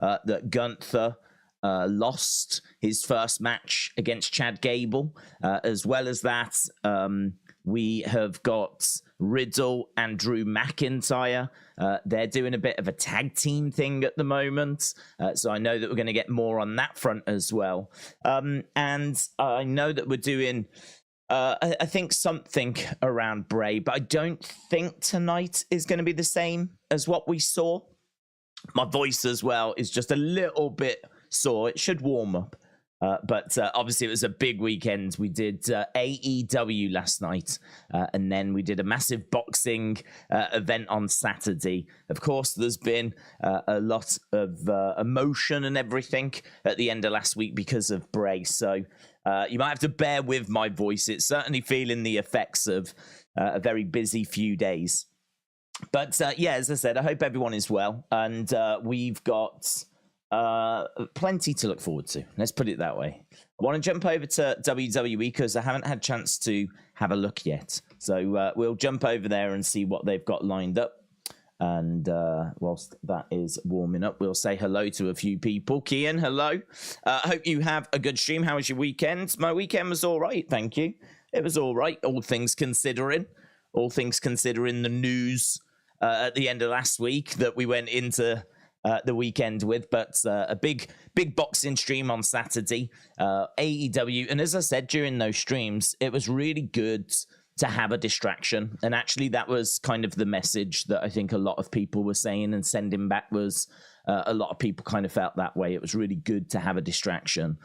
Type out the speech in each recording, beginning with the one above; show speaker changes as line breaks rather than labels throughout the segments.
that Gunther lost his first match against Chad Gable. As well as that, we have got Riddle and Drew McIntyre. They're doing a bit of a tag team thing at the moment. So I know that we're going to get more on that front as well. And I know that we're doing, I think, something around Bray, but I don't think tonight is going to be the same as what we saw. My voice as well is just a little bit sore. It should warm up. But obviously it was a big weekend. We did AEW last night, and then we did a massive boxing event on Saturday. Of course, there's been a lot of emotion and everything at the end of last week because of Bray. So you might have to bear with my voice. It's certainly feeling the effects of a very busy few days. But yeah, as I said, I hope everyone is well. And we've got plenty to look forward to. Let's put it that way. I want to jump over to WWE because I haven't had a chance to have a look yet. So we'll jump over there and see what they've got lined up. And whilst that is warming up, we'll say hello to a few people. Kian, hello. Hope you have a good stream. How was your weekend? My weekend was all right, thank you. It was all right, all things considering. All things considering the news at the end of last week that we went into the weekend with, but a big boxing stream on Saturday, AEW, and as I said during those streams, it was really good to have a distraction, and actually that was kind of the message that I think a lot of people were saying and sending back was a lot of people kind of felt that way. It was really good to have a distraction.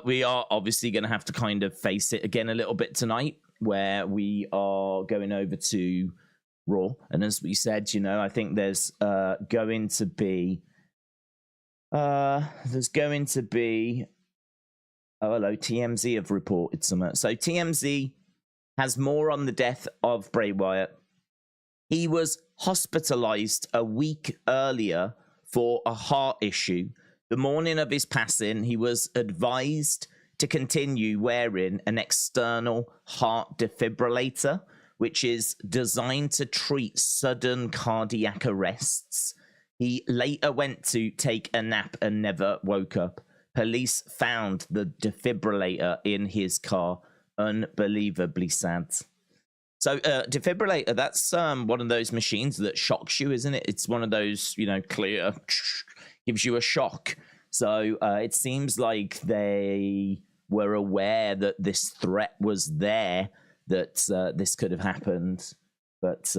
We are obviously going to have to kind of face it again a little bit tonight, where we are going over to Raw, and as we said, you know, I think there's going to be oh hello, TMZ have reported something. So TMZ has more on the death of Bray Wyatt. He was hospitalized a week earlier for a heart issue. The morning of his passing, he was advised to continue wearing an external heart defibrillator, which is designed to treat sudden cardiac arrests. He later went to take a nap and never woke up. Police found the defibrillator in his car. Unbelievably sad. So defibrillator, that's one of those machines that shocks you, isn't it? It's one of those, you know, clear, gives you a shock. So it seems like they were aware that this threat was there, that this could have happened, but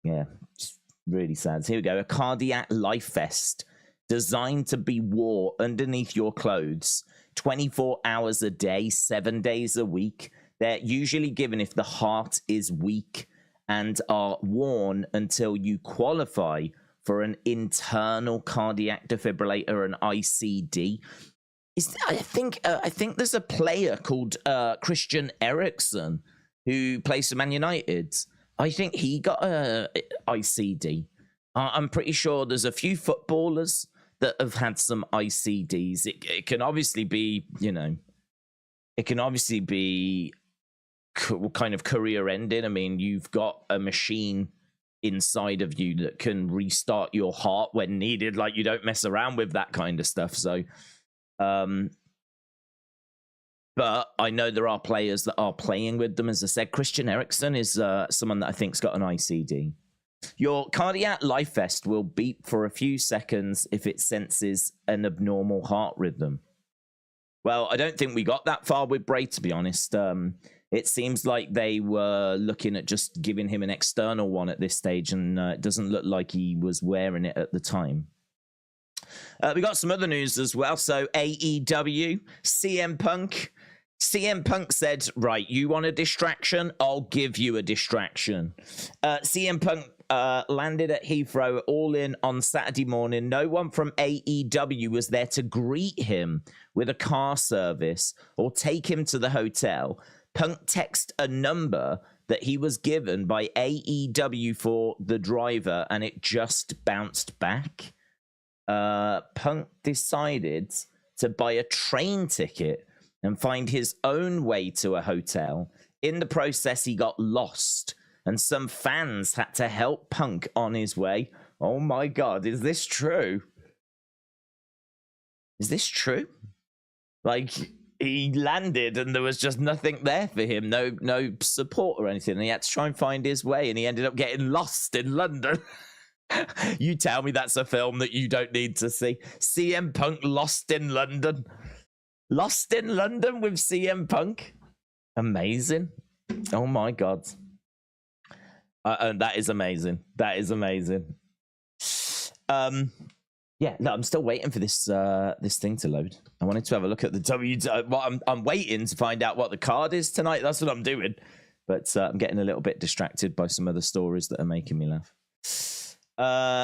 yeah, just really sad. So here we go. A cardiac life vest designed to be worn underneath your clothes 24 hours a day, 7 days a week. They're usually given if the heart is weak and are worn until you qualify for an internal cardiac defibrillator, an ICD. I think there's a player called Christian Eriksen who plays for Man United. I think he got a ICD. I'm pretty sure there's a few footballers that have had some ICDs. It can obviously be, you know, it can obviously be kind of career ending. I mean, you've got a machine inside of you that can restart your heart when needed. Like, you don't mess around with that kind of stuff. So, but I know there are players that are playing with them. As I said, Christian Eriksen is someone that I think's got an ICD. Your cardiac life vest will beep for a few seconds if it senses an abnormal heart rhythm. Well, I don't think we got that far with Bray, to be honest. It seems like they were looking at just giving him an external one at this stage, and it doesn't look like he was wearing it at the time. We got some other news as well. So AEW, CM Punk. CM Punk said, right, you want a distraction? I'll give you a distraction. CM Punk landed at Heathrow All In on Saturday morning. No one from AEW was there to greet him with a car service or take him to the hotel. Punk texted a number that he was given by AEW for the driver, and it just bounced back. Punk decided to buy a train ticket and find his own way to a hotel. In the process, he got lost, and some fans had to help Punk on his way. Oh my God, is this true? is this true? Like, he landed and there was just nothing there for him, no support or anything, and he had to try and find his way, and he ended up getting lost in London. You tell me that's a film that you don't need to see. CM Punk lost in London. Lost in London with CM Punk. Amazing. Oh my God. And that is amazing. That is amazing. Yeah, no, I'm still waiting for this thing to load. I wanted to have a look at the I'm waiting to find out what the card is tonight. That's what I'm doing. But I'm getting a little bit distracted by some other stories that are making me laugh.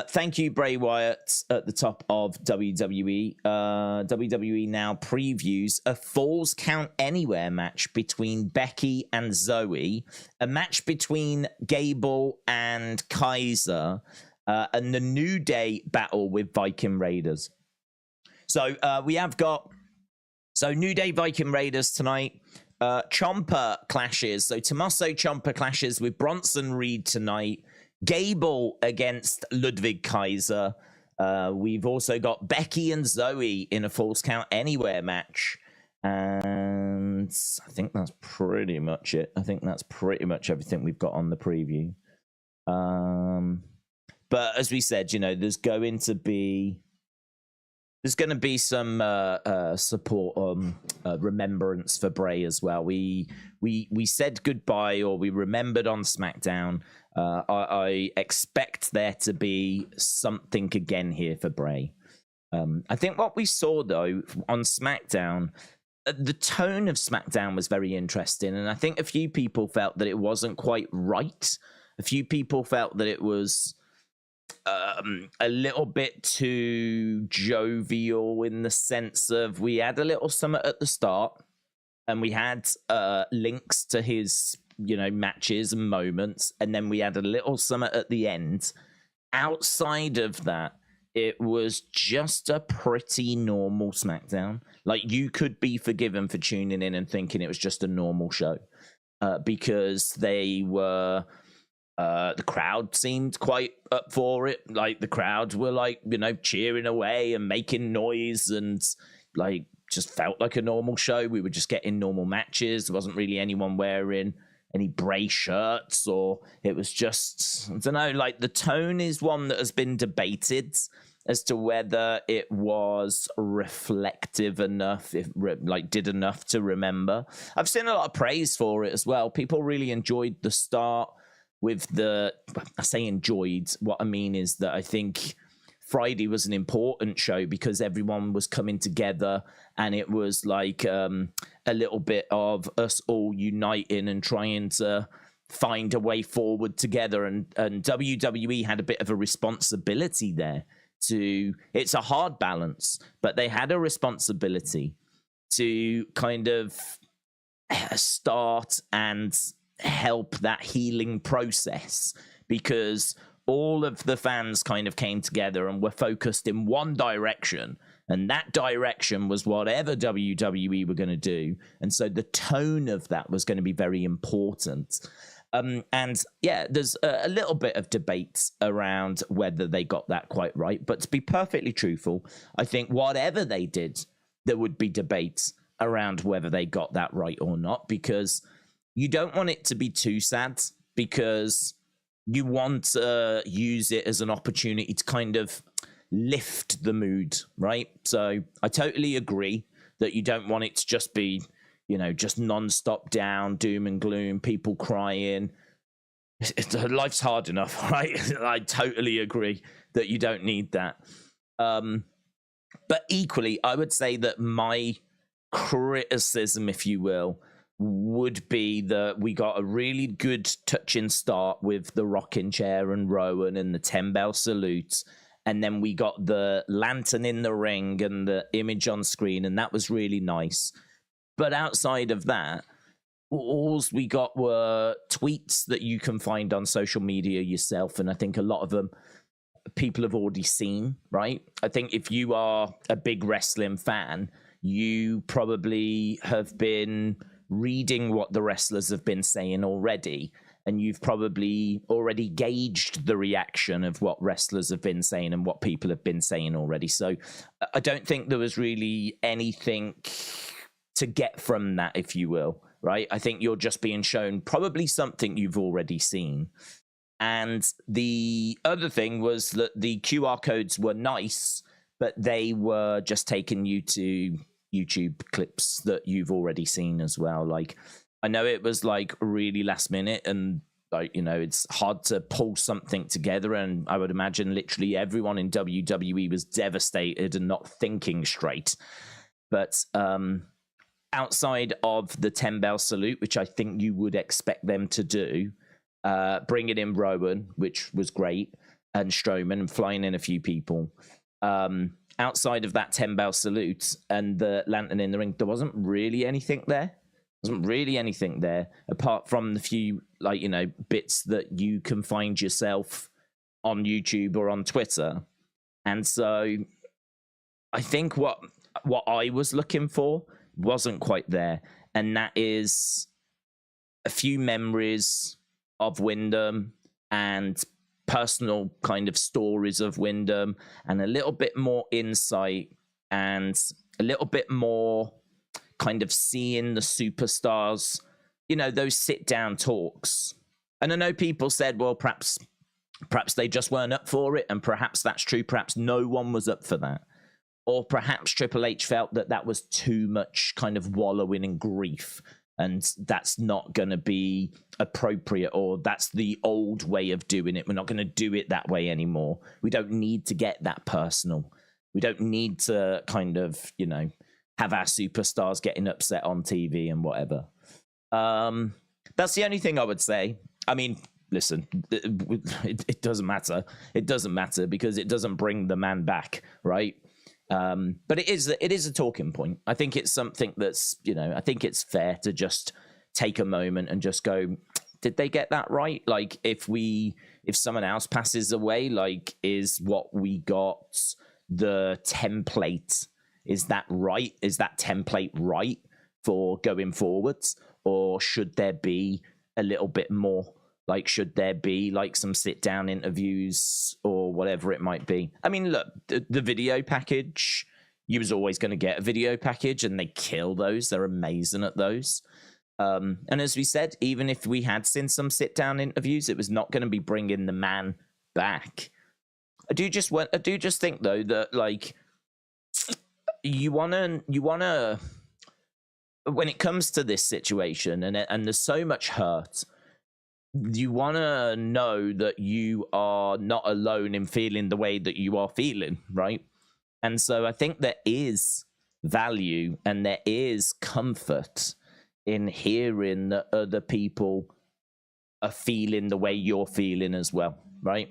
Thank you, Bray Wyatt, at the top of WWE. WWE now previews a Falls Count Anywhere match between Becky and Zoey, a match between Gable and Kaiser, and the New Day battle with Viking Raiders. So we have got New Day Viking Raiders tonight. Ciampa clashes. So Tommaso Ciampa clashes with Bronson Reed tonight. Gable against Ludwig Kaiser. We've also got Becky and Zoey in a Falls Count Anywhere match. And I think that's pretty much it. I think that's pretty much everything we've got on the preview. But as we said, you know, there's going to be some support, remembrance for Bray as well. We said goodbye, or we remembered on SmackDown. I expect there to be something again here for Bray. I think what we saw though on SmackDown, the tone of SmackDown was very interesting, and I think a few people felt that it wasn't quite right. A few people felt that it was a little bit too jovial, in the sense of we had a little something at the start, and we had links to his, you know, matches and moments, and then we had a little something at the end. Outside of that, it was just a pretty normal SmackDown. Like, you could be forgiven for tuning in and thinking it was just a normal show, because they were the crowd seemed quite up for it. Like, the crowd were, like, you know, cheering away and making noise, and like just felt like a normal show. We were just getting normal matches. There wasn't really anyone wearing any Bray shirts, or it was just, I don't know, like, the tone is one that has been debated as to whether it was reflective enough, if like did enough to remember. I've seen a lot of praise for it as well. People really enjoyed the start with I say enjoyed, what I mean is that I think Friday was an important show because everyone was coming together, and it was like a little bit of us all uniting and trying to find a way forward together. And WWE had a bit of a responsibility there it's a hard balance, but they had a responsibility to kind of start and help that healing process, because all of the fans kind of came together and were focused in one direction, and that direction was whatever WWE were going to do. And so the tone of that was going to be very important. And yeah, there's a little bit of debate around whether they got that quite right. But to be perfectly truthful, I think whatever they did, there would be debates around whether they got that right or not, because you don't want it to be too sad, because you want to use it as an opportunity to kind of lift the mood, right? So I totally agree that you don't want it to just be, you know, just non-stop down, doom and gloom, people crying. Life's hard enough, right? I totally agree that you don't need that. But equally, I would say that my criticism, if you will, would be that we got a really good touching start with the rocking chair and Rowan and the 10-bell salute, and then we got the lantern in the ring and the image on screen, and that was really nice. But outside of that, all we got were tweets that you can find on social media yourself, and I think a lot of them people have already seen, right? I think if you are a big wrestling fan, you probably have been reading what the wrestlers have been saying already, and you've probably already gauged the reaction of what wrestlers have been saying and what people have been saying already. So I don't think there was really anything to get from that, if you will, right? I think you're just being shown probably something you've already seen. And the other thing was that the QR codes were nice, but they were just taking you to YouTube clips that you've already seen as well. Like, I know it was like really last minute, and like, you know, it's hard to pull something together. And I would imagine literally everyone in WWE was devastated and not thinking straight. But outside of the 10 bell salute, which I think you would expect them to do, bringing in Rowan, which was great, and Strowman, and flying in a few people. Outside of that 10 bell salute and the lantern in the ring, there wasn't really anything there. Wasn't really anything there apart from the few, like, you know, bits that you can find yourself on YouTube or on Twitter. And so I think what I was looking for wasn't quite there, and that is a few memories of Wyndham and personal kind of stories of Wyndham, and a little bit more insight and a little bit more kind of seeing the superstars, you know, those sit down talks. And I know people said, well, perhaps they just weren't up for it, and perhaps that's true. Perhaps no one was up for that. Or perhaps Triple H felt that that was too much kind of wallowing in grief, and that's not going to be appropriate, or that's the old way of doing it. We're not going to do it that way anymore. We don't need to get that personal. We don't need to kind of, you know, have our superstars getting upset on TV and whatever. That's the only thing I would say. I mean, listen, it doesn't matter. It doesn't matter because it doesn't bring the man back, right? But it is a talking point. I think it's something that's, you know, I think it's fair to just take a moment and just go, did they get that right? Like, if someone else passes away, like, is what we got the template? Is that right? Is that template right for going forwards? Or should there be a little bit more? Like, should there be like some sit down interviews or whatever it might be? I mean, look, the video package, you was always going to get a video package, and they kill those. They're amazing at those. And as we said, even if we had seen some sit down interviews, it was not going to be bringing the man back. I do just think though that, like, you wanna when it comes to this situation, and there's so much hurt, you want to know that you are not alone in feeling the way that you are feeling, right? And so I think there is value and there is comfort in hearing that other people are feeling the way you're feeling as well, right?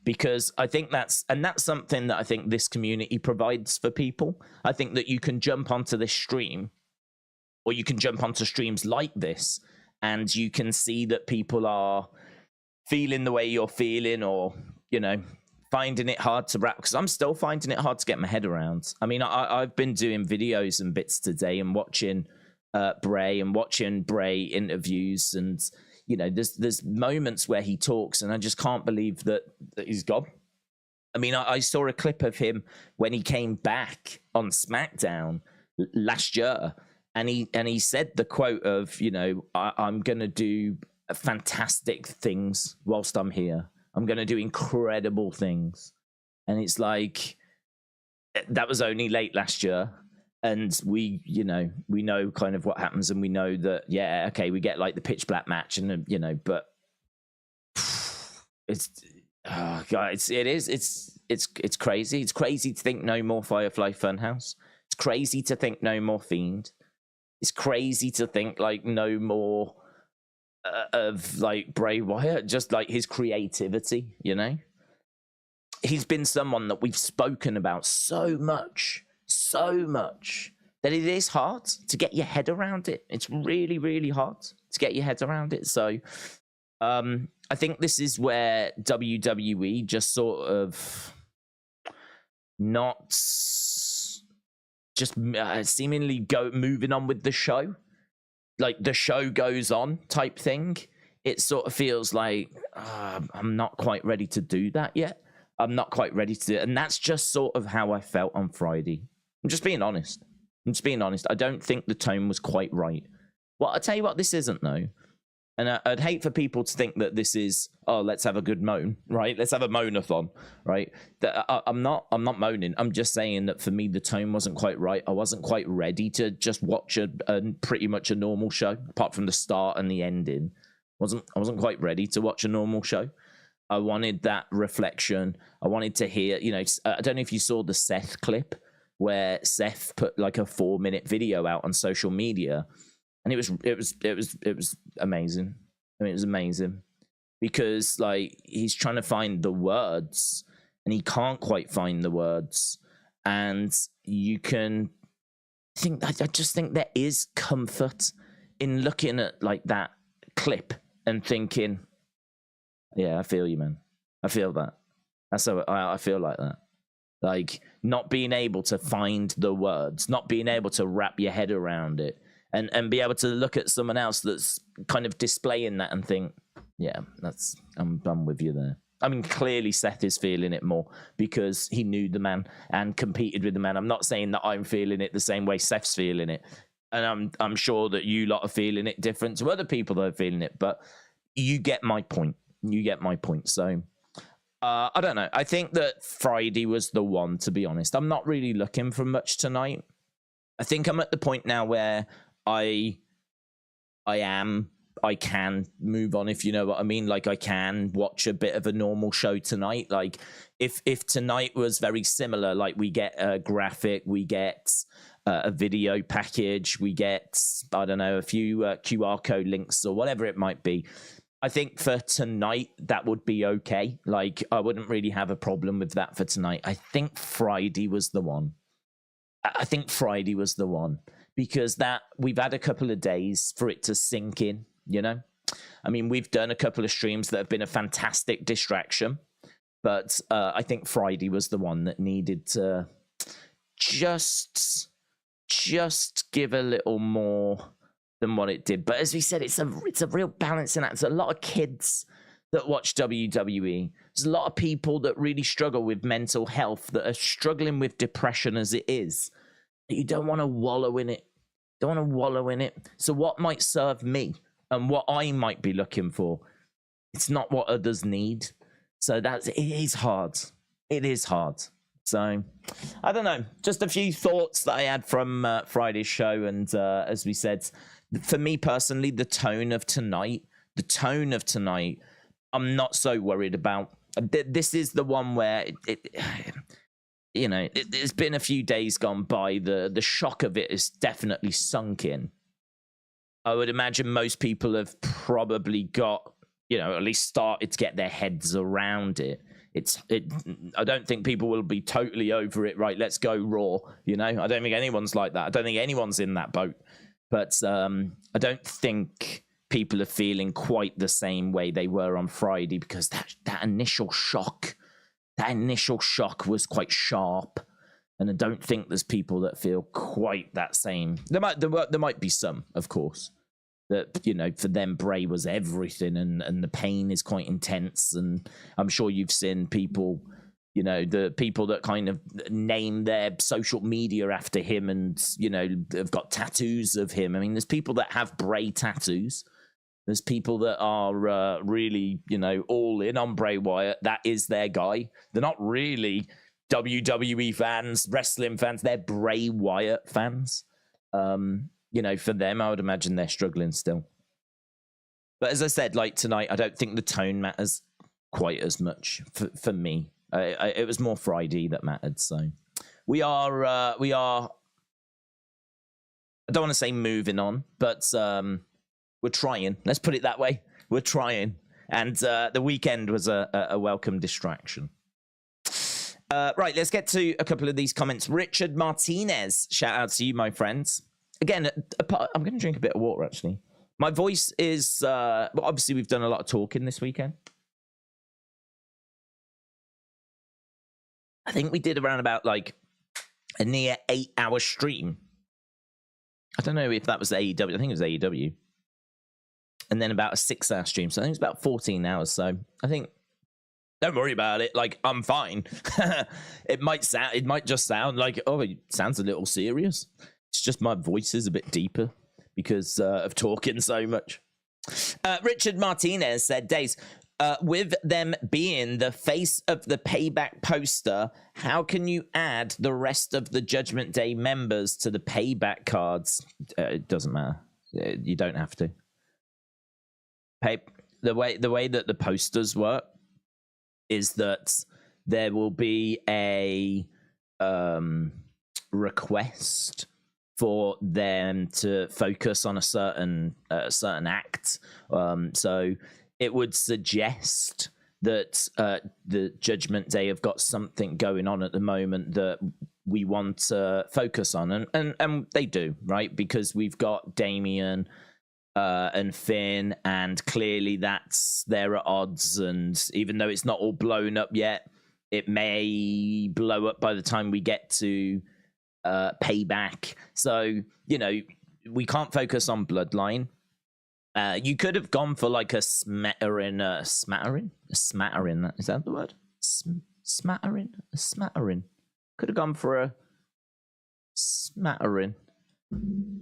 Because I think that's something that I think this community provides for people. I think that you can jump onto this stream, or you can jump onto streams like this, and you can see that people are feeling the way you're feeling, or, you know, finding it hard to wrap, because I'm still finding it hard to get my head around. I mean, I've been doing videos and bits today and watching Bray interviews, and, you know, there's moments where he talks and I just can't believe that he's gone. I mean, I saw a clip of him when he came back on SmackDown last year, and he said the quote of, you know, I'm going to do fantastic things whilst I'm here. I'm going to do incredible things. And it's like, that was only late last year. And we know kind of what happens, and we know that, yeah, okay, we get like the pitch black match, and, you know, but it's crazy. It's crazy to think no more Firefly Funhouse. It's crazy to think no more Fiend. It's crazy to think like no more of like Bray Wyatt, just like his creativity, you know? He's been someone that we've spoken about so much, that it is hard to get your head around it. It's really, really hard to get your head around it. So I think this is where WWE just sort of not just seemingly moving on with the show, like the show goes on type thing, it sort of feels like I'm not quite ready to do that yet. I'm not quite ready to do it. And that's just sort of how I felt on Friday. I'm just being honest. I don't think the tone was quite right. Well, I'll tell you what this isn't, though. And I'd hate for people to think that this is, oh, let's have a good moan, right? Let's have a moan-a-thon, right? I'm not moaning. I'm just saying that for me, the tone wasn't quite right. I wasn't quite ready to just watch a pretty much a normal show, apart from the start and the ending. I wasn't quite ready to watch a normal show. I wanted that reflection. I wanted to hear, I don't know if you saw the Seth clip where Seth put like a 4-minute video out on social media, and it was amazing. I mean, it was amazing because like he's trying to find the words and he can't quite find the words, and you can think. I just think there is comfort in looking at like that clip and thinking, yeah, I feel you, man. I feel that. I feel like that. Like not being able to find the words, not being able to wrap your head around it, and be able to look at someone else that's kind of displaying that and think, yeah, I'm with you there. I mean, clearly Seth is feeling it more because he knew the man and competed with the man. I'm not saying that I'm feeling it the same way Seth's feeling it. And I'm sure that you lot are feeling it different to other people that are feeling it, but you get my point. So I don't know. I think that Friday was the one, to be honest. I'm not really looking for much tonight. I think I'm at the point now where I can move on, if you know what I mean. Like I can watch a bit of a normal show tonight. Like if tonight was very similar, like we get a graphic, we get a video package, we get, I don't know, a few QR code links or whatever it might be. I think for tonight, that would be okay. Like, I wouldn't really have a problem with that for tonight. I think Friday was the one. Because that we've had a couple of days for it to sink in, I mean, we've done a couple of streams that have been a fantastic distraction, but I think Friday was the one that needed to just give a little more than what it did. But as we said, it's a real balancing act. There's a lot of kids that watch WWE. There's a lot of people that really struggle with mental health, that are struggling with depression as it is. You don't want to wallow in it. So what might serve me and what I might be looking for, it's not what others need. So it is hard. So I don't know. Just a few thoughts that I had from Friday's show. And as we said, for me personally, the tone of tonight, I'm not so worried about. This is the one where it's been a few days gone by. The shock of it is definitely sunk in. I would imagine most people have probably got, at least started to get their heads around it. I don't think people will be totally over it. Right, let's go Raw. I don't think anyone's like that. I don't think anyone's in that boat. But I don't think people are feeling quite the same way they were on Friday, because that initial shock was quite sharp, and I don't think there's people that feel quite that same. There might be some, of course, that for them Bray was everything, and the pain is quite intense, and I'm sure you've seen people, the people that kind of name their social media after him, and have got tattoos of him. I mean, there's people that have Bray tattoos. There's people that are really, all in on Bray Wyatt. That is their guy. They're not really WWE fans, wrestling fans. They're Bray Wyatt fans. For them, I would imagine they're struggling still. But as I said, like tonight, I don't think the tone matters quite as much for me. It was more Friday that mattered. So we are. I don't want to say moving on, but we're trying. Let's put it that way. We're trying. And the weekend was a welcome distraction. Right, let's get to a couple of these comments. Richard Martinez, shout out to you, my friends. Again, I'm going to drink a bit of water, actually. My voice is... obviously, we've done a lot of talking this weekend. I think we did around about, like, a near 8-hour stream. I don't know if that was AEW. I think it was AEW. and then about a 6-hour stream. So I think it's about 14 hours. So I think, don't worry about it. Like, I'm fine. It might just sound like, oh, it sounds a little serious. It's just my voice is a bit deeper because of talking so much. Richard Martinez said, Days, with them being the face of the Payback poster, how can you add the rest of the Judgment Day members to the Payback cards? It doesn't matter. You don't have to. The way that the posters work is that there will be a request for them to focus on a certain act. So it would suggest that the Judgment Day have got something going on at the moment that we want to focus on, and they do, right? Because we've got Damian and Finn, and clearly they're at odds, and even though it's not all blown up yet, it may blow up by the time we get to Payback. So, you know, we can't focus on Bloodline. You could have gone for like a smattering, is that the word? Smattering. Could have gone for a smattering.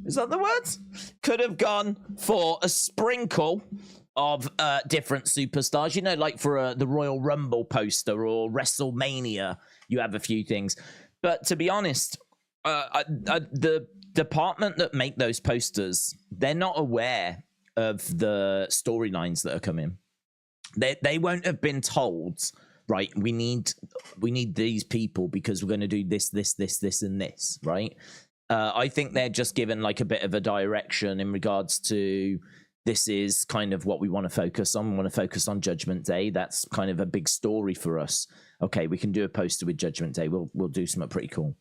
Is that the words? Could have gone for a sprinkle of different superstars. You know, like for the Royal Rumble poster or WrestleMania, you have a few things. But to be honest, the department that make those posters, they're not aware of the storylines that are coming. They won't have been told, right, we need these people because we're going to do this, and this, right? I think they're just given like a bit of a direction in regards to this is kind of what we want to focus on. We want to focus on Judgment Day. That's kind of a big story for us. Okay, we can do a poster with Judgment Day. We'll do something pretty cool.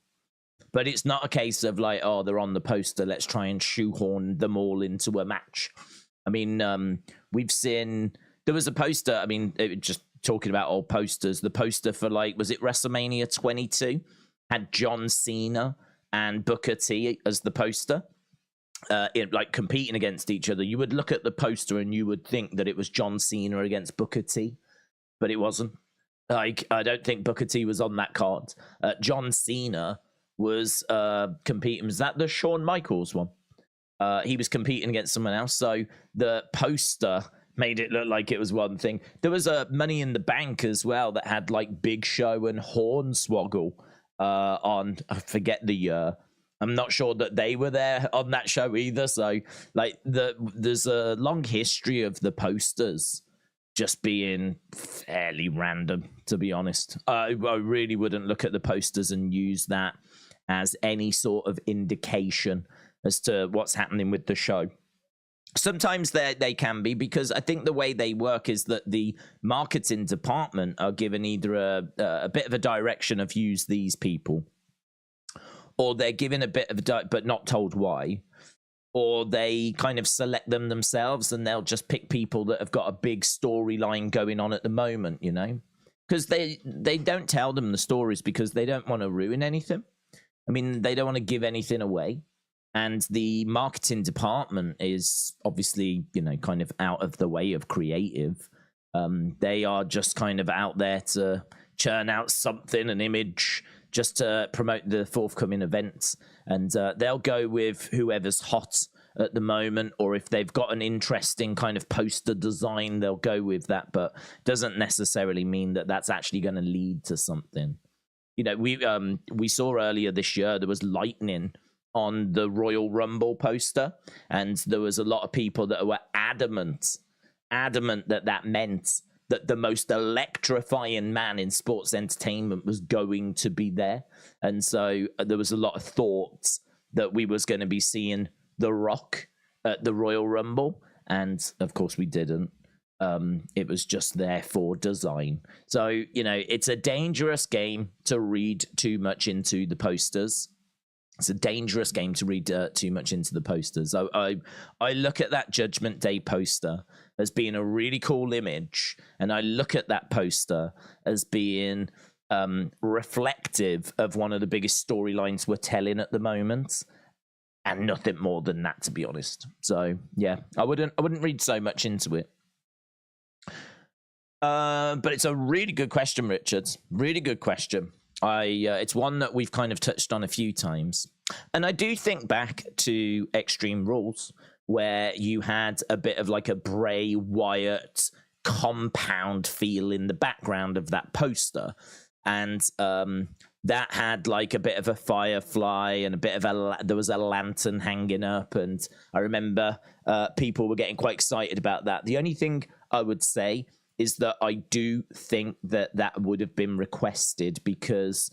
But it's not a case of like, oh, they're on the poster, let's try and shoehorn them all into a match. I mean, we've seen, there was a poster, I mean, just talking about old posters, the poster for like, was it WrestleMania 22? Had John Cena and Booker T as the poster, like competing against each other. You would look at the poster and you would think that it was John Cena against Booker T, but it wasn't. Like, I don't think Booker T was on that card. John Cena was competing. Was that the Shawn Michaels one? He was competing against someone else. So the poster made it look like it was one thing. There was a Money in the Bank as well that had like Big Show and Hornswoggle on. I forget the year. I'm not sure that they were there on that show either. So like there's a long history of the posters just being fairly random, to be honest. I really wouldn't look at the posters and use that as any sort of indication as to what's happening with the show. Sometimes they can be, because I think the way they work is that the marketing department are given either a bit of a direction of use these people, or they're given a bit of but not told why, or they kind of select them themselves and they'll just pick people that have got a big storyline going on at the moment, you know, because they don't tell them the stories because they don't want to ruin anything. I mean, they don't want to give anything away. And the marketing department is obviously, you know, kind of out of the way of creative. They are just kind of out there to churn out something, an image, just to promote the forthcoming events. And they'll go with whoever's hot at the moment, or if they've got an interesting kind of poster design, they'll go with that. But doesn't necessarily mean that that's actually going to lead to something. You know, we saw earlier this year there was lightning on the Royal Rumble poster, and there was a lot of people that were adamant that meant that the most electrifying man in sports entertainment was going to be there. And so there was a lot of thoughts that we was going to be seeing The Rock at the Royal Rumble, and of course we didn't. It was just there for design. So, you know, it's a dangerous game to read too much into the posters. It's a dangerous game to read too much into the posters. I look at that Judgment Day poster as being a really cool image, and I look at that poster as being reflective of one of the biggest storylines we're telling at the moment. and nothing more than that, to be honest. So yeah, I wouldn't read so much into it. But it's a really good question, Richard. Really good question. It's one that we've kind of touched on a few times, and I do think back to Extreme Rules, where you had a bit of like a Bray Wyatt compound feel in the background of that poster, and that had like a bit of a firefly and a bit of there was a lantern hanging up, and I remember people were getting quite excited about that. The only thing I would say is that I do think that would have been requested, because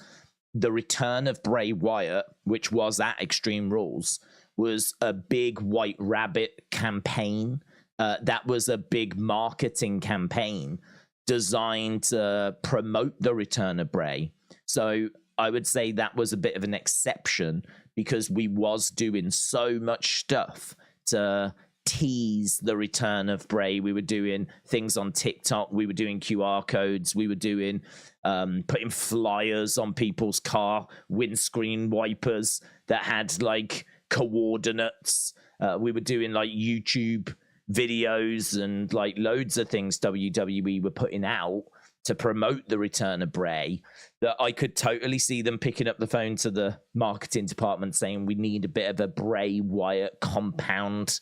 the return of Bray Wyatt, which was at Extreme Rules, was a big White Rabbit campaign. That was a big marketing campaign designed to promote the return of Bray. So I would say that was a bit of an exception, because we was doing so much stuff to tease the return of Bray. We were doing things on TikTok. We were doing QR codes. We were doing putting flyers on people's car windscreen wipers that had like coordinates. We were doing like YouTube videos and like loads of things WWE were putting out to promote the return of Bray, that I could totally see them picking up the phone to the marketing department saying, we need a bit of a Bray Wyatt compound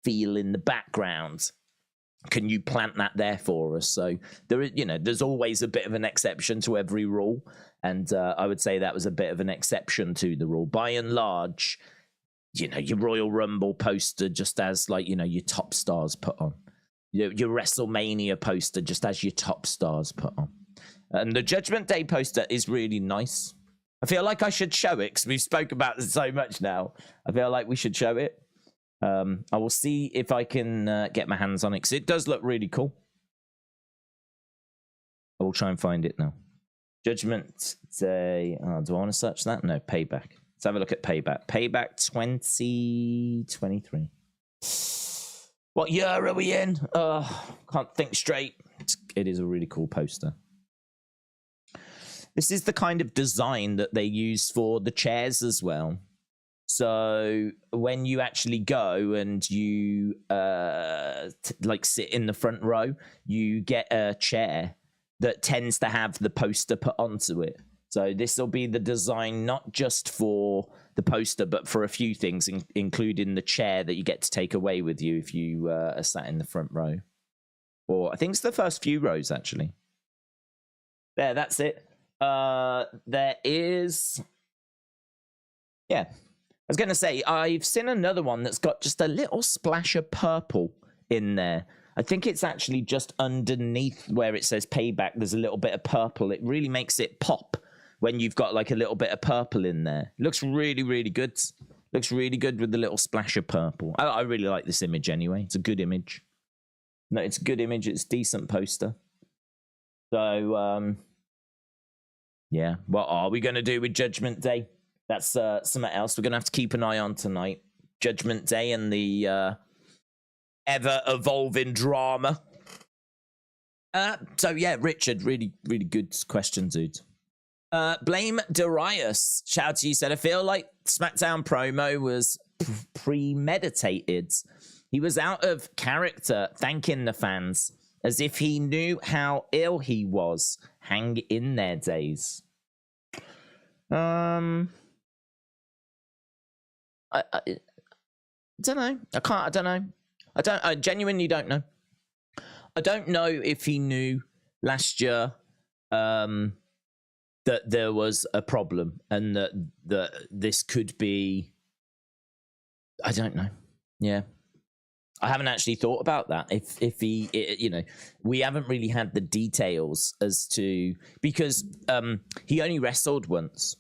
feel in the background. Can you plant that there for us? So there is, there's always a bit of an exception to every rule, and I would say that was a bit of an exception to the rule. By and large, your Royal Rumble poster just as like your top stars put on, your WrestleMania poster just as your top stars put on, and the Judgment Day poster is really nice. I feel like I should show it because we've spoke about it so much now. I feel like we should show it. I will see if I can get my hands on it, because it does look really cool. I will try and find it now. Judgment Day. Do I want to search that? No, Payback. Let's have a look at Payback. Payback 2023. What year are we in? Can't think straight. It is a really cool poster. This is the kind of design that they use for the chairs as well. So when you actually go and you like sit in the front row, you get a chair that tends to have the poster put onto it. So this will be the design not just for the poster, but for a few things, including the chair that you get to take away with you if you are sat in the front row. Or I think it's the first few rows, actually. There, that's it. There is... Yeah. I was going to say, I've seen another one that's got just a little splash of purple in there. I think it's actually just underneath where it says Payback. There's a little bit of purple. It really makes it pop when you've got like a little bit of purple in there. It looks really, really good. Looks really good with the little splash of purple. I really like this image anyway. It's a good image. No, it's a good image. It's a decent poster. So, yeah. What are we going to do with Judgment Day? That's something else we're going to have to keep an eye on tonight. Judgment Day and the ever-evolving drama. So, yeah, Richard, really, really good question, dude. Blame Darius. Shout out to you, said, I feel like SmackDown promo was premeditated. He was out of character, thanking the fans, as if he knew how ill he was. Hang in there, days. I don't know. I don't know. I genuinely don't know. I don't know if he knew last year that there was a problem and that this could be... I don't know. Yeah. I haven't actually thought about that. If he, we haven't really had the details as to... Because he only wrestled once.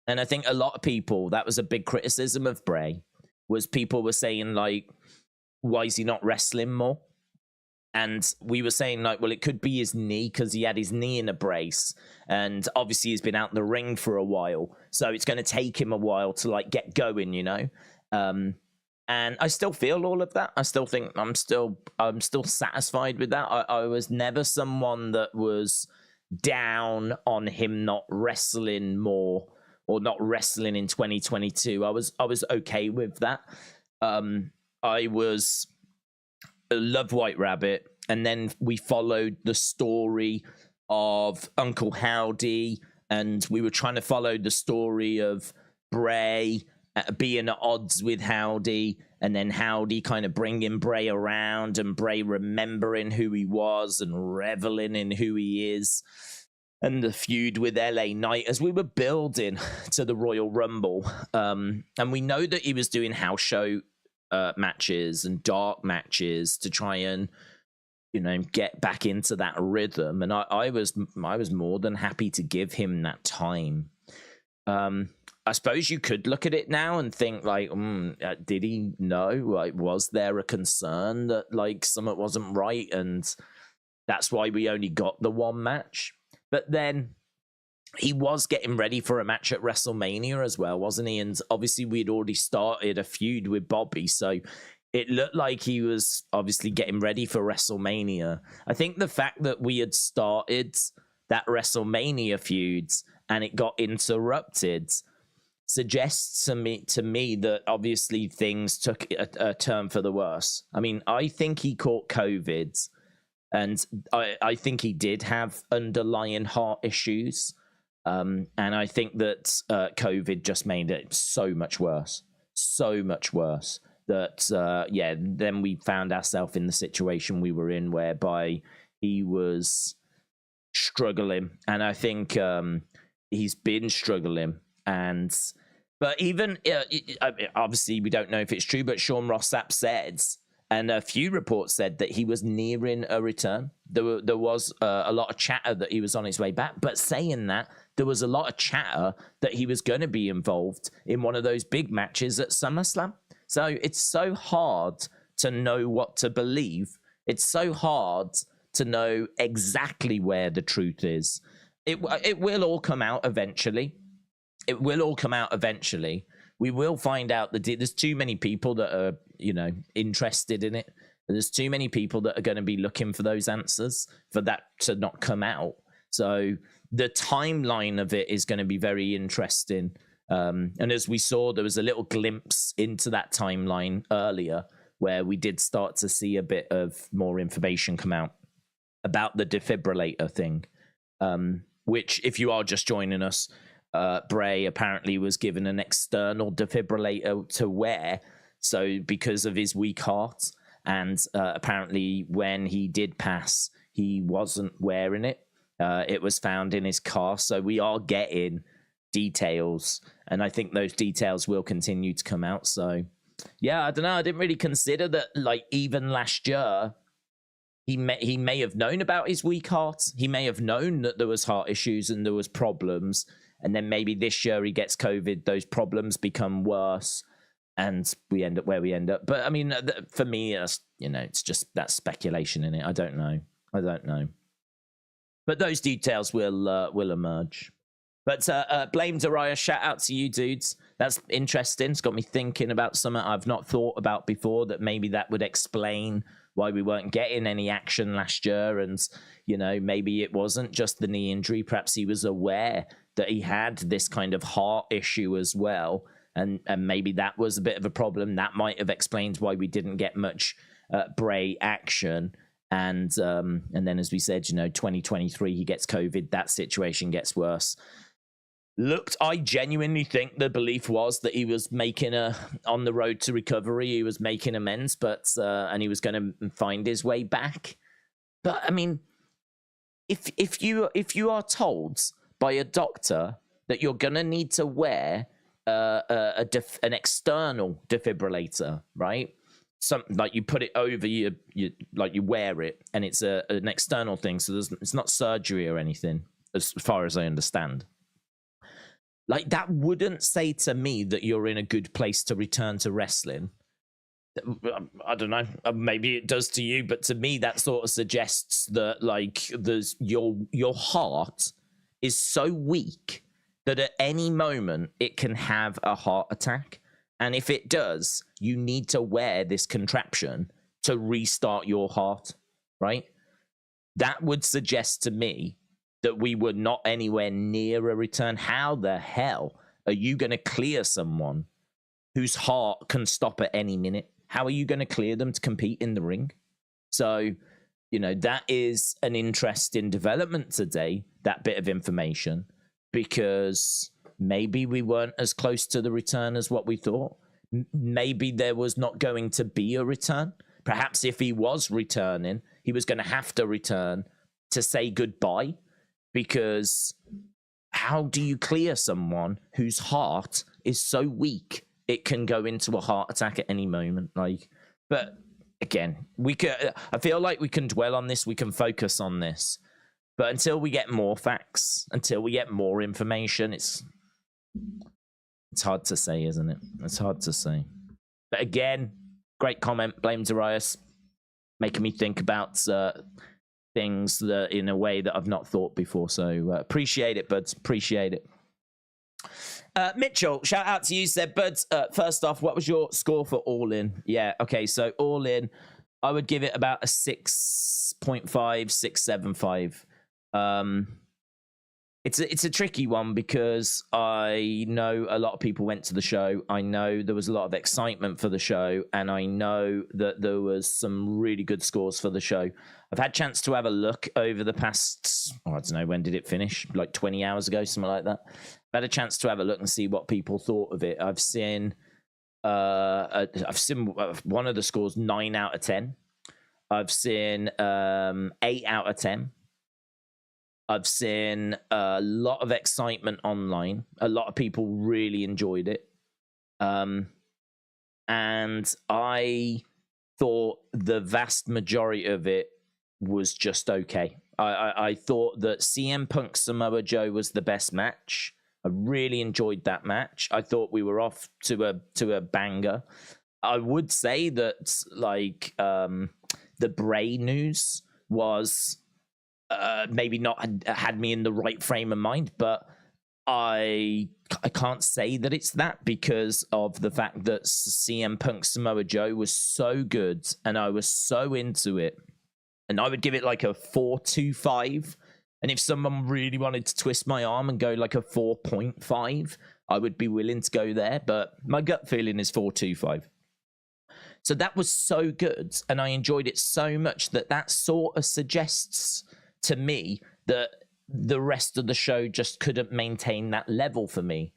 And I think a lot of people, that was a big criticism of Bray, was people were saying, like, why is he not wrestling more? And we were saying, like, well, it could be his knee, because he had his knee in a brace. And obviously he's been out in the ring for a while. So it's going to take him a while to, like, get going, And I still feel all of that. I still think I'm still satisfied with that. I was never someone that was down on him not wrestling more or not wrestling in 2022. I was okay with that. I love White Rabbit, and then we followed the story of Uncle Howdy, and we were trying to follow the story of Bray being at odds with Howdy, and then Howdy kind of bringing Bray around, and Bray remembering who he was and reveling in who he is, and the feud with LA Knight as we were building to the Royal Rumble. And we know that he was doing house show matches and dark matches to try and, you know, get back into that rhythm. And I was more than happy to give him that time. I suppose you could look at it now and think like, did he know? Like, was there a concern that like something wasn't right, and that's why we only got the one match? But then he was getting ready for a match at WrestleMania as well, wasn't he? And obviously we'd already started a feud with Bobby, so it looked like he was obviously getting ready for WrestleMania. I think the fact that we had started that WrestleMania feuds and it got interrupted suggests to me that obviously things took a turn for the worse. I mean, I think he caught COVID, and I think he did have underlying heart issues. And I think that COVID just made it so much worse that, then we found ourselves in the situation we were in, whereby he was struggling. And I think he's been struggling. But even, obviously, we don't know if it's true, but Sean Ross Sapp said, and a few reports said that he was nearing a return. There was a lot of chatter that he was on his way back. But saying that, there was a lot of chatter that he was going to be involved in one of those big matches at SummerSlam. So it's so hard to know what to believe. It's so hard to know exactly where the truth is. It will all come out eventually. It will all come out eventually. We will find out that there's too many people that are, interested in it. There's too many people that are going to be looking for those answers for that to not come out. So the timeline of it is going to be very interesting. And as we saw, there was a little glimpse into that timeline earlier where we did start to see a bit of more information come out about the defibrillator thing, which, if you are just joining us, Bray apparently was given an external defibrillator to wear, so because of his weak heart, and apparently when he did pass, he wasn't wearing it. It was found in his car, so we are getting details, and I think those details will continue to come out. So yeah, I don't know, I didn't really consider that, like, even last year he may have known about his weak heart. He may have known that there was heart issues and there was problems, and then maybe this year he gets COVID, those problems become worse, and we end up where we end up. But I mean, for me, it's just that's speculation in it. I don't know. But those details will emerge. But Blame Dariah, shout out to you dudes. That's interesting. It's got me thinking about something I've not thought about before, that maybe that would explain why we weren't getting any action last year. And, maybe it wasn't just the knee injury. Perhaps he was aware that he had this kind of heart issue as well. And maybe that was a bit of a problem. That might have explained why we didn't get much Bray action. And then, as we said, 2023, he gets COVID. That situation gets worse. I genuinely think the belief was that he was making on the road to recovery. He was making amends, and he was going to find his way back. But I mean, if you are told by a doctor that you're going to need to wear an external defibrillator, right? Something like you put it over you wear it, and it's an external thing, so it's not surgery or anything, as far as I understand. Like, that wouldn't say to me that you're in a good place to return to wrestling. I don't know. Maybe it does to you, but to me, that sort of suggests that, like, your heart is so weak that at any moment it can have a heart attack. And if it does, you need to wear this contraption to restart your heart, right? That would suggest to me that we were not anywhere near a return. How the hell are you going to clear someone whose heart can stop at any minute? How are you going to clear them to compete in the ring? So, you know, that is an interesting development today, that bit of information, because maybe we weren't as close to the return as what we thought. Maybe there was not going to be a return. Perhaps if he was returning, he was going to have to return to say goodbye, because how do you clear someone whose heart is so weak it can go into a heart attack at any moment? Like, but again, I feel like we can dwell on this, we can focus on this, but until we get more facts, until we get more information, it's hard to say, isn't it? It's hard to say. But again, great comment, Blame Darius, making me think about things that in a way that I've not thought before. So appreciate it, buds. Appreciate it. Mitchell, shout out to you. Said, buds, first off, what was your score for All In? Yeah, okay, so All In, I would give it about a 6.5, 6.75. It's a tricky one because I know a lot of people went to the show. I know there was a lot of excitement for the show, and I know that there was some really good scores for the show. I've had a chance to have a look over the past, I don't know, when did it finish? Like 20 hours ago, something like that. I've had a chance to have a look and see what people thought of it. I've seen one of the scores 9 out of 10. I've seen 8 out of 10. I've seen a lot of excitement online. A lot of people really enjoyed it. And I thought the vast majority of it was just okay. I thought that CM Punk Samoa Joe was the best match. I really enjoyed that match. I thought we were off to a banger. I would say that like the Bray news was maybe not had me in the right frame of mind, but I can't say that it's that because of the fact that CM Punk Samoa Joe was so good and I was so into it, and I would give it like a 4.25. And if someone really wanted to twist my arm and go like a 4.5, I would be willing to go there, but my gut feeling is 4.25. So that was so good, and I enjoyed it so much that sort of suggests to me that the rest of the show just couldn't maintain that level for me.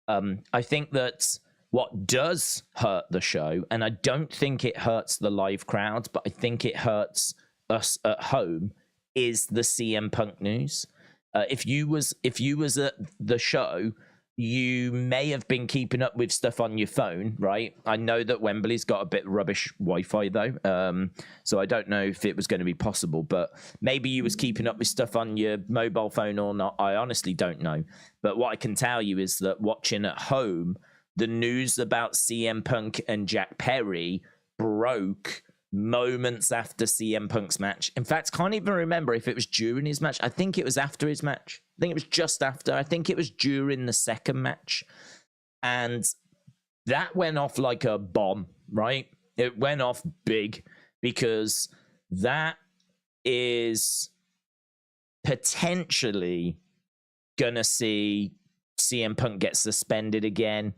I think that what does hurt the show, and I don't think it hurts the live crowd, but I think it hurts us at home, is the CM Punk news. If you was at the show, you may have been keeping up with stuff on your phone, right? I know that Wembley's got a bit rubbish Wi-Fi though, so I don't know if it was going to be possible, but maybe you was keeping up with stuff on your mobile phone or not. I honestly don't know. But what I can tell you is that watching at home, the news about CM Punk and Jack Perry broke moments after CM Punk's match. In fact, can't even remember if it was during his match. I think it was after his match. I think it was just after. I think it was during the second match. And that went off like a bomb, right? It went off big because that is potentially gonna see CM Punk get suspended again.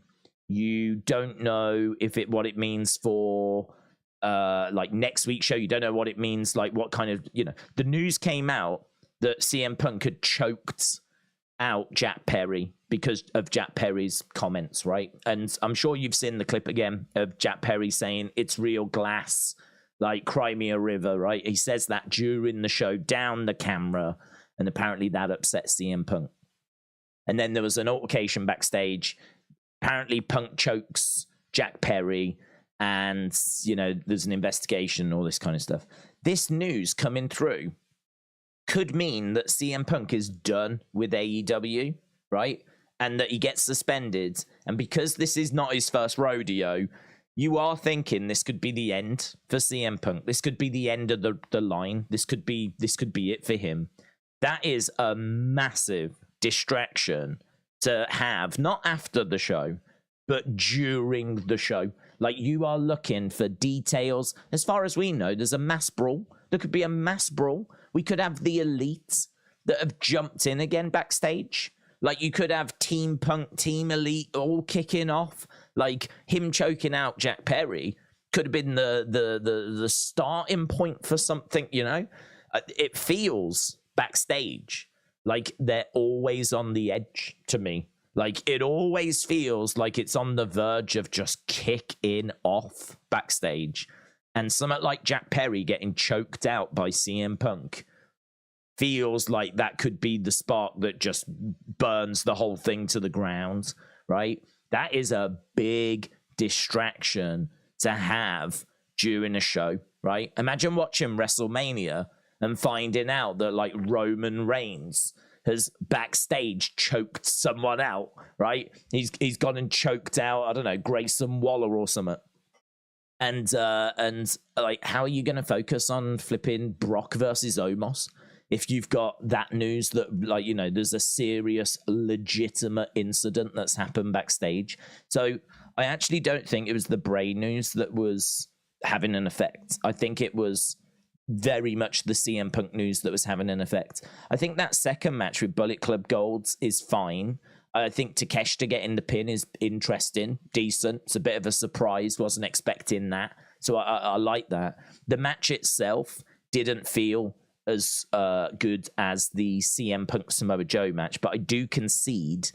You don't know what it means for like next week's show. You don't know what it means, like what kind of, the news came out that CM Punk had choked out Jack Perry because of Jack Perry's comments, right? And I'm sure you've seen the clip again of Jack Perry saying it's real glass, like cry me a river, right? He says that during the show down the camera, and apparently that upset CM Punk. And then there was an altercation backstage. Apparently Punk chokes Jack Perry, and there's an investigation, all this kind of stuff. This news coming through could mean that CM Punk is done with AEW, right? And that he gets suspended. And because this is not his first rodeo, you are thinking this could be the end for CM Punk. This could be the end of the line. This could be it for him. That is a massive distraction to have, not after the show, but during the show. Like, you are looking for details. As far as we know, there's a mass brawl. There could be a mass brawl. We could have the Elite that have jumped in again backstage. Like, you could have Team Punk, Team Elite all kicking off. Like, him choking out Jack Perry could have been the starting point for something, you know? It feels backstage like they're always on the edge to me. Like, it always feels like it's on the verge of just kicking off backstage. And something like Jack Perry getting choked out by CM Punk feels like that could be the spark that just burns the whole thing to the ground, right? That is a big distraction to have during a show, right? Imagine watching WrestleMania and finding out that, like, Roman Reigns has backstage choked someone out, right? He's gone and choked out, I don't know, Grayson Waller or something. And like, how are you going to focus on flipping Brock versus Omos if you've got that news that, like, you know, there's a serious, legitimate incident that's happened backstage? So I actually don't think it was the Bray news that was having an effect. I think it was very much the CM Punk news that was having an effect. I think that second match with Bullet Club Golds is fine. I think Takeshita getting the pin is interesting, decent. It's a bit of a surprise. Wasn't expecting that. So I like that. The match itself didn't feel as good as the CM Punk Samoa Joe match, but I do concede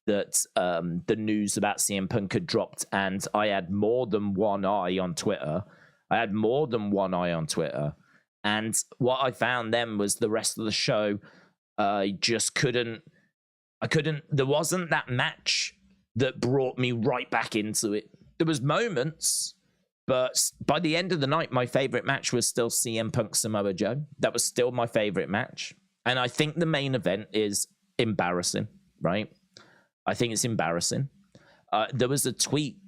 that the news about CM Punk had dropped, and I had more than one eye on Twitter. And what I found then was the rest of the show, I couldn't, there wasn't that match that brought me right back into it. There was moments, but by the end of the night, my favorite match was still CM Punk Samoa Joe. That was still my favorite match. And I think the main event is embarrassing, right? I think it's embarrassing. There was a tweet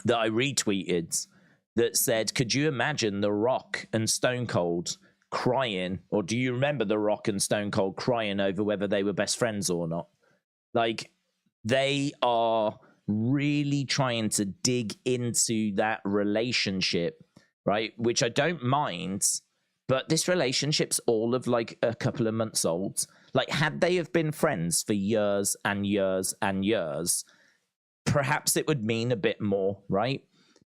that I retweeted that said, could you imagine The Rock and Stone Cold crying, or do you remember The Rock and Stone Cold crying over whether they were best friends or not? Like, they are really trying to dig into that relationship, right? Which I don't mind, but this relationship's all of like a couple of months old. Like, had they have been friends for years and years and years, perhaps it would mean a bit more, right?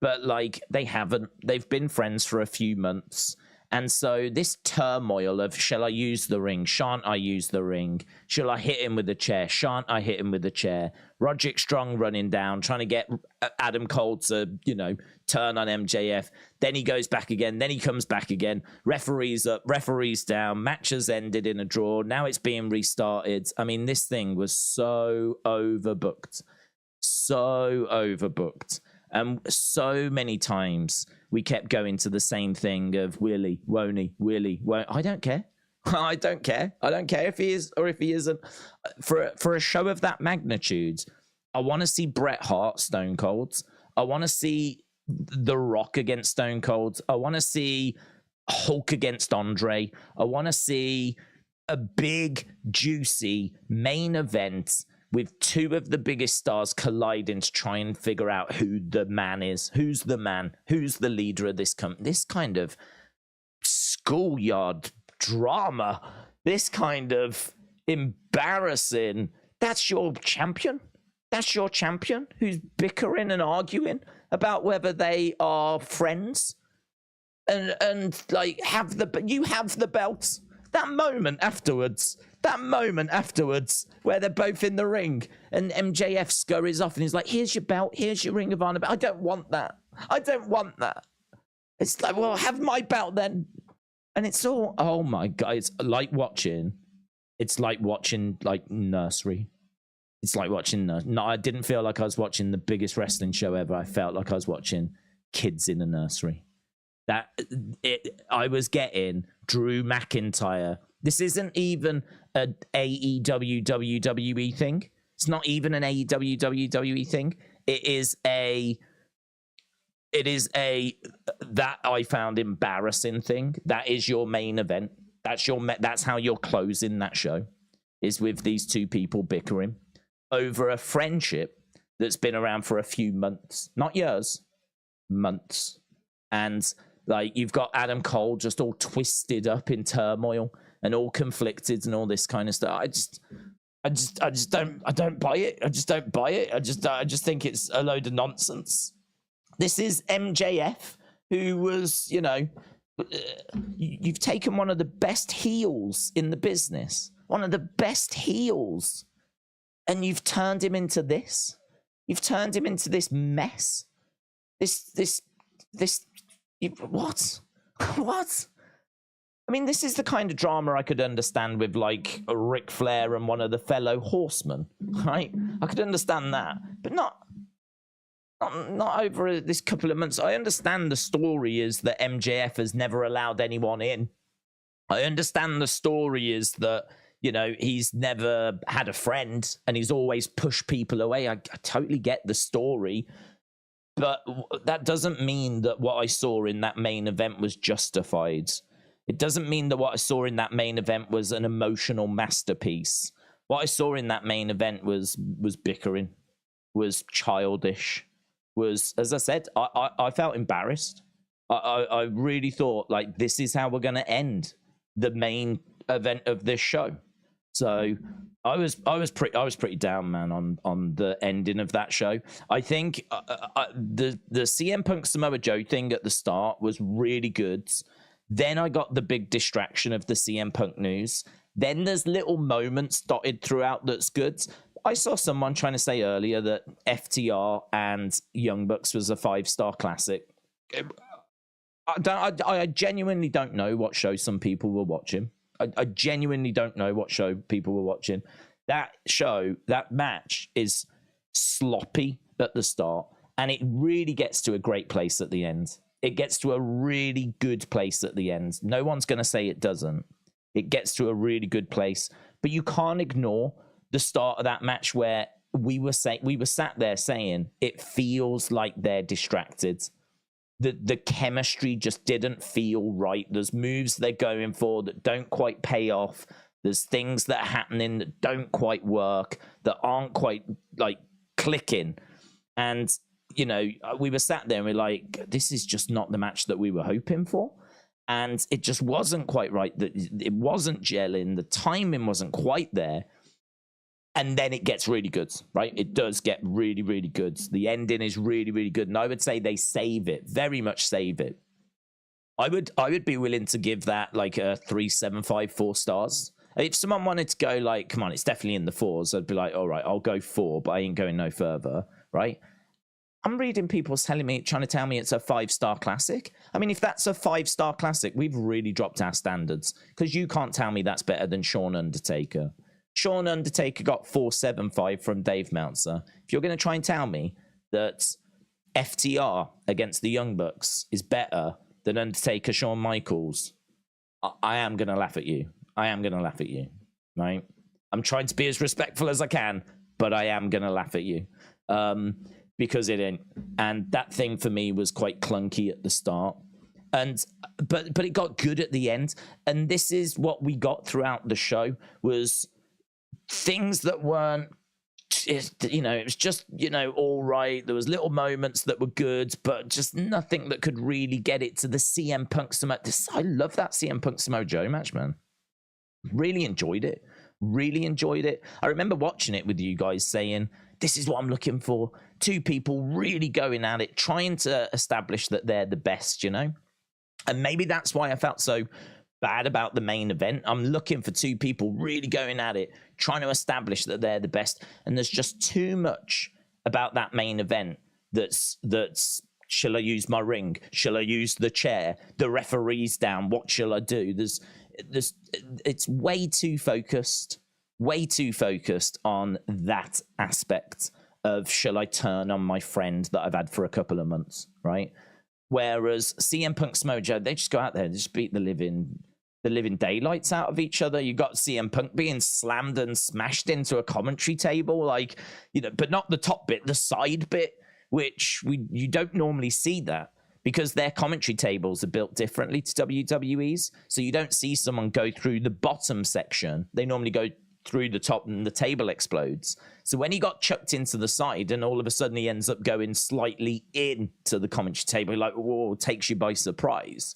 But, like, they haven't. They've been friends for a few months. And so this turmoil of, shall I use the ring? Shan't I use the ring? Shall I hit him with a chair? Shan't I hit him with a chair? Roderick Strong running down, trying to get Adam Cole to, you know, turn on MJF. Then he goes back again. Then he comes back again. Referees up, referees down. Matches ended in a draw. Now it's being restarted. I mean, this thing was so overbooked. So overbooked. And so many times we kept going to the same thing of Willie, won't he, Willie, won't. I don't care. I don't care. I don't care if he is or if he isn't. For a show of that magnitude, I want to see Bret Hart Stone Cold. I want to see The Rock against Stone Cold. I want to see Hulk against Andre. I want to see a big, juicy main event with two of the biggest stars colliding to try and figure out who the man is. Who's the man? Who's the leader of this company? This kind of schoolyard drama. This kind of embarrassing. That's your champion? That's your champion who's bickering and arguing about whether they are friends? And like, you have the belt. That moment afterwards where they're both in the ring and MJF scurries off and he's like, here's your belt, here's your Ring of Honor belt. I don't want that. It's like, well, have my belt then. And it's all, oh my God, it's like watching like nursery. It's like watching, no, I didn't feel like I was watching the biggest wrestling show ever. I felt like I was watching kids in a nursery. I was getting Drew McIntyre. This isn't even an AEW WWE thing. It's not even an AEW WWE thing. It is a that I found embarrassing thing. That is your main event. That's how you're closing that show, is with these two people bickering over a friendship that's been around for a few months, not years, months. And like, you've got Adam Cole just all twisted up in turmoil and all conflicted and all this kind of stuff. I don't buy it. I just don't buy it. I just think it's a load of nonsense. This is MJF, who was, you've taken one of the best heels in the business, one of the best heels, and you've turned him into this. You've turned him into this mess. What? What? I mean, this is the kind of drama I could understand with, like, a Ric Flair and one of the fellow horsemen, right? I could understand that, but not over this couple of months. I understand the story is that MJF has never allowed anyone in. I understand the story is that, he's never had a friend and he's always pushed people away. I totally get the story. But that doesn't mean that what I saw in that main event was justified. It doesn't mean that what I saw in that main event was an emotional masterpiece. What I saw in that main event was bickering, was childish, was, as I said, I felt embarrassed. I really thought, like, this is how we're going to end the main event of this show. So I was pretty down, man, on the ending of that show. I think the CM Punk Samoa Joe thing at the start was really good. Then I got the big distraction of the CM Punk news. Then there's little moments dotted throughout that's good. I saw someone trying to say earlier that FTR and Young Bucks was a 5-star classic. I genuinely don't know what show some people were watching. I genuinely don't know what show people were watching. That show, that match is sloppy at the start, and it really gets to a great place at the end. It gets to a really good place at the end. No one's going to say it doesn't. It gets to a really good place, but you can't ignore the start of that match where we were sat there saying it feels like they're distracted. The chemistry just didn't feel right. There's moves they're going for that don't quite pay off. There's things that are happening that don't quite work, that aren't quite, like, clicking. And, we were sat there and we're like, this is just not the match that we were hoping for. And it just wasn't quite right. It wasn't gelling. The timing wasn't quite there. And then it gets really good, right? It does get really, really good. The ending is really, really good. And I would say they save it, very much save it. I would be willing to give that like a 3.75, 4 stars. If someone wanted to go like, come on, it's definitely in the 4s, I'd be like, all right, I'll go 4, but I ain't going no further, right? I'm reading people trying to tell me it's a 5-star classic. I mean, if that's a 5-star classic, we've really dropped our standards, because you can't tell me that's better than Shawn Undertaker. Shawn Undertaker got 4.75 from Dave Meltzer. If you're going to try and tell me that FTR against the Young Bucks is better than Undertaker Shawn Michaels, I am going to laugh at you. I am going to laugh at you, right? I'm trying to be as respectful as I can, but I am going to laugh at you because it ain't. And that thing for me was quite clunky at the start. But it got good at the end. And this is what we got throughout the show was things that weren't, it was just, all right. There was little moments that were good, but just nothing that could really get it to the CM Punk Samoa. I love that CM Punk Samoa Joe match, man. Really enjoyed it. I remember watching it with you guys saying, this is what I'm looking for. 2 people really going at it, trying to establish that they're the best, And maybe that's why I felt so bad about the main event. I'm looking for 2 people really going at it, trying to establish that they're the best. And there's just too much about that main event that's shall I use my ring? Shall I use the chair? The referee's down. What shall I do? It's way too focused on that aspect of shall I turn on my friend that I've had for a couple of months, right? Whereas CM Punk Samoa Joe, they just go out there and just beat the living daylights out of each other. You got CM Punk being slammed and smashed into a commentary table, but not the top bit, the side bit, which you don't normally see that because their commentary tables are built differently to WWE's. So you don't see someone go through the bottom section. They normally go through the top and the table explodes. So when he got chucked into the side and all of a sudden he ends up going slightly into the commentary table, like, whoa, takes you by surprise.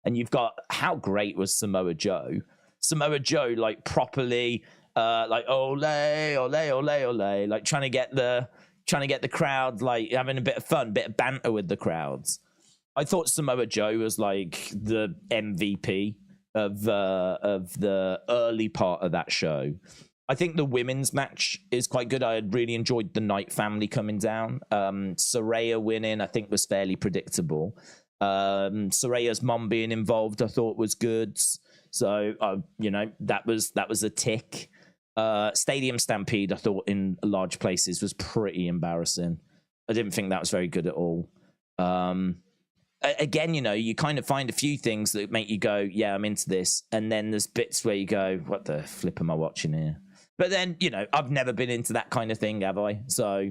And you've got, how great was Samoa Joe? Samoa Joe, like, properly like ole, ole, ole, ole, like trying to get the crowd, like having a bit of fun, bit of banter with the crowds. I thought Samoa Joe was like the MVP of the early part of that show. I think the women's match is quite good. I had really enjoyed the Knight family coming down. Saraya winning, I think, was fairly predictable. Saraya's mom being involved, I thought, was good. So, that was a tick. Stadium Stampede, I thought, in large places was pretty embarrassing. I didn't think that was very good at all. Again, you kind of find a few things that make you go, yeah, I'm into this. And then there's bits where you go, what the flip am I watching here? But then, I've never been into that kind of thing, have I? So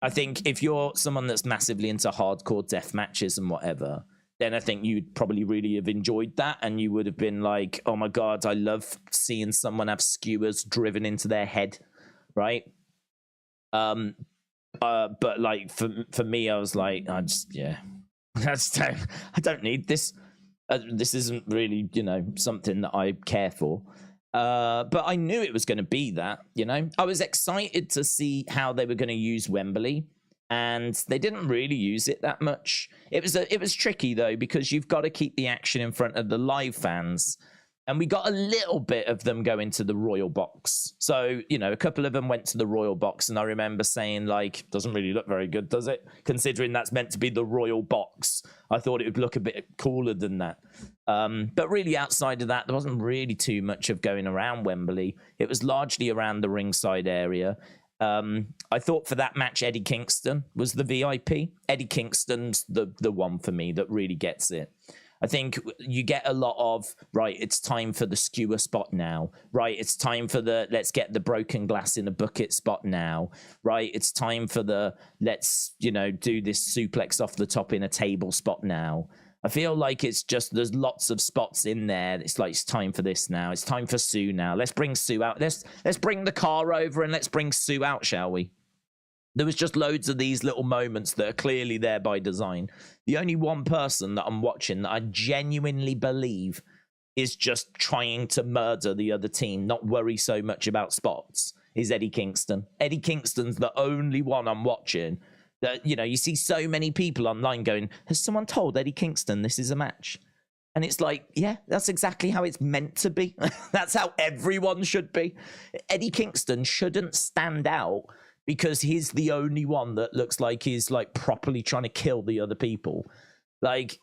I think if you're someone that's massively into hardcore death matches and whatever, then I think you'd probably really have enjoyed that. And you would have been like, oh my God, I love seeing someone have skewers driven into their head, right? But like for me, I was like, I don't need this. This isn't really, something that I care for. But I knew it was going to be that, I was excited to see how they were going to use Wembley, and they didn't really use it that much. It was tricky though, because you've got to keep the action in front of the live fans. And we got a little bit of them going to the Royal Box. So, a couple of them went to the Royal Box. And I remember saying, like, doesn't really look very good, does it? Considering that's meant to be the Royal Box. I thought it would look a bit cooler than that. But really, outside of that, there wasn't really too much of going around Wembley. It was largely around the ringside area. I thought for that match, Eddie Kingston was the VIP. Eddie Kingston's the one for me that really gets it. I think you get a lot of, right, it's time for the skewer spot now. Right, it's time for the let's get the broken glass in a bucket spot now. Right, it's time for the let's, do this suplex off the top in a table spot now. I feel like it's just, there's lots of spots in there. It's like, it's time for this now. It's time for Sue now. Let's bring Sue out. Let's bring the car over and let's bring Sue out, shall we? There was just loads of these little moments that are clearly there by design. The only one person that I'm watching that I genuinely believe is just trying to murder the other team, not worry so much about spots, is Eddie Kingston. Eddie Kingston's the only one I'm watching that, you see so many people online going, has someone told Eddie Kingston this is a match? And it's like, yeah, that's exactly how it's meant to be. That's how everyone should be. Eddie Kingston shouldn't stand out because he's the only one that looks like he's like properly trying to kill the other people. Like,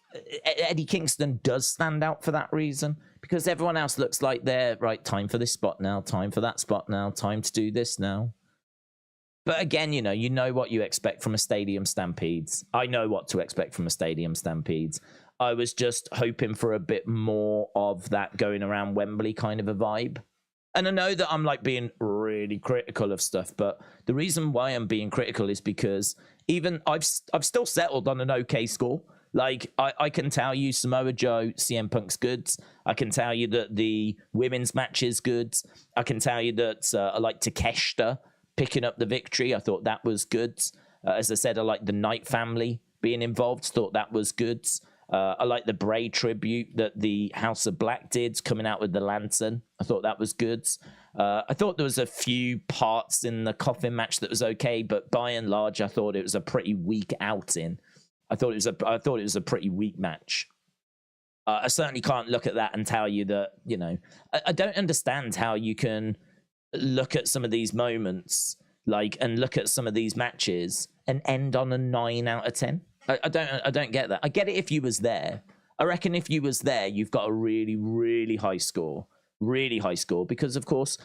Eddie Kingston does stand out for that reason, because everyone else looks like they're right. Time for this spot now. Time for that spot now. Time to do this now. But again, you know what you expect from a Stadium Stampedes. I know what to expect from a Stadium Stampedes. I was just hoping for a bit more of that going around Wembley kind of a vibe. And I know that I'm like being really critical of stuff, but the reason why I'm being critical is because even I've still settled on an okay score. Like, I can tell you Samoa Joe, CM Punk's good. I can tell you that the women's match is good. I can tell you that I like Takeshita picking up the victory. I thought that was good. As I said, I like the Knight family being involved. Thought that was good. I like the Bray tribute that the House of Black did, coming out with the lantern. I thought that was good. I thought there was a few parts in the coffin match that was okay, but by and large, I thought it was a pretty weak outing. I thought it was a pretty weak match. I certainly can't look at that and tell you that, I don't understand how you can look at some of these moments, and look at some of these matches and end on a 9 out of 10. I don't get that. I get it if you was there. I reckon if you was there, you've got a really, really high score. Really high score. Because, of course,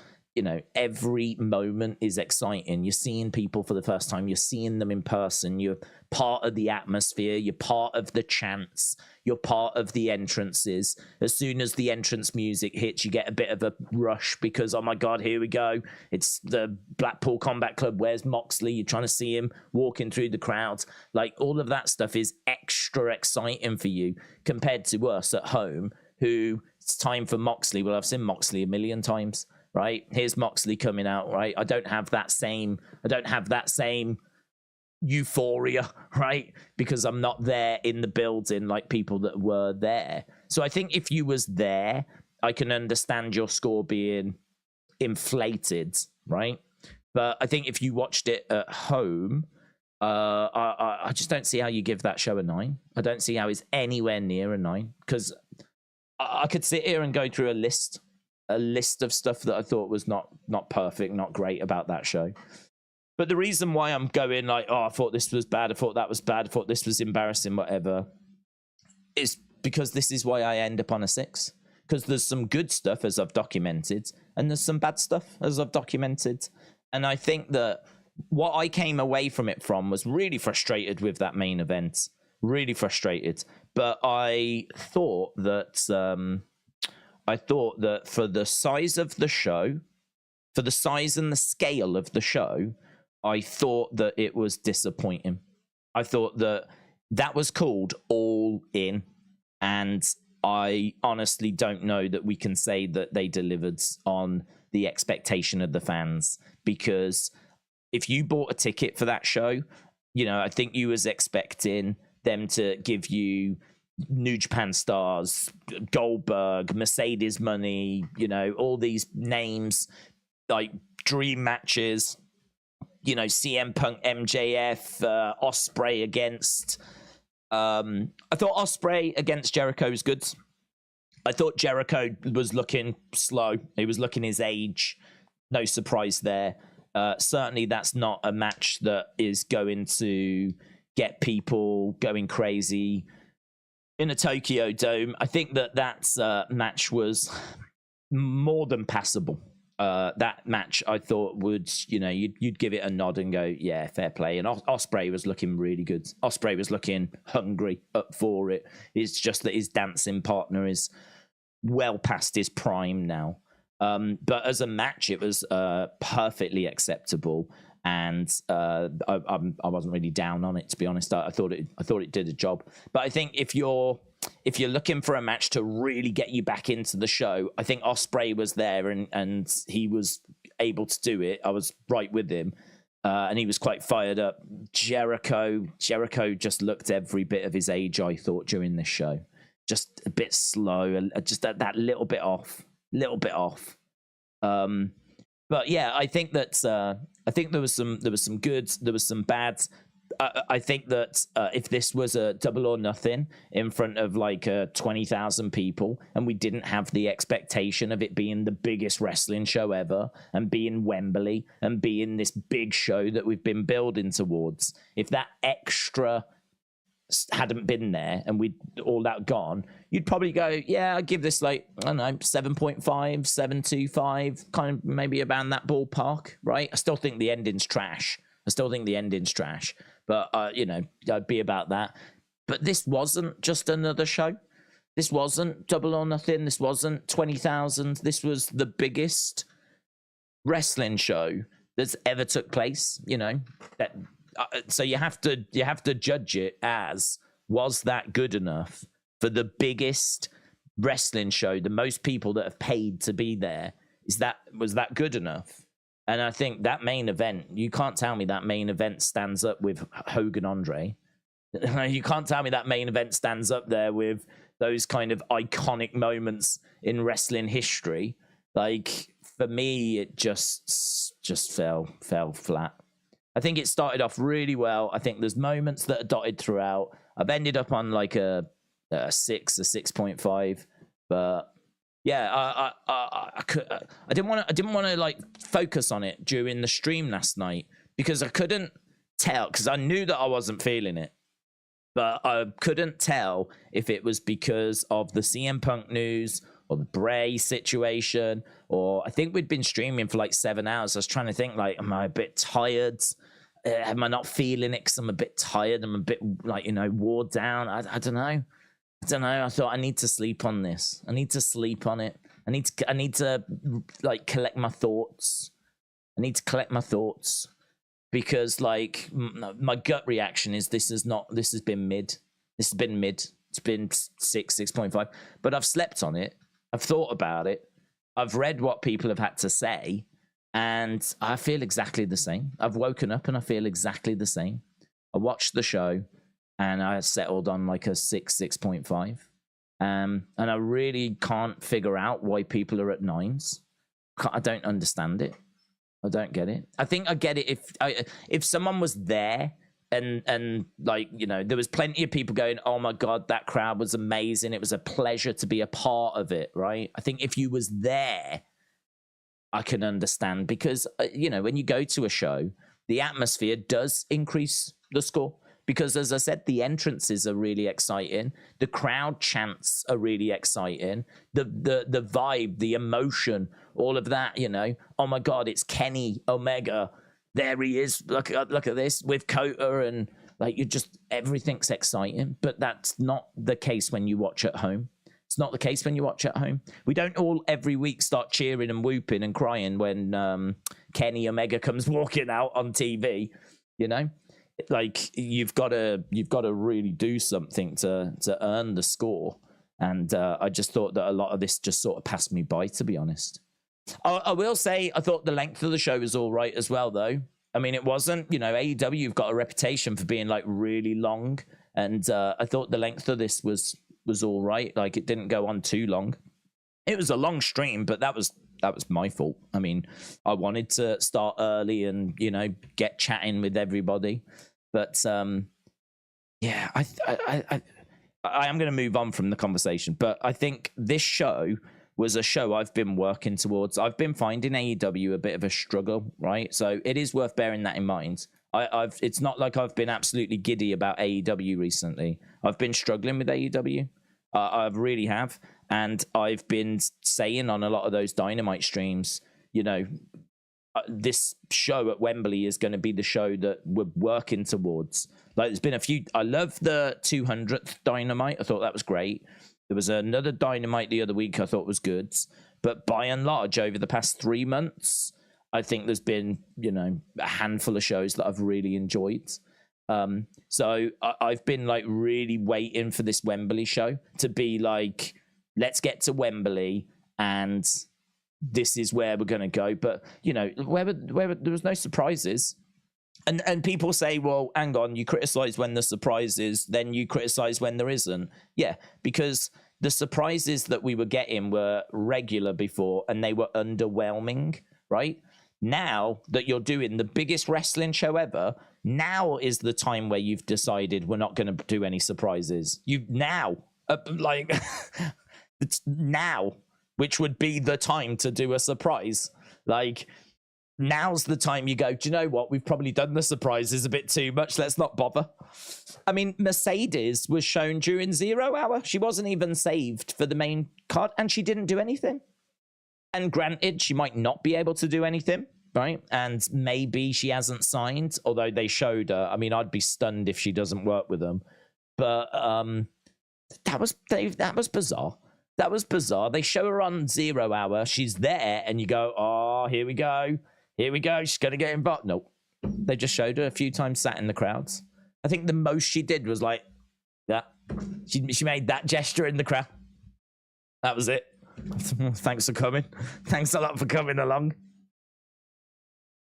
every moment is exciting. You're seeing people for the first time. You're seeing them in person. You're part of the atmosphere. You're part of the chants. You're part of the entrances. As soon as the entrance music hits, you get a bit of a rush because, oh my God, here we go. It's the Blackpool Combat Club. Where's Moxley? You're trying to see him walking through the crowds. Like, all of that stuff is extra exciting for you compared to us at home, who it's time for Moxley. Well, I've seen Moxley a million times. Right, here's Moxley coming out. Right, I don't have that same euphoria, right? Because I'm not there in the building like people that were there. So I think if you was there, I can understand your score being inflated, right? But I think if you watched it at home, I just don't see how you give that show a 9. I don't see how it's anywhere near a 9, because I could sit here and go through a list of stuff that I thought was not perfect, not great about that show. But the reason why I'm going like, oh, I thought this was bad, I thought that was bad, I thought this was embarrassing, whatever, is because this is why I end up on a 6. Because there's some good stuff, as I've documented, and there's some bad stuff, as I've documented. And I think that what I came away from it from was really frustrated with that main event. Really frustrated. But I thought that for the size of the show, for the size and the scale of the show, I thought that it was disappointing. I thought that was called All In, and I honestly don't know that we can say that they delivered on the expectation of the fans, because if you bought a ticket for that show, you know, I think you was expecting them to give you New Japan Stars, Goldberg, Mercedes Money, you know, all these names, like dream matches, you know, CM Punk, MJF, Ospreay against... I thought Ospreay against Jericho was good. I thought Jericho was looking slow. He was looking his age. No surprise there. Certainly that's not a match that is going to get people going crazy in a Tokyo Dome. I think that match was more than passable. That match, I thought, would, you know, you'd give it a nod and go, yeah, fair play. And Ospreay was looking really good. Ospreay was looking hungry, up for it. It's just that his dancing partner is well past his prime now. But as a match, it was perfectly acceptable, and I wasn't really down on it, to be honest. I thought it did a job. But I think if you're looking for a match to really get you back into the show, I think Ospreay was there and he was able to do it. I was right with him, and he was quite fired up. Jericho just looked every bit of his age, I thought, during this show. Just a bit slow, and just that little bit off. But yeah, I think that there was some goods, there was some bads. I think that if this was a Double or Nothing in front of like 20,000 people, and we didn't have the expectation of it being the biggest wrestling show ever, and being Wembley, and being this big show that we've been building towards, if that extra hadn't been there and we'd all that gone, you'd probably go, yeah, I'd give this like, I don't know, 7.5, 7.25, kind of maybe around that ballpark, right? I still think the ending's trash. But, you know, I'd be about that. But this wasn't just another show. This wasn't Double or Nothing. This wasn't 20,000. This was the biggest wrestling show that's ever took place, you know. So you have to judge it as, was that good enough for the biggest wrestling show, the most people that have paid to be there? Was that good enough? And I think that main event, you can't tell me that main event stands up with Hogan Andre. You can't tell me that main event stands up there with those kind of iconic moments in wrestling history. Like, for me, it just fell flat. I think it started off really well. I think there's moments that are dotted throughout. I've ended up on like a 6.5, but yeah, I didn't want to like focus on it during the stream last night, because I couldn't tell, because I knew that I wasn't feeling it, but I couldn't tell if it was because of the CM Punk news or the Bray situation, or I think we'd been streaming for like 7 hours. I was trying to think, like, am I a bit tired? Am I not feeling it because I'm a bit tired? I'm a bit, like, you know, wore down. I don't know. I thought, I need to sleep on this. I need to sleep on it. I need to like collect my thoughts. Because like my gut reaction is this has been mid. It's been 6.5, but I've slept on it. I've thought about it. I've read what people have had to say, and I feel exactly the same. I've woken up and I feel exactly the same. I watched the show and I settled on like a 6.5. And I really can't figure out why people are at 9s. I don't understand it. I don't get it. I think I get it if someone was there and like, you know, there was plenty of people going, oh my God, that crowd was amazing. It was a pleasure to be a part of it, right? I think if you was there, I can understand, because, you know, when you go to a show, the atmosphere does increase the score. Because, as I said, the entrances are really exciting. The crowd chants are really exciting. The vibe, the emotion, all of that, you know. Oh, my God, it's Kenny Omega. There he is. Look at this with Kota, and, like, you just, everything's exciting. But that's not the case when you watch at home. It's not the case when you watch at home. We don't all every week start cheering and whooping and crying when Kenny Omega comes walking out on TV, you know. Like, you've got to really do something to earn the score, and I just thought that a lot of this just sort of passed me by, to be honest. I will say I thought the length of the show was all right as well, though. I mean, it wasn't, you know, AEW, you've got a reputation for being like really long, and I thought the length of this was all right. Like, it didn't go on too long. It was a long stream, but that was my fault. I mean, I wanted to start early and, you know, get chatting with everybody. But yeah, I am going to move on from the conversation. But I think this show was a show I've been working towards. I've been finding AEW a bit of a struggle, right? So it is worth bearing that in mind. It's not like I've been absolutely giddy about AEW recently. I've been struggling with AEW. I really have. And I've been saying on a lot of those Dynamite streams, you know, this show at Wembley is going to be the show that we're working towards. Like, there's been a few. I love the 200th Dynamite. I thought that was great. There was another Dynamite the other week I thought was good. But by and large, over the past 3 months, I think there's been, you know, a handful of shows that I've really enjoyed. So I've been like really waiting for this Wembley show to be like, let's get to Wembley and this is where we're going to go. But, you know, where there was no surprises. And people say, well, hang on, you criticize when the surprise is, then you criticize when there isn't. Yeah, because the surprises that we were getting were regular before and they were underwhelming, right? Now that you're doing the biggest wrestling show ever, now is the time where you've decided we're not going to do any surprises. It's now, which would be the time to do a surprise. Like, now's the time you go, do you know what? We've probably done the surprises a bit too much. Let's not bother. I mean, Mercedes was shown during 0 Hour. She wasn't even saved for the main card, and she didn't do anything. And granted, she might not be able to do anything, right? And maybe she hasn't signed, although they showed her. I mean, I'd be stunned if she doesn't work with them. But that was bizarre. That was bizarre. They show her on 0 Hour. She's there, and you go, oh, here we go. Here we go. She's going to get involved. Nope. They just showed her a few times sat in the crowds. I think the most she did was like that. She made that gesture in the crowd. That was it. Thanks for coming. Thanks a lot for coming along.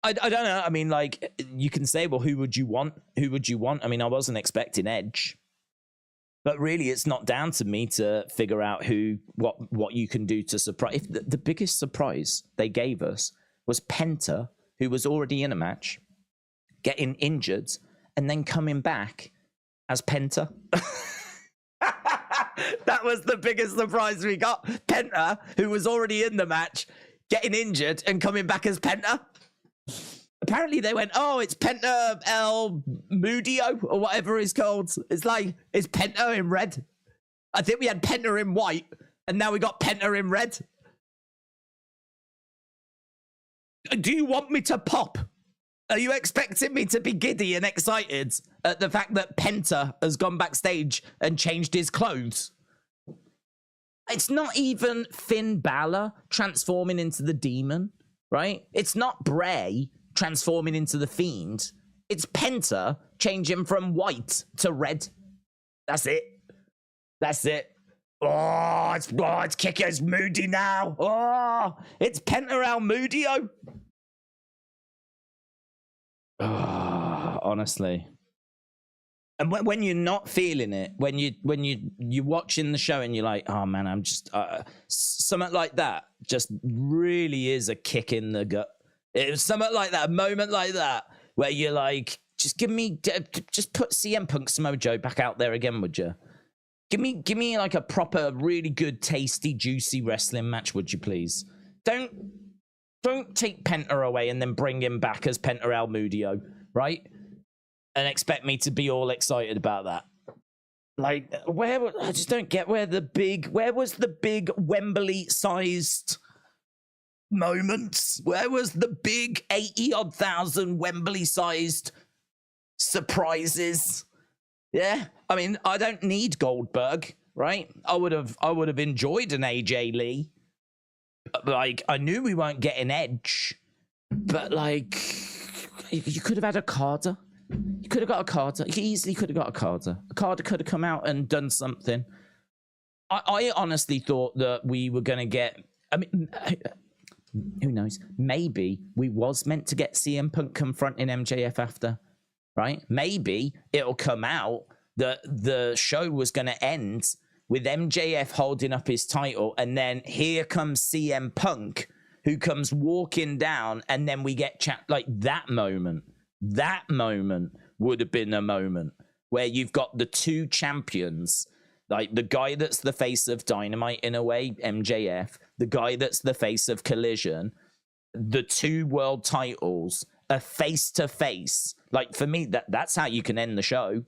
I don't know. I mean, like, you can say, well, who would you want? Who would you want? I mean, I wasn't expecting Edge. But really, it's not down to me to figure out what you can do to surprise. If the biggest surprise they gave us was Penta, who was already in a match, getting injured, and then coming back as Penta. That was the biggest surprise we got. Penta, who was already in the match, getting injured and coming back as Penta. Apparently they went, oh, it's Penta El Mudio, or whatever it's called. It's like, it's Penta in red. I think we had Penta in white, and now we got Penta in red. Do you want me to pop? Are you expecting me to be giddy and excited at the fact that Penta has gone backstage and changed his clothes? It's not even Finn Balor transforming into the Demon, right? It's not Bray transforming into the Fiend. It's Penta changing from white to red. That's it. That's it. Oh, it's Kicker's moody now. Oh, it's Penta El Mudio. Oh, honestly. And when you're not feeling it, when you're watching the show and you're like, oh man, I'm just something like that just really is a kick in the gut. It was something like that, a moment like that where you're like, just put CM Punk Samoa Joe back out there again, would you? Give me like a proper, really good, tasty, juicy wrestling match, would you please? Don't take Penta away and then bring him back as Penta El Mudio, right? And expect me to be all excited about that. Like, I just don't get where was the big Wembley-sized moments? Where was the big 80-odd thousand Wembley-sized surprises? Yeah, I mean, I don't need Goldberg, right? I would have enjoyed an AJ Lee. Like, I knew we weren't getting Edge, but like, you could have had a Carter. You could have got a Carter. You easily could have got a Carter. A Carter could have come out and done something. I honestly thought that we were going to get... I mean, who knows? Maybe we was meant to get CM Punk confronting MJF after, right? Maybe it'll come out that the show was going to end with MJF holding up his title, and then here comes CM Punk, who comes walking down, and then we get like that moment. That moment would have been a moment where you've got the two champions, like the guy that's the face of Dynamite in a way, MJF, the guy that's the face of Collision, the two world titles are face to face. Like, for me, that's how you can end the show,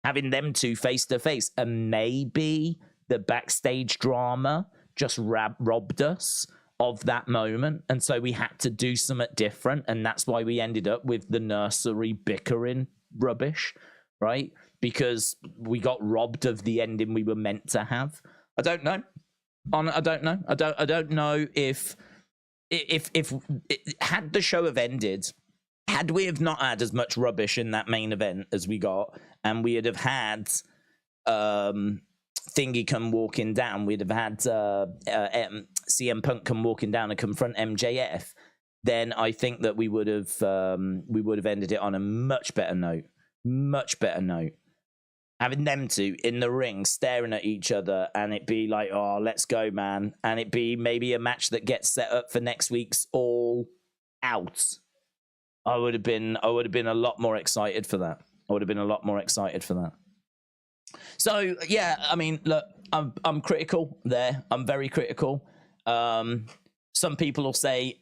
having them two face to face. And maybe the backstage drama just robbed us of that moment, and so we had to do something different, and that's why we ended up with the nursery bickering rubbish, right? Because we got robbed of the ending we were meant to have. I don't know. I don't know. I don't know if had the show have ended, had we have not had as much rubbish in that main event as we got, and we would have had Thingy come walking down, we'd have had CM Punk come walking down and confront MJF, then I think that we would have ended it on a much better note. Having them two in the ring staring at each other, and it be like, oh, let's go, man, and it be maybe a match that gets set up for next week's All Out. I would have been a lot more excited for that. So yeah, I mean, look, I'm critical there. I'm very critical. Some people will say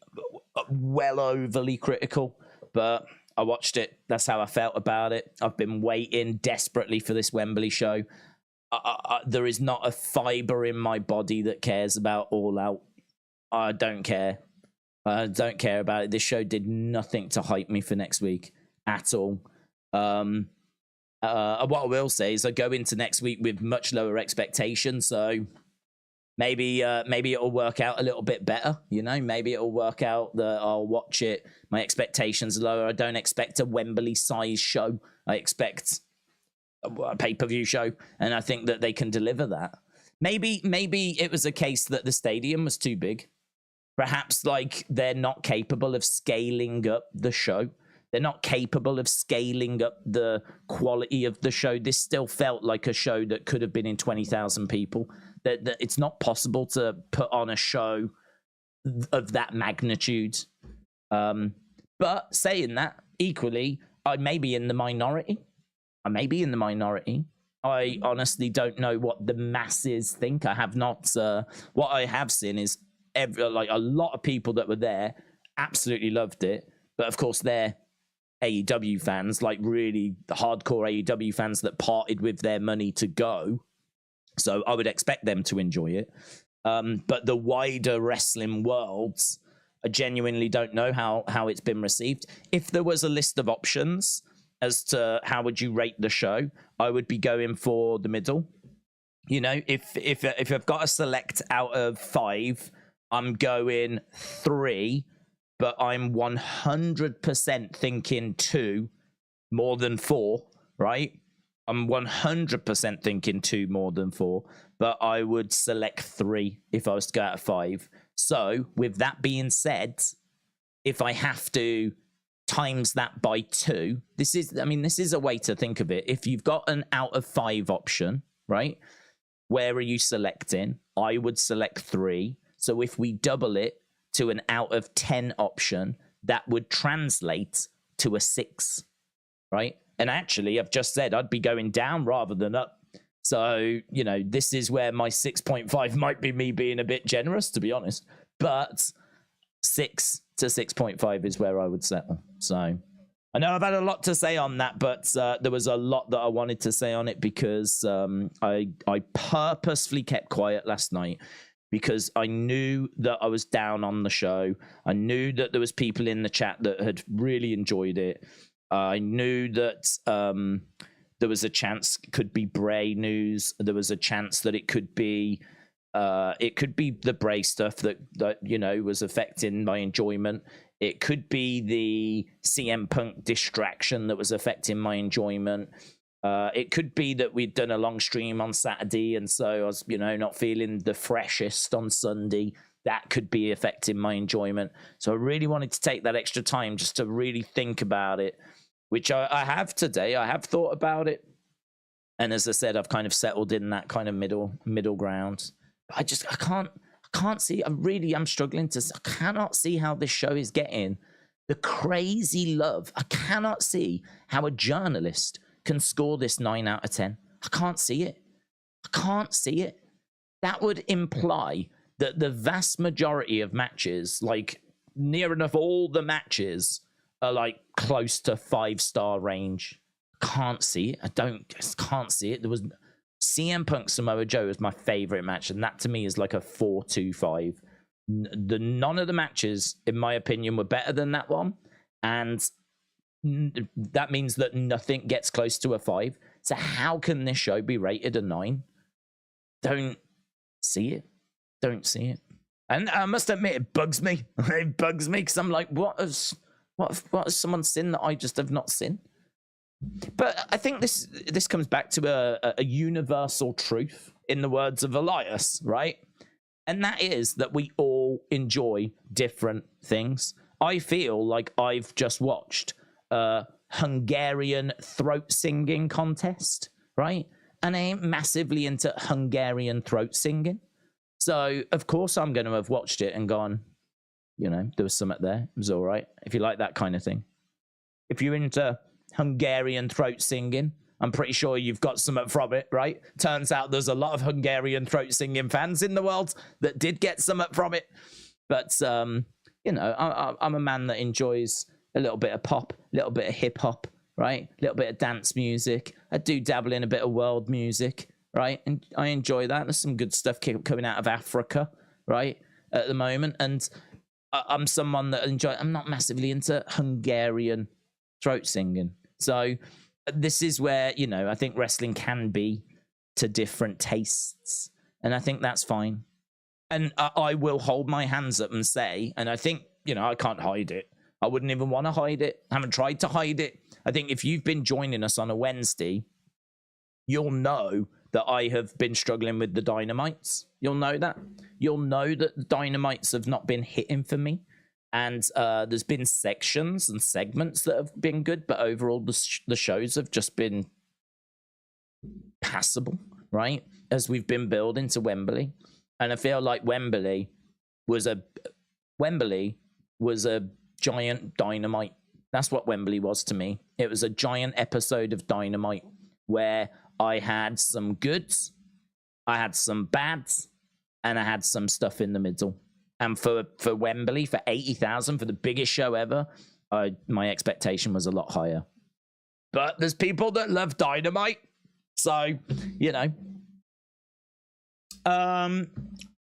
well overly critical, but I watched it. That's how I felt about it. I've been waiting desperately for this Wembley show. There is not a fiber in my body that cares about All Out. I don't care. I don't care about it. This show did nothing to hype me for next week at all. What I will say is I go into next week with much lower expectations, so maybe it'll work out a little bit better, you know. Maybe it'll work out that I'll watch it. My expectations are lower. I don't expect a Wembley-sized show. I expect a pay-per-view show, and I think that they can deliver that. Maybe it was a case that the stadium was too big. Perhaps, like, they're not capable of scaling up the show. They're not capable of scaling up the quality of the show. This still felt like a show that could have been in 20,000 people. That it's not possible to put on a show of that magnitude. But saying that, equally, I may be in the minority. I honestly don't know what the masses think. I have not. What I have seen is like a lot of people that were there absolutely loved it. But of course, they're AEW fans, like really hardcore AEW fans that parted with their money to go. So I would expect them to enjoy it. But the wider wrestling worlds, I genuinely don't know how it's been received. If there was a list of options as to how would you rate the show, I would be going for the middle. You know, if I've got to select out of 5, I'm going 3, but I'm 100% thinking 2 more than 4, right? I'm 100% thinking 2 more than 4, but I would select 3 if I was to go out of 5. So, with that being said, if I have to times that by 2. This is a way to think of it. If you've got an out of 5 option, right? Where are you selecting? I would select 3. So if we double it to an out of 10 option, that would translate to a 6, right? And actually, I've just said I'd be going down rather than up. So, this is where my 6.5 might be me being a bit generous, to be honest. But 6 to 6.5 is where I would settle. So I know I've had a lot to say on that, but there was a lot that I wanted to say on it because I purposefully kept quiet last night because I knew that I was down on the show. I knew that there was people in the chat that had really enjoyed it. I knew that there was a chance it could be Bray news. There was a chance that it could be the Bray stuff that was affecting my enjoyment. It could be the CM Punk distraction that was affecting my enjoyment. It could be that we'd done a long stream on Saturday, and so I was, not feeling the freshest on Sunday. That could be affecting my enjoyment. So I really wanted to take that extra time just to really think about it, which I have today. I have thought about it. And as I said, I've kind of settled in that kind of middle ground. But I can't see. I'm struggling I cannot see how this show is getting the crazy love. I cannot see how a journalist can score this 9 out of 10. I can't see it. That would imply that the vast majority of matches, like near enough all the matches, are like close to 5-star range. Can't see it. Just can't see it. There was CM Punk Samoa Joe was my favorite match, and that to me is like a 4.25. None of the matches, in my opinion, were better than that one, and that means that nothing gets close to a 5. So how can this show be rated a 9? Don't see it. And I must admit, it bugs me. It bugs me because I'm like, what has someone seen that I just have not seen? But I think this comes back to a universal truth in the words of Elias, right? And that is that we all enjoy different things. I feel like I've just watched a Hungarian throat singing contest, right? And I ain't massively into Hungarian throat singing. So, of course, I'm going to have watched it and gone, there was something there. It was all right. If you like that kind of thing. If you're into Hungarian throat singing, I'm pretty sure you've got something from it, right? Turns out there's a lot of Hungarian throat singing fans in the world that did get something from it. But, I'm a man that enjoys a little bit of pop, a little bit of hip hop, right? A little bit of dance music. I do dabble in a bit of world music, right? And I enjoy that. There's some good stuff coming out of Africa, right? At the moment. And I'm someone that I'm not massively into Hungarian throat singing. So this is where, I think wrestling can be to different tastes. And I think that's fine. And I will hold my hands up and say, and I think, I can't hide it. I wouldn't even want to hide it. I haven't tried to hide it. I think if you've been joining us on a Wednesday, you'll know that I have been struggling with the Dynamites. You'll know that. You'll know that the Dynamites have not been hitting for me. And there's been sections and segments that have been good, but overall the shows have just been passable, right? As we've been building to Wembley. And I feel like Wembley was a giant Dynamite. That's what Wembley was to me. It was a giant episode of Dynamite where I had some goods, I had some bads, and I had some stuff in the middle. And for Wembley, for 80,000, for the biggest show ever, my expectation was a lot higher. But there's people that love Dynamite. So,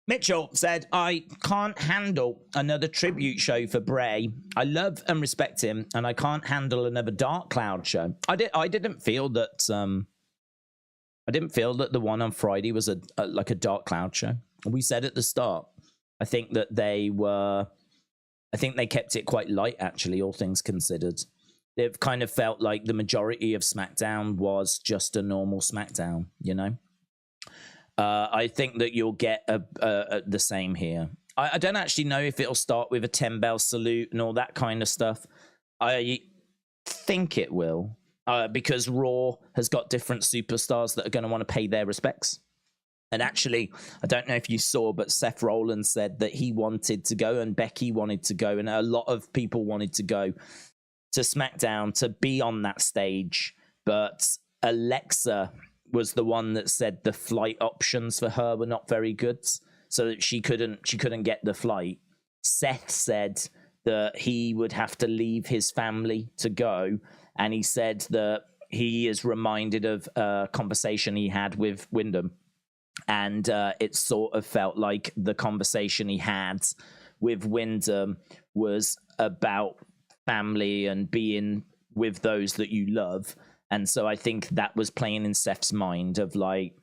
Mitchell said, I can't handle another tribute show for Bray. I love and respect him, and I can't handle another Dark Cloud show. I didn't feel that the one on Friday was like a Dark Cloud show. We said at the start, I think that they kept it quite light, actually, all things considered. It kind of felt like the majority of SmackDown was just a normal SmackDown, I think that you'll get the same here. I don't actually know if it'll start with a 10-bell salute and all that kind of stuff. I think it will, because Raw has got different superstars that are going to want to pay their respects. And actually, I don't know if you saw, but Seth Rollins said that he wanted to go and Becky wanted to go, and a lot of people wanted to go to SmackDown to be on that stage. But Alexa was the one that said the flight options for her were not very good, so that she couldn't get the flight. Seth said that he would have to leave his family to go, and he said that he is reminded of a conversation he had with Wyndham. And it sort of felt like the conversation he had with Wyndham was about family and being with those that you love. And so I think that was playing in Seth's mind of like,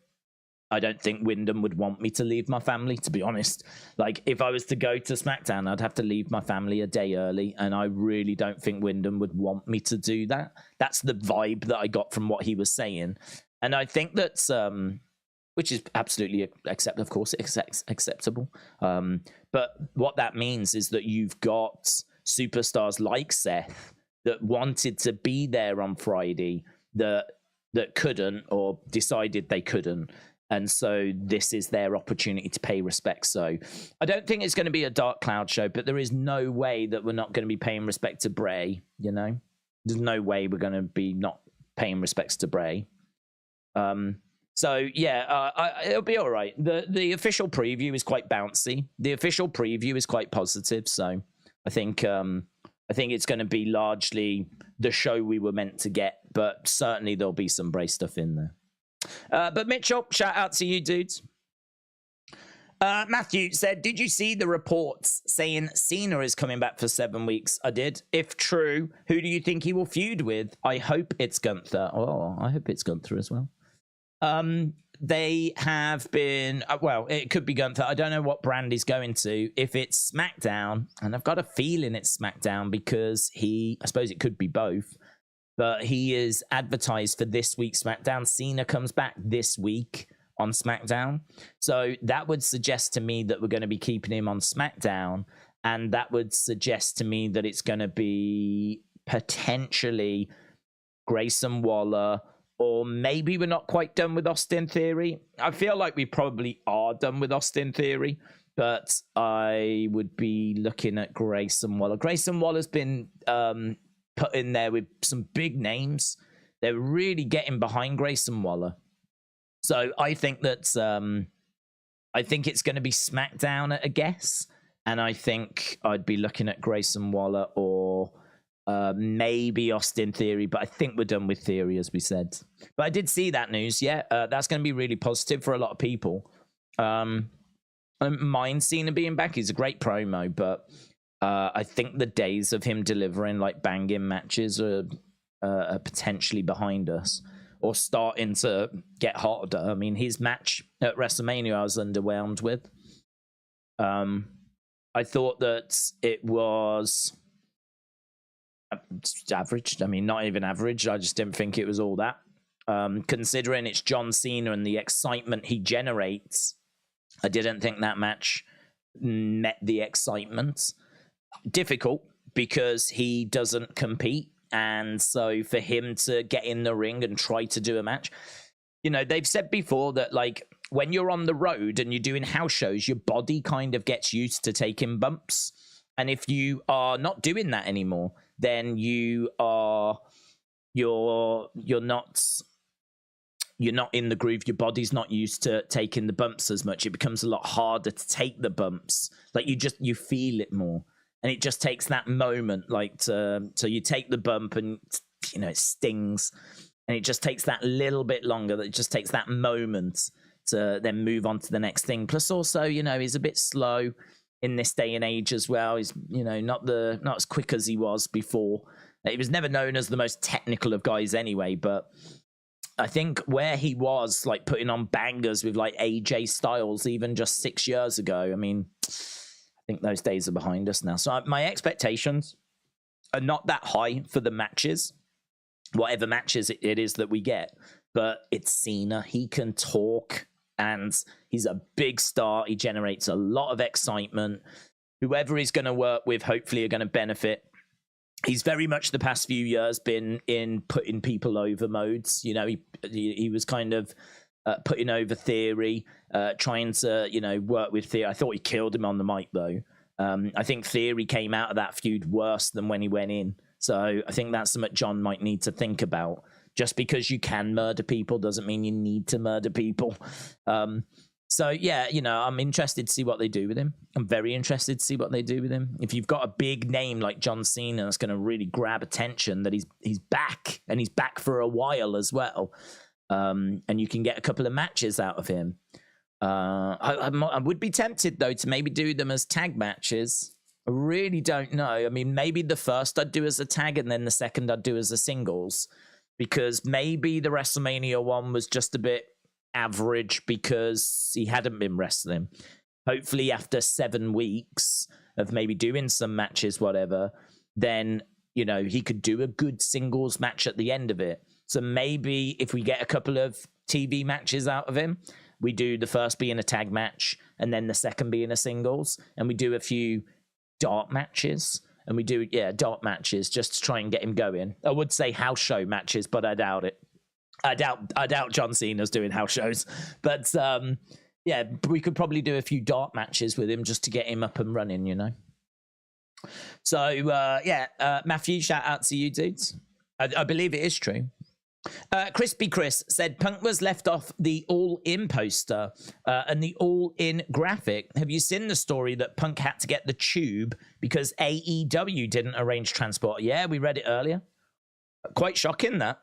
I don't think Wyndham would want me to leave my family, to be honest. Like, if I was to go to SmackDown, I'd have to leave my family a day early. And I really don't think Wyndham would want me to do that. That's the vibe that I got from what he was saying. And I think that's... which is absolutely acceptable, of course, it's acceptable. But what that means is that you've got superstars like Seth that wanted to be there on Friday that couldn't, or decided they couldn't. And so this is their opportunity to pay respect. So I don't think it's going to be a Dark Cloud show, but there is no way that we're not going to be paying respect to Bray, you know? There's no way we're going to be not paying respects to Bray. So yeah, it'll be all right. The official preview is quite bouncy. The official preview is quite positive. So I think it's going to be largely the show we were meant to get, but certainly there'll be some Bray stuff in there. But Mitchell, shout out to you, dudes. Matthew said, did you see the reports saying Cena is coming back for 7 weeks? I did. If true, who do you think he will feud with? I hope it's Gunther. Oh, I hope it's Gunther as well. They have been, well, it could be Gunther. I don't know what brand he's going to. If it's SmackDown, and I've got a feeling it's SmackDown because I suppose it could be both, but he is advertised for this week's SmackDown. Cena comes back this week on SmackDown. So that would suggest to me that we're going to be keeping him on SmackDown. And that would suggest to me that it's going to be potentially Grayson Waller, or maybe we're not quite done with Austin Theory. I feel like we probably are done with Austin Theory, but I would be looking at Grayson Waller. Grayson Waller's been put in there with some big names. They're really getting behind Grayson Waller. So I think that I think it's going to be SmackDown at a guess, and I think I'd be looking at Grayson Waller or maybe Austin Theory, but I think we're done with Theory, as we said. But I did see that news. Yeah, that's going to be really positive for a lot of people. I don't mind Cena being back. He's a great promo, but I think the days of him delivering like banging matches are potentially behind us, or starting to get harder. I mean, his match at WrestleMania I was underwhelmed with. I thought that it was average. I mean, not even average. I just didn't think it was all that. Considering it's John Cena and the excitement he generates, I didn't think that match met the excitement. Difficult because he doesn't compete. And so for him to get in the ring and try to do a match, you know, they've said before that like when you're on the road and you're doing house shows, your body kind of gets used to taking bumps. And if you are not doing that anymore, then you're not in the groove. Your body's not used to taking the bumps as much. It becomes a lot harder to take the bumps. Like you feel it more, and it just takes that moment. Like so you take the bump, and you know it stings, and it just takes that little bit longer. It just takes that moment to then move on to the next thing. Plus, also, you know, he's a bit slow in this day and age as well. He's, you know, not as quick as he was before. He was never known as the most technical of guys anyway, but I think where he was like putting on bangers with like AJ Styles even just 6 years ago, I mean, I think those days are behind us now. So my expectations are not that high for the matches, whatever matches it is that we get, but it's Cena. He can talk, and he's a big star. He generates a lot of excitement. Whoever he's going to work with, hopefully, are going to benefit. he's very much the past few years been in putting people over modes. You know, he was kind of putting over Theory, trying to, you know, work with Theory. I thought he killed him on the mic, though. I think Theory came out of that feud worse than when he went in. So I think that's something John might need to think about. Just because you can murder people doesn't mean you need to murder people. So, yeah, you know, I'm interested to see what they do with him. I'm very interested to see what they do with him. If you've got a big name like John Cena that's going to really grab attention, that he's back, and he's back for a while as well, and you can get a couple of matches out of him. I would be tempted, though, to maybe do them as tag matches. I really don't know. I mean, maybe the first I'd do as a tag, and then the second I'd do as a singles, because maybe the WrestleMania one was just a bit average because he hadn't been wrestling. Hopefully after 7 weeks of maybe doing some matches, whatever, then, you know, he could do a good singles match at the end of it. So maybe if we get a couple of TV matches out of him, we do the first being a tag match and then the second being a singles, and we do a few dark matches, and we do dark matches just to try and get him going. I would say house show matches, but I doubt it. I doubt John Cena's doing house shows, but yeah, we could probably do a few dark matches with him just to get him up and running, you know. So yeah, Matthew, shout out to you dudes. I believe it is true. Crispy Chris said Punk was left off the all-in poster and the all-in graphic. Have you seen the story that Punk had to get the tube because AEW didn't arrange transport? Yeah, we read it earlier. Quite shocking, that.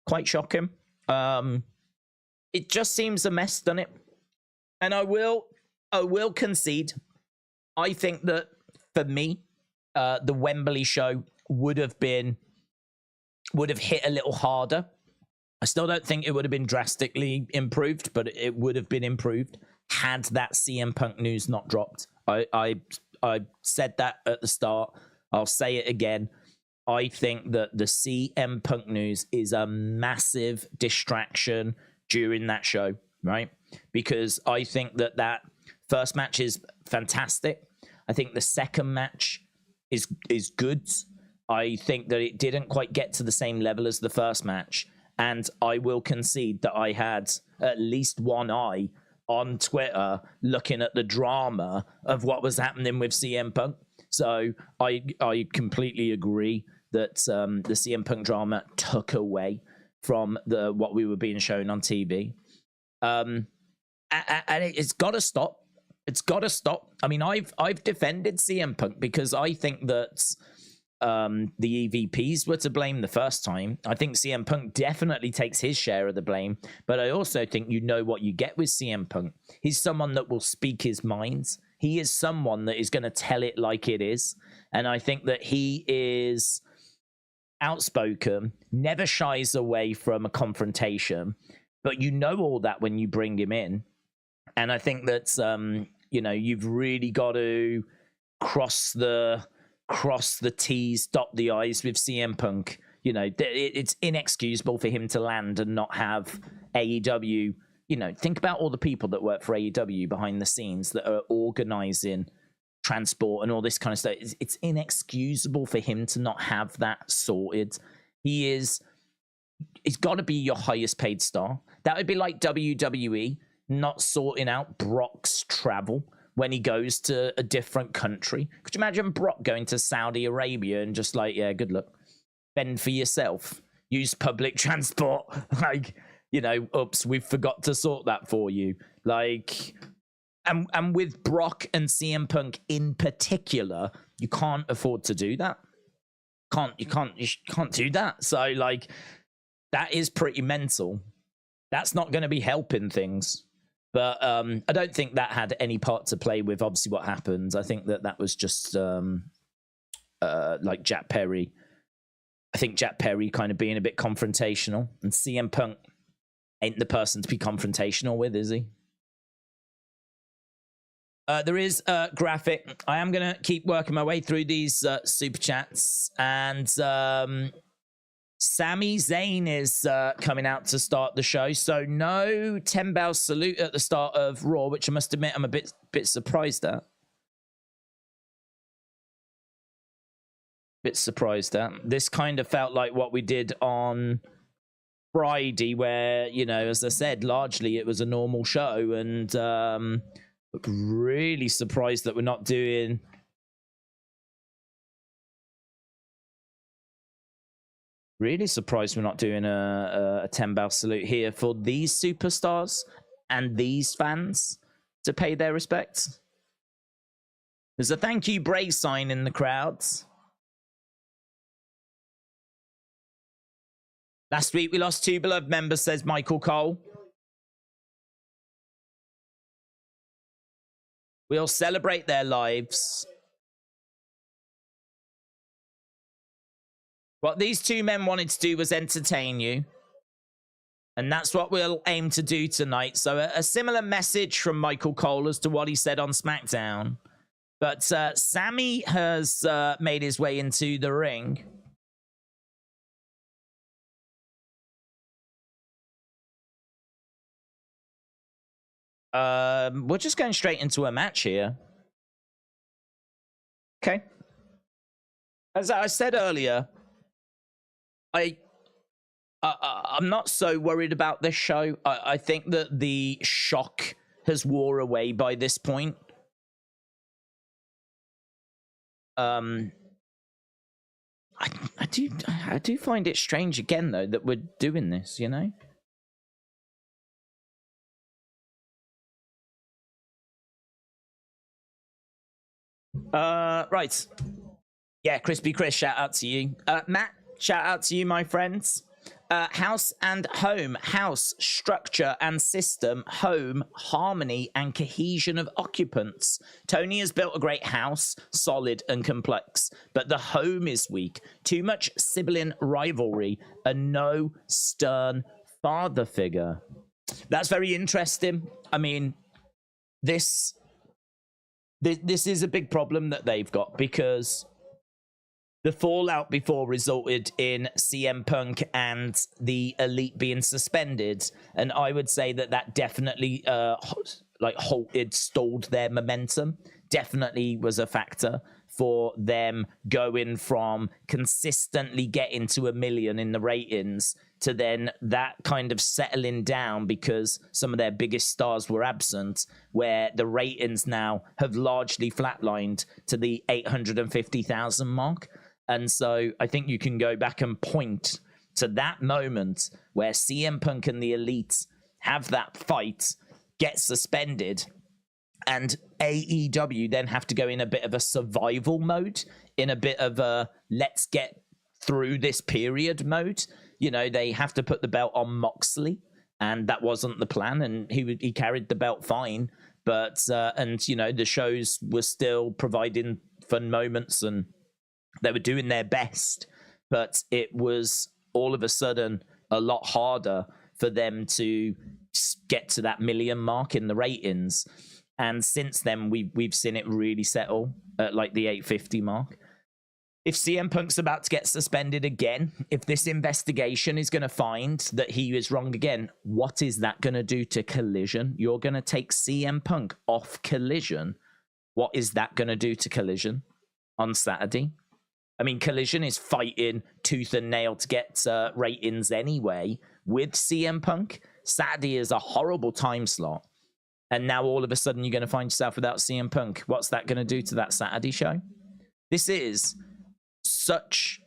Quite shocking. It just seems a mess, doesn't it? And I will concede. I think that for me, the Wembley show would have hit a little harder. I still don't think it would have been drastically improved, but it would have been improved had that CM Punk news not dropped. I said that at the start. I'll say it again. I think that the CM Punk news is a massive distraction during that show, right? Because I think that first match is fantastic. I think the second match is good. I think that it didn't quite get to the same level as the first match. And I will concede that I had at least one eye on Twitter looking at the drama of what was happening with CM Punk. So I completely agree that the CM Punk drama took away from what we were being shown on TV. And it's got to stop. It's got to stop. I mean, I've defended CM Punk because I think that the EVPs were to blame the first time. I think CM Punk definitely takes his share of the blame, but I also think you know what you get with CM Punk. He's someone that will speak his mind. He is someone that is going to tell it like it is. And I think that he is outspoken, never shies away from a confrontation, but you know all that when you bring him in. And I think that, you know, you've really got to cross the T's, dot the I's with CM Punk. You know, it's inexcusable for him to land and not have AEW. You know, think about all the people that work for AEW behind the scenes that are organizing transport and all this kind of stuff. It's inexcusable for him to not have that sorted. He's got to be your highest paid star. That would be like WWE not sorting out Brock's travel when he goes to a different country. Could you imagine Brock going to Saudi Arabia and just like, yeah, good luck. Fend for yourself. Use public transport. Like, you know, oops, we forgot to sort that for you. Like, and with Brock and CM Punk in particular, you can't afford to do that. You can't do that. So, like, that is pretty mental. That's not going to be helping things. But I don't think that had any part to play with obviously what happened. I think that was just like Jack Perry. I think Jack Perry kind of being a bit confrontational, and CM Punk ain't the person to be confrontational with, is he? There is a graphic. I am going to keep working my way through these super chats, and Sami Zayn is coming out to start the show. So no 10 bell salute at the start of Raw, which I must admit I'm a bit surprised at. Bit surprised at. This kind of felt like what we did on Friday, where, you know, as I said, largely it was a normal show, and really surprised that we're not doing... Really surprised we're not doing a 10-bow salute here for these superstars and these fans to pay their respects. There's a thank you Bray sign in the crowds. Last week we lost 2 beloved members, says Michael Cole. We'll celebrate their lives. What these 2 men wanted to do was entertain you. And that's what we'll aim to do tonight. So a similar message from Michael Cole as to what he said on SmackDown. But Sammy has made his way into the ring. We're just going straight into a match here. Okay. As I said earlier, I'm not so worried about this show. I think that the shock has wore away by this point. I do find it strange again, though, that we're doing this, you know? Right. Yeah, Crispy Chris, shout out to you. Matt, shout out to you, my friends. House and home. House, structure and system. Home, harmony and cohesion of occupants. Tony has built a great house, solid and complex, but the home is weak. Too much sibling rivalry and no stern father figure. That's very interesting. I mean, this is a big problem that they've got, because the fallout before resulted in CM Punk and the Elite being suspended, and I would say that definitely stalled their momentum. Definitely was a factor for them going from consistently getting to 1 million in the ratings to then that kind of settling down because some of their biggest stars were absent, where the ratings now have largely flatlined to the 850,000 mark. And so I think you can go back and point to that moment where CM Punk and the Elite have that fight, get suspended, and AEW then have to go in a bit of a survival mode, in a bit of a let's get through this period mode. You know, they have to put the belt on Moxley, and that wasn't the plan, and he carried the belt fine. But, and, you know, the shows were still providing fun moments, and they were doing their best, but it was all of a sudden a lot harder for them to get to that 1 million mark in the ratings. And since then, we've seen it really settle at like the 850 mark. If CM Punk's about to get suspended again, if this investigation is going to find that he is wrong again, what is that going to do to Collision? You're going to take CM Punk off Collision. What is that going to do to Collision on Saturday? I mean, Collision is fighting tooth and nail to get ratings anyway with CM Punk. Saturday is a horrible time slot. And now all of a sudden you're going to find yourself without CM Punk. What's that going to do to that Saturday show? This is such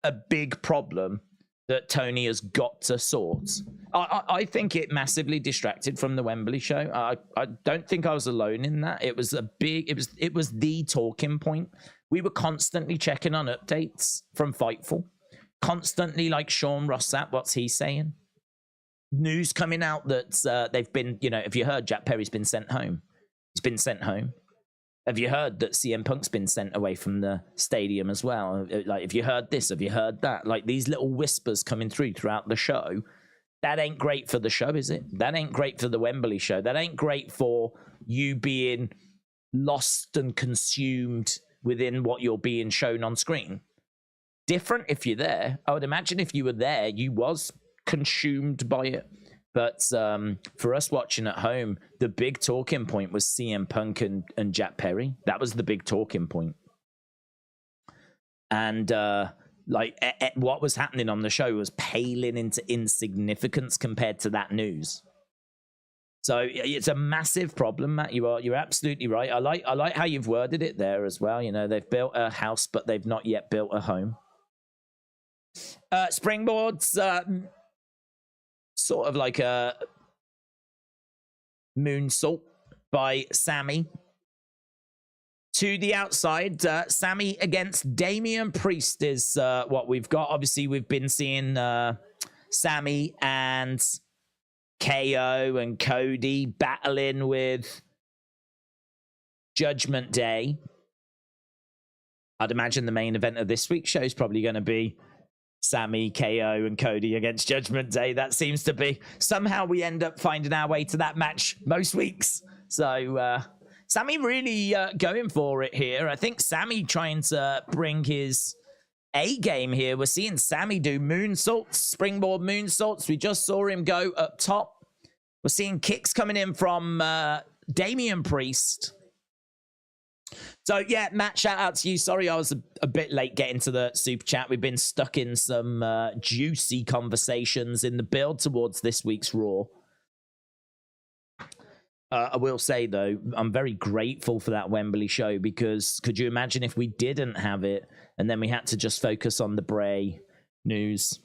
a big problem that Tony has got to sort. I think it massively distracted from the Wembley show. I don't think I was alone in that. It was it was the talking point. We were constantly checking on updates from Fightful. Constantly, like Sean Rossap, what's he saying? News coming out that they've been, you know, have you heard Jack Perry's been sent home? He's been sent home. Have you heard that CM Punk's been sent away from the stadium as well? Like, have you heard this? Have you heard that? Like, these little whispers coming through throughout the show. That ain't great for the show, is it? That ain't great for the Wembley show. That ain't great for you being lost and consumed within what you're being shown on screen. Different if you're there. I would imagine if you were there, you was consumed by it. But for us watching at home, the big talking point was CM Punk and Jack Perry. That was the big talking point. and what was happening on the show was paling into insignificance compared to that news. So it's a massive problem, Matt. You're absolutely right. I like how you've worded it there as well. You know, they've built a house, but they've not yet built a home. Springboard's sort of like a moonsault by Sammy to the outside. Sammy against Damian Priest is what we've got. Obviously, we've been seeing Sammy and KO and Cody battling with Judgment Day. I'd imagine the main event of this week's show is probably going to be Sammy, KO, and Cody against Judgment Day. That seems to be, somehow we end up finding our way to that match most weeks. So Sammy really going for it here. I think Sammy trying to bring his A game here. We're seeing Sammy do moonsaults, springboard moonsaults. We just saw him go up top. We're seeing kicks coming in from Damian Priest. So, yeah, Matt, shout out to you. Sorry, I was a bit late getting to the super chat. We've been stuck in some juicy conversations in the build towards this week's Raw. I will say, though, I'm very grateful for that Wembley show, because could you imagine if we didn't have it and then we had to just focus on the Bray news?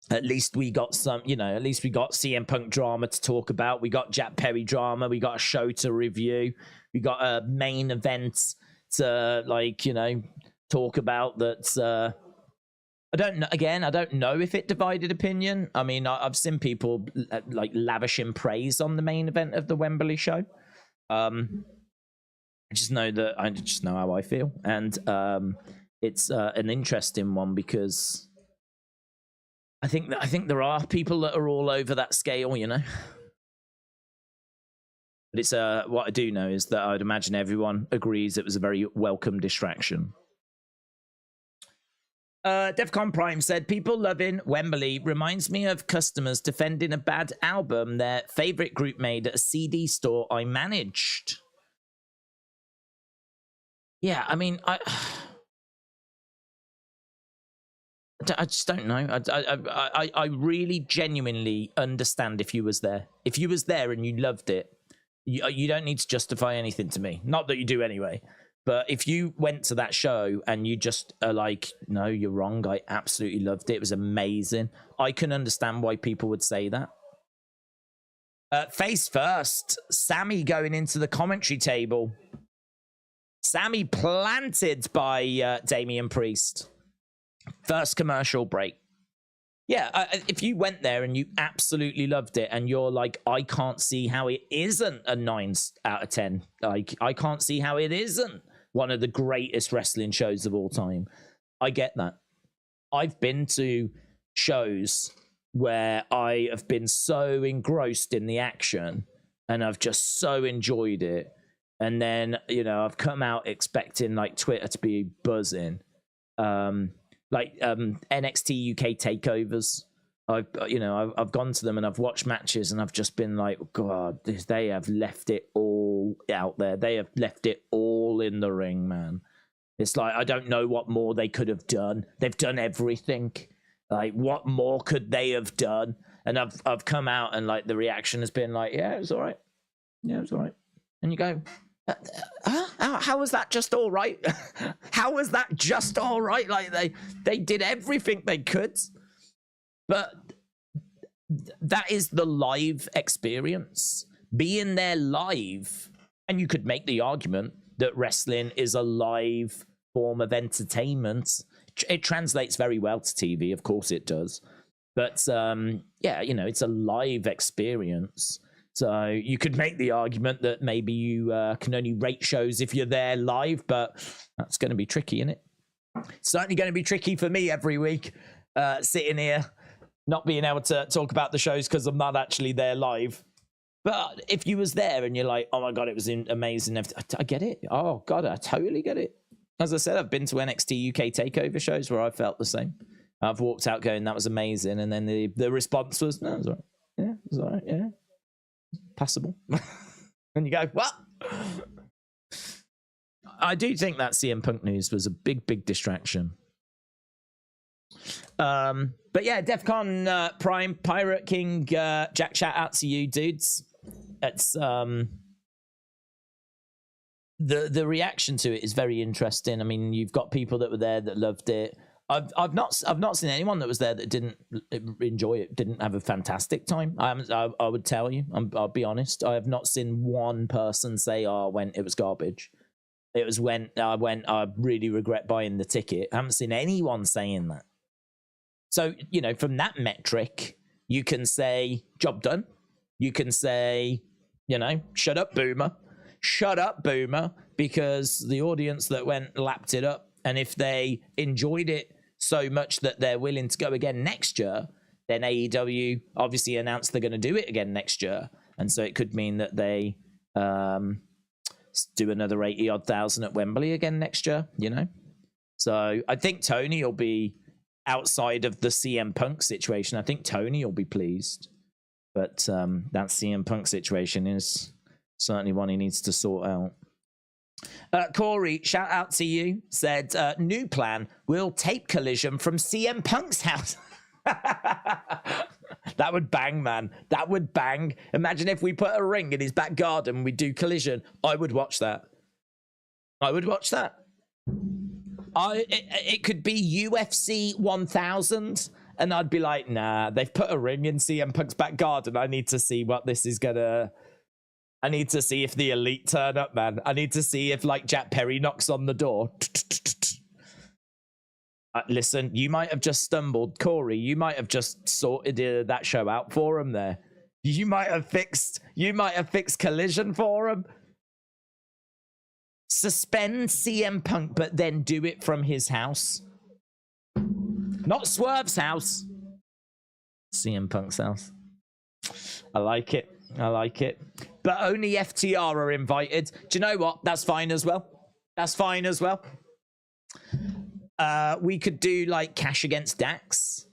At least we got some, you know, at least we got CM Punk drama to talk about. We got Jack Perry drama. We got a show to review. We got a main event to, like, you know, talk about. That I don't know. Again, I don't know if it divided opinion. I mean, I've seen people like lavishing praise on the main event of the Wembley show. I just know how I feel, and it's an interesting one, because I think there are people that are all over that scale, you know. But it's what I do know is that I'd imagine everyone agrees it was a very welcome distraction. Defcon Prime said, people loving Wembley reminds me of customers defending a bad album their favorite group made at a CD store I managed. Yeah, I mean, I just don't know. I really genuinely understand if you was there. If you was there and you loved it, you don't need to justify anything to me. Not that you do anyway. But if you went to that show and you just are like, no, you're wrong, I absolutely loved it, it was amazing, I can understand why people would say that. Face first, Sammy going into the commentary table. Sammy planted by Damian Priest. First commercial break. Yeah, if you went there and you absolutely loved it and you're like, I can't see how it isn't a 9 out of 10. Like, I can't see how it isn't one of the greatest wrestling shows of all time. I get that. I've been to shows where I have been so engrossed in the action and I've just so enjoyed it. And then, you know, I've come out expecting like Twitter to be buzzing. NXT UK takeovers. I've gone to them and I've watched matches and I've just been like, God, they have left it all out there. They have left it all in the ring, man. It's like, I don't know what more they could have done. They've done everything. Like, what more could they have done? And I've come out and like the reaction has been like, yeah, it was all right. Yeah, it was all right. And you go, how was that just all right? How was that just all right? Like they did everything they could. But that is the live experience. Being there live, and you could make the argument that wrestling is a live form of entertainment. It translates very well to TV, of course it does. But yeah, you know, it's a live experience. So you could make the argument that maybe you can only rate shows if you're there live, but that's going to be tricky, isn't it? It's certainly going to be tricky for me every week, sitting here, not being able to talk about the shows because I'm not actually there live. But if you was there and you're like, oh my God, it was amazing, I get it. Oh God, I totally get it. As I said, I've been to NXT UK takeover shows where I felt the same. I've walked out going, that was amazing. And then the response was, no, it was all right. Yeah, it was all right. Yeah. Passable. And you go, what? I do think that CM Punk news was a big distraction. But yeah, DEF CON Prime, Pirate King, Jack, shout out to you, dudes. It's the reaction to it is very interesting. I mean, you've got people that were there that loved it. I've not seen anyone that was there that didn't enjoy it, didn't have a fantastic time. I would tell you, I'll be honest. I have not seen one person say, "Oh, it was garbage." It was when I really regret buying the ticket. I haven't seen anyone saying that. So, you know, from that metric, you can say, job done. You can say, you know, shut up, boomer. Shut up, boomer, because the audience that went lapped it up. And if they enjoyed it so much that they're willing to go again next year, then AEW obviously announced they're going to do it again next year. And so it could mean that they do another 80-odd thousand at Wembley again next year, you know? So I think Tony will be, outside of the CM Punk situation, I think Tony will be pleased. But that CM Punk situation is certainly one he needs to sort out. Corey, shout out to you, said, new plan, we'll tape Collision from CM Punk's house. That would bang, man. That would bang. Imagine if we put a ring in his back garden and we do Collision. I would watch that. I would watch that. It could be UFC 1000, and I'd be like, nah, they've put a ring in CM Punk's back garden. I need to see what this is gonna... I need to see if the Elite turn up, man. I need to see if, like, Jack Perry knocks on the door. Listen, you might have just stumbled. Corey, you might have just sorted that show out for him there. You might have fixed Collision for him. Suspend CM Punk, but then do it from his house. Not Swerve's house. CM Punk's house. I like it. I like it. But only FTR are invited. Do you know what? That's fine as well. That's fine as well. We could do like Cash against Dax.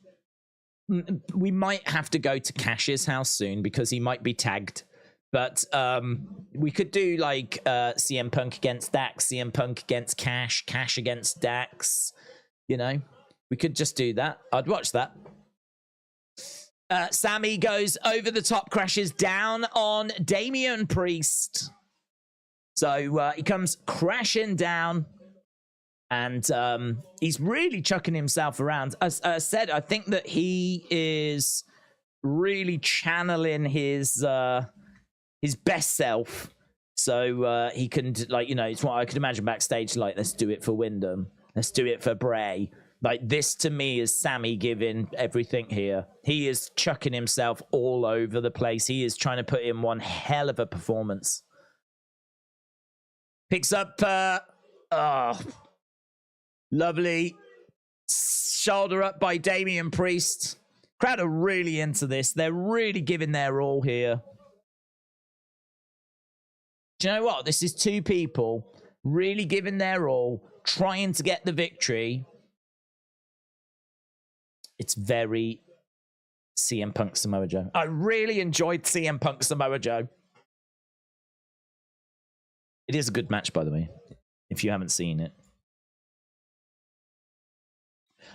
We might have to go to Cash's house soon because he might be tagged. But we could do like CM Punk against Dax, CM Punk against Cash, Cash against Dax. You know, we could just do that. I'd watch that. Sammy goes over the top, crashes down on Damian Priest. So he comes crashing down. And he's really chucking himself around. As I said, I think that he is really channeling his best self. So he can, like, you know, it's what I could imagine backstage, like, let's do it for Wyndham. Let's do it for Bray. Like, this to me is Sammy giving everything here. He is chucking himself all over the place. He is trying to put in one hell of a performance. Picks up, lovely shoulder up by Damian Priest. Crowd are really into this. They're really giving their all here. Do you know what? This is two people really giving their all, trying to get the victory. It's very CM Punk Samoa Joe. I really enjoyed CM Punk Samoa Joe. It is a good match, by the way, if you haven't seen it.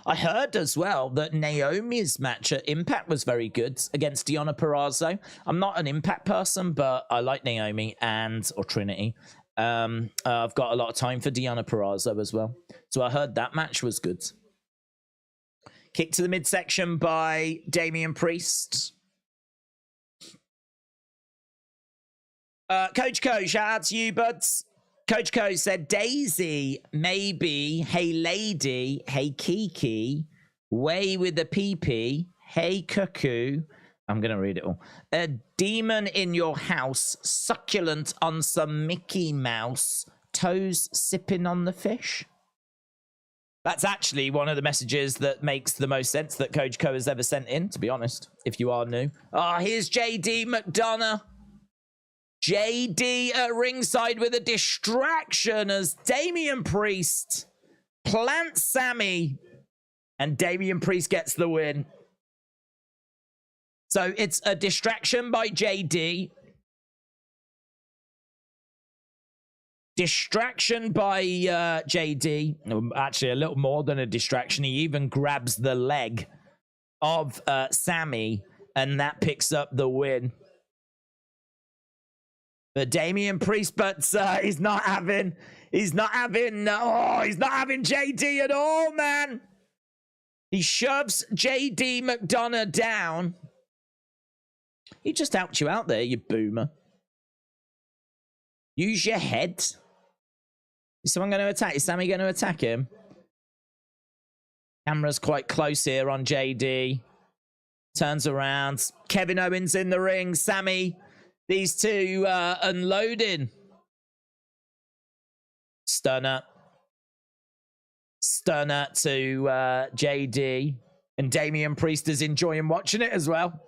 I heard as well that Naomi's match at Impact was very good against Deonna Purrazzo. I'm not an Impact person, but I like Naomi or Trinity. I've got a lot of time for Deonna Purrazzo as well. So I heard that match was good. Kick to the midsection by Damian Priest. Coach Co, shout out to you, buds. Coach Co said, Daisy, maybe, hey lady, hey Kiki, way with the PP, hey cuckoo. I'm going to read it all. A demon in your house, succulent on some Mickey Mouse, toes sipping on the fish. That's actually one of the messages that makes the most sense that Coach Co has ever sent in, to be honest, if you are new. Here's JD McDonough. JD at ringside with a distraction as Damian Priest plants Sammy, and Damian Priest gets the win. So it's a distraction by JD. Distraction by JD. Actually, a little more than a distraction. He even grabs the leg of Sammy, and that picks up the win. But Damian Priest, he's not having JD at all, man. He shoves JD McDonough down. He just helped you out there, you boomer. Use your head. Is someone going to attack? Is Sammy going to attack him? Camera's quite close here on JD. Turns around. Kevin Owens in the ring. Sammy. These two unloading. Stunner. Stunner to JD. And Damian Priest is enjoying watching it as well.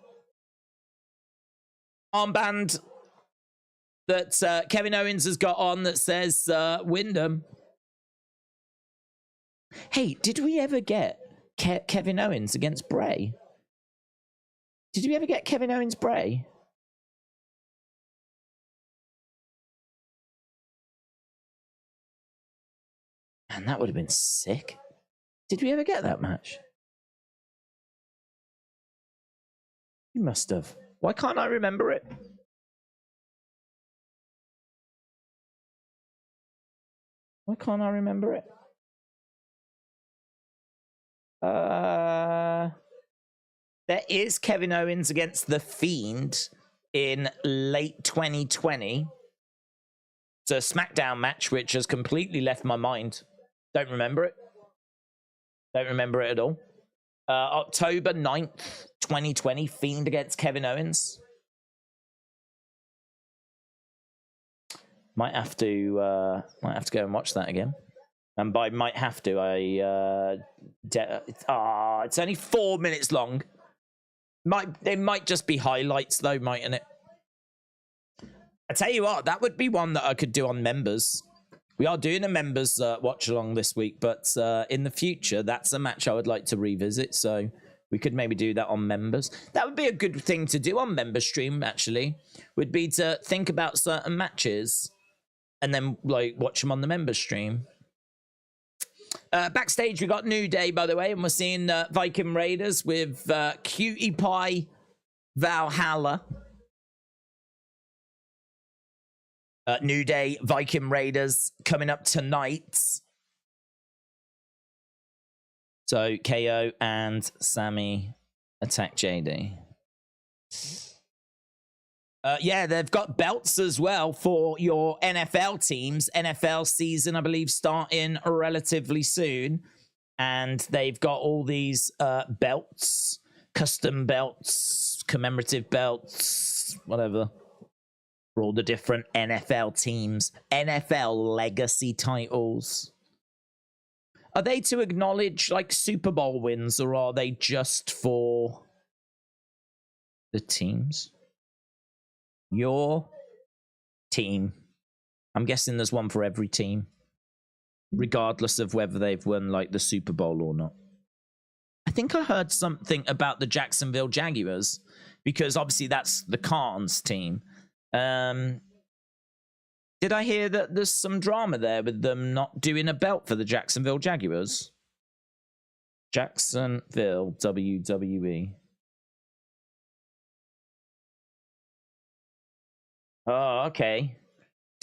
Armband that Kevin Owens has got on that says Wyndham. Hey, did we ever get Kevin Owens against Bray? Did we ever get Kevin Owens Bray? Man, that would have been sick. Did we ever get that match? You must have. Why can't I remember it? Why can't I remember it? There is Kevin Owens against The Fiend in late 2020. It's a SmackDown match which has completely left my mind. Don't remember it. Don't remember it at all. October 9th, 2020, Fiend against Kevin Owens. Might have to go and watch that again. And by might have to, it's only 4 minutes long. It might just be highlights though, mightn't it? I tell you what, that would be one that I could do on members. We are doing a members watch along this week, but in the future, that's a match I would like to revisit. So we could maybe do that on members. That would be a good thing to do on member stream, actually, would be to think about certain matches and then like watch them on the member stream. Backstage, we got New Day, by the way, and we're seeing Viking Raiders with Cutie Pie Valhalla. New Day, Viking Raiders coming up tonight. So KO and Sammy attack JD. Yeah, they've got belts as well for your NFL teams. NFL season, I believe, starting relatively soon. And they've got all these belts, custom belts, commemorative belts, whatever. For all the different NFL teams. NFL legacy titles. Are they to acknowledge, like, Super Bowl wins, or are they just for the teams? Your team. I'm guessing there's one for every team, regardless of whether they've won like the Super Bowl or not. I think I heard something about the Jacksonville Jaguars, because obviously that's the Khan's team. Did I hear that there's some drama there with them not doing a belt for the Jacksonville Jaguars? Jacksonville WWE. Oh, okay.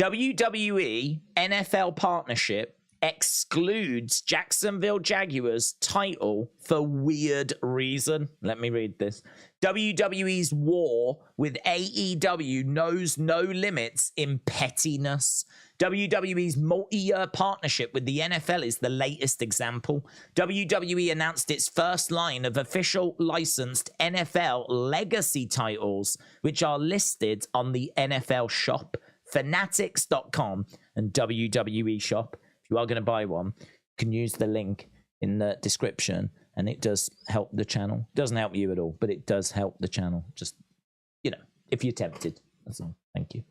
WWE NFL partnership excludes Jacksonville Jaguars title for weird reason. Let me read this. WWE's war with AEW knows no limits in pettiness. WWE's multi-year partnership with the NFL is the latest example. WWE announced its first line of official licensed NFL legacy titles, which are listed on the NFL shop, fanatics.com, and WWE shop. If you are going to buy one, you can use the link in the description, and it does help the channel. It doesn't help you at all, but it does help the channel. Just, you know, if you're tempted. That's all. Thank you.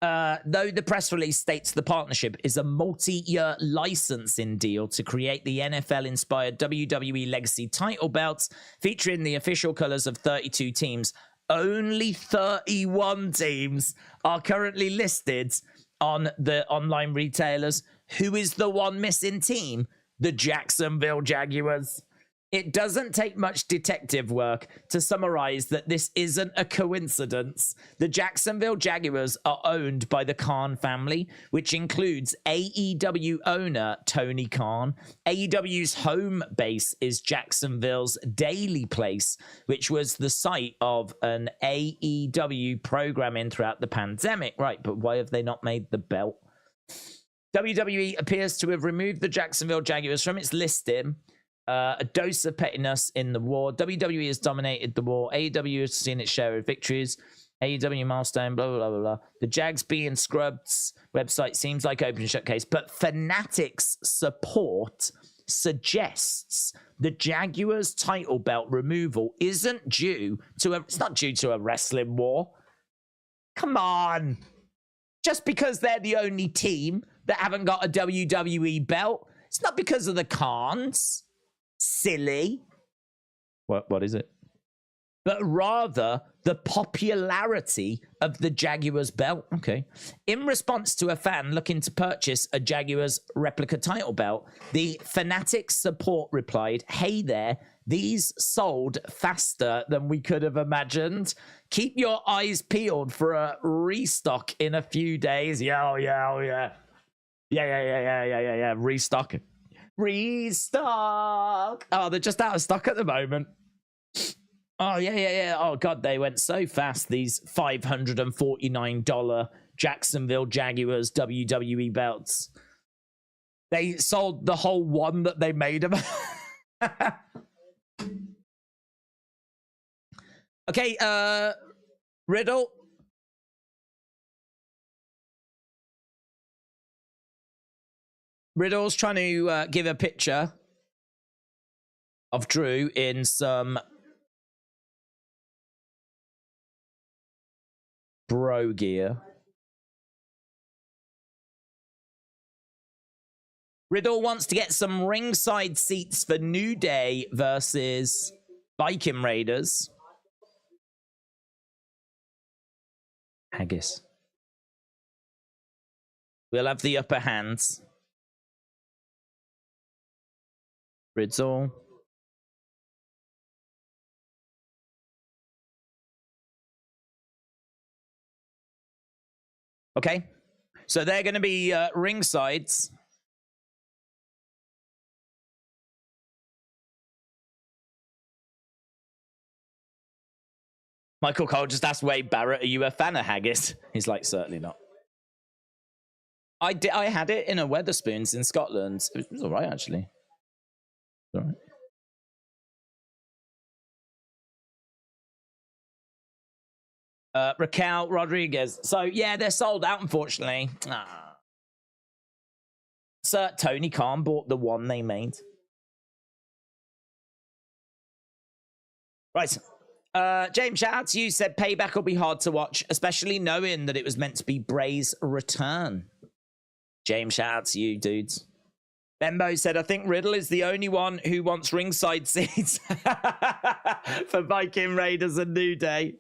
Though the press release states the partnership is a multi-year licensing deal to create the NFL-inspired WWE Legacy title belts featuring the official colors of 32 teams, only 31 teams are currently listed on the online retailers. Who is the one missing team? The Jacksonville Jaguars. It doesn't take much detective work to summarize that this isn't a coincidence. The Jacksonville Jaguars are owned by the Khan family, which includes AEW owner Tony Khan. AEW's home base is Jacksonville's Daily Place, which was the site of an AEW programming throughout the pandemic. Right, but why have they not made the belt? WWE appears to have removed the Jacksonville Jaguars from its listing. A dose of pettiness in the war. WWE has dominated the war. AEW has seen its share of victories. AEW milestone, blah, blah, blah, blah, blah. The Jags being scrubbed website seems like open and shut case, but Fanatics support suggests the Jaguars title belt removal isn't due to it's not due to a wrestling war. Come on. Just because they're the only team that haven't got a WWE belt, it's not because of the Khans. Silly. What is it? But rather the popularity of the Jaguars belt. Okay. In response to a fan looking to purchase a Jaguars replica title belt, the Fanatics support replied, "Hey there, these sold faster than we could have imagined. Keep your eyes peeled for a restock in a few days." Yeah. Restock. Restock. Oh, they're just out of stock at the moment. Oh, yeah. Oh, God, they went so fast, these $549 Jacksonville Jaguars WWE belts. They sold the whole one that they made them. Okay, Riddle. Riddle's trying to give a picture of Drew in some bro gear. Riddle wants to get some ringside seats for New Day versus Viking Raiders. Haggis. We'll have the upper hands. Riddle. Okay. So they're going to be ringsides. Michael Cole just asked Wade Barrett, "Are you a fan of haggis?" He's like, "Certainly not." I had it in a Wetherspoons in Scotland. It was all right, actually. All right. Raquel Rodriguez. So, yeah, they're sold out, unfortunately. Sir Tony Khan bought the one they made. Right. James, shout out to you. Said Payback will be hard to watch, especially knowing that it was meant to be Bray's return. James, shout out to you, dudes. Bembo said, "I think Riddle is the only one who wants ringside seats for Viking Raiders and New Day."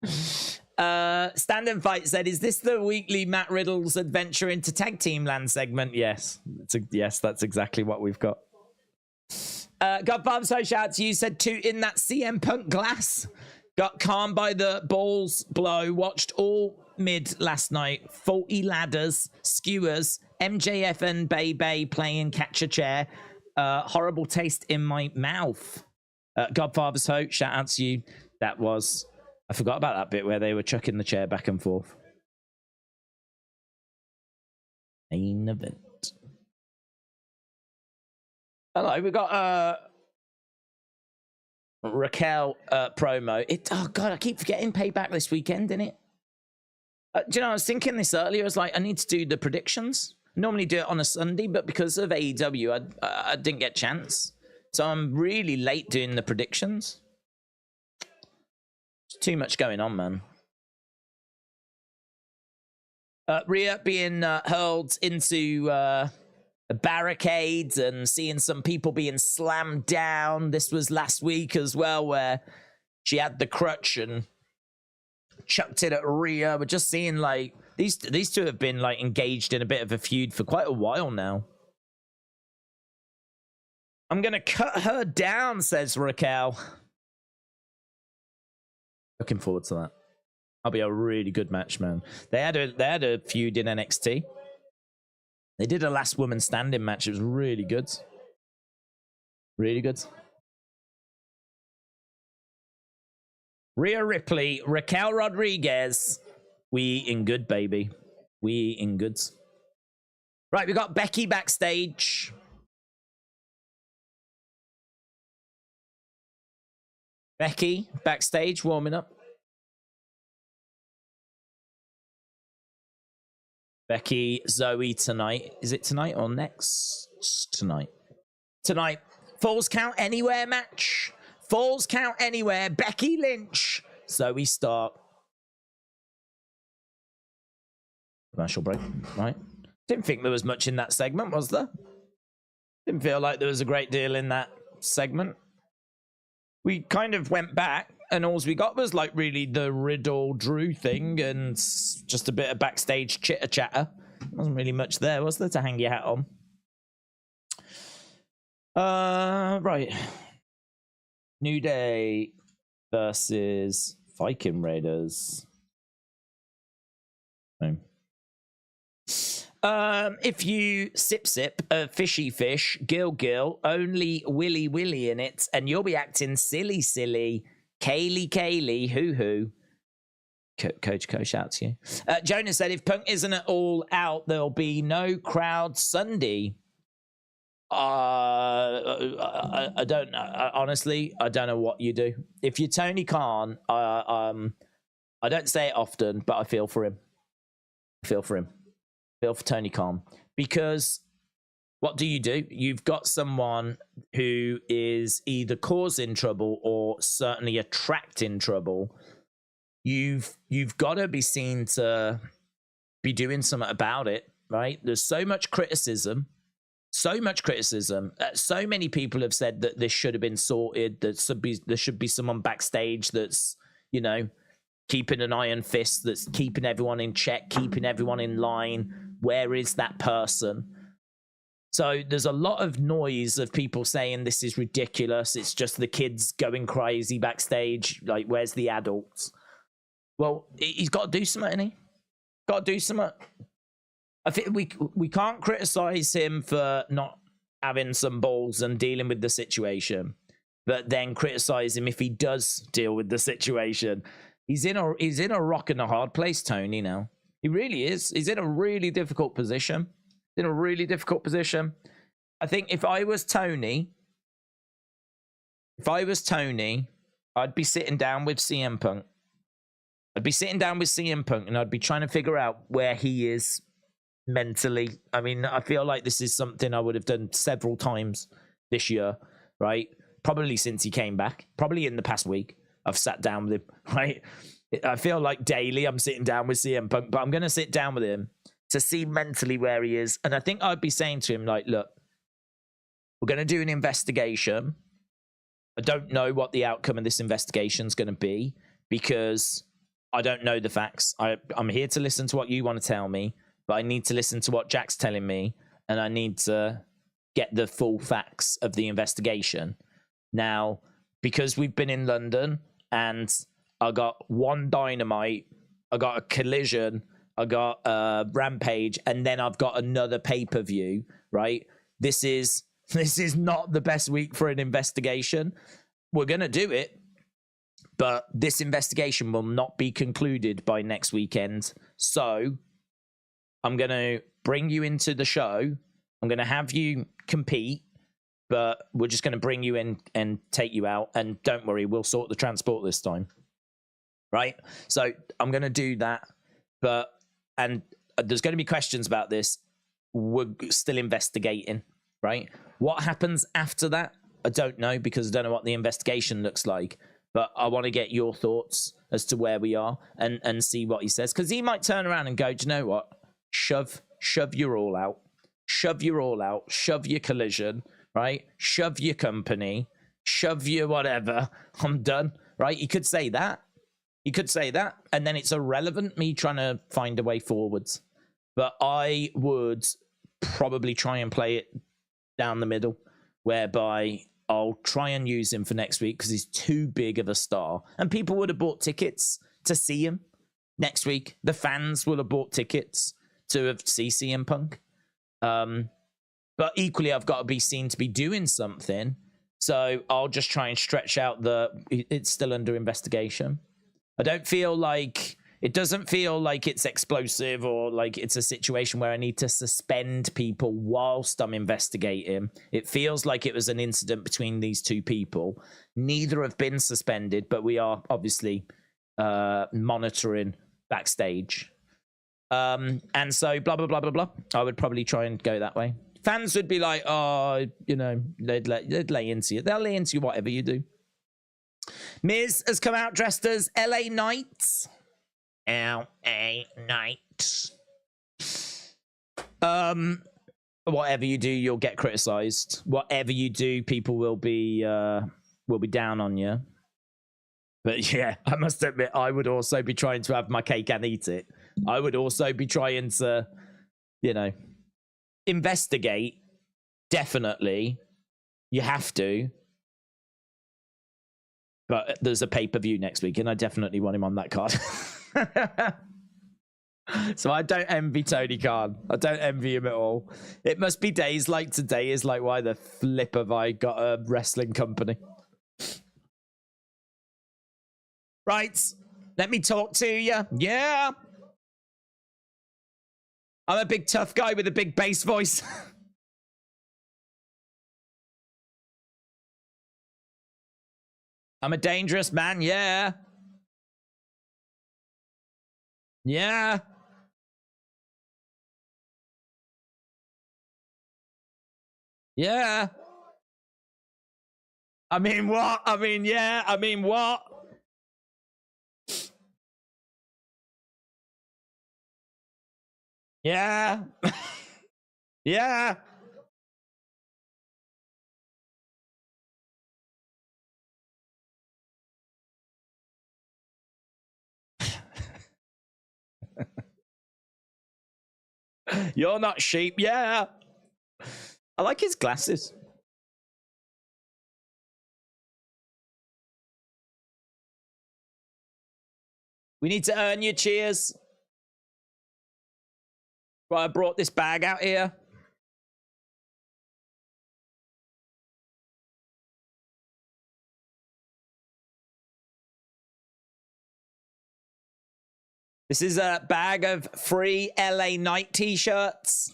Stand and Fight said, "Is this the weekly Matt Riddle's adventure into tag team land segment?" Yes. Yes, that's exactly what we've got. Godfather, so shout out to you. Said, "Two in that CM Punk glass. Got calmed by the balls blow. Watched all mid last night. Faulty ladders, skewers, MJF and Bay playing catch a chair. Horrible taste in my mouth." Godfather's Hope, shout out to you. That was, I forgot about that bit where they were chucking the chair back and forth. Main event. Hello, we got Raquel promo. Oh God, I keep forgetting Payback this weekend, innit? Do you know, I was thinking this earlier. I was like, I need to do the predictions. I normally do it on a Sunday, but because of AEW, I didn't get a chance. So I'm really late doing the predictions. There's too much going on, man. Rhea being hurled into barricades and seeing some people being slammed down. This was last week as well, where she had the crutch and chucked it at Rhea. We're just seeing like these two have been like engaged in a bit of a feud for quite a while now. I'm gonna cut her down, says Raquel. Looking forward to that. That'll be a really good match, man. They had a feud in NXT. They did a last woman standing match. It was really good. Really good. Rhea Ripley, Raquel Rodriguez. We in good, baby. We in good. Right, we got Becky backstage. Becky backstage, warming up. Becky, Zoey tonight. Is it tonight or next? Tonight. Tonight. Falls Count Anywhere match. Falls Count Anywhere. Becky Lynch. Zoey Stark. Commercial break. Right. Didn't think there was much in that segment, was there? Didn't feel like there was a great deal in that segment. We kind of went back, and all we got was like really the Riddle Drew thing and just a bit of backstage chitter chatter. Wasn't really much there, was there, to hang your hat on? Right. New Day versus Viking Raiders. If you sip a fishy fish, gill, only willy in it, and you'll be acting silly, Kaylee, hoo. Coach, out to you. Jonah said, if Punk isn't at all out, there'll be no crowd Sunday. I don't know. Honestly, I don't know what you do. If you're Tony Khan, I don't say it often, but I feel for him. Feel for Tony Khan, because what do? You've got someone who is either causing trouble or certainly attracting trouble. You've got to be seen to be doing something about it, right? There's so much criticism. So many people have said that this should have been sorted, that there should be someone backstage that's, you know, keeping an iron fist, that's keeping everyone in check, keeping everyone in line. Where is that person? So there's a lot of noise of people saying this is ridiculous. It's just the kids going crazy backstage. Like, where's the adults? Well, he's got to do something, hasn't he? Got to do something. I think we can't criticize him for not having some balls and dealing with the situation, but then criticize him if he does deal with the situation. He's in a rock and a hard place, Tony. Now he really is. He's in a really difficult position. I think if I was Tony, I'd be sitting down with CM Punk. And I'd be trying to figure out where he is mentally. I mean, I feel like this is something I would have done several times this year, right? Probably since he came back, probably in the past week, I've sat down with him, right? I feel like daily I'm sitting down with CM Punk, but I'm going to sit down with him to see mentally where he is. And I think I'd be saying to him, like, look, we're going to do an investigation. I don't know what the outcome of this investigation is going to be because I don't know the facts. I'm here to listen to what you want to tell me, but I need to listen to what Jack's telling me, and I need to get the full facts of the investigation. Now, because we've been in London and I got one Dynamite, I got a Collision, I got a Rampage, and then I've got another pay-per-view, right? This is not the best week for an investigation. We're going to do it, but this investigation will not be concluded by next weekend. So I'm going to bring you into the show. I'm going to have you compete, but we're just going to bring you in and take you out. And don't worry, we'll sort the transport this time. Right? So I'm going to do that. And there's going to be questions about this. We're still investigating, right? What happens after that? I don't know, because I don't know what the investigation looks like. But I want to get your thoughts as to where we are and see what he says. Because he might turn around and go, do you know what? Shove your all out. Shove your all out. Shove your Collision, right? Shove your company. Shove your whatever. I'm done, right? He could say that. You could say that, and then it's irrelevant, me trying to find a way forwards. But I would probably try and play it down the middle, whereby I'll try and use him for next week because he's too big of a star. And people would have bought tickets to see him next week. The fans will have bought tickets to see CM Punk. But equally, I've got to be seen to be doing something. So I'll just try and stretch out it's still under investigation. I don't feel like, it doesn't feel like it's explosive or like it's a situation where I need to suspend people whilst I'm investigating. It feels like it was an incident between these two people. Neither have been suspended, but we are obviously monitoring backstage. And so blah, blah, blah, blah, blah. I would probably try and go that way. Fans would be like, oh, you know, they'd lay into you. They'll lay into you whatever you do. Miz has come out dressed as LA Knight. LA Knight. Whatever you do, you'll get criticized. Whatever you do, people will be down on you. But yeah, I must admit, I would also be trying to have my cake and eat it. I would also be trying to, you know, investigate. Definitely. You have to. But there's a pay-per-view next week, and I definitely want him on that card. So I don't envy Tony Khan. I don't envy him at all. It must be days like today is like, why the flip have I got a wrestling company? Right. Let me talk to you. Yeah. I'm a big tough guy with a big bass voice. I'm a dangerous man, yeah. Yeah. Yeah. I mean, what? I mean, yeah. I mean, what? Yeah. Yeah. You're not sheep. Yeah. I like his glasses. We need to earn your cheers. Right, I brought this bag out here. This is a bag of free LA Knight t-shirts.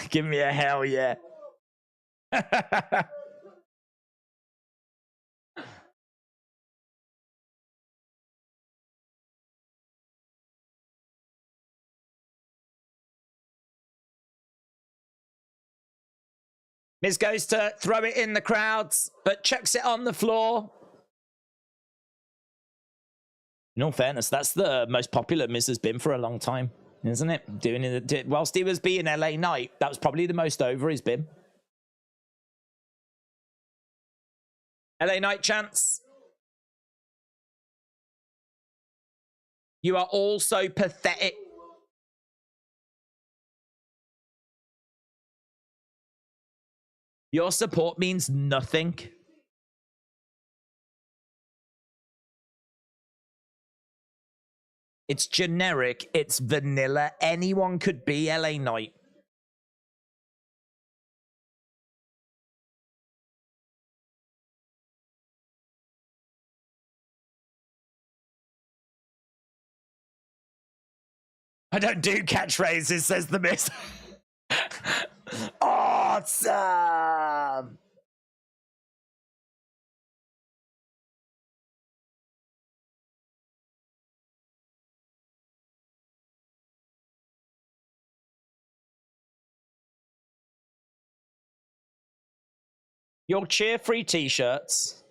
Give me a hell yeah. Miz goes to throw it in the crowds, but chucks it on the floor. In all fairness, that's the most popular Miz has been for a long time, isn't it? Doing it whilst he was being LA Knight, that was probably the most over he's been. LA Knight chants. You are all so pathetic. Your support means nothing. It's generic. It's vanilla. Anyone could be LA Knight. I don't do catchphrases, says the Miz. Awesome. Your cheer free t-shirts.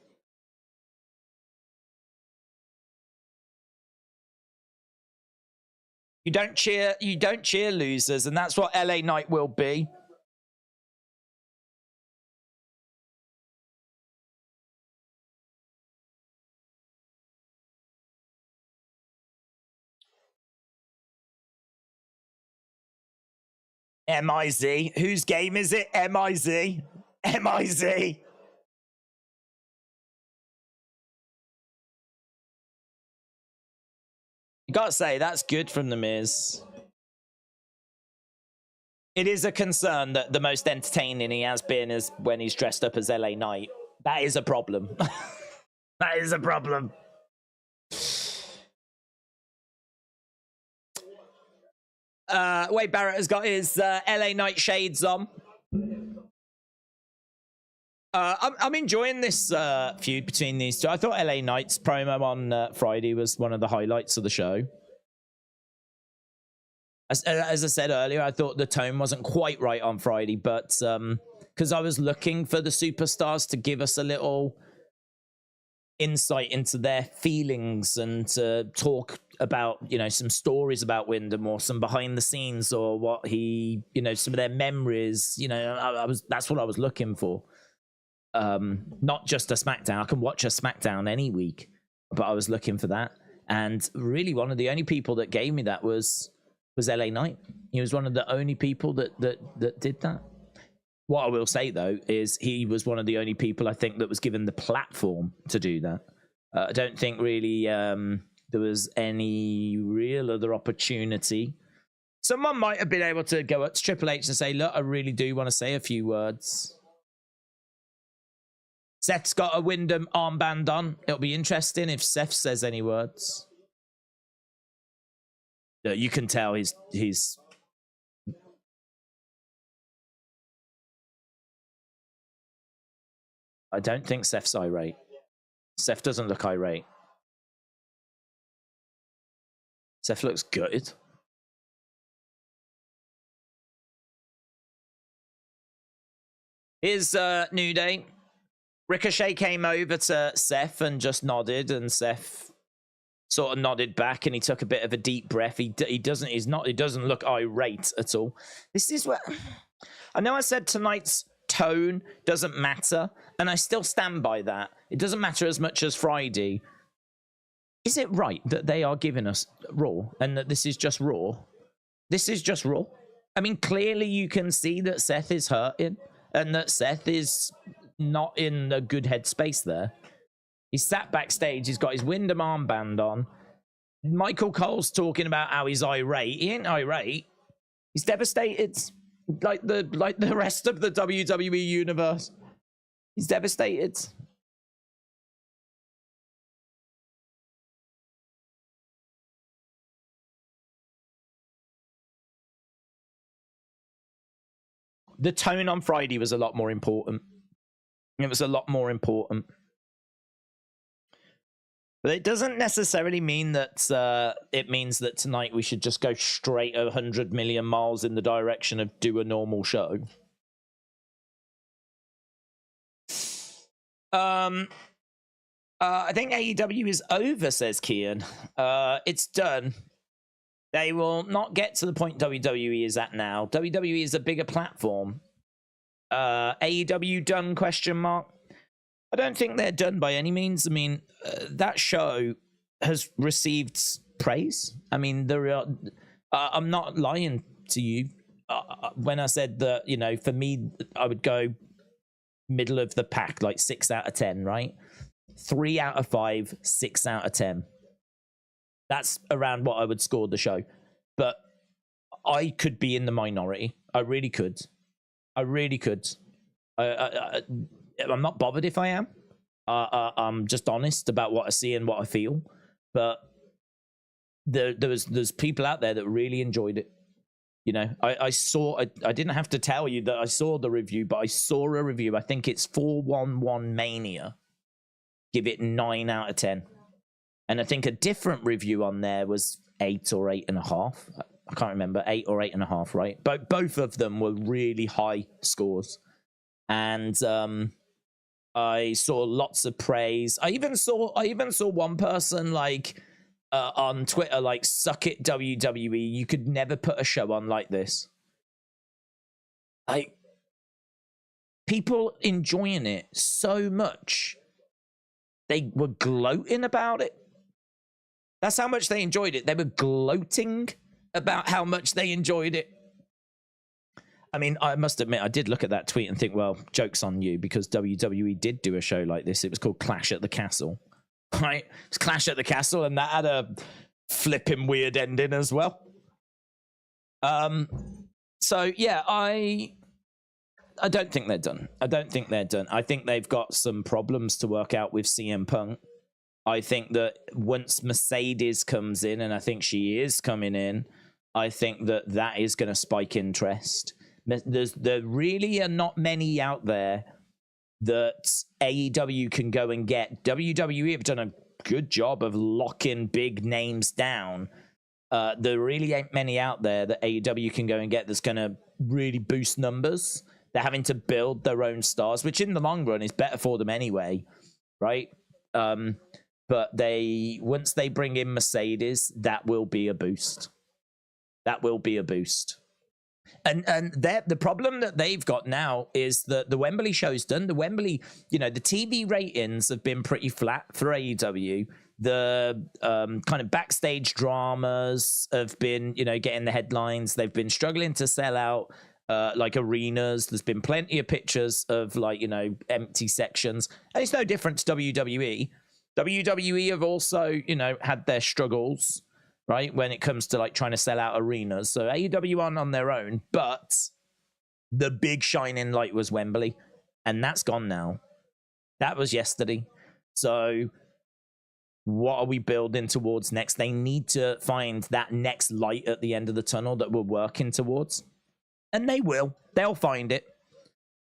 You don't cheer losers, and that's what LA Knight will be. M-I-Z. Whose game is it? M-I-Z. M-I-Z. You gotta say, that's good from The Miz. It is a concern that the most entertaining he has been is when he's dressed up as LA Knight. That is a problem. That is a problem. Wade Barrett has got his LA Knight shades on. I'm enjoying this feud between these two. I thought LA Knight's promo on Friday was one of the highlights of the show. As I said earlier, I thought the tone wasn't quite right on Friday, but because I was looking for the superstars to give us a little insight into their feelings and to talk about, you know, some stories about Wyndham or some behind the scenes or what he, you know, some of their memories, you know, that's what I was looking for. Not just a SmackDown. I can watch a SmackDown any week, but I was looking for that. And really one of the only people that gave me that was LA Knight. He was one of the only people that did that. What I will say, though, is he was one of the only people I think that was given the platform to do that. I don't think really there was any real other opportunity. Someone might have been able to go up to Triple H and say, look, I really do want to say a few words. Seth's got a Wyndham armband on. It'll be interesting if Seth says any words. You can tell he's I don't think Seth's irate. Seth doesn't look irate. Seth looks gutted. Here's New Day. Ricochet came over to Seth and just nodded, and Seth sort of nodded back, and he took a bit of a deep breath. He doesn't look irate at all. This is what I know. I said tonight's tone doesn't matter, and I still stand by that. It doesn't matter as much as Friday. Is it right that they are giving us Raw and that this is just Raw? This is just Raw. I mean, clearly you can see that Seth is hurting and that Seth is not in a good headspace there. He's sat backstage. He's got his Wyndham armband on. Michael Cole's talking about how he's irate. He ain't irate. He's devastated, like the rest of the WWE universe. He's devastated. The tone on Friday was a lot more important. It was a lot more important. But it doesn't necessarily mean that it means that tonight we should just go straight 100 million miles in the direction of do a normal show. I think AEW is over, says Kian. It's done. They will not get to the point WWE is at now. WWE is a bigger platform. AEW done, question mark? I don't think they're done by any means. I mean, that show has received praise. I mean, I'm not lying to you when I said that, you know, for me, I would go middle of the pack, like 6 out of 10, right? 3 out of 5, 6 out of 10. That's around what I would score the show. But I could be in the minority. I really could. I really could. I'm not bothered if I am. I'm just honest about what I see and what I feel. But there's people out there that really enjoyed it. You know, I didn't have to tell you that I saw the review, but I saw a review. I think it's 411 Mania. Give it 9 out of 10. And I think a different review on there was 8 or 8.5. I can't remember, 8 or 8.5, right? But both of them were really high scores. And I saw lots of praise. I even saw one person like on Twitter like, suck it WWE, you could never put a show on like this. Like, people enjoying it so much, they were gloating about it. That's how much they enjoyed it. They were gloating about how much they enjoyed it. I mean, I must admit, I did look at that tweet and think, well, joke's on you, because WWE did do a show like this. It was called Clash at the Castle, right? It was Clash at the Castle, and that had a flipping weird ending as well. So yeah, I don't think they're done. I don't think they're done. I think they've got some problems to work out with CM Punk. I think that once Mercedes comes in, and I think she is coming in, I think that is going to spike interest. There really are not many out there that AEW can go and get. WWE have done a good job of locking big names down. There really ain't many out there that AEW can go and get that's going to really boost numbers. They're having to build their own stars, which in the long run is better for them anyway, right? But once they bring in Mercedes, that will be a boost. That will be a boost. And the problem that they've got now is that the Wembley show's done. The Wembley, the TV ratings have been pretty flat for AEW. The kind of backstage dramas have been, getting the headlines. They've been struggling to sell out like arenas. There's been plenty of pictures of empty sections. And it's no different to WWE. WWE have also, had their struggles, right, when it comes to trying to sell out arenas. So AEW aren't on their own, but the big shining light was Wembley, and that's gone now. That was yesterday. So what are we building towards next? They need to find that next light at the end of the tunnel that we're working towards, and they will. They'll find it.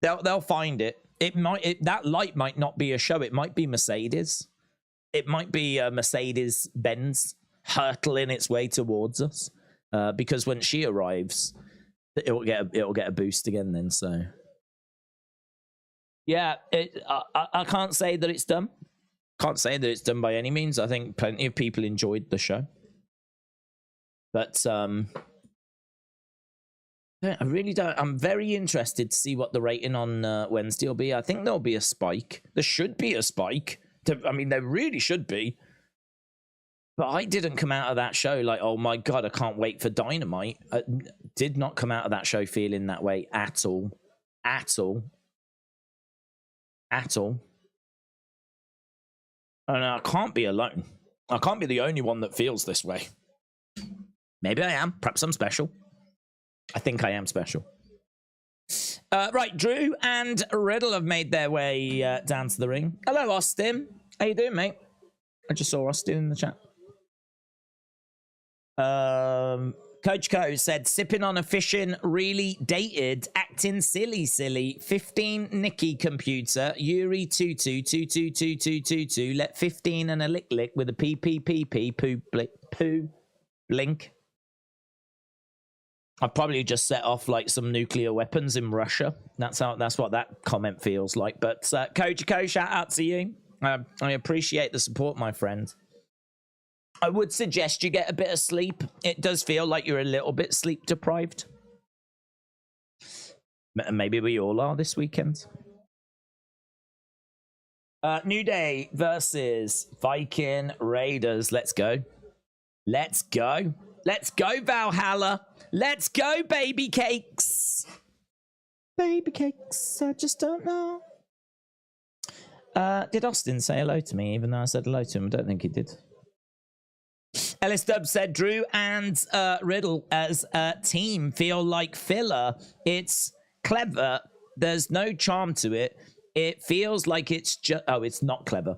They'll find it. That light might not be a show. It might be Mercedes. It might be a Mercedes-Benz hurtling its way towards us, because when she arrives, it'll get a boost again. Then, so yeah, I can't say that it's done. Can't say that it's done by any means. I think plenty of people enjoyed the show, but I really don't. I'm very interested to see what the rating on Wednesday will be. I think there'll be a spike. There should be a spike. I mean, there really should be. But I didn't come out of that show like, oh my God, I can't wait for Dynamite. I did not come out of that show feeling that way at all. At all. At all. And I can't be alone. I can't be the only one that feels this way. Maybe I am. Perhaps I'm special. I think I am special. Right, Drew and Riddle have made their way down to the ring. Hello, Austin. How you doing, mate? I just saw Austin in the chat. Coach Co said, sipping on a fishing, really dated, acting silly. 15 Nikki computer, Yuri 22222222, let 15 and a lick with a poo blink. I've probably just set off some nuclear weapons in Russia. That's what that comment feels like. But Coach Co, shout out to you. I appreciate the support, my friend. I would suggest you get a bit of sleep. It does feel like you're a little bit sleep deprived. Maybe we all are this weekend. New Day versus Viking Raiders. Let's go. Let's go. Let's go, Valhalla. Let's go, baby cakes. Baby cakes, I just don't know. Did Austin say hello to me, even though I said hello to him? I don't think he did. Ellis Dub said, Drew and Riddle as a team feel like filler. It's clever. There's no charm to it. It feels like it's just... Oh, it's not clever.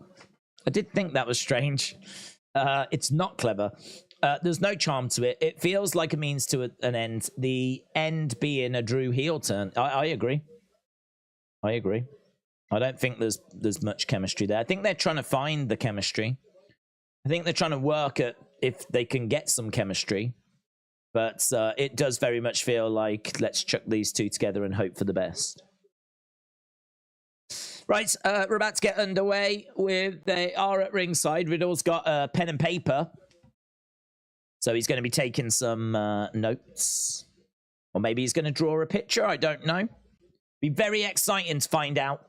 I did think that was strange. It's not clever. There's no charm to it. It feels like a means to an end. The end being a Drew heel turn. I agree. I agree. I don't think there's much chemistry there. I think they're trying to find the chemistry. I think they're trying to work at if they can get some chemistry. But it does very much feel like let's chuck these two together and hope for the best. Right, we're about to get underway with... They are at ringside. Riddle's got a pen and paper. So he's going to be taking some notes. Or maybe he's going to draw a picture. I don't know. Be very exciting to find out.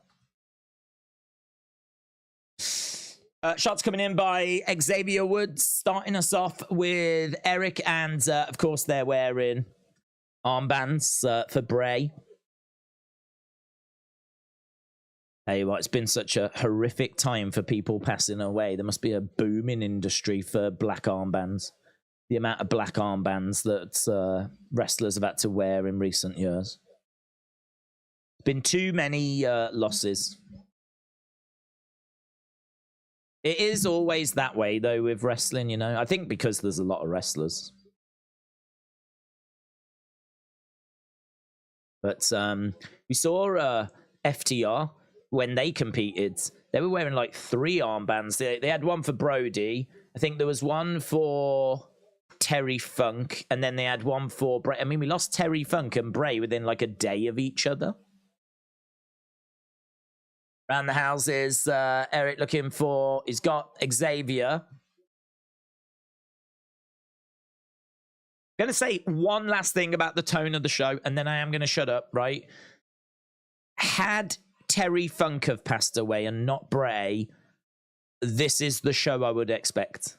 Shots coming in by Xavier Woods. Starting us off with Eric. And, of course, they're wearing armbands for Bray. Hey, well, it's been such a horrific time for people passing away. There must be a booming industry for black armbands. The amount of black armbands that wrestlers have had to wear in recent years. Been too many losses. It is always that way, though, with wrestling, you know. I think because there's a lot of wrestlers. But we saw FTR, when they competed, they were wearing like 3 armbands. They had one for Brody. I think there was one for Terry Funk, and then they had one for Bray. I mean, we lost Terry Funk and Bray within like a day of each other. Around the houses, Eric looking for, he's got Xavier. Gonna say one last thing about the tone of the show, and then I am gonna shut up, right? Had Terry Funk have passed away and not Bray, this is the show I would expect.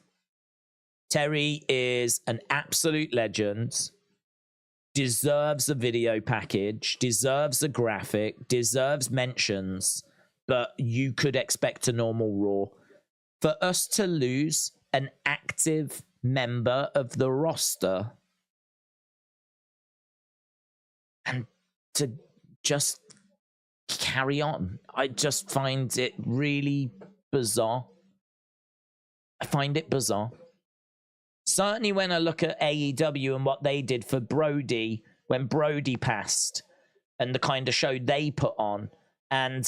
Terry is an absolute legend, deserves a video package, deserves a graphic, deserves mentions, but you could expect a normal Raw. For us to lose an active member of the roster and to just carry on, I just find it really bizarre. I find it bizarre. Certainly when I look at AEW and what they did for Brody when Brody passed and the kind of show they put on and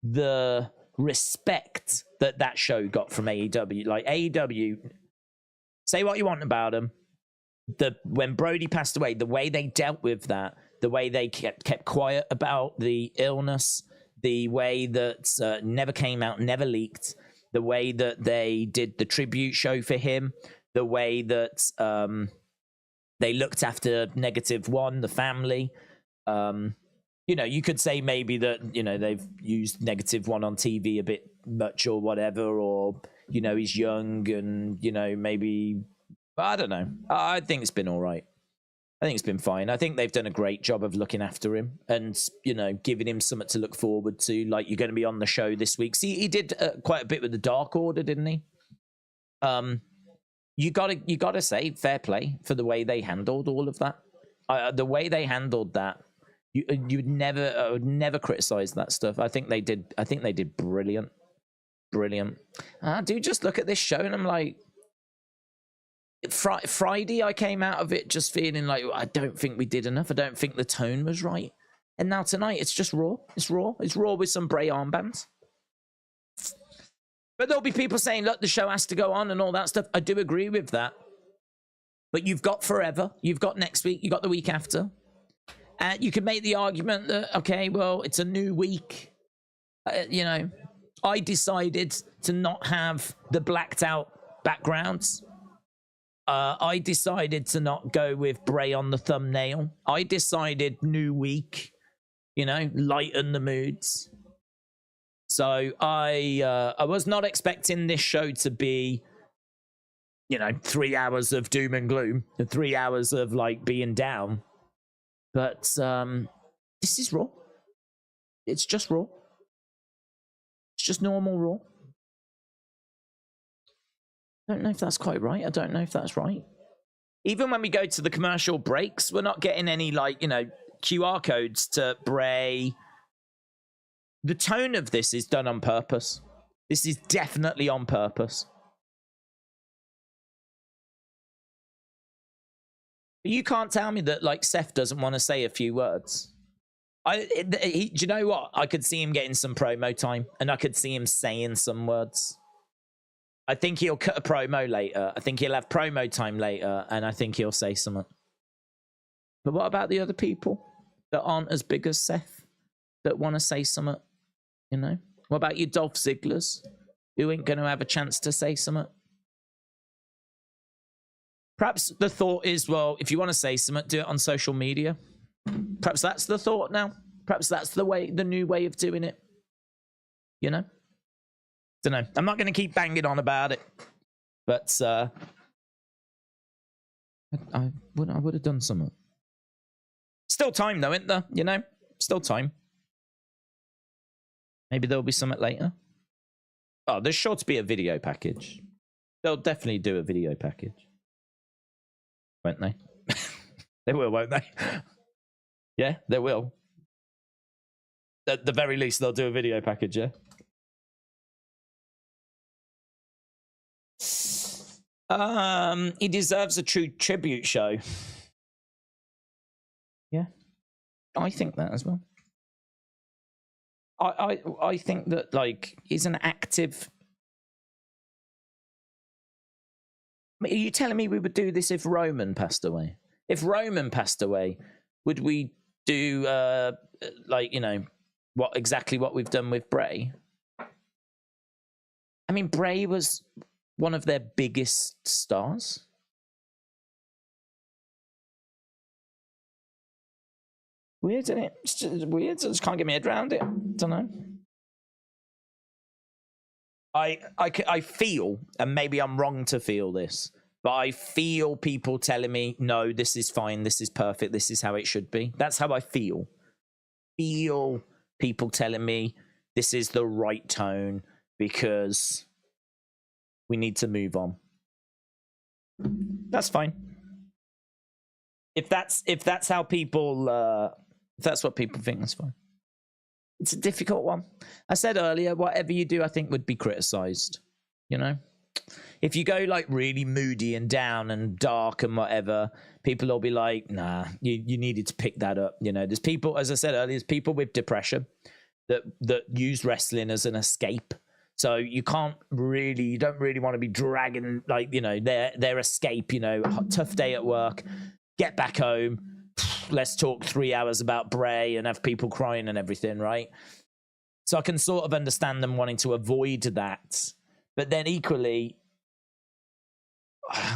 the respect that show got from AEW. Like AEW, say what you want about them. When Brody passed away, the way they dealt with that, the way they kept quiet about the illness, the way that never came out, never leaked, the way that they did the tribute show for him, the way that they looked after -1, the family. You know, you could say maybe that, you know, they've used -1 on TV a bit much or whatever, or, you know, he's young and, you know, maybe, I don't know. I think it's been all right. I think it's been fine. I think they've done a great job of looking after him and, you know, giving him something to look forward to. Like, you're going to be on the show this week. See, he did quite a bit with the Dark Order, didn't he? You gotta say fair play for the way they handled all of that. The way they handled that, you would never criticize that stuff. I think they did brilliant. I do just look at this show and I'm like, Friday I came out of it just feeling like I don't think we did enough. I don't think the tone was right. And now tonight it's just Raw. It's Raw with some Bray armbands. But there'll be people saying, look, the show has to go on and all that stuff. I do agree with that. But you've got forever. You've got next week. You've got the week after. And you can make the argument that, okay, well, it's a new week. You know, I decided to not have the blacked out backgrounds. I decided to not go with Bray on the thumbnail. I decided new week, you know, lighten the moods. So I was not expecting this show to be, you know, 3 hours of doom and gloom, and 3 hours of like being down. But this is Raw. It's just Raw. It's just normal Raw. I don't know if that's quite right. I don't know if that's right. Even when we go to the commercial breaks, we're not getting any, like, you know, QR codes to Bray. The tone of this is done on purpose. This is definitely on purpose. You can't tell me that, like, Seth doesn't want to say a few words. Do you know what? I could see him getting some promo time, and I could see him saying some words. I think he'll cut a promo later. I think he'll have promo time later, and I think he'll say something. But what about the other people that aren't as big as Seth that want to say something? You know? What about your Dolph Zigglers, who ain't going to have a chance to say something? Perhaps the thought is, well, if you want to say something, do it on social media. Perhaps that's the thought now. Perhaps that's the new way of doing it. You know? Don't know. I'm not going to keep banging on about it. But I would have done something. Still time though, isn't there? You know, still time. Maybe there'll be something later. Oh, there's sure to be a video package. They'll definitely do a video package, won't they? They will, won't they? Yeah, they will. At the very least, they'll do a video package, yeah? He deserves a true tribute show. Yeah, I think that as well. I think that, like, he's an active... Are you telling me we would do this if Roman passed away? If Roman passed away, would we do, like, you know, exactly what we've done with Bray? I mean, Bray was one of their biggest stars. Weird, isn't it? It's just weird. I just can't get my head around it. Don't know. I feel, and maybe I'm wrong to feel this, but I feel people telling me, no, this is fine, this is perfect, this is how it should be. That's how I feel. Feel people telling me this is the right tone because we need to move on. That's fine. If that's how people if that's what people think, that's fine. It's a difficult one. I said earlier, whatever you do, I think would be criticized. You know, if you go like really moody and down and dark and whatever, people will be like, nah, you needed to pick that up. You know, there's people, as I said earlier, there's people with depression that use wrestling as an escape. So you don't really want to be dragging, like, you know, their escape, you know, tough day at work, get back home, let's talk 3 hours about Bray and have people crying and everything, right? So I can sort of understand them wanting to avoid that. But then equally,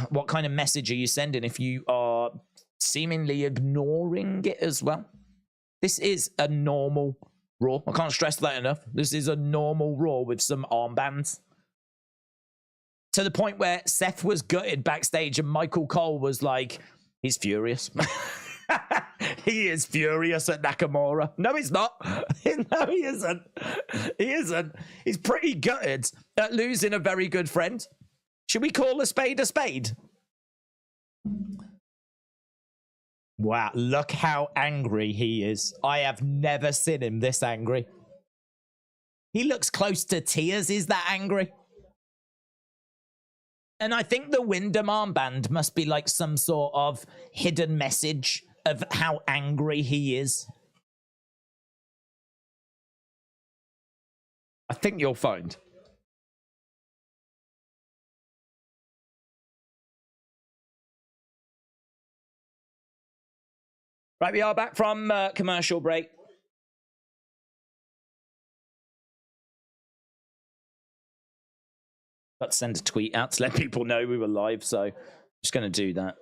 what kind of message are you sending if you are seemingly ignoring it as well? This is a normal Raw. I can't stress that enough. This is a normal Raw with some armbands. To the point where Seth was gutted backstage and Michael Cole was like, he's furious. He is furious at Nakamura. No, he's not. No, he isn't. He isn't. He's pretty gutted at losing a very good friend. Should we call a spade a spade? Wow, look how angry he is. I have never seen him this angry. He looks close to tears. He's that angry. And I think the Wyndham armband must be like some sort of hidden message of how angry he is. I think you'll find. Right, we are back from commercial break. Got to send a tweet out to let people know we were live, so I'm just going to do that.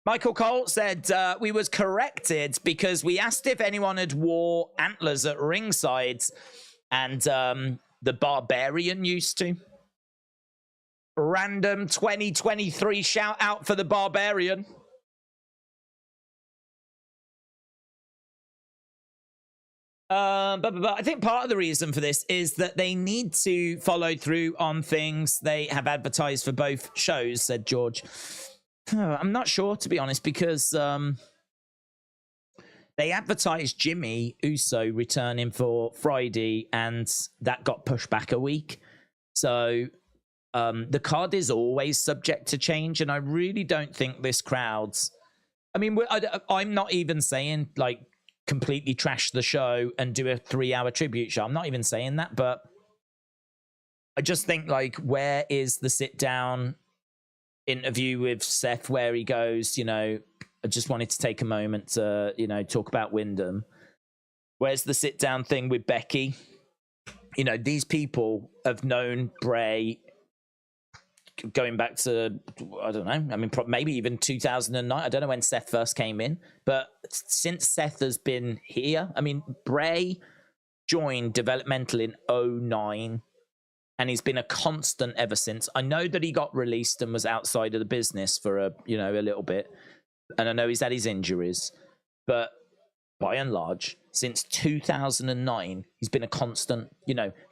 Michael Cole said we was corrected because we asked if anyone had wore antlers at ringside, and the Barbarian used to. Random 2023 shout out for the Barbarian. But I think part of the reason for this is that they need to follow through on things they have advertised for both shows, said George. I'm not sure, to be honest, because they advertised Jimmy Uso returning for Friday, and that got pushed back a week. So the card is always subject to change, and I really don't think this crowd's... I mean, I'm not even saying, like, completely trash the show and do a 3-hour tribute show. I'm not even saying that, but I just think, like, where is the sit-down interview with Seth where he goes, you know, I just wanted to take a moment to, you know, talk about Wyndham. Where's the sit down thing with Becky? You know, these people have known Bray going back to, I don't know, I mean, maybe even 2009. I don't know when Seth first came in, but since Seth has been here, I mean, Bray joined developmental in 2009, and he's been a constant ever since. I know that he got released and was outside of the business for a little bit, and I know he's had his injuries, but by and large, since 2009, he's been a constant.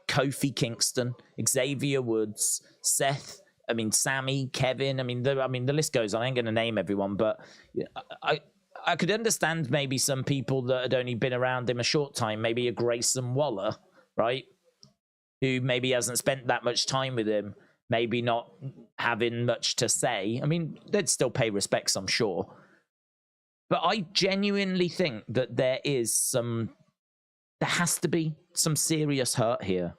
Kofi Kingston, Xavier Woods, Seth, I mean, Sammy, Kevin. I mean, the list goes on. I ain't going to name everyone, but I could understand maybe some people that had only been around him a short time, maybe a Grayson Waller, right? Who maybe hasn't spent that much time with him, maybe not having much to say. I mean, they'd still pay respects, I'm sure. But I genuinely think that there has to be some serious hurt here.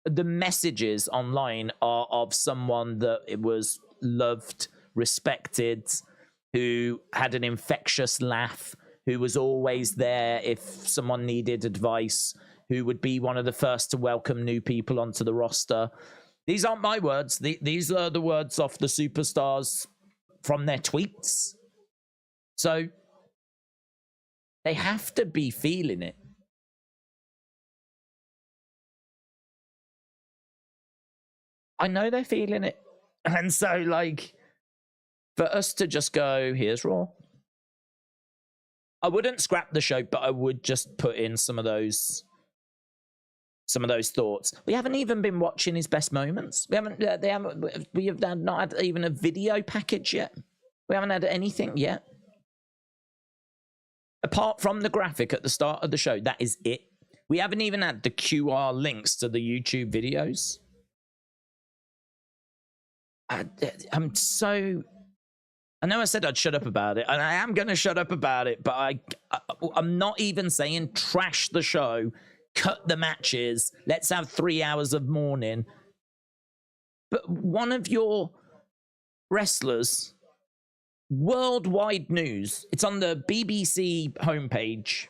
The messages online are of someone that it was loved, respected, who had an infectious laugh, who was always there if someone needed advice, who would be one of the first to welcome new people onto the roster. These aren't my words. These are the words off the superstars from their tweets. So they have to be feeling it. I know they're feeling it. And so, for us to just go, here's Raw. I wouldn't scrap the show, but I would just put in some of those thoughts. We haven't even been watching his best moments. We have not had even a video package yet. We haven't had anything yet. Apart from the graphic at the start of the show, that is it. We haven't even had the QR links to the YouTube videos. I'm so... I know I said I'd shut up about it, and I am going to shut up about it, but I'm not even saying trash the show, cut the matches, let's have 3 hours of mourning. But one of your wrestlers... worldwide news. It's on the BBC homepage,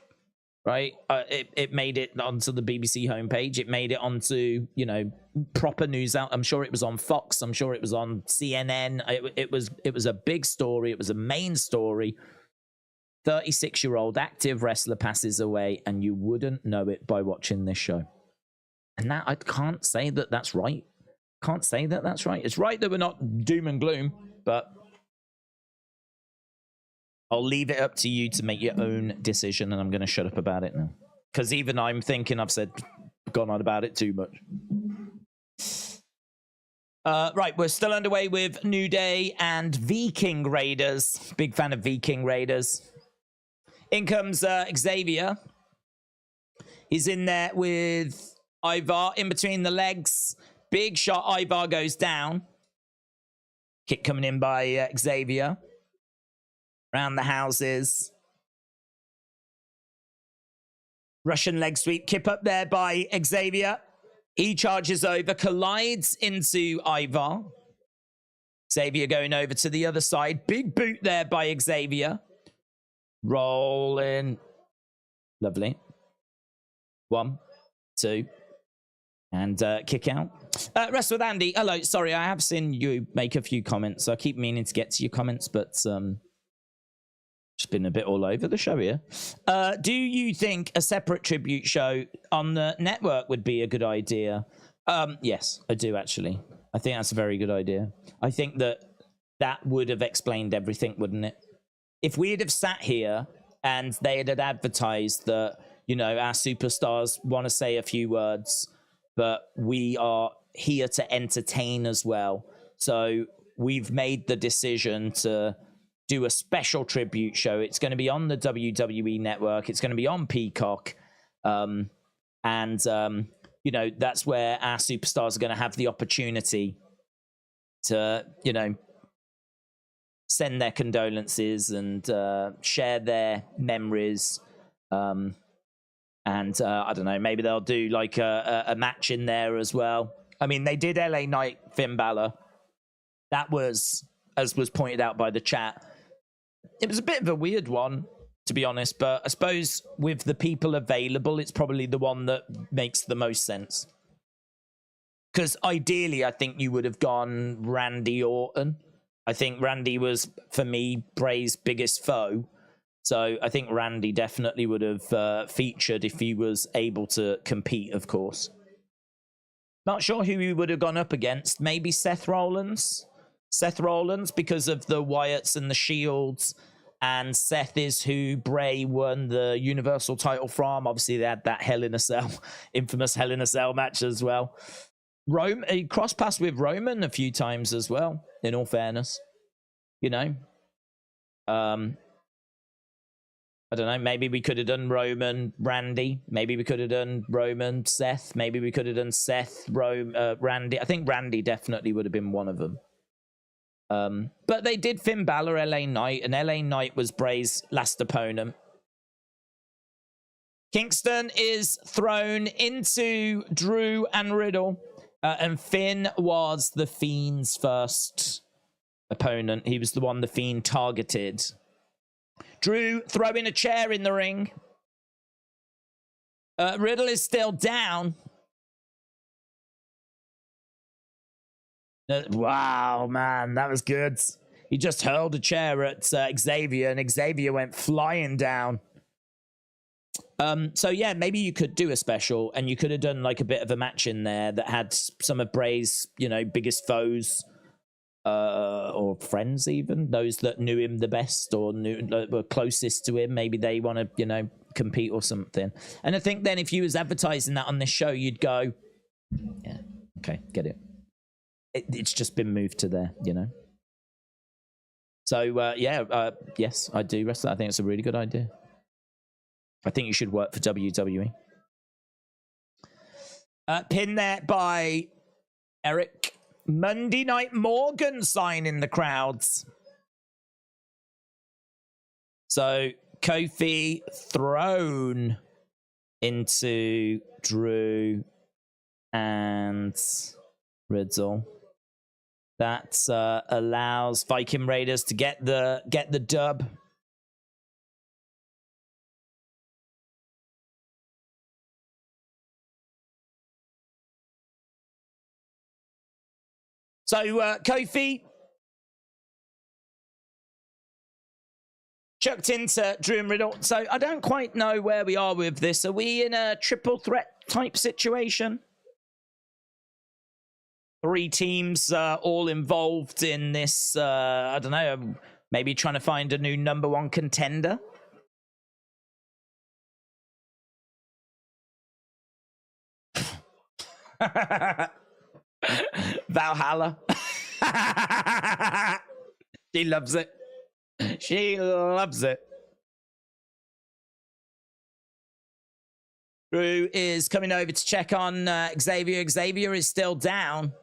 right? It made it onto the BBC homepage. It made it onto, proper news out. I'm sure it was on Fox. I'm sure it was on CNN. It was a big story. It was a main story. 36-year-old active wrestler passes away, and you wouldn't know it by watching this show. And that, I can't say that that's right. Can't say that that's right. It's right that we're not doom and gloom, but I'll leave it up to you to make your own decision, and I'm going to shut up about it now. Because even I'm thinking I've gone on about it too much. Right, we're still underway with New Day and Viking Raiders. Big fan of Viking Raiders. In comes Xavier. He's in there with Ivar in between the legs. Big shot, Ivar goes down. Kick coming in by Xavier. Around the houses. Russian leg sweep. Kip up there by Xavier. He charges over, collides into Ivar. Xavier going over to the other side. Big boot there by Xavier. Rolling. Lovely. 1, 2. And kick out. Wrestle with Andy. Hello. Sorry, I have seen you make a few comments. So I keep meaning to get to your comments, but... just been a bit all over the show here. Do you think a separate tribute show on the network would be a good idea? Yes, I do, actually. I think that's a very good idea. I think that would have explained everything, wouldn't it? If we'd have sat here and they had advertised that, our superstars want to say a few words, but we are here to entertain as well. So we've made the decision to do a special tribute show. It's going to be on the WWE network. It's going to be on Peacock. And that's where our superstars are going to have the opportunity to, send their condolences and share their memories. I don't know, maybe they'll do like a match in there as well. I mean, they did LA Knight, Finn Balor. That was, as was pointed out by the chat, it was a bit of a weird one, to be honest, but I suppose with the people available, it's probably the one that makes the most sense. Because ideally, I think you would have gone Randy Orton. I think Randy was, for me, Bray's biggest foe. So I think Randy definitely would have featured if he was able to compete, of course. Not sure who he would have gone up against. Maybe Seth Rollins? Seth Rollins, because of the Wyatts and the Shields. And Seth is who Bray won the Universal title from. Obviously, they had that Hell in a Cell, infamous Hell in a Cell match as well. He crossed paths with Roman a few times as well, in all fairness. You know? I don't know, maybe we could have done Roman, Randy. Maybe we could have done Roman, Seth. Maybe we could have done Seth, Randy. I think Randy definitely would have been one of them. But they did Finn Balor, LA Knight, and LA Knight was Bray's last opponent. Kingston is thrown into Drew and Riddle, and Finn was the Fiend's first opponent. He was the one the Fiend targeted. Drew throwing a chair in the ring. Riddle is still down. Wow, man, that was good. He just hurled a chair at Xavier, and Xavier went flying down. So yeah, maybe you could do a special, and you could have done like a bit of a match in there that had some of Bray's, you know, biggest foes. Or friends, even those that knew him the best or were closest to him. Maybe they want to, you know, compete or something. And I think then if you was advertising that on this show, you'd go, yeah, okay, get it. It's just been moved to there, you know. So yes, I do wrestle. I think it's a really good idea. I think you should work for WWE. Pin there by Eric. Monday Night Morgan sign in the crowds. So Kofi thrown into Drew and Riddle. That allows Viking Raiders to get the dub. So, Kofi chucked into Drew and Riddle. So, I don't quite know where we are with this. Are we in a triple threat type situation? 3 teams all involved in this, I don't know, maybe trying to find a new #1 contender? Valhalla. She loves it. She loves it. Drew is coming over to check on Xavier. Xavier is still down.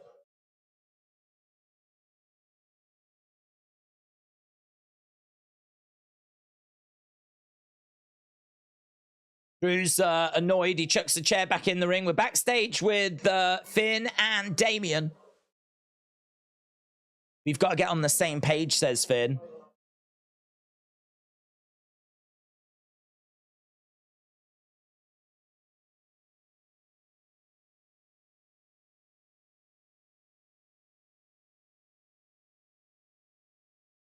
Drew's annoyed. He chucks the chair back in the ring. We're backstage with Finn and Damien. We've got to get on the same page, says Finn.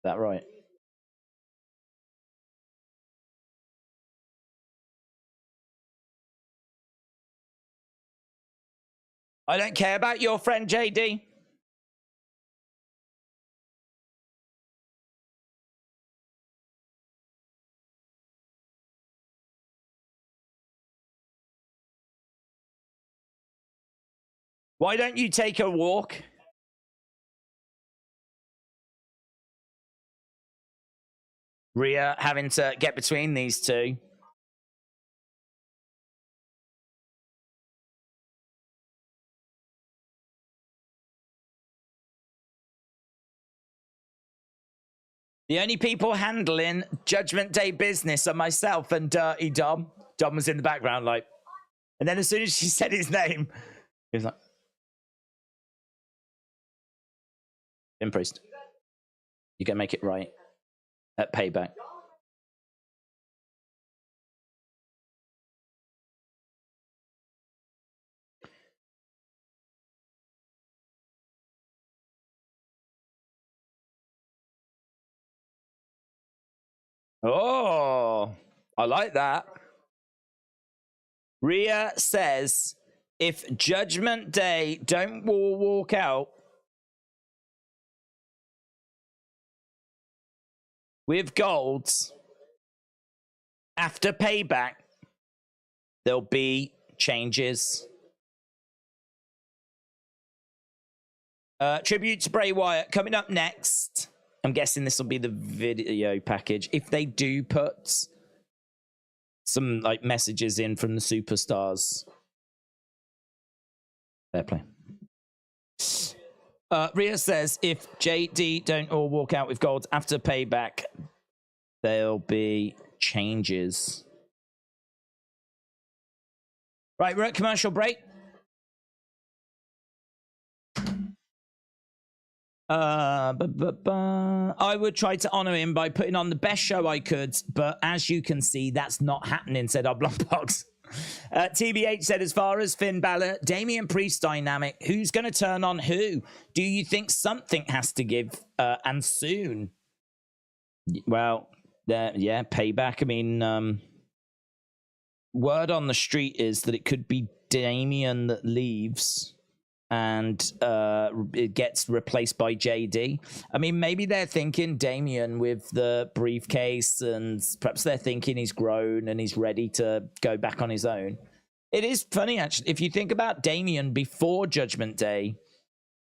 That right? I don't care about your friend JD. Why don't you take a walk? Rhea having to get between these two. The only people handling Judgment Day business are myself and Dirty Dom. Dom was in the background, like. And then as soon as she said his name, he was like, Finn Priest, you can make it right at Payback. Oh, I like that. Rhea says, if Judgment Day don't walk out with golds after Payback, there'll be changes. Tribute to Bray Wyatt coming up next. I'm guessing this will be the video package. If they do put some like messages in from the superstars. Fair play. Rhea says if JD don't all walk out with gold after Payback, there'll be changes. Right, we're at commercial break. I would try to honor him by putting on the best show I could, but as you can see, that's not happening, said Oblongbox. TBH said, as far as Finn Balor, Damian Priest dynamic, who's going to turn on who? Do you think something has to give, and soon? Well, yeah, Payback. I mean, word on the street is that it could be Damian that leaves and it gets replaced by JD. I mean, maybe they're thinking Damian with the briefcase, and perhaps they're thinking he's grown and he's ready to go back on his own. It is funny, actually, if you think about Damian before Judgment Day,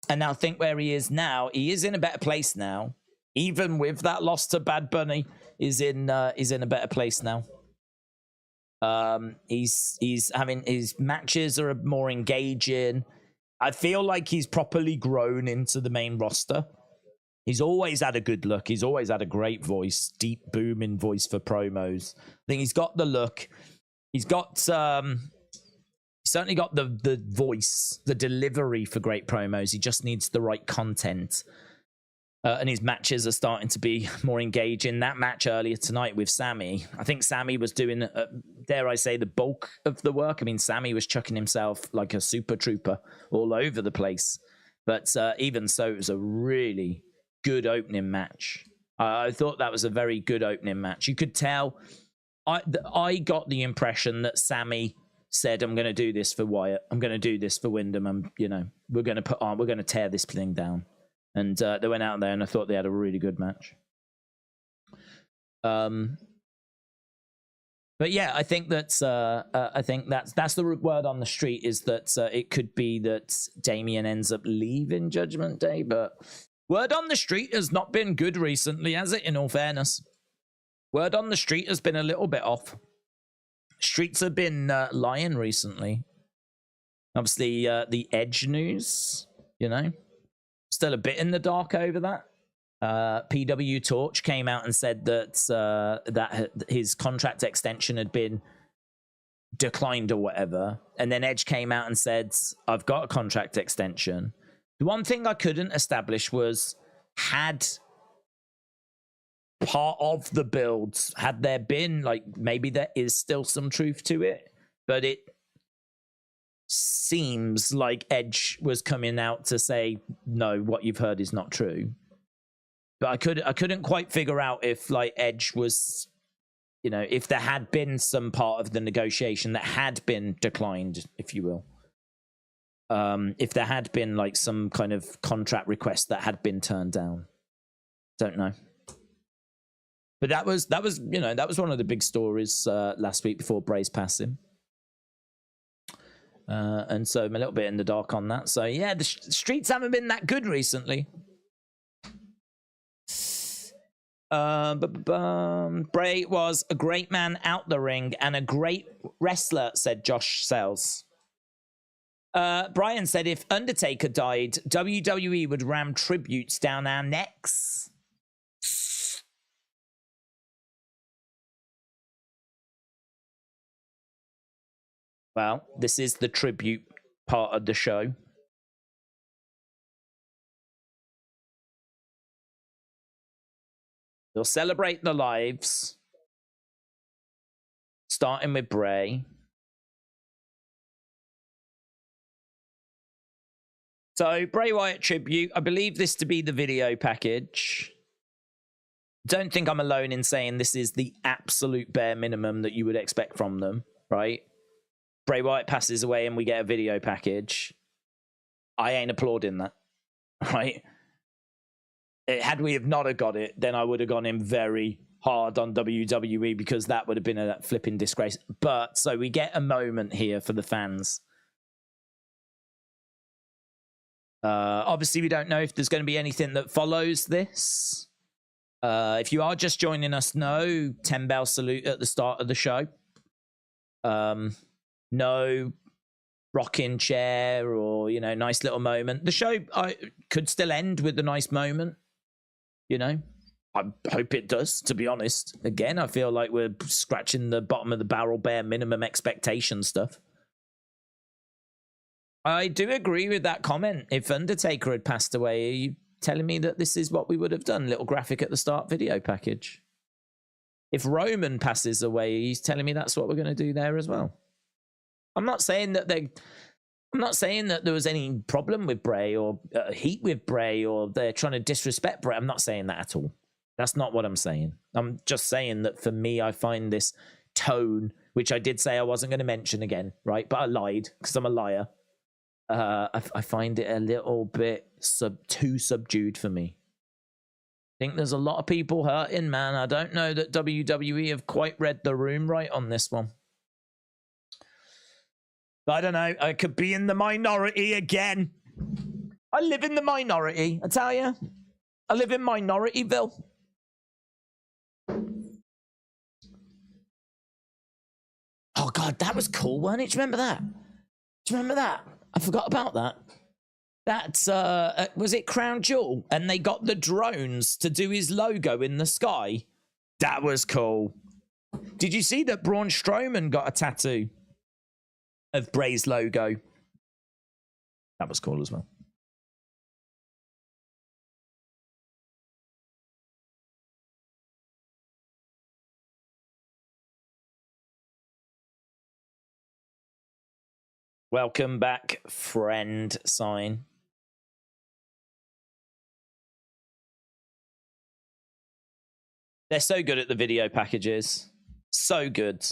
and now think where he is now. He is in a better place now. Even with that loss to Bad Bunny, is in a better place now. He's having his matches are more engaging. I feel like he's properly grown into the main roster. He's always had a good look. He's always had a great voice, deep booming voice for promos. I think he's got the look. He's got certainly got the voice, the delivery for great promos. He just needs the right content. And his matches are starting to be more engaging. That match earlier tonight with Sammy, I think Sammy was doing, dare I say, the bulk of the work. I mean, Sammy was chucking himself like a super trooper all over the place. But even so, it was a really good opening match. I thought that was a very good opening match. You could tell, I got the impression that Sammy said, I'm going to do this for Wyatt. I'm going to do this for Wyndham. We're going to tear this thing down. And they went out there, and I thought they had a really good match. But yeah, I think that's the word on the street, is that it could be that Damian ends up leaving Judgment Day. But word on the street has not been good recently, has it? In all fairness, word on the street has been a little bit off. Streets have been lying recently. Obviously, the Edge news, still a bit in the dark over that. PW Torch came out and said that his contract extension had been declined or whatever. And then Edge came out and said, I've got a contract extension. The one thing I couldn't establish was, had part of the builds, had there been, maybe there is still some truth to it, but it seems like Edge was coming out to say, no, what you've heard is not true. But I couldn't quite figure out if Edge was, if there had been some part of the negotiation that had been declined, if you will. If there had been some kind of contract request that had been turned down. Don't know. But that was one of the big stories last week before Bray's passing. And so I'm a little bit in the dark on that. So yeah, the streets haven't been that good recently. Bray was a great man out the ring and a great wrestler, said Josh Sells. Brian said, if Undertaker died, WWE would ram tributes down our necks. Well, this is the tribute part of the show. They'll celebrate the lives, starting with Bray. So, Bray Wyatt tribute. I believe this to be the video package. don't think I'm alone in saying this is the absolute bare minimum that you would expect from them, right? Bray Wyatt passes away and we get a video package. I ain't applauding that, right? Had we have not have got it, then I would have gone in very hard on WWE because that would have been a flipping disgrace. But so we get a moment here for the fans. Obviously, we don't know if there's going to be anything that follows this. If you are just joining us, no 10-bell salute at the start of the show. No rocking chair or, you know, nice little moment. The show could still end with a nice moment, you know. I hope it does, to be honest. Again, I feel like we're scratching the bottom of the barrel, bare minimum expectation stuff. I do agree with that comment. If Undertaker had passed away, are you telling me that this is what we would have done? Little graphic at the start video package. If Roman passes away, he's telling me that's what we're going to do there as well. I'm not saying that there was any problem with Bray or heat with Bray or they're trying to disrespect Bray. I'm not saying that at all. That's not what I'm saying. I'm just saying that for me, I find this tone, which I did say I wasn't going to mention again, right? But I lied because I'm a liar. I find it a little bit too subdued for me. I think there's a lot of people hurting, man. I don't know that WWE have quite read the room right on this one. But I don't know. I could be in the minority again. I live in the minority, I tell you. I live in Minorityville. Oh, God, that was cool, wasn't it? Do you remember that? Do you remember that? I forgot about that. That's, was it Crown Jewel? And they got the drones to do his logo in the sky. That was cool. Did you see that Braun Strowman got a tattoo of Bray's logo? That was cool as well. Welcome back, friend sign. They're so good at the video packages. So good.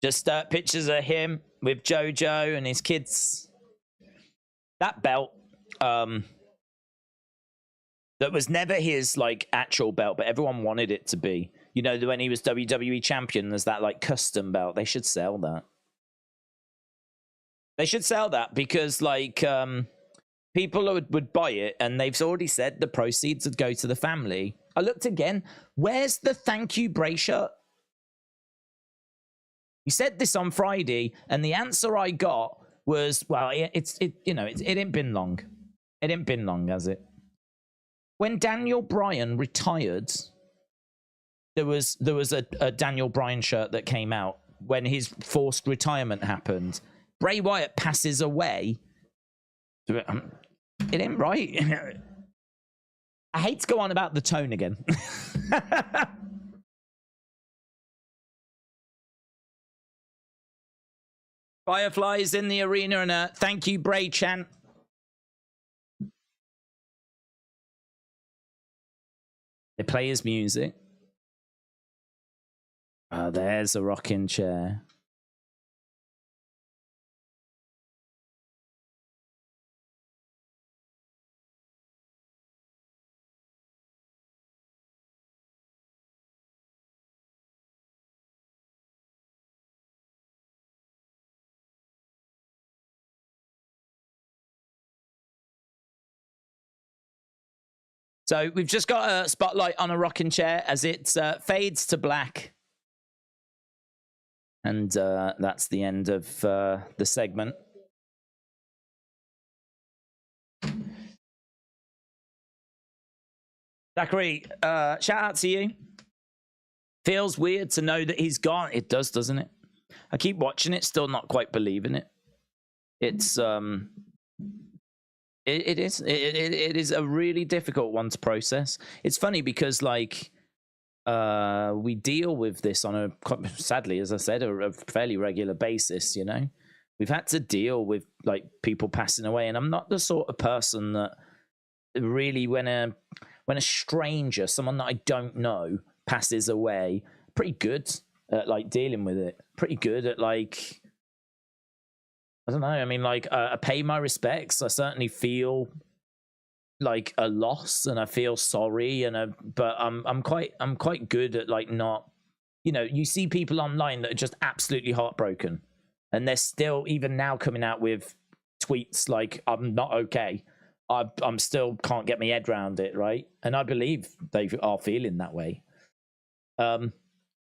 Just pictures of him with JoJo and his kids. That belt, that was never his like actual belt, but everyone wanted it to be. You know, when he was WWE champion, there's that like custom belt. They should sell that. They should sell that because like people would buy it, and they've already said the proceeds would go to the family. I looked again. Where's the thank you Bray shirt? You said this on Friday, and the answer I got was, well, it ain't been long. It ain't been long, has it? When Daniel Bryan retired, there was a Daniel Bryan shirt that came out when his forced retirement happened. Bray Wyatt passes away. It ain't right. I hate to go on about the tone again. Fireflies in the arena and a thank you, Bray chant. They play his music. Oh, there's a rocking chair. So we've just got a spotlight on a rocking chair as it fades to black. And that's the end of the segment. Zachary, shout out to you. Feels weird to know that he's gone. It does, doesn't it? I keep watching it, still not quite believing it. It's It is a really difficult one to process. It's funny because like we deal with this on a, sadly, as I said, a fairly regular basis. You know, we've had to deal with like people passing away, and I'm not the sort of person that really, when a stranger, someone that I don't know, passes away, pretty good at like dealing with it. Pretty good at like, I don't know. I mean, like, I pay my respects. I certainly feel like a loss, and I feel sorry, but I'm quite good at like not, you know, you see people online that are just absolutely heartbroken, and they're still even now coming out with tweets like, "I'm not okay. I'm still can't get my head around it," right? And I believe they are feeling that way.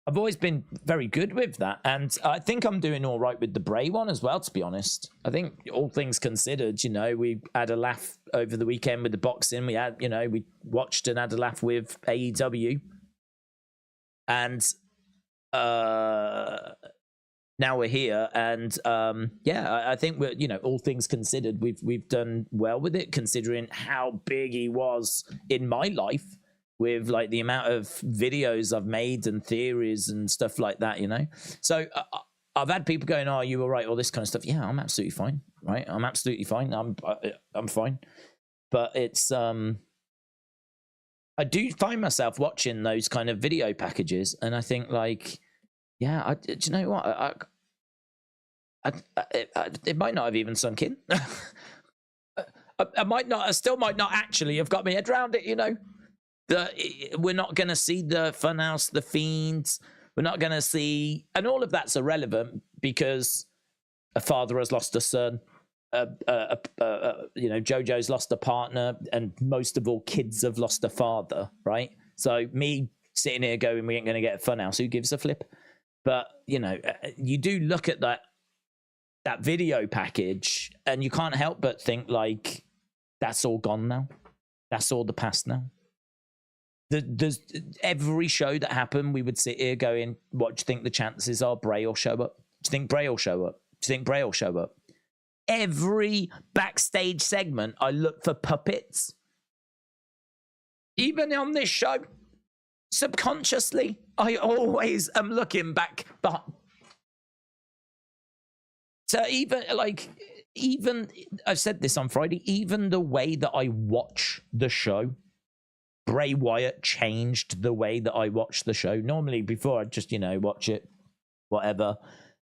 I've always been very good with that, and I think I'm doing all right with the Bray one as well, to be honest. I think all things considered, you know, we had a laugh over the weekend with the boxing. We had, you know, we watched and had a laugh with AEW, and now we're here, and yeah, I think we're, you know, all things considered, we've done well with it, considering how big he was in my life, with like the amount of videos I've made and theories and stuff like that, you know. So I've had people going, "Oh, you all right?" All this kind of stuff. Yeah, I'm absolutely fine, right? I'm absolutely fine. I'm fine. But it's I do find myself watching those kind of video packages, and I think like, yeah, do you know what? It might not have even sunk in. I still might not actually have got my head around it, you know. We're not going to see the Funhouse, the Fiends. We're not going to see, and all of that's irrelevant because a father has lost a son. You know, JoJo's lost a partner, and most of all, kids have lost a father, right? So me sitting here going, "We ain't going to get a Funhouse. Who gives a flip?" But you know, you do look at that video package, and you can't help but think like, that's all gone now. That's all the past now. There's every show that happened, we would sit here going, "What do you think the chances are Bray will show up? Do you think Bray will show up? Do you think Bray will show up?" Every backstage segment, I look for puppets. Even on this show, subconsciously, I always am looking back. But so even I've said this on Friday, even the way that I watch the show, Bray Wyatt changed the way that I watch the show. Normally, before, I'd just, you know, watch it, whatever,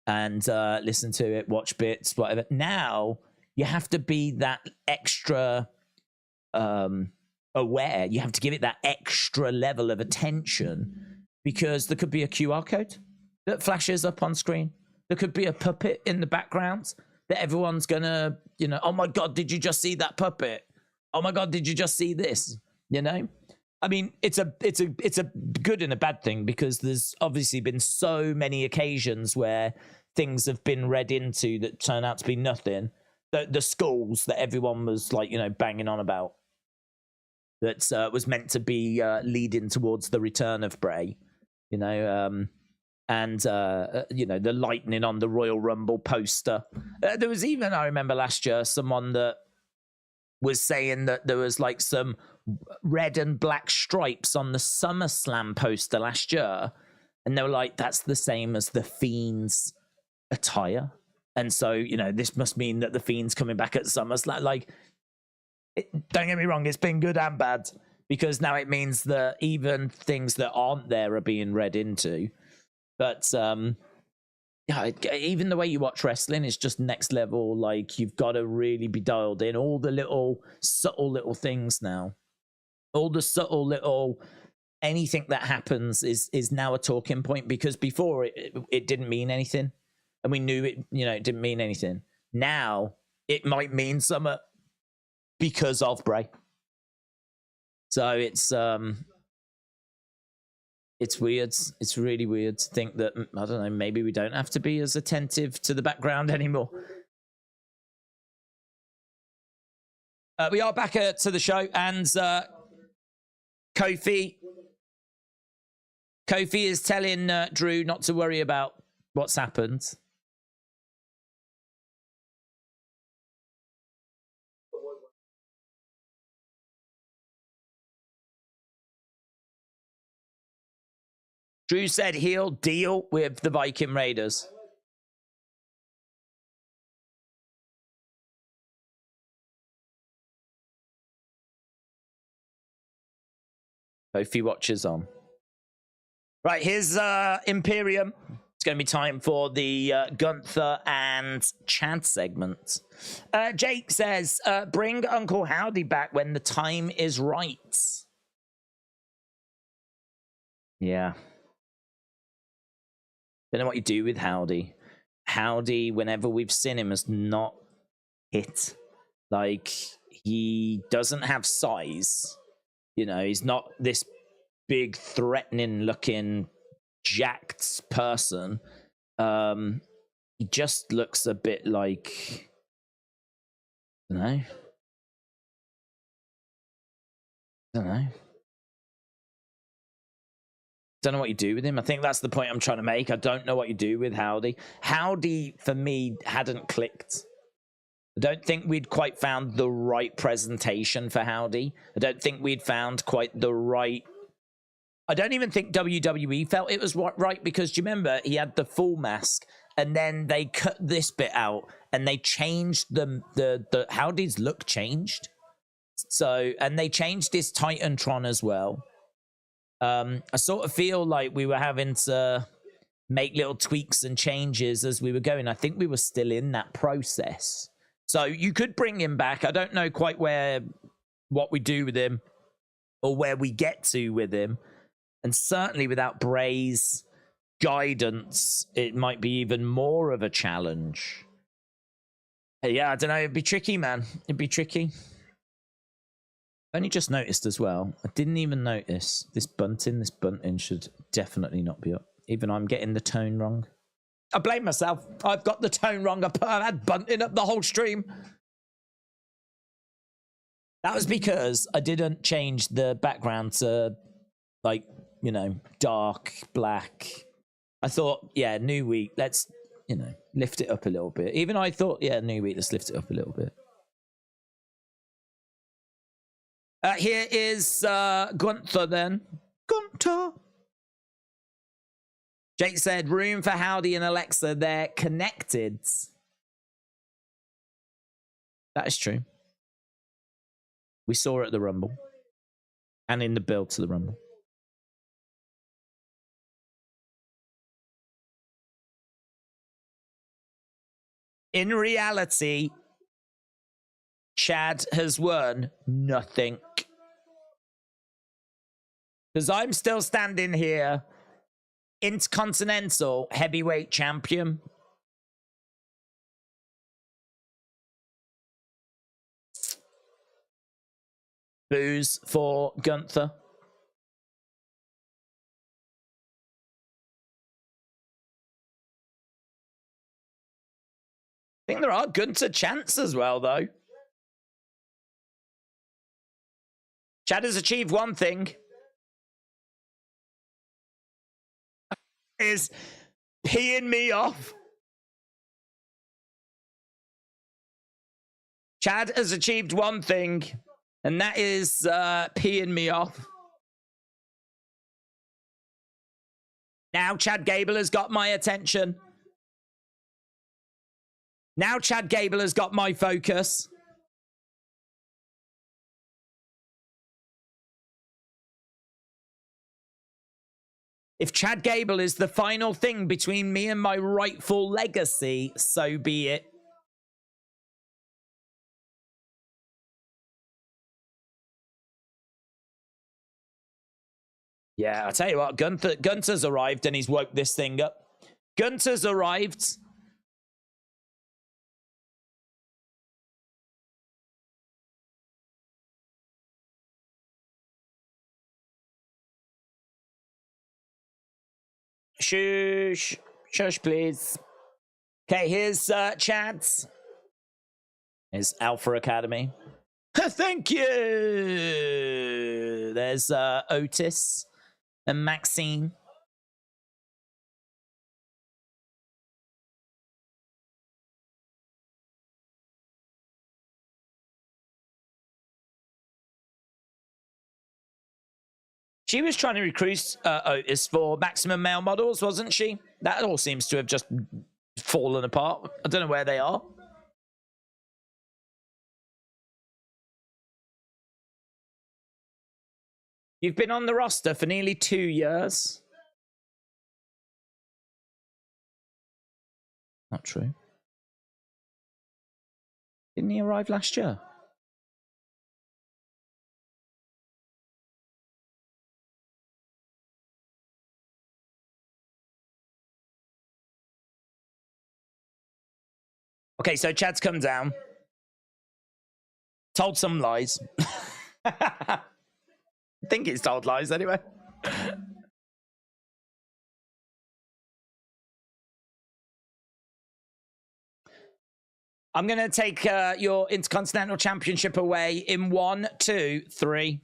and listen to it, watch bits, whatever. Now, you have to be that extra aware. You have to give it that extra level of attention, because there could be a QR code that flashes up on screen. There could be a puppet in the background that everyone's gonna, you know, "Oh my God, did you just see that puppet? Oh my God, did you just see this?" You know? I mean, it's a good and a bad thing, because there's obviously been so many occasions where things have been read into that turn out to be nothing. The schools that everyone was like, you know, banging on about, that was meant to be leading towards the return of Bray, you know, and you know, the lightning on the Royal Rumble poster. There was even, I remember last year, someone that was saying that there was like some red and black stripes on the SummerSlam poster last year, and they were like, "That's the same as the Fiend's attire," and so, you know, this must mean that the Fiend's coming back at SummerSlam. Like, don't get me wrong, it's been good and bad, because now it means that even things that aren't there are being read into. But yeah, even the way you watch wrestling is just next level. Like, you've got to really be dialed in. All the little subtle little things now, all the subtle little, anything that happens is now a talking point, because before it didn't mean anything, and we knew it, you know, it didn't mean anything. Now it might mean something because of Bray. So it's weird. It's really weird to think that, I don't know, maybe we don't have to be as attentive to the background anymore. We are back to the show, and Kofi is telling Drew not to worry about what's happened. Drew said he'll deal with the Viking Raiders. Kofi watches on. Right, here's Imperium. It's going to be time for the Gunther and Chad segment. Jake says, bring Uncle Howdy back when the time is right. Yeah. Don't know what you do with Howdy. Howdy, whenever we've seen him, has not hit. Like, he doesn't have size. You know, he's not this big, threatening-looking, jacked person. He just looks a bit like, I don't know. Don't know what you do with him. I think that's the point I'm trying to make. I don't know what you do with Howdy. Howdy, for me, hadn't clicked. I don't think we'd quite found the right presentation for Howdy. I don't think we'd found quite the right... I don't even think WWE felt it was right, because do you remember he had the full mask and then they cut this bit out and they changed the Howdy's look changed. So, and they changed his Titantron as well. I sort of feel like we were having to make little tweaks and changes as we were going. I think we were still in that process. So you could bring him back. I don't know quite what we do with him or where we get to with him. And certainly without Bray's guidance, it might be even more of a challenge. Yeah, I don't know. It'd be tricky, man. It'd be tricky. Only just noticed as well. I didn't even notice this bunting. This bunting should definitely not be up. Even I'm getting the tone wrong. I blame myself. I've got the tone wrong. I've had bunting up the whole stream. That was because I didn't change the background to, like, you know, dark, black. I thought, yeah, new week, let's, you know, lift it up a little bit. Even I thought, yeah, new week, let's lift it up a little bit. Here is Gunther then. Gunther. Jake said, room for Howdy and Alexa. They're connected. That is true. We saw it at the Rumble. And in the build to the Rumble. In reality, Chad has won nothing. Because I'm still standing here, Intercontinental Heavyweight Champion. Boos for Gunther. I think there are Gunther chants as well, though. Chad has achieved one thing. Is peeing me off. Chad has achieved one thing, and that is peeing me off. Now Chad Gable has got my attention. Now Chad Gable has got my focus. If Chad Gable is the final thing between me and my rightful legacy, so be it. Yeah, I'll tell you what, Gunther's arrived and he's woke this thing up. Gunther's arrived. Shush. Shush, please. Okay, here's Chad's. Here's Alpha Academy. Thank you. There's Otis and Maxine. She was trying to recruit Otis for Maximum Male Models, wasn't she? That all seems to have just fallen apart. I don't know where they are. You've been on the roster for nearly 2 years. Not true. Didn't he arrive last year? Okay, so Chad's come down. Told some lies. I think it's told lies anyway. I'm going to take your Intercontinental Championship away in 1, 2, 3.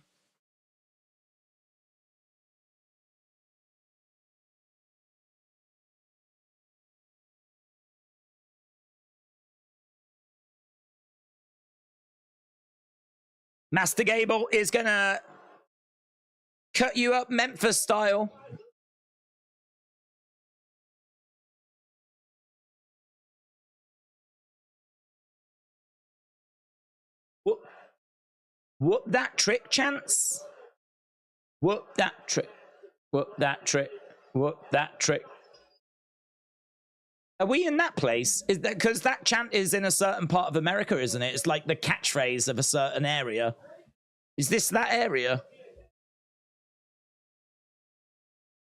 Master Gable is going to cut you up Memphis style. Whoop that trick, Chance. Whoop that trick. Whoop that trick. Whoop that trick. Are we in that place? Is that because that chant is in a certain part of America, isn't it? It's like the catchphrase of a certain area. Is this that area?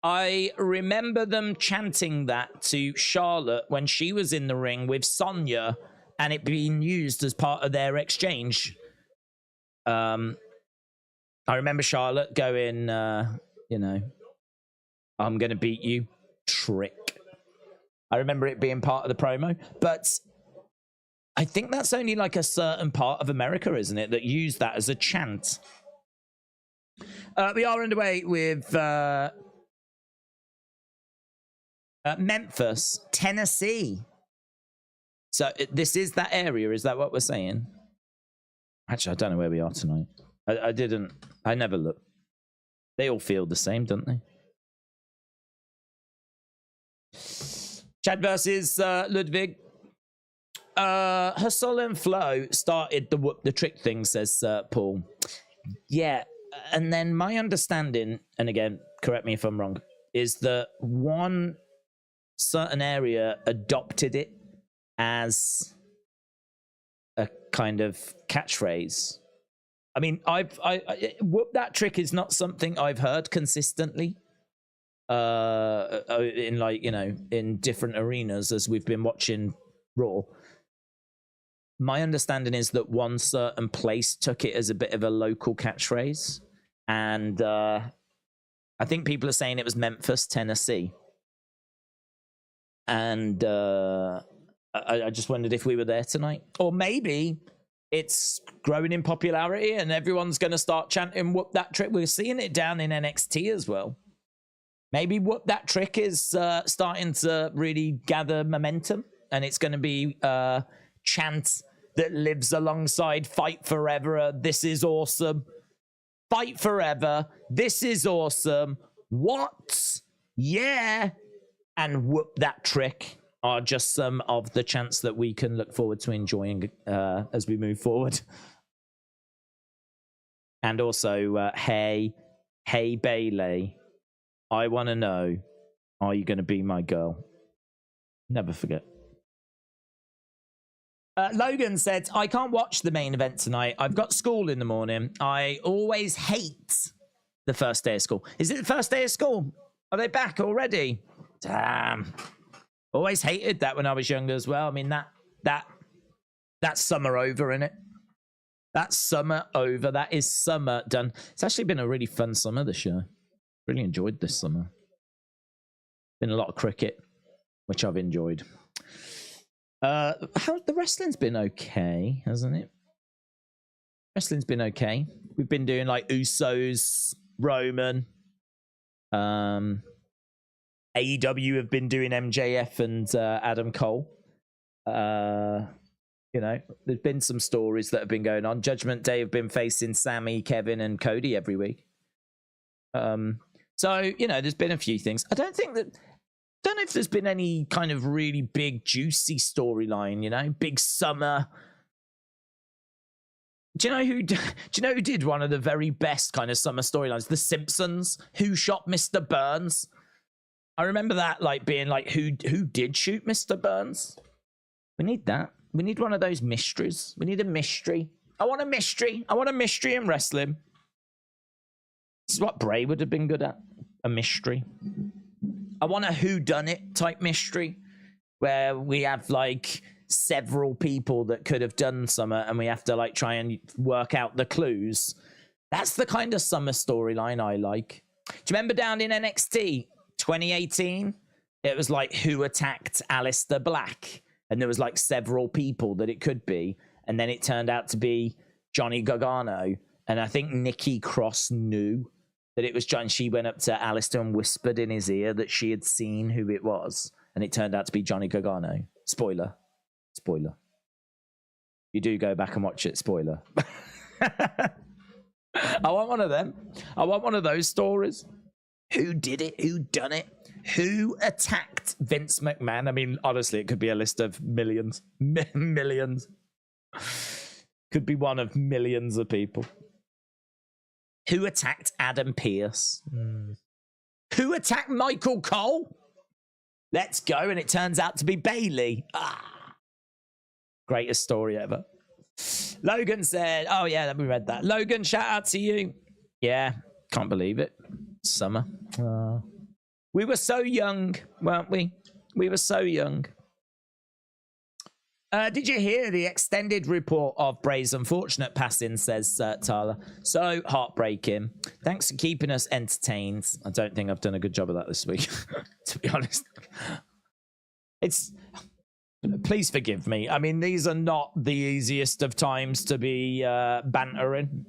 I remember them chanting that to Charlotte when she was in the ring with Sonya, and it being used as part of their exchange. I remember Charlotte going, you know, I'm going to beat you, trick. I remember it being part of the promo, but I think that's only like a certain part of America, isn't it, that use that as a chant. We are underway with Memphis, Tennessee. So this is that area, is that what we're saying? Actually, I don't know where we are tonight. I never look. They all feel the same, don't they? Chad versus Ludwig. Hustle and Flow started the whoop the trick thing, says Paul. Yeah, and then my understanding, and again, correct me if I'm wrong, is that one certain area adopted it as a kind of catchphrase. I mean, whoop that trick is not something I've heard consistently in, like, you know, in different arenas as we've been watching Raw. My understanding is that one certain place took it as a bit of a local catchphrase, and I think people are saying it was Memphis, Tennessee, and I just wondered if we were there tonight, or maybe it's growing in popularity and everyone's going to start chanting whoop that trick. We're seeing it down in NXT as well. Maybe whoop that trick is starting to really gather momentum, and it's going to be a chant that lives alongside Fight Forever. This is awesome. Fight Forever. This is awesome. What? Yeah. And whoop that trick are just some of the chants that we can look forward to enjoying as we move forward. And also, hey Bailey, I want to know, are you going to be my girl? Never forget. Logan said, I can't watch the main event tonight. I've got school in the morning. I always hate the first day of school. Is it the first day of school? Are they back already? Damn. Always hated that when I was younger as well. I mean, that's summer over, isn't it? That's summer over. That is summer done. It's actually been a really fun summer this year. Really enjoyed this summer. Been a lot of cricket, which I've enjoyed. How the wrestling's been okay, hasn't it? Wrestling's been okay. We've been doing like Usos, Roman. AEW have been doing MJF and Adam Cole. You know, there's been some stories that have been going on. Judgment Day have been facing Sammy, Kevin, and Cody every week. So, you know, there's been a few things. I don't know if there's been any kind of really big, juicy storyline, you know, big summer. Do you know who did one of the very best kind of summer storylines? The Simpsons. Who shot Mr. Burns? I remember that like being like, who did shoot Mr. Burns? We need that. We need one of those mysteries. We need a mystery. I want a mystery. I want a mystery in wrestling. This is what Bray would have been good at. A mystery. I want a whodunit type mystery where we have like several people that could have done something and we have to like try and work out the clues. That's the kind of summer storyline I like. Do you remember down in NXT 2018? It was like who attacked Aleister Black, and there was like several people that it could be, and then it turned out to be Johnny Gargano, and I think Nikki Cross knew that it was John. She went up to Aleister and whispered in his ear that she had seen who it was, and it turned out to be Johnny Gargano. Spoiler. You do go back and watch it. Spoiler. I want one of them. I want one of those stories. Who did it? Who done it? Who attacked Vince McMahon? I mean, honestly, it could be a list of millions. Millions. Could be one of millions of people. Who attacked Adam Pearce? Who attacked Michael Cole? Let's go. And it turns out to be Bailey. Greatest story ever. Logan said, oh yeah, we read that. Logan, shout out to you. Yeah, can't believe it. Summer. We were so young, weren't we? We were so young. Did you hear the extended report of Bray's unfortunate passing, says Tyler. So heartbreaking. Thanks for keeping us entertained. I don't think I've done a good job of that this week, to be honest. Please forgive me. I mean, these are not the easiest of times to be bantering.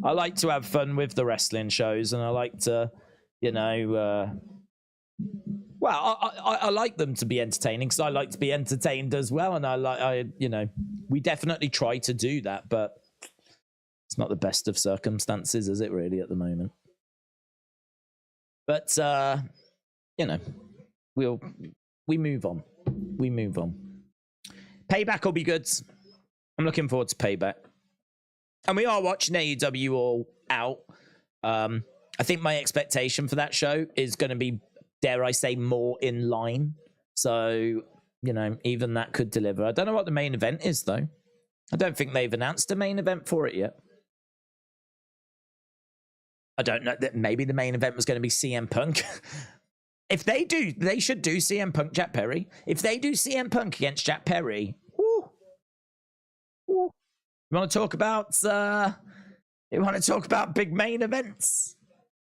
I like to have fun with the wrestling shows, and I like to, you know... I like them to be entertaining because I like to be entertained as well, and we definitely try to do that, but it's not the best of circumstances, is it really, at the moment? But we move on. We move on. Payback will be good. I'm looking forward to Payback, and we are watching AEW All Out. I think my expectation for that show is going to be, dare I say, more in line. So, you know, even that could deliver. I don't know what the main event is, though. I don't think they've announced a main event for it yet. I don't know. Maybe the main event was going to be CM Punk. If they do, they should do CM Punk, Jack Perry. If they do CM Punk against Jack Perry, woo. You want to talk about? Big main events?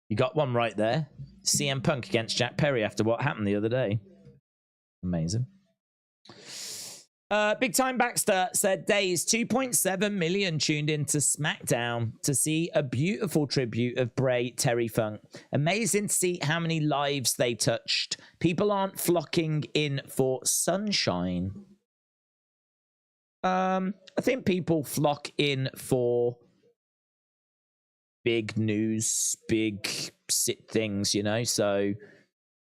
You got one right there. CM Punk against Jack Perry after what happened the other day. Amazing. Big Time Baxter said days 2.7 million tuned into SmackDown to see a beautiful tribute of Bray Terry Funk. Amazing to see how many lives they touched. People aren't flocking in for sunshine. I think people flock in for big news, big things, you know. So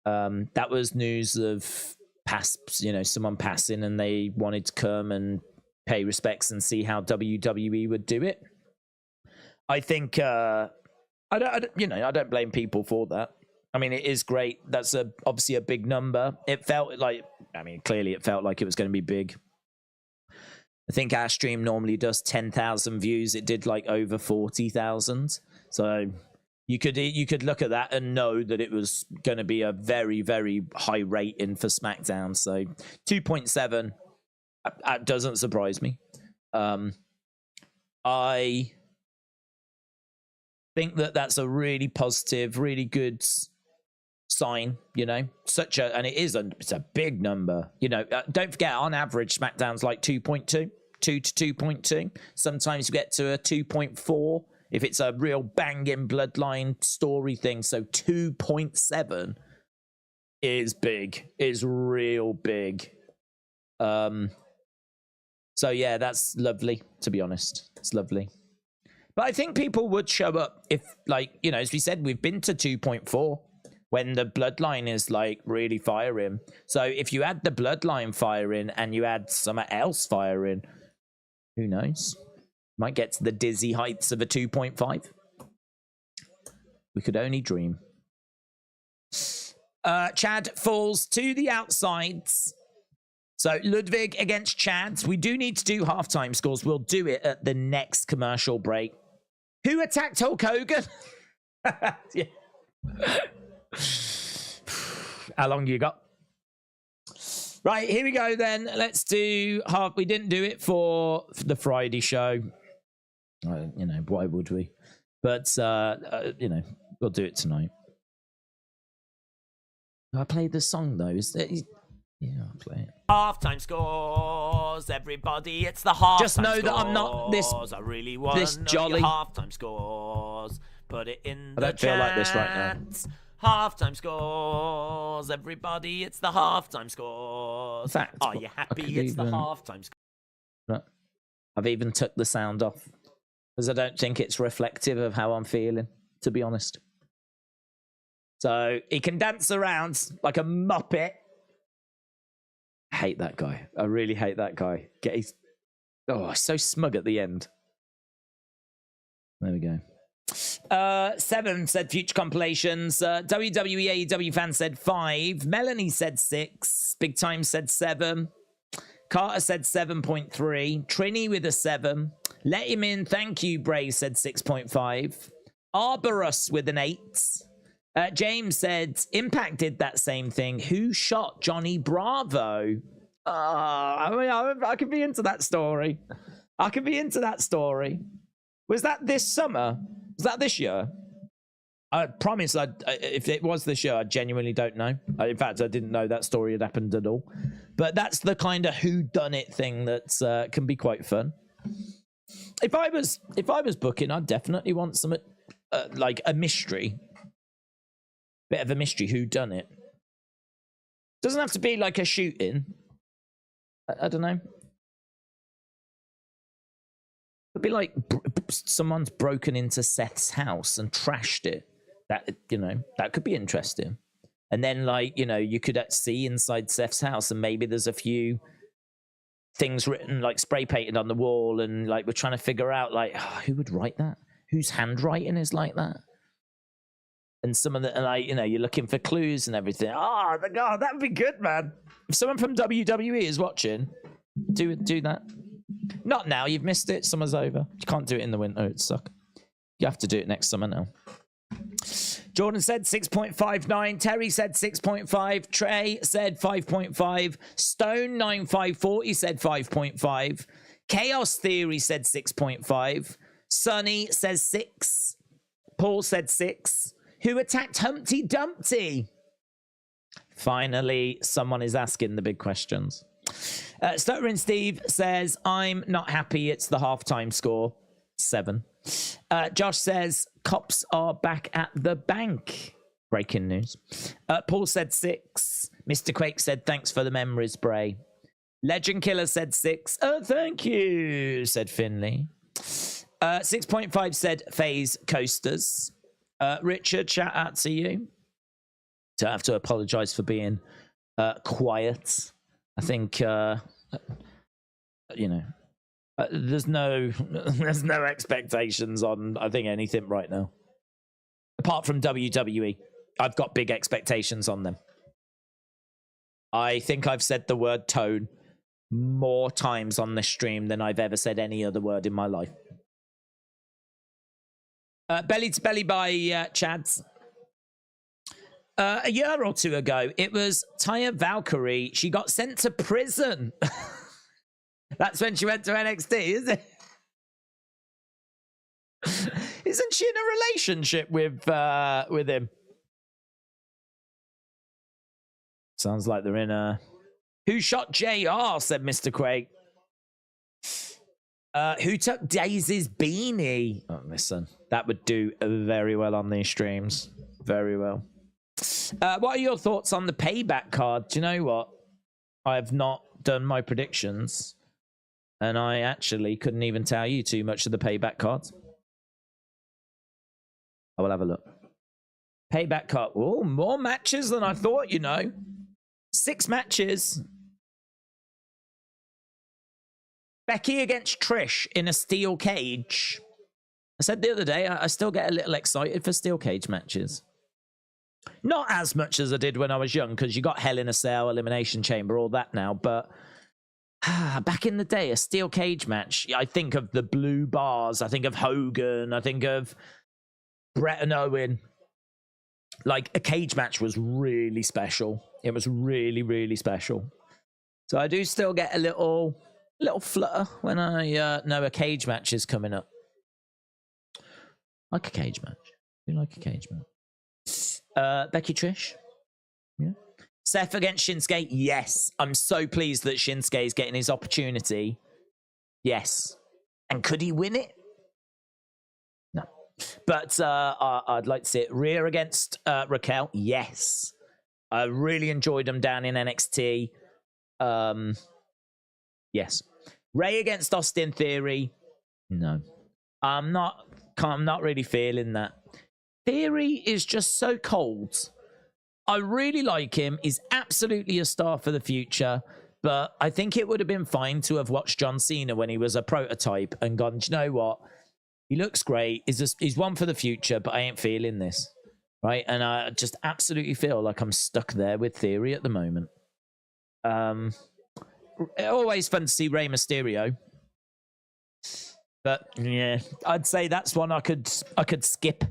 that was news of someone passing, and they wanted to come and pay respects and see how WWE would do it. I think I don't blame people for that. I mean, it is great. That's obviously a big number. It felt like, clearly it felt like it was going to be big. I think our stream normally does 10,000 views. It did like over 40,000. So you could look at that and know that it was going to be a very, very high rating for SmackDown. So 2.7 doesn't surprise me. I think that's a really positive, really good sign, you know. And it's a big number, you know. Don't forget, on average, SmackDown's like 2.2 to 2.2. Sometimes you get to a 2.4 if it's a real banging bloodline story thing. So 2.7 is big, is real big. So yeah, that's lovely, to be honest. It's lovely. But I think people would show up if, like, you know, as we said, we've been to 2.4 when the bloodline is like really firing. So if you add the bloodline firing and you add something else firing, who knows? Might get to the dizzy heights of a 2.5. We could only dream. Chad falls to the outsides. So Ludwig against Chad. We do need to do halftime scores. We'll do it at the next commercial break. Who attacked Hulk Hogan? Yeah. How long you got? Right, here we go then. Let's do half. We didn't do it for the Friday show. You know, why would we? But, you know, we'll do it tonight. I played the song though. Is that? Yeah, I'll play it.
Halftime scores, everybody. It's the halftime.
Just know
scores.
that I'm not this.
I really want
this
to know
jolly.
your halftime scores. Put it in the
I don't feel like this right now.
Halftime scores, everybody. It's the halftime scores.
In fact,
are you happy? It's the halftime scores.
I've even took the sound off because I don't think it's reflective of how I'm feeling, to be honest. So he can dance around like a muppet. I hate that guy. I really hate that guy. So smug at the end. There we go. 7 said future compilations. WWE AEW fan said 5. Melanie said 6. Big Time said 7. Carter said 7.3. Trini with a 7. Let him in. Thank you, Bray said 6.5. Arborus with an 8. James said Impact did that same thing. Who shot Johnny Bravo? I could be into that story. I could be into that story. Was that this summer? Was that this year? I promise, if it was this year, I genuinely don't know. In fact, I didn't know that story had happened at all. But that's the kind of whodunit thing that can be quite fun. If I was booking, I'd definitely want some like a mystery. Bit of a mystery whodunit. Doesn't have to be like a shooting. I don't know. It'd be like someone's broken into Seth's house and trashed it. That, you know, that could be interesting. And then, like, you know, you could see inside Seth's house and maybe there's a few things written, like spray painted on the wall, and like we're trying to figure out, like, who would write that? Whose handwriting is like that? And some of the, like, you know, you're looking for clues and everything. Oh, God, that would be good, man. If someone from WWE is watching, do that. Not now, you've missed it. Summer's over. You can't do it in the winter, it'd suck. You have to do it next summer now. Jordan said 6.59. Terry said 6.5. Trey said 5.5. Stone 9540 said 5.5. Chaos Theory said 6.5. Sonny says 6. Paul said 6. Who attacked Humpty Dumpty? Finally, someone is asking the big questions. Stuttering Steve says, I'm not happy. It's the halftime score. 7. Josh says, cops are back at the bank. Breaking news. Paul said 6. Mr. Quake said, thanks for the memories, Bray. Legend Killer said 6. Oh, thank you, said Finley. 6.5 said Phase Coasters. Richard, shout out to you. Don't have to apologize for being quiet. I think, you know, there's no expectations on, I think, anything right now. Apart from WWE, I've got big expectations on them. I think I've said the word tone more times on this stream than I've ever said any other word in my life. Belly to Belly by Chads. A year or two ago, it was Taya Valkyrie. She got sent to prison. That's when she went to NXT, is it? Isn't she in a relationship with him? Sounds like they're in a... Who shot JR, said Mr. Quake. Who took Daisy's beanie? Oh, listen, that would do very well on these streams. Very well. What are your thoughts on the Payback card? Do you know what? I have not done my predictions, and I actually couldn't even tell you too much of the Payback cards. I will have a look. Payback Cup. Oh, more matches than I thought, you know. 6 matches. Becky against Trish in a steel cage. I said the other day, I still get a little excited for steel cage matches. Not as much as I did when I was young, because you got Hell in a Cell, Elimination Chamber, all that now. But back in the day, a steel cage match, I think of the blue bars. I think of Hogan. I think of Bret and Owen. Like, a cage match was really special. It was really, really special. So I do still get a little flutter when I know a cage match is coming up. Like a cage match. You like a cage match? Becky Trish? Yeah. Seth against Shinsuke? Yes. I'm so pleased that Shinsuke is getting his opportunity. Yes. And could he win it? No. But I'd like to see it. Rhea against Raquel? Yes. I really enjoyed them down in NXT. Yes. Ray against Austin Theory? No. I'm not really feeling that. Theory is just so cold. I really like him. He's absolutely a star for the future. But I think it would have been fine to have watched John Cena when he was a prototype and gone, do you know what? He looks great. He's one for the future, but I ain't feeling this. Right? And I just absolutely feel like I'm stuck there with Theory at the moment. Always fun to see Rey Mysterio. But yeah, I'd say that's one I could skip.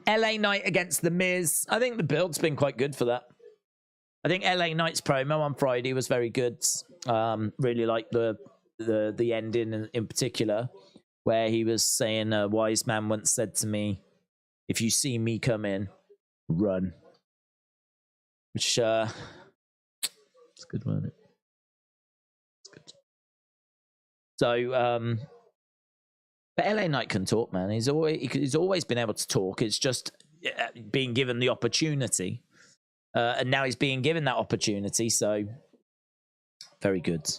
LA Knight against The Miz. I think the build's been quite good for that. I think LA Knight's promo on Friday was very good. Really like the ending in particular, where he was saying, a wise man once said to me, if you see me come in, run. Which, it's good, wasn't it? It's good. So, but LA Knight can talk, man. He's always been able to talk. It's just being given the opportunity. And now he's being given that opportunity. So, very good.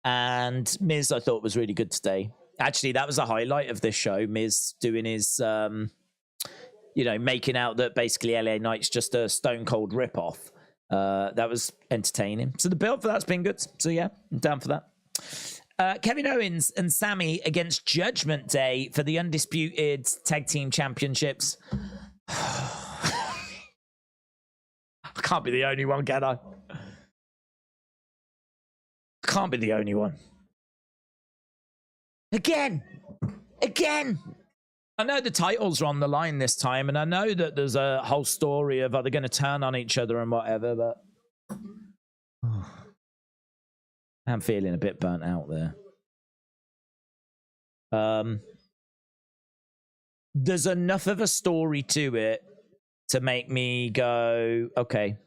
And Miz, I thought, was really good today. Actually, that was a highlight of this show. Miz doing his, making out that basically LA Knight's just a stone cold ripoff. That was entertaining. So the build for that's been good. So yeah, I'm down for that. Kevin Owens and Sammy against Judgment Day for the Undisputed Tag Team Championships. I can't be the only one, can I? Can't be the only one. Again. I know the titles are on the line this time, and I know that there's a whole story of are they going to turn on each other and whatever, but I'm feeling a bit burnt out there. There's enough of a story to it to make me go, okay.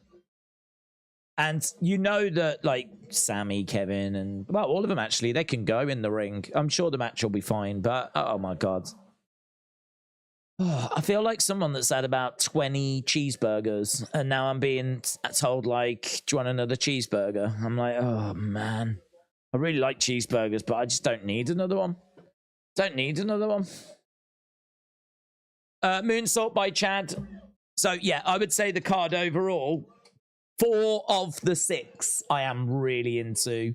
And you know that, like, Sammy, Kevin, and, well, all of them, actually, they can go in the ring. I'm sure the match will be fine, but, oh, my God. Oh, I feel like someone that's had about 20 cheeseburgers, and now I'm being told, like, do you want another cheeseburger? I'm like, oh, man. I really like cheeseburgers, but I just don't need another one. Moonsault by Chad. So, yeah, I would say the card overall, 4 of the 6 I am really into.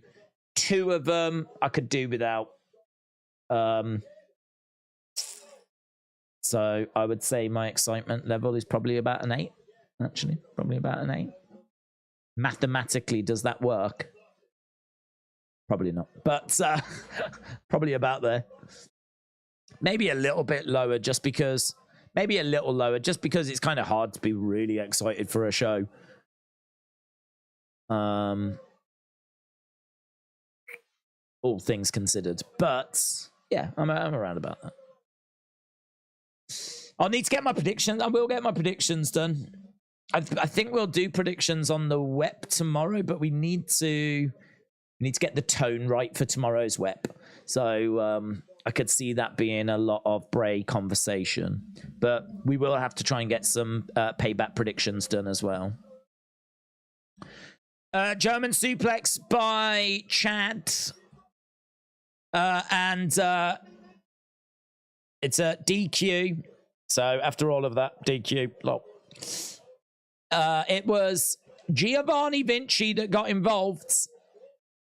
2 of them I could do without. So I would say my excitement level is probably about an 8, actually. Probably about an 8. Mathematically, does that work? Probably not. But probably about there. Maybe a little bit lower just because... Maybe a little lower just because it's kind of hard to be really excited for a show. All things considered. But, yeah, I'm around about that. I'll need to get my predictions. I will get my predictions done. I think we'll do predictions on the WEP tomorrow, but we need to get the tone right for tomorrow's WEP. So I could see that being a lot of Bray conversation. But we will have to try and get some Payback predictions done as well. German suplex by Chad. And it's a DQ. So after all of that, DQ. Lol. It was Giovanni Vinci that got involved.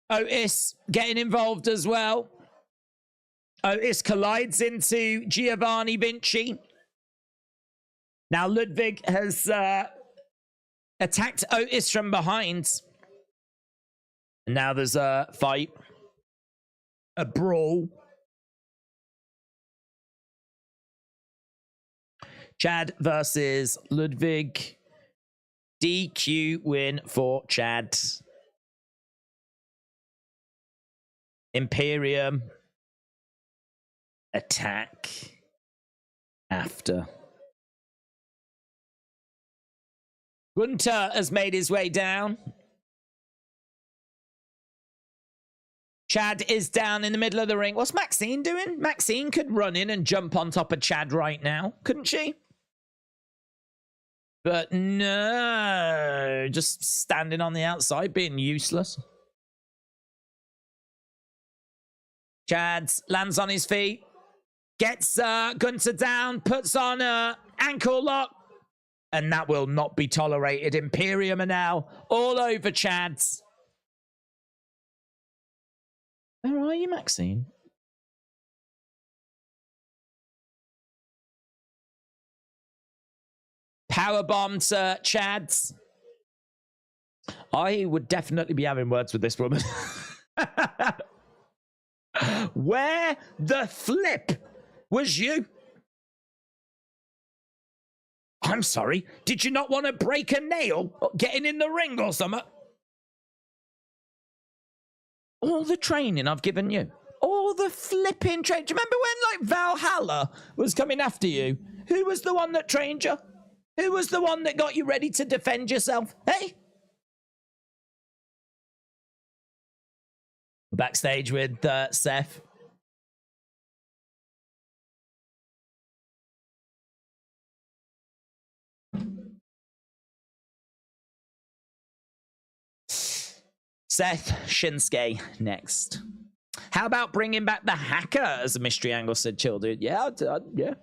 Otis getting involved as well. Otis collides into Giovanni Vinci. Now Ludwig has attacked Otis from behind. And now there's a fight. A brawl. Chad versus Ludwig. DQ win for Chad. Imperium. Attack. After. Gunter has made his way down. Chad is down in the middle of the ring. What's Maxine doing? Maxine could run in and jump on top of Chad right now, couldn't she? But no, just standing on the outside, being useless. Chad lands on his feet, gets Gunter down, puts on a ankle lock, and that will not be tolerated. Imperium are now all over Chad. Where are you, Maxine? Powerbomb to Chad's. I would definitely be having words with this woman. Where the flip was you? I'm sorry. Did you not want to break a nail getting in the ring or something? All the training I've given you. All the flipping training. Do you remember when, like, Valhalla was coming after you? Who was the one that trained you? Who was the one that got you ready to defend yourself? Hey? Backstage with Seth. Seth Shinsuke next. How about bringing back the Hacker as a mystery angle, said Chill Dude. Yeah, yeah.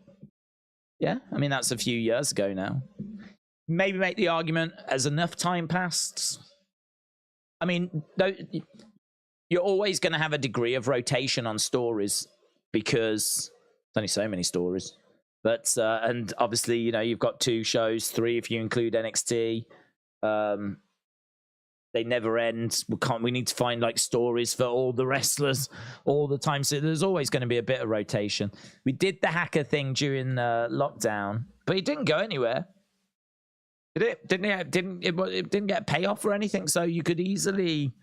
Yeah, I mean, that's a few years ago now. Maybe make the argument as enough time passed. I mean, you're always going to have a degree of rotation on stories because there's only so many stories. But, and obviously, you know, you've got 2 shows, 3 if you include NXT. They never end. We need to find like stories for all the wrestlers all the time. So there's always going to be a bit of rotation. We did the Hacker thing during lockdown, but it didn't go anywhere. Did it? It didn't get a payoff or anything. So you could easily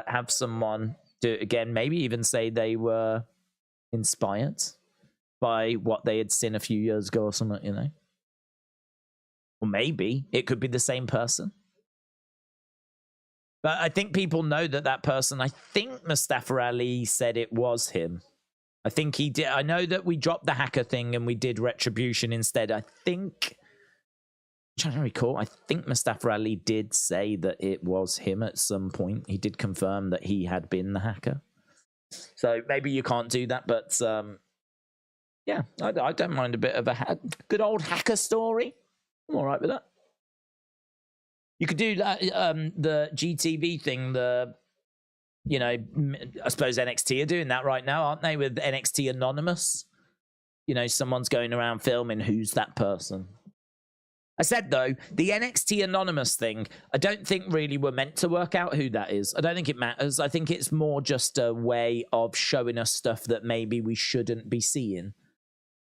have someone do it again. Maybe even say they were inspired by what they had seen a few years ago or something, you know. Or maybe it could be the same person. But I think people know that person, I think Mustafa Ali said it was him. I think he did. I know that we dropped the Hacker thing and we did Retribution instead. I think, I'm trying to recall, I think Mustafa Ali did say that it was him at some point. He did confirm that he had been the Hacker. So maybe you can't do that, but yeah, I don't mind a bit of a good old Hacker story. I'm all right with that. You could do that, the GTV thing, you know, I suppose NXT are doing that right now, aren't they, with NXT Anonymous? You know, someone's going around filming who's that person. I said, though, the NXT Anonymous thing, I don't think really we're meant to work out who that is. I don't think it matters. I think it's more just a way of showing us stuff that maybe we shouldn't be seeing.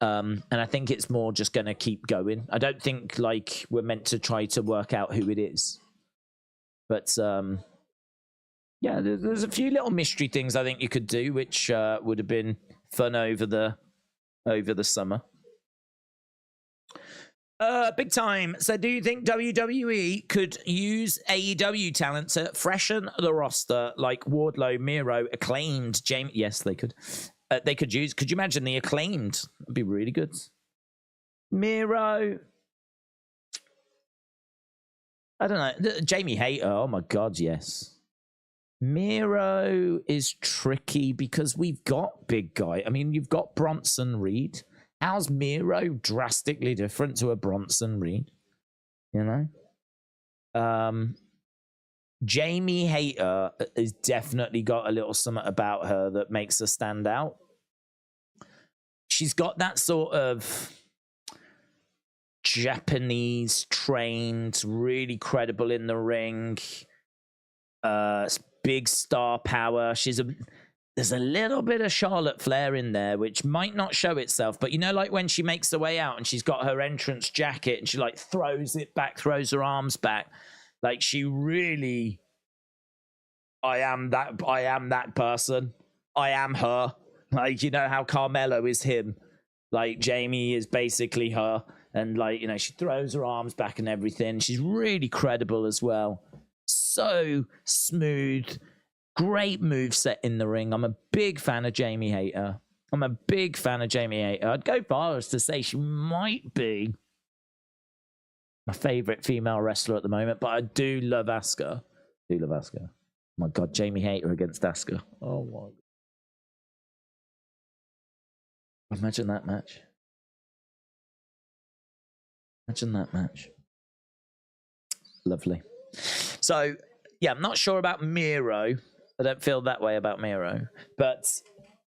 And I think it's more just going to keep going. I don't think, like, we're meant to try to work out who it is. But, yeah, there's a few little mystery things I think you could do, which would have been fun over the summer. Big time. So do you think WWE could use AEW talent to freshen the roster like Wardlow, Miro, Acclaimed, Jamie? Yes, they could. Could you imagine the Acclaimed? It'd be really good. Miro. I don't know. Jamie Hayter. Oh my God, yes. Miro is tricky because we've got big guy. I mean, you've got Bronson Reed. How's Miro drastically different to a Bronson Reed? You know? Jamie Hayter has definitely got a little something about her that makes her stand out. She's got that sort of Japanese trained, really credible in the ring. Big star power. There's a little bit of Charlotte Flair in there, which might not show itself, but you know, like when she makes her way out and she's got her entrance jacket and she like throws it back, throws her arms back, like she really, I am that person. I am her. Like, you know how Carmelo is him. Like Jamie is basically her. And like, you know, she throws her arms back and everything. She's really credible as well. So smooth, great moveset in the ring. I'm a big fan of Jamie Hayter. I'd go far as to say she might be my favorite female wrestler at the moment, but I do love Asuka. Oh my God, Jamie Hayter against Asuka. Oh my God. Imagine that match. Lovely. So, yeah, I'm not sure about Miro. I don't feel that way about Miro. But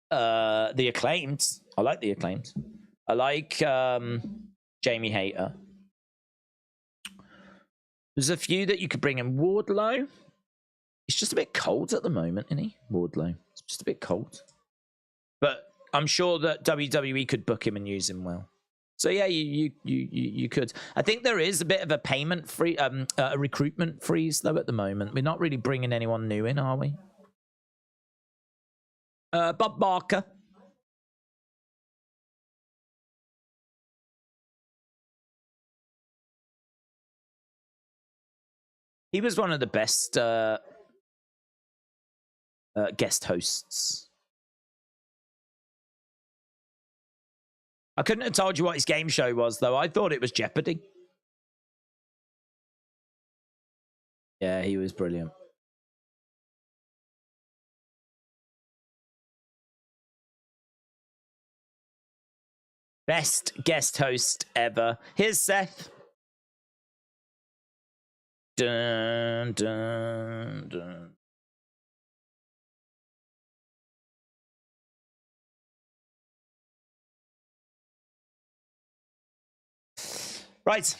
the Acclaimed, I like the Acclaimed. I like Jamie Hayter. There's a few that you could bring in. Wardlow. He's just a bit cold at the moment, isn't he? Wardlow. It's just a bit cold. But I'm sure that WWE could book him and use him well. So yeah, you could. I think there is a bit of a payment free, a recruitment freeze though at the moment. We're not really bringing anyone new in, are we? Bob Barker. He was one of the best guest hosts. I couldn't have told you what his game show was, though. I thought it was Jeopardy. Yeah, he was brilliant. Best guest host ever. Here's Seth. Dun, dun, dun. Right.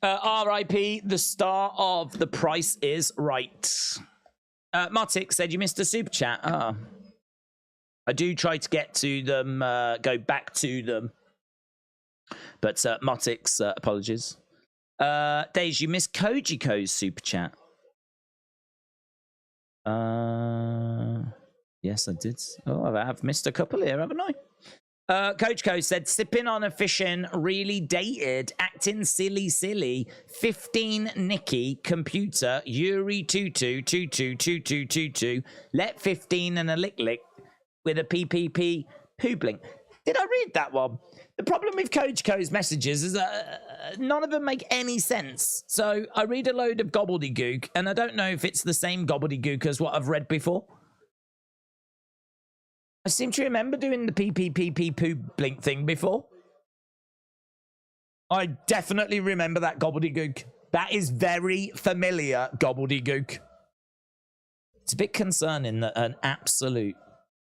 R.I.P. the star of The Price is Right. Motic said you missed a super chat. I do try to get to them, go back to them. But Motic's apologies. Days, you missed Kojiko's super chat. Yes, I did. Oh, I've missed a couple here, haven't I? Coach Co said, sipping on a fishin', really dated, acting silly, 15 Nikki, computer, Yuri 22, let 15 and a lick with a PPP poo blink. Did I read that one? The problem with Coach Co's messages is that none of them make any sense. So I read a load of gobbledygook, and I don't know if it's the same gobbledygook as what I've read before. I seem to remember doing the PPPP poo blink thing before. I definitely remember that gobbledygook. That is very familiar gobbledygook. It's a bit concerning that an absolute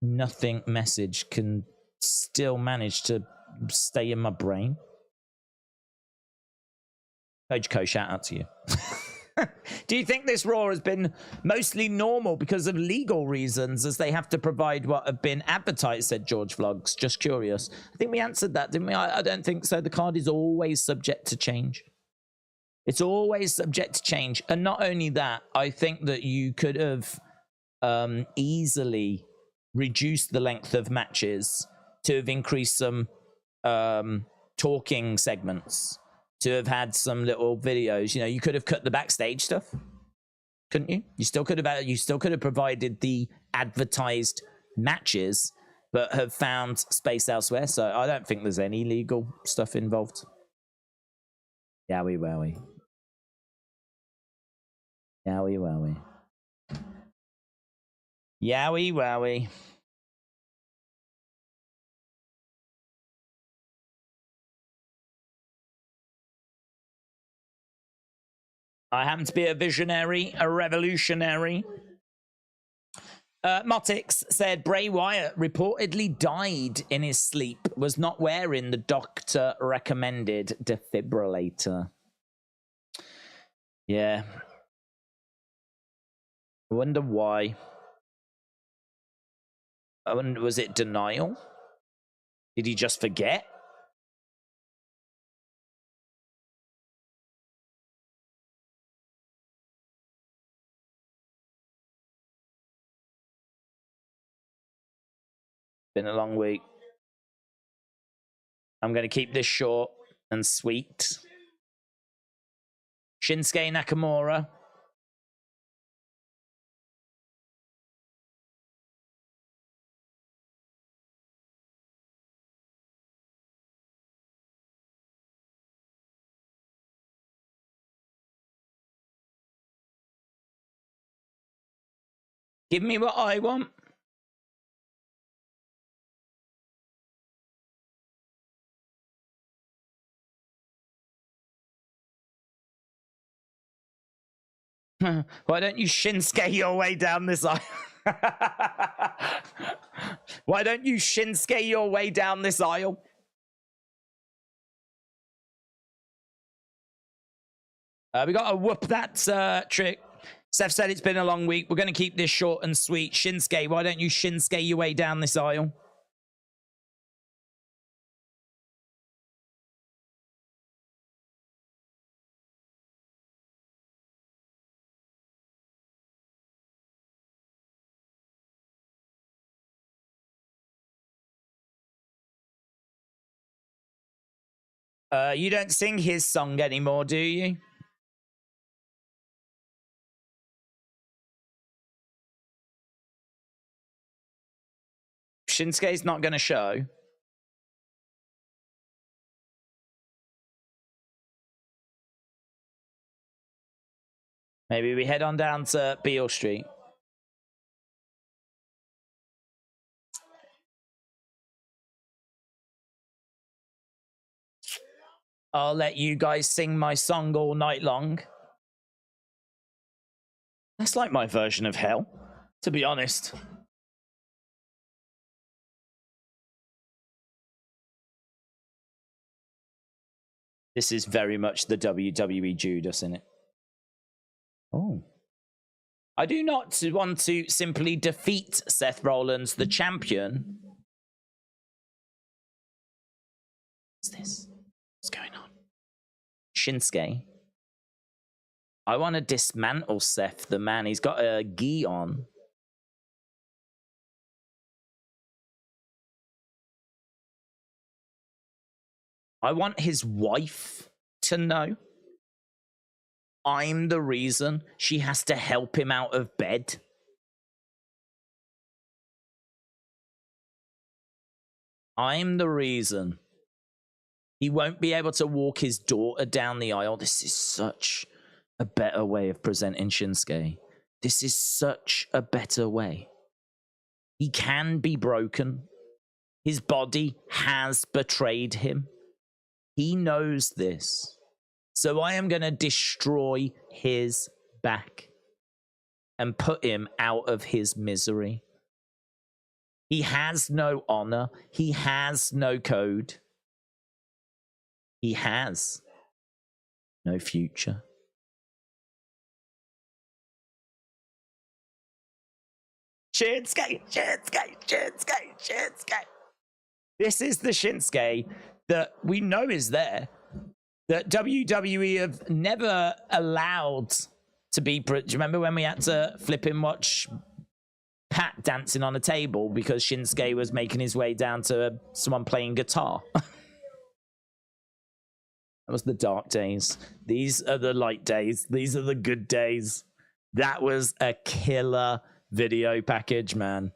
nothing message can still manage to stay in my brain. Coach Co, shout out to you. Do you think this Raw has been mostly normal because of legal reasons, as they have to provide what have been advertised, said George Vlogs? Just curious. I think we answered that, didn't we? I don't think so. The card is always subject to change. It's always subject to change. And not only that, I think that you could have easily reduced the length of matches to have increased some talking segments, to have had some little videos. You know, you could have cut the backstage stuff, couldn't you? You still could have provided the advertised matches, but have found space elsewhere. So I don't think there's any legal stuff involved. Yowie wowie. Yowie wowie. Yowie wowie. I happen to be a visionary, a revolutionary. Motix said Bray Wyatt reportedly died in his sleep, was not wearing the doctor recommended defibrillator. Yeah. I wonder why. I wonder, was it denial? Did he just forget? Been a long week. I'm going to keep this short and sweet. Shinsuke Nakamura. Give me what I want. Why don't you Shinsuke your way down this aisle? Why don't you Shinsuke your way down this aisle? We got to whoop that trick. Seth said it's been a long week. We're going to keep this short and sweet. Shinsuke, why don't you Shinsuke your way down this aisle? You don't sing his song anymore, do you? Shinsuke's not going to show. Maybe we head on down to Beale Street. I'll let you guys sing my song all night long. That's like my version of hell, to be honest. This is very much the WWE Judas, isn't it? Oh. I do not want to simply defeat Seth Rollins, the champion. What's this? What's going on? Shinsuke. I want to dismantle Seth, the man. He's got a gi on. I want his wife to know I'm the reason she has to help him out of bed. I'm the reason he won't be able to walk his daughter down the aisle. This is such a better way of presenting Shinsuke. This is such a better way. He can be broken. His body has betrayed him. He knows this. So I am going to destroy his back and put him out of his misery. He has no honor. He has no code. He has no future. Shinsuke, Shinsuke, Shinsuke, Shinsuke. This is the Shinsuke that we know is there, that WWE have never allowed to be. Do you remember when we had to flip and watch Pat dancing on a table because Shinsuke was making his way down to someone playing guitar? That was the dark days. These are the light days. These are the good days. That was a killer video package, man.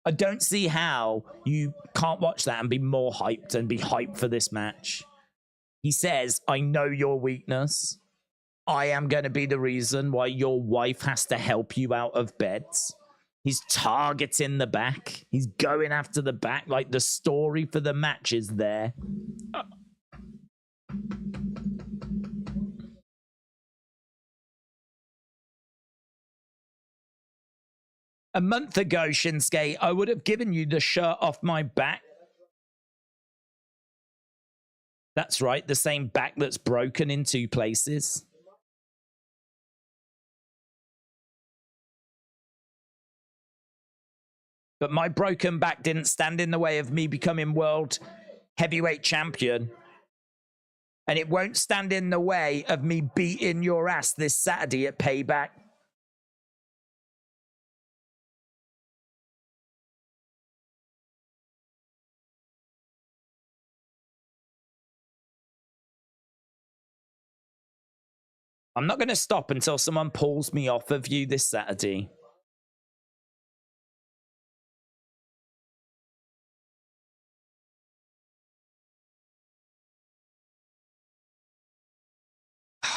I don't see how you can't watch that and be more hyped and be hyped for this match. He says, I know your weakness. I am going to be the reason why your wife has to help you out of beds. He's targeting the back. He's going after the back. Like, the story for the match is there. A month ago, Shinsuke, I would have given you the shirt off my back. That's right, the same back that's broken in 2 places. But my broken back didn't stand in the way of me becoming world heavyweight champion. And it won't stand in the way of me beating your ass this Saturday at Payback. I'm not going to stop until someone pulls me off of you this Saturday.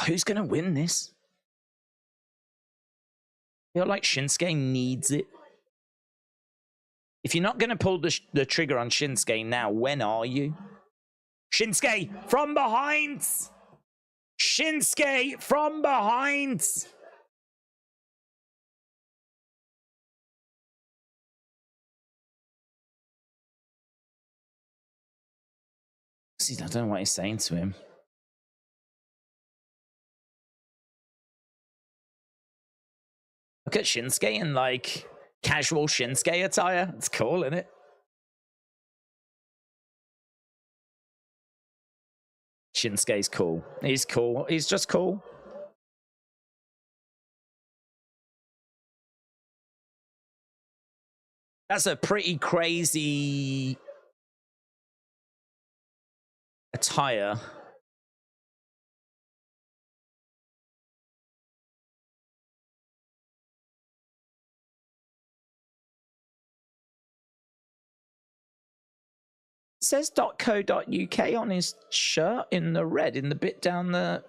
Who's going to win this? I feel like Shinsuke needs it. If you're not going to pull the trigger on Shinsuke now, when are you? Shinsuke from behind! Shinsuke from behind! See, I don't know what he's saying to him. Look at Shinsuke in, like, casual Shinsuke attire. It's cool, isn't it? Shinsuke's cool. He's cool. He's just cool. That's a pretty crazy attire. It says .co.uk on his shirt in the red, in the bit down the...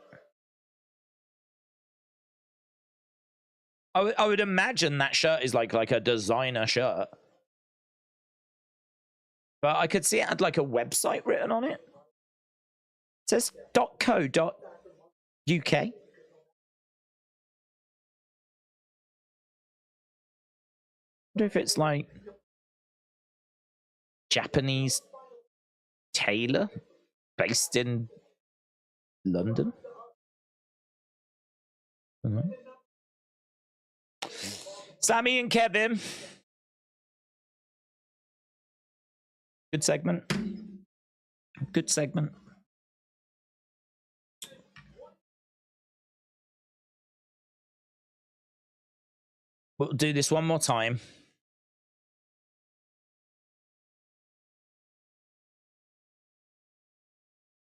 I would imagine that shirt is like a designer shirt. But I could see it had like a website written on it. It says .co.uk. I wonder if it's like Japanese tailor based in London. I don't know. Sammy and Kevin. Good segment. Good segment. We'll do this one more time.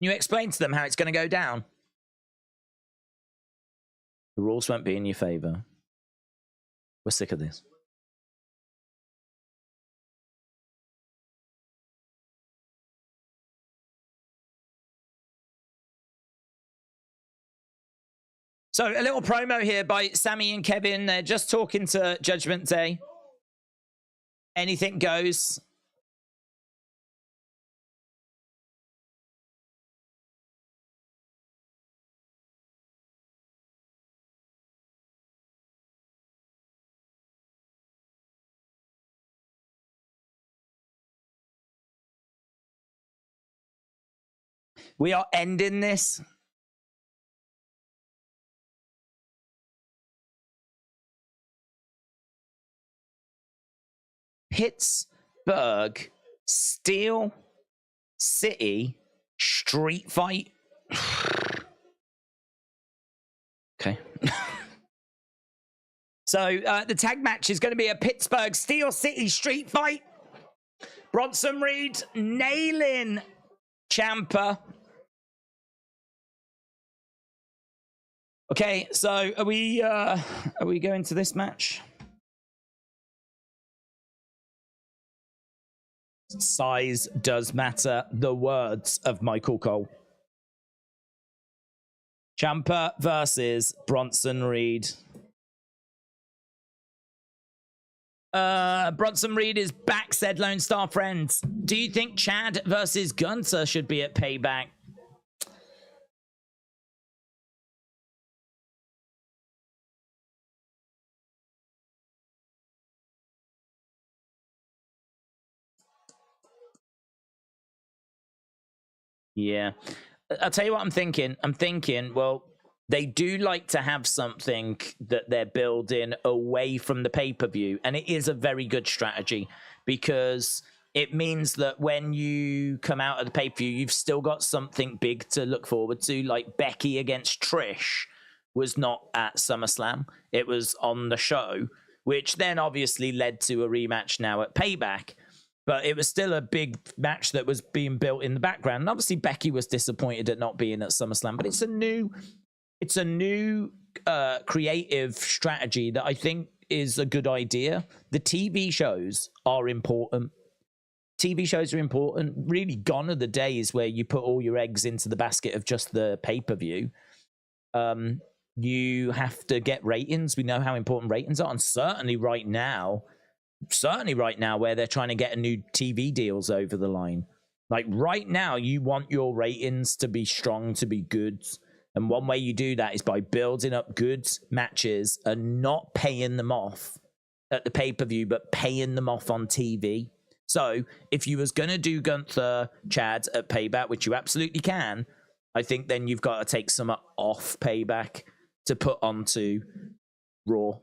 You explain to them how it's going to go down. The rules won't be in your favor. We're sick of this. So a little promo here by Sammy and Kevin. They're just talking to Judgment Day. Anything goes. We are ending this. Pittsburgh Steel City street fight. Okay. So the tag match is going to be a Pittsburgh Steel City street fight. Bronson Reed nailing Ciampa. Okay, so are we going to this match? Size does matter. The words of Michael Cole. Ciampa versus Bronson Reed. Bronson Reed is back, said Lone Star Friends. Do you think Chad versus Gunther should be at Payback? Yeah. I'll tell you what I'm thinking. I'm thinking, well, they do like to have something that they're building away from the pay-per-view. And it is a very good strategy because it means that when you come out of the pay-per-view, you've still got something big to look forward to. Like Becky against Trish was not at SummerSlam. It was on the show, which then obviously led to a rematch now at Payback. But it was still a big match that was being built in the background. And obviously Becky was disappointed at not being at SummerSlam. But it's a new creative strategy that I think is a good idea. The TV shows are important. TV shows are important. Really gone are the days where you put all your eggs into the basket of just the pay-per-view. You have to get ratings. We know how important ratings are. And certainly right now where they're trying to get a new TV deals over the line. Like right now, you want your ratings to be strong, to be good. And one way you do that is by building up good matches and not paying them off at the pay-per-view, but paying them off on TV. So if you was going to do Gunther Chad at Payback, which you absolutely can, I think then you've got to take some off Payback to put onto Raw.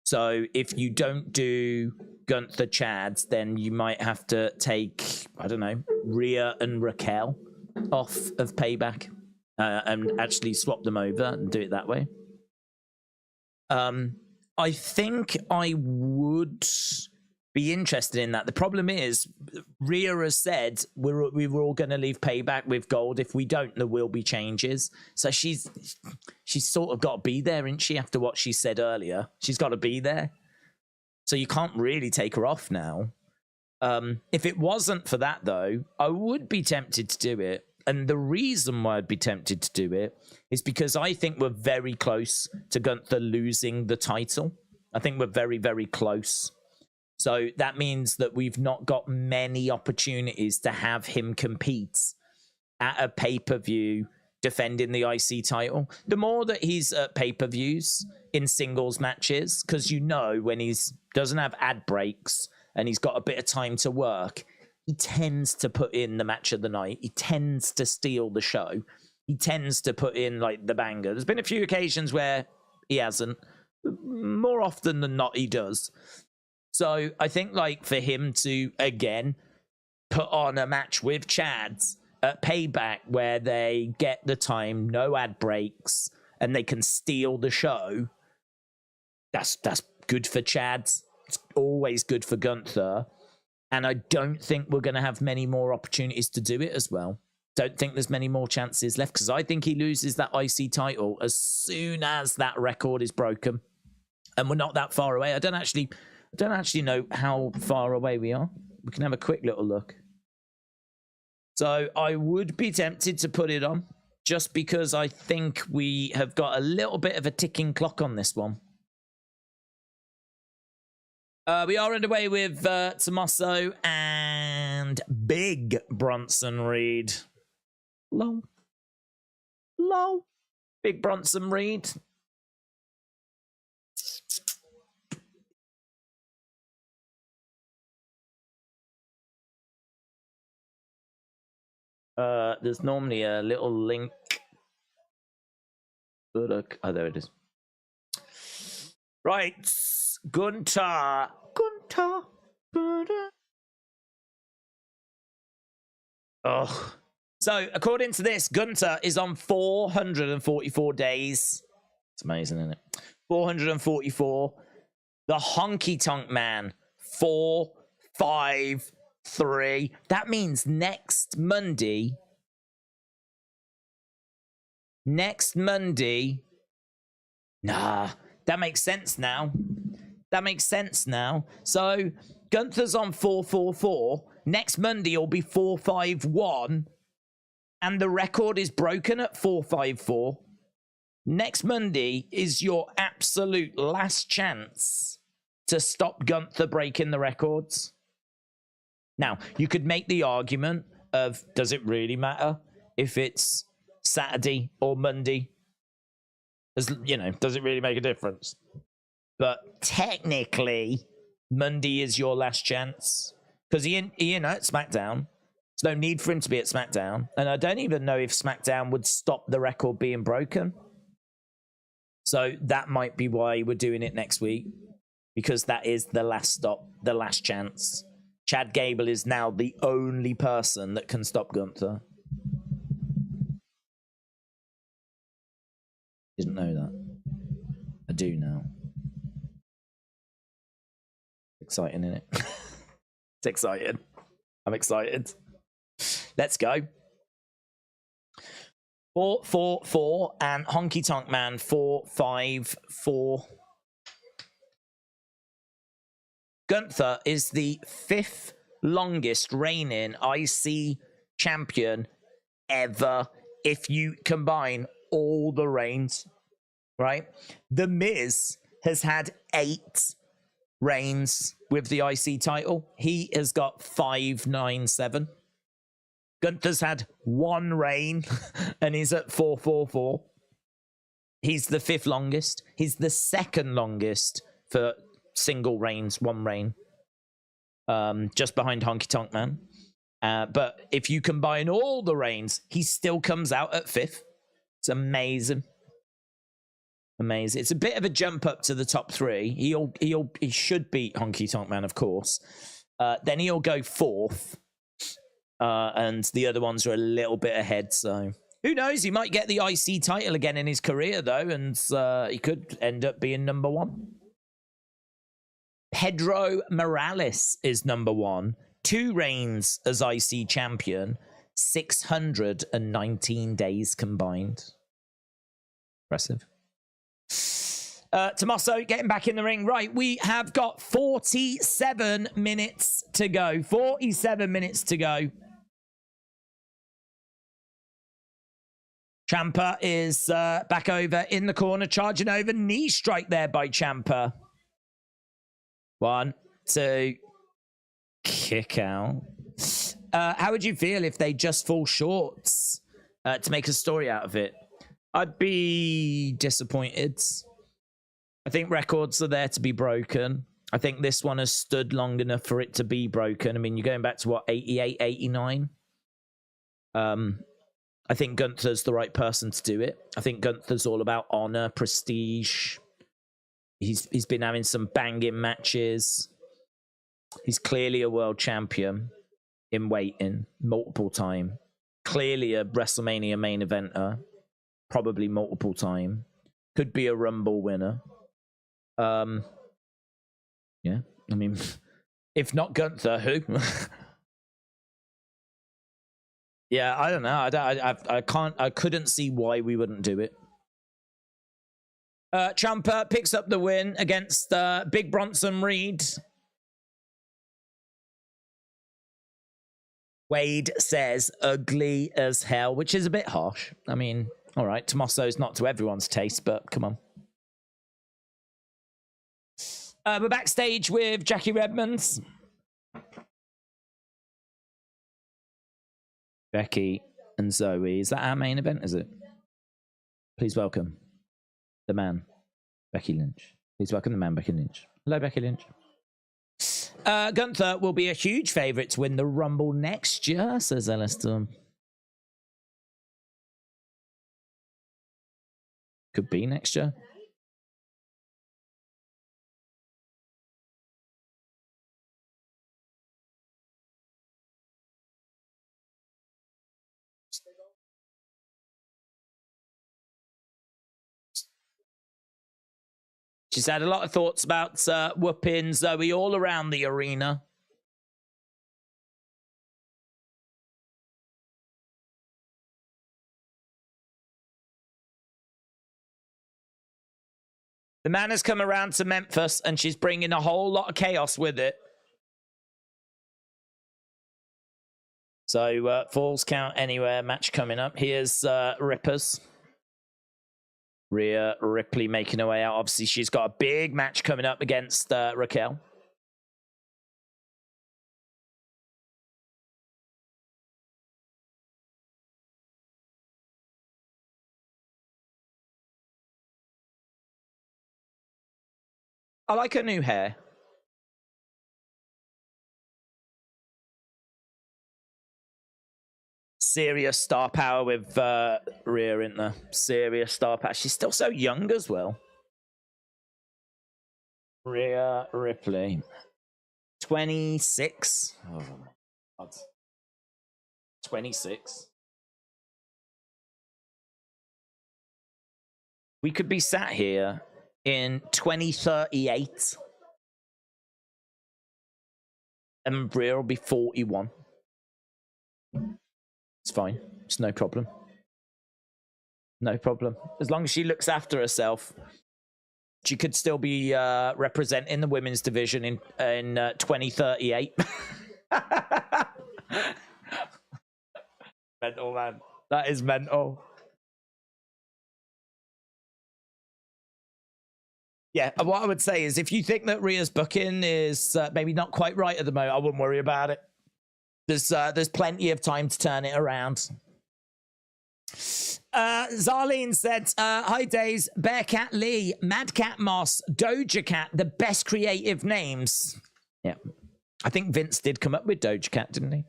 So if you don't do Gunther Chad, then you might have to take, I don't know, Rhea and Raquel off of Payback and actually swap them over and do it that way. I think I would be interested in that. The problem is, Rhea has said we were all going to leave Payback with gold. If we don't, there will be changes. So she's sort of got to be there, isn't she? After what she said earlier, she's got to be there. So you can't really take her off now. If it wasn't for that, though, I would be tempted to do it. And the reason why I'd be tempted to do it is because I think we're very close to Gunther losing the title. I think we're very, very close. So that means that we've not got many opportunities to have him compete at a pay-per-view defending the IC title. The more that he's at pay-per-views in singles matches, because you know when he's doesn't have ad breaks and he's got a bit of time to work, he tends to put in the match of the night. He tends to steal the show. He tends to put in like the banger. There's been a few occasions where he hasn't. More often than not, he does. So I think like for him to, again, put on a match with Chad at Payback where they get the time, no ad breaks, and they can steal the show, that's good for Chad. It's always good for Gunther. And I don't think we're going to have many more opportunities to do it as well. Don't think there's many more chances left because I think he loses that IC title as soon as that record is broken. And we're not that far away. I don't actually know how far away we are. We can have a quick little look. So I would be tempted to put it on just because I think we have got a little bit of a ticking clock on this one. We are underway with Tommaso and Big Bronson Reed. Low. Big Bronson Reed. There's normally a little link. Oh, there it is. Right. Gunther. Oh. So, according to this, Gunther is on 444 days. It's amazing, isn't it? 444. The Honky Tonk Man, 453. That means next Monday. Nah, that makes sense now. So Gunther's on 444. Next Monday will be 451. And the record is broken at 454. Next Monday is your absolute last chance to stop Gunther breaking the records? Now, you could make the argument of, does it really matter if it's Saturday or Monday? As you know, does it really make a difference? But technically, Monday is your last chance because he at SmackDown. There's no need for him to be at SmackDown, and I don't even know if SmackDown would stop the record being broken. So that might be why we're doing it next week, because that is the last stop, the last chance. Chad Gable is now the only person that can stop Gunther. Didn't know that. I do now. Exciting, isn't it? It's exciting. I'm excited. Let's go. 4-4-4 and Honky Tonk Man 4-5-4. Gunther is the 5th longest reigning IC champion ever if you combine all the reigns, right? The Miz has had 8 reigns with the IC title. He has got 5-9-7. Gunther's had 1 reign and he's at 4-4-4. He's the 5th longest. He's the 2nd longest for single reigns, 1 reign. Just behind Honky Tonk Man. But if you combine all the reigns, he still comes out at 5th. It's amazing. Amazing. It's a bit of a jump up to the top 3. He should beat Honky Tonk Man, of course. Then he'll go 4th. And the other ones are a little bit ahead, so who knows? He might get the IC title again in his career, though, and he could end up being number 1. Pedro Morales is number 1. 2 reigns as IC champion, 619 days combined. Impressive. Tommaso getting back in the ring. Right, we have got 47 minutes to go. 47 minutes to go. Ciampa is back over in the corner, charging over. Knee strike there by Ciampa. 1, 2. Kick out. How would you feel if they just fall short to make a story out of it? I'd be disappointed. I think records are there to be broken. I think this one has stood long enough for it to be broken. I mean, you're going back to what, 88, 89? I think Gunther's the right person to do it. I think Gunther's all about honor, prestige. He's been having some banging matches. He's clearly a world champion in waiting multiple time. Clearly a WrestleMania main eventer, probably multiple time. Could be a Rumble winner. Yeah, I mean, if not Gunther, who? Yeah, I don't know. I couldn't see why we wouldn't do it. Ciampa picks up the win against Big Bronson Reed. Wade says ugly as hell, which is a bit harsh. I mean, all right, Tommaso's not to everyone's taste, but come on. We're backstage with Jackie Redmonds. Becky and Zoey. Is that our main event, is it? Please welcome the man, Becky Lynch. Please welcome the man, Becky Lynch. Hello, Becky Lynch. Gunther will be a huge favourite to win the Rumble next year, says Alistair. Could be next year. She's had a lot of thoughts about whooping Zoey all around the arena. The man has come around to Memphis and she's bringing a whole lot of chaos with it. So, Falls Count Anywhere match coming up. Here's Rippers. Rhea Ripley making her way out. Obviously, she's got a big match coming up against Raquel. I like her new hair. Serious star power with Rhea in there. Serious star power. She's still so young as well. Rhea Ripley. 26. Oh, my God. 26. We could be sat here in 2038. And Rhea will be 41. It's fine. It's no problem. No problem. As long as she looks after herself, she could still be representing the women's division in 2038. Mental, man. That is mental. Yeah, what I would say is if you think that Rhea's booking is maybe not quite right at the moment, I wouldn't worry about it. There's plenty of time to turn it around. Zarlene said, hi Days, Bearcat Lee, Madcat Moss, Doja Cat, the best creative names. Yeah. I think Vince did come up with Doja Cat, didn't he?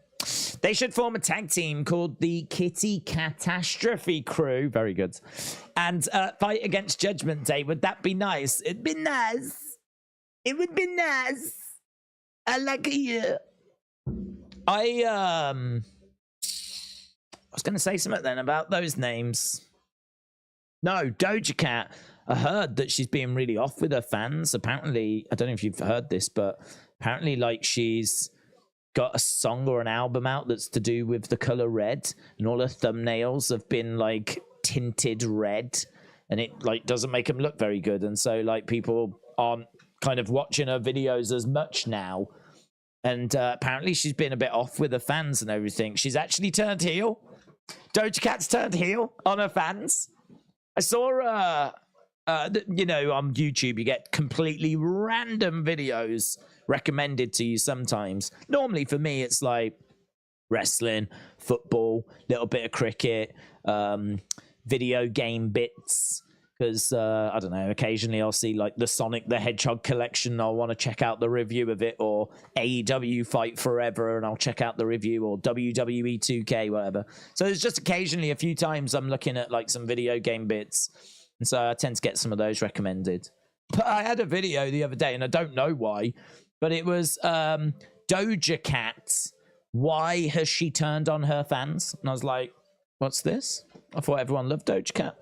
They should form a tag team called the Kitty Catastrophe Crew. Very good. And fight against Judgment Day. Would that be nice? It'd be nice. It would be nice. I like you. I was going to say something then about those names. No, Doja Cat. I heard that she's being really off with her fans. Apparently, I don't know if you've heard this, but apparently, like, she's got a song or an album out that's to do with the color red, and all her thumbnails have been like tinted red, and it like doesn't make them look very good. And so, like, people aren't kind of watching her videos as much now. And apparently she's been a bit off with her fans and everything. She's actually turned heel. Doja Cat's turned heel on her fans. I saw you know, on YouTube you get completely random videos recommended to you sometimes. Normally for me it's like wrestling, football, little bit of cricket, video game bits. Because, I don't know, occasionally I'll see, like, the Sonic the Hedgehog collection. I'll want to check out the review of it. Or AEW Fight Forever, and I'll check out the review. Or WWE 2K, whatever. So there's just occasionally a few times I'm looking at, like, some video game bits. And so I tend to get some of those recommended. But I had a video the other day, and I don't know why. But it was Doja Cat. Why has she turned on her fans? And I was like, what's this? I thought everyone loved Doja Cat.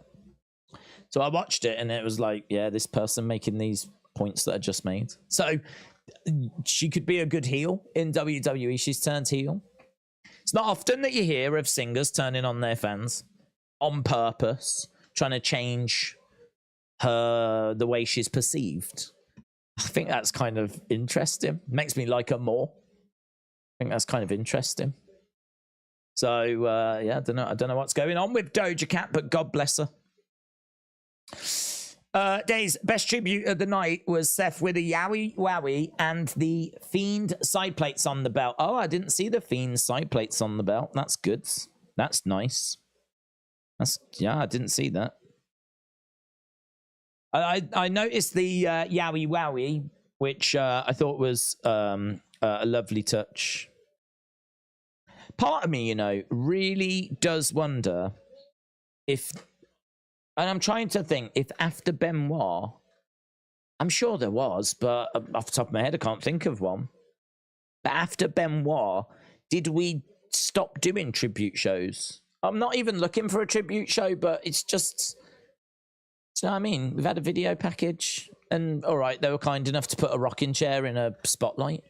So I watched it and it was like, yeah, this person making these points that I just made. So she could be a good heel in WWE. She's turned heel. It's not often that you hear of singers turning on their fans on purpose, trying to change the way she's perceived. I think that's kind of interesting. Makes me like her more. I think that's kind of interesting. So yeah, I don't know what's going on with Doja Cat, but God bless her. Days, best tribute of the night was Seth with a Yowie Wowie and the Fiend side plates on the belt. Oh, I didn't see the Fiend side plates on the belt. That's good. That's nice. Yeah, I didn't see that. I noticed the Yowie Wowie, which I thought was a lovely touch. Part of me, you know, really does wonder if... And I'm trying to think if after Benoit, I'm sure there was, but off the top of my head, I can't think of one. But after Benoit, did we stop doing tribute shows? I'm not even looking for a tribute show, but it's just, you know what I mean? We've had a video package, and all right, they were kind enough to put a rocking chair in a spotlight.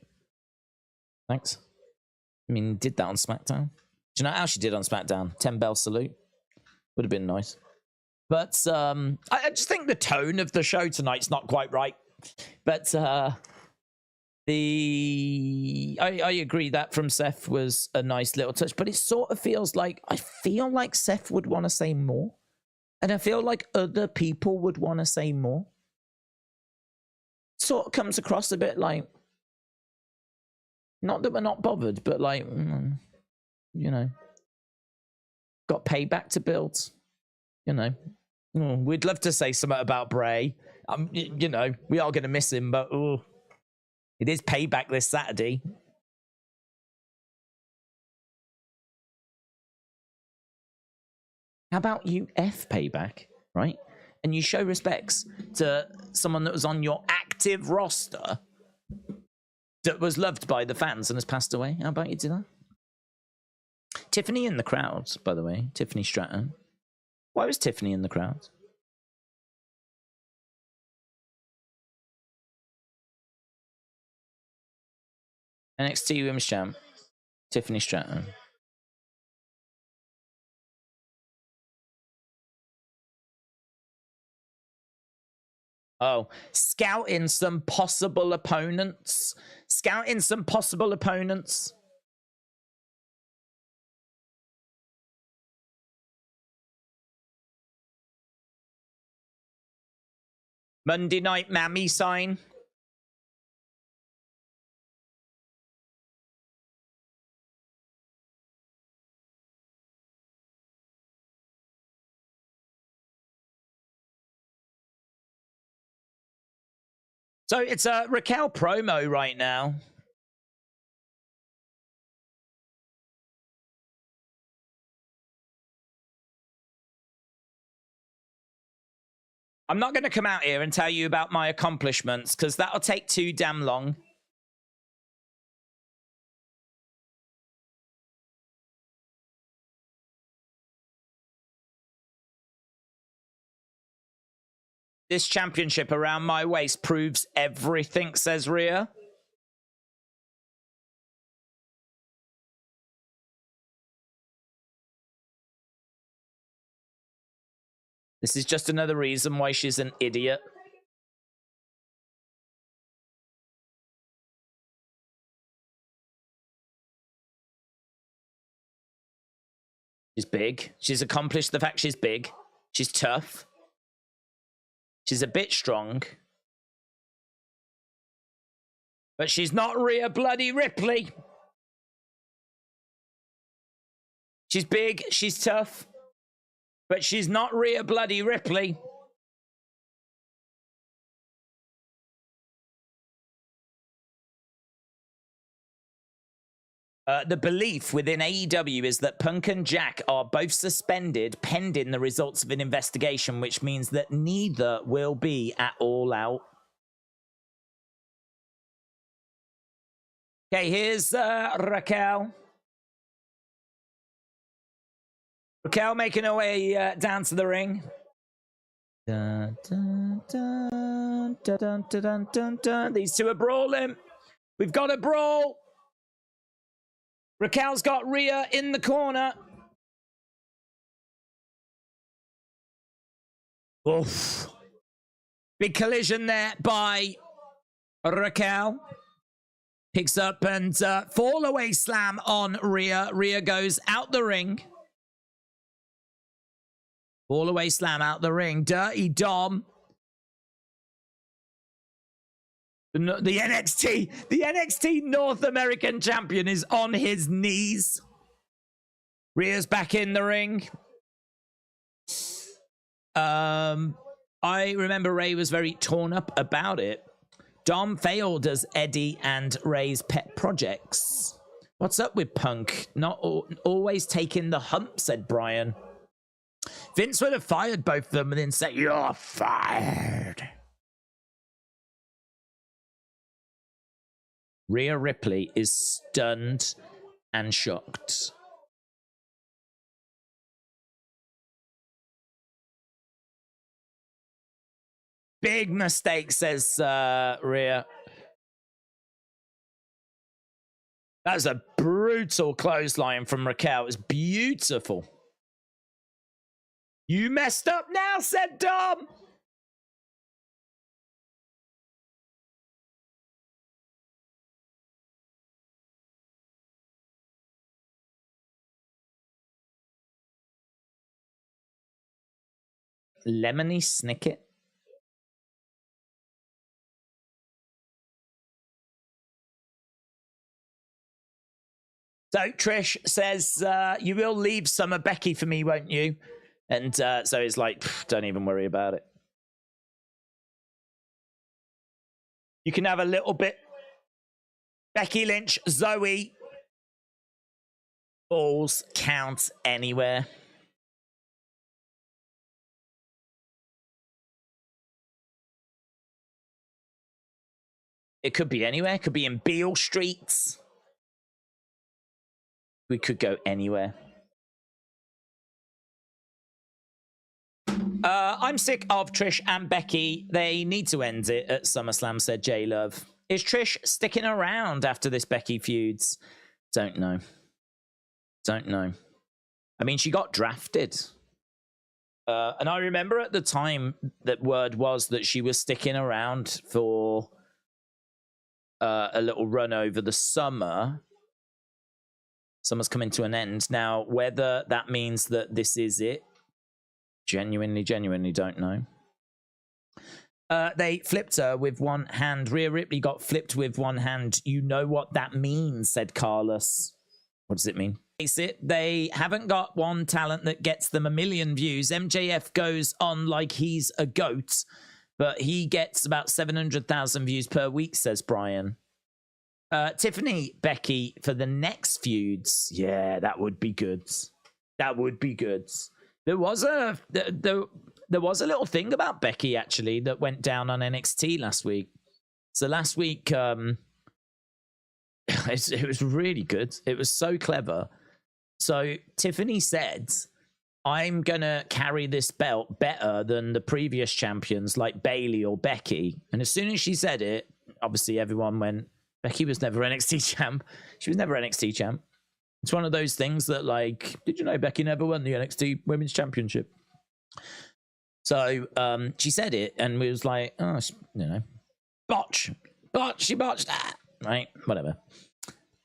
Thanks. I mean, did that on SmackDown. Do you know how she did on SmackDown? 10-bell salute. Would have been nice. But I just think the tone of the show tonight's not quite right. But I agree that from Seth was a nice little touch. But it sort of feels like, I feel like Seth would want to say more. And I feel like other people would want to say more. Sort of comes across a bit like, not that we're not bothered, but like, you know, got Payback to build, you know. We'd love to say something about Bray. You know, we are going to miss him, but it is Payback this Saturday. How about you F Payback, right? And you show respects to someone that was on your active roster that was loved by the fans and has passed away. How about you do that? Tiffany in the crowd, by the way. Tiffany Stratton. Why was Tiffany in the crowd? NXT Women's Champ. Tiffany Stratton. Oh, scouting some possible opponents. Scouting some possible opponents. Monday Night Mammy sign. So it's a Raquel promo right now. I'm not going to come out here and tell you about my accomplishments because that'll take too damn long. This championship around my waist proves everything, says Rhea. This is just another reason why she's an idiot. She's big. She's accomplished the fact she's big. She's tough. She's a bit strong. But she's not Rhea bloody Ripley. She's big. She's tough. But she's not Rhea bloody Ripley. The belief within AEW is that Punk and Jack are both suspended pending the results of an investigation, which means that neither will be at All Out. Okay, here's Raquel. Raquel making her way down to the ring. Dun, dun, dun, dun, dun, dun, dun, dun. These two are brawling. We've got a brawl. Raquel's got Rhea in the corner. Oof. Big collision there by Raquel. Picks up and fall away slam on Rhea. Rhea goes out the ring. Fall away slam out the ring. Dirty Dom. The NXT North American champion is on his knees. Rhea's back in the ring. I remember Ray was very torn up about it. Dom failed as Eddie and Ray's pet projects. What's up with Punk? Not always taking the hump, said Brian. Vince would have fired both of them and then said, "You're fired." Rhea Ripley is stunned and shocked. Big mistake, says Rhea. That was a brutal clothesline from Raquel. It was beautiful. You messed up now, said Dom. Lemony Snicket. So Trish says, you will leave Summer Becky for me, won't you? And so it's like, don't even worry about it. You can have a little bit. Becky Lynch, Zoey. Balls count anywhere. It could be anywhere. It could be in Beale Streets. We could go anywhere. I'm sick of Trish and Becky. They need to end it at SummerSlam, said J-Love. Is Trish sticking around after this Becky feuds? Don't know. Don't know. I mean, she got drafted. And I remember at the time that word was that she was sticking around for a little run over the summer. Summer's coming to an end. Now, whether that means that this is it, genuinely don't know. They flipped her with one hand. Rhea Ripley got flipped with one hand. You know what that means, said Carlos. What does it mean? They haven't got one talent that gets them 1 million views. MJF goes on like he's a goat, but he gets about 700,000 views per week, says Brian. Tiffany, Becky for the next feuds. Yeah, that would be good. That would be good. There was a little thing about Becky actually that went down on NXT last week. So last week, it was really good. It was so clever. So Tiffany said, I'm going to carry this belt better than the previous champions like Bayley or Becky. And as soon as she said it, obviously everyone went, Becky was never NXT champ. She was never NXT champ. It's one of those things that, like, did you know Becky never won the NXT Women's Championship? So she said it, and we was like, oh, you know, she botched that, right? Whatever.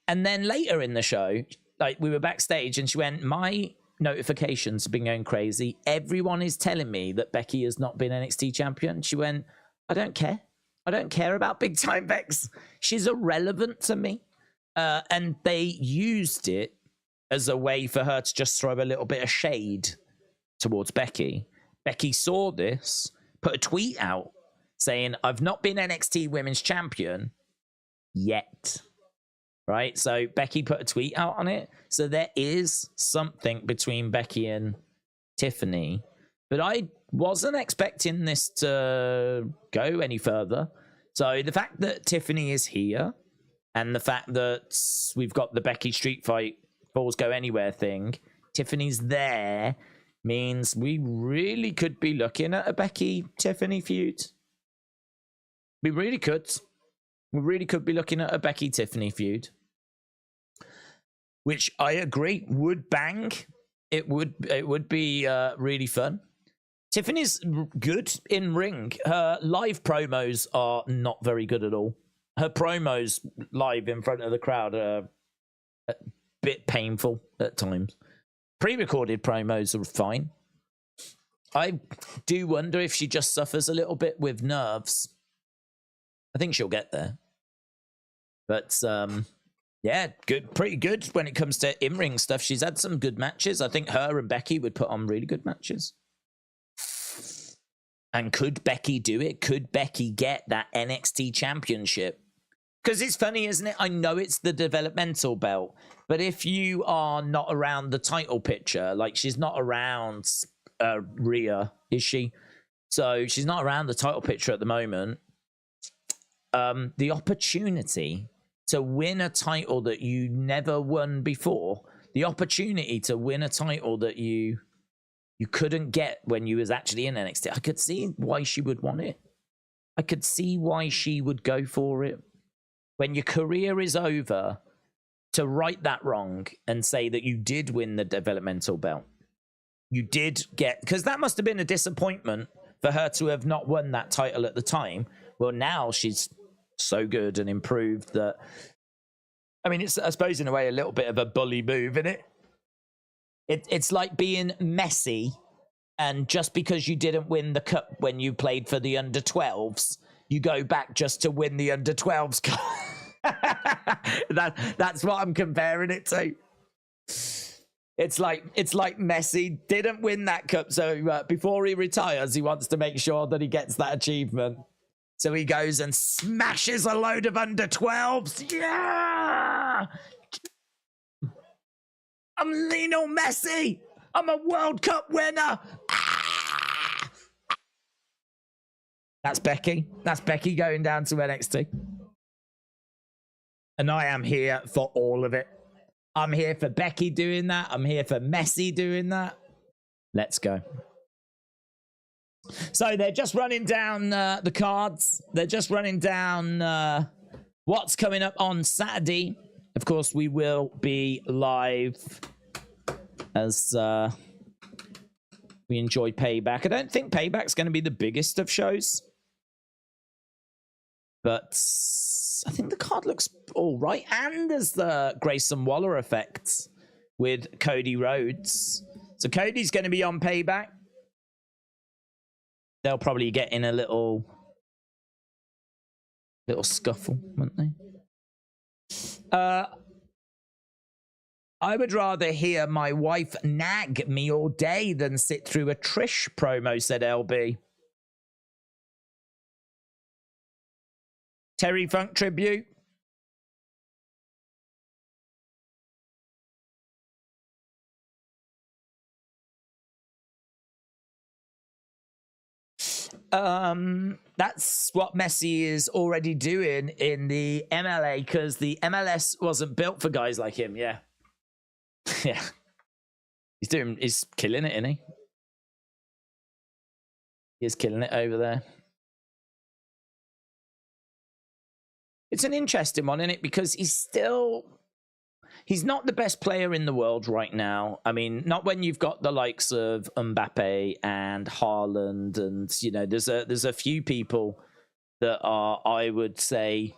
And then later in the show, like, we were backstage, and she went, my notifications have been going crazy. Everyone is telling me that Becky has not been NXT champion. She went, I don't care. I don't care about big time Bex. She's irrelevant to me. And they used it as a way for her to just throw a little bit of shade towards Becky. Becky saw this, put a tweet out saying, I've not been NXT Women's Champion yet. Right? So Becky put a tweet out on it. So there is something between Becky and Tiffany. But I wasn't expecting this to go any further. So the fact that Tiffany is here and the fact that we've got the Becky Street Fight Balls Go Anywhere thing, Tiffany's there, means we really could be looking at a Becky-Tiffany feud. We really could. We really could be looking at a Becky-Tiffany feud. Which I agree would bang. It would be really fun. Tiffany's good in ring. Her live promos are not very good at all. Her promos live in front of the crowd are a bit painful at times. Pre-recorded promos are fine. I do wonder if she just suffers a little bit with nerves. I think she'll get there. But yeah, good, pretty good when it comes to in-ring stuff. She's had some good matches. I think her and Becky would put on really good matches. And could Becky do it? Could Becky get that NXT championship? Because it's funny, isn't it? I know it's the developmental belt, but if you are not around the title picture, like she's not around Rhea, is she? So she's not around the title picture at the moment. The opportunity to win a title that you never won before, the opportunity to win a title that you couldn't get when you was actually in NXT. I could see why she would want it. I could see why she would go for it. When your career is over, to right that wrong and say that you did win the developmental belt. You did get, because that must have been a disappointment for her to have not won that title at the time. Well, now she's so good and improved that, I mean, it's, I suppose in a way, a little bit of a bully move, isn't it? It's like being Messi And just because you didn't win the cup when you played for the under 12s, you go back just to win the under 12s cup. That's what I'm comparing it to. It's like Messi didn't win that cup, so before he retires, he wants to make sure that he gets that achievement. So he goes and smashes a load of under 12s. Yeah! I'm Lionel Messi. I'm a World Cup winner. Ah! That's Becky. That's Becky going down to NXT. And I am here for all of it. I'm here for Becky doing that. I'm here for Messi doing that. Let's go. So they're just running down the cards. They're just running down what's coming up on Saturday. Of course, we will be live as we enjoy Payback. I don't think Payback's going to be the biggest of shows. But I think the card looks all right. And there's the Grayson Waller effect with Cody Rhodes. So Cody's going to be on Payback. They'll probably get in a little scuffle, won't they? I would rather hear my wife nag me all day than sit through a Trish promo, said LB. Terry Funk tribute. That's what Messi is already doing in the MLA because the MLS wasn't built for guys like him. Yeah. Yeah. He's killing it, isn't he? He's killing it over there. It's an interesting one, isn't it? Because he's not the best player in the world right now. I mean, not when you've got the likes of Mbappe and Haaland, and you know, there's a few people that are, I would say,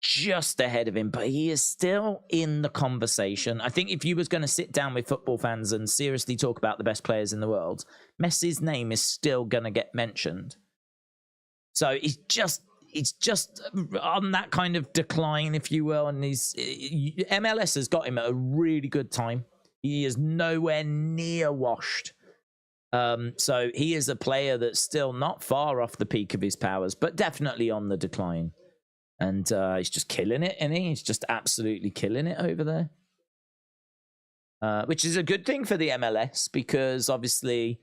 just ahead of him, but he is still in the conversation. I think if you was going to sit down with football fans and seriously talk about the best players in the world, Messi's name is still going to get mentioned. So he's just on that kind of decline, if you will, and MLS has got him at a really good time. He is nowhere near washed. So he is a player that's still not far off the peak of his powers, but definitely on the decline. And he's just killing it, isn't he? He's just absolutely killing it over there. Which is a good thing for the MLS because obviously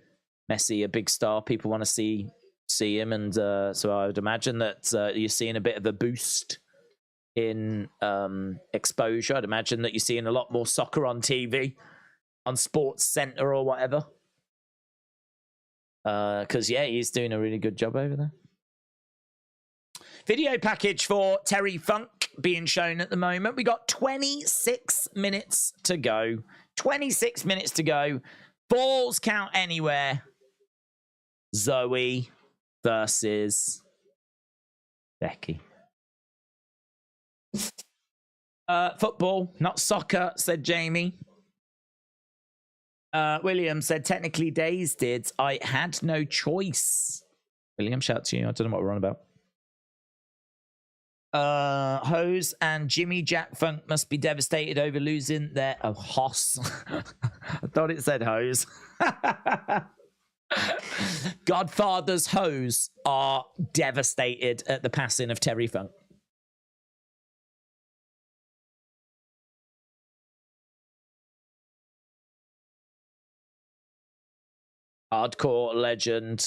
Messi, a big star, people want to see him, and so I would imagine that you're seeing a bit of a boost in exposure. I'd imagine that you're seeing a lot more soccer on TV, on Sports Center or whatever. Because yeah, he's doing a really good job over there. Video package for Terry Funk being shown at the moment. We got 26 minutes to go. 26 minutes to go. Balls count anywhere. Zoey versus Becky. Football, not soccer, said Jamie. William said, technically Days did. I had no choice. William, shout to you. I don't know what we're on about. Hose and Jimmy Jack Funk must be devastated over losing their Hoss. I thought it said Hose. Godfather's Hose are devastated at the passing of Terry Funk. Hardcore legend.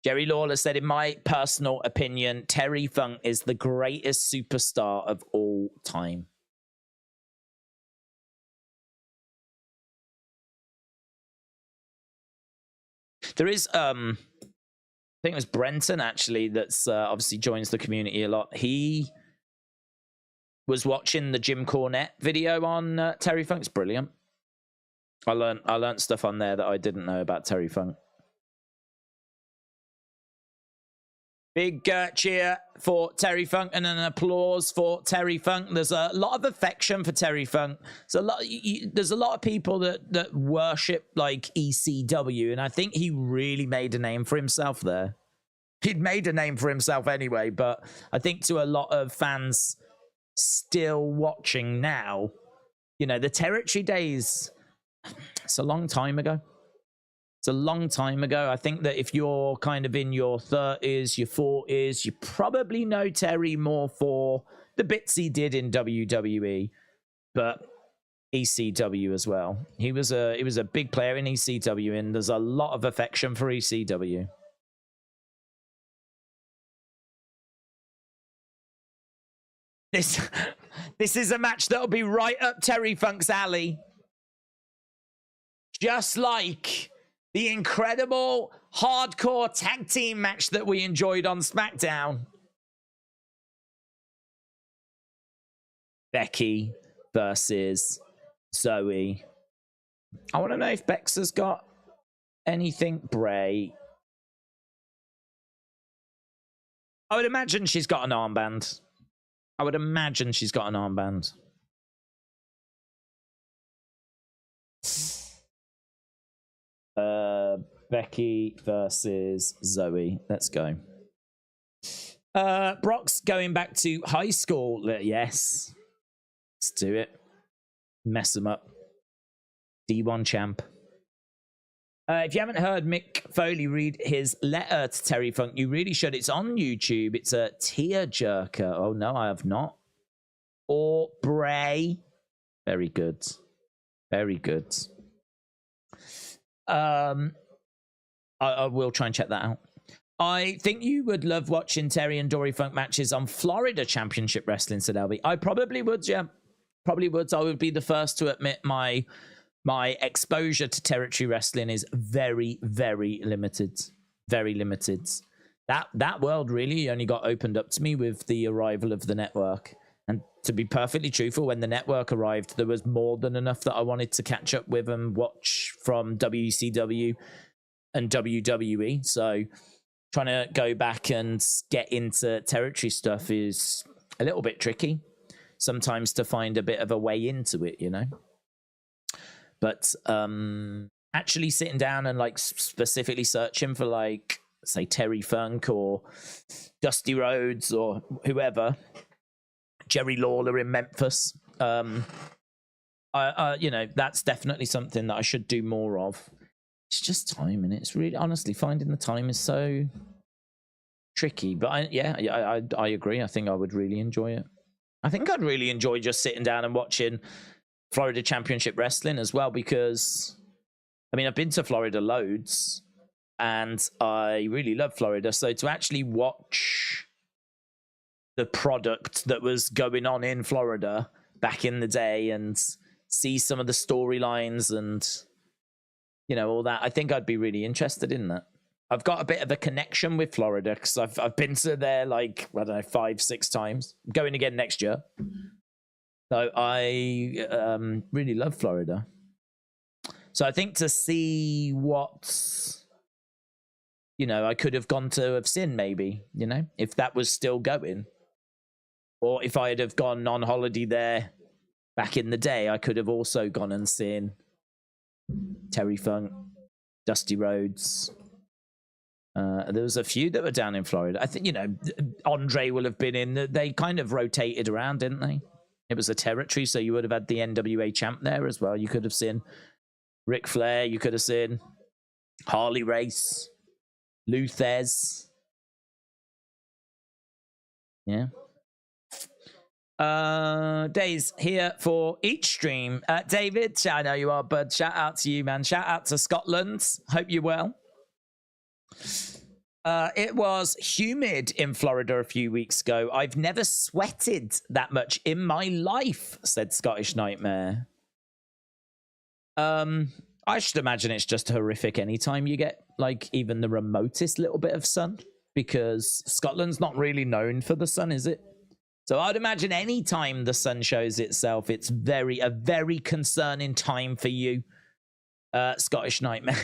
Jerry Lawler said, in my personal opinion, Terry Funk is the greatest superstar of all time. There is, I think it was Brenton, actually, that's obviously joins the community a lot. He was watching the Jim Cornette video on Terry Funk. It's brilliant. I learned stuff on there that I didn't know about Terry Funk. Big cheer for Terry Funk and an applause for Terry Funk. There's a lot of affection for Terry Funk. There's a lot of people that worship like ECW, and I think he really made a name for himself there. He'd made a name for himself anyway, but I think to a lot of fans still watching now, you know, the territory days, it's a long time ago. It's a long time ago. I think that if you're kind of in your 30s, your 40s, you probably know Terry more for the bits he did in WWE, but ECW as well. He was a big player in ECW, and there's a lot of affection for ECW. This is a match that'll be right up Terry Funk's alley. Just like the incredible hardcore tag team match that we enjoyed on SmackDown. Becky versus Zoey. I want to know if Bex has got anything Bray. I would imagine she's got an armband. Becky versus Zoey. Let's go. Brock's going back to high school. Yes. Let's do it. Mess him up. D1 champ. If you haven't heard Mick Foley read his letter to Terry Funk, you really should. It's on YouTube. It's a tearjerker. Oh, no, I have not. Or Bray. Very good. Very good. I will try and check that out. I think you would love watching Terry and Dory Funk matches on Florida Championship Wrestling, said LB. I probably would, yeah. Probably would. I would be the first to admit my exposure to territory wrestling is very, very limited. Very limited. That world really only got opened up to me with the arrival of the network. And to be perfectly truthful, when the network arrived, there was more than enough that I wanted to catch up with and watch from WCW and WWE. So trying to go back and get into territory stuff is a little bit tricky sometimes to find a bit of a way into it, you know. But actually sitting down and like specifically searching for like, say, Terry Funk or Dusty Rhodes or whoever, Jerry Lawler in Memphis, you know, that's definitely something that I should do more of. It's just time, and it's really, honestly, finding the time is so tricky. But I agree. I think I would really enjoy it. I think I'd really enjoy just sitting down and watching Florida Championship Wrestling as well, because I mean, I've been to Florida loads and I really love Florida. So to actually watch the product that was going on in Florida back in the day and see some of the storylines and, you know, all that, I think I'd be really interested in that. I've got a bit of a connection with Florida because I've been to there like, I don't know, 5-6 times. I'm going again next year. So I really love Florida. So I think to see what, you know, I could have gone to have seen maybe, you know, if that was still going. Or if I had have gone on holiday there back in the day, I could have also gone and seen Terry Funk, Dusty Rhodes. There was a few that were down in Florida. I think, you know, Andre will have been in. They kind of rotated around, didn't they? It was a territory, so you would have had the NWA champ there as well. You could have seen Ric Flair. You could have seen Harley Race, Luthez. Yeah. Days here for each stream. David, I know you are, bud. Shout out to you, man. Shout out to Scotland. Hope you're well. It was humid in Florida a few weeks ago. I've never sweated that much in my life, said Scottish Nightmare. I should imagine it's just horrific anytime you get like even the remotest little bit of sun, because Scotland's not really known for the sun, is it? So I'd imagine any time the sun shows itself, it's a very concerning time for you, Scottish Nightmare.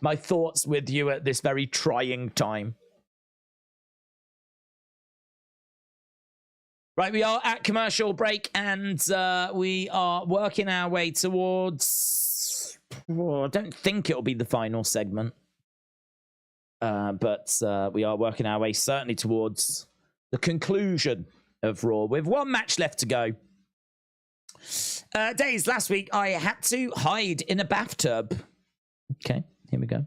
My thoughts with you at this very trying time. Right, we are at commercial break, and we are working our way towards... I don't think it'll be the final segment. But we are working our way certainly towards the conclusion of Raw, with one match left to go. Days, last week, I had to hide in a bathtub. Okay, here we go.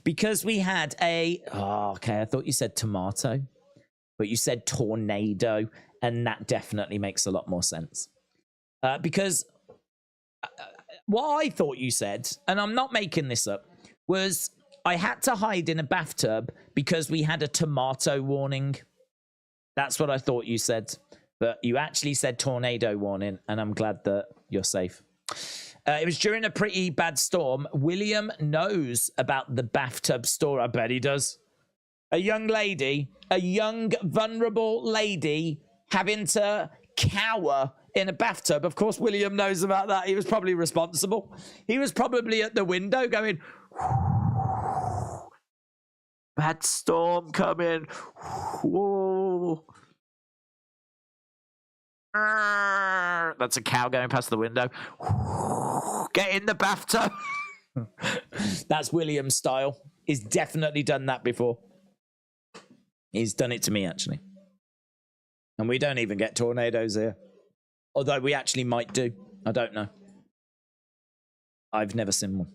Because we had a... Oh, okay, I thought you said tomato. But you said tornado, and that definitely makes a lot more sense. Because what I thought you said, and I'm not making this up, was I had to hide in a bathtub because we had a tomato warning. That's what I thought you said. But you actually said tornado warning, and I'm glad that you're safe. It was during a pretty bad storm. William knows about the bathtub store. I bet he does. A young lady, a young, vulnerable lady having to cower in a bathtub. Of course, William knows about that. He was probably responsible. He was probably at the window going, bad storm coming. Whoa. That's a cow going past the window. Get in the bathtub. That's William's style. He's definitely done that before. He's done it to me, actually. And we don't even get tornadoes here. Although we actually might do. I don't know. I've never seen one.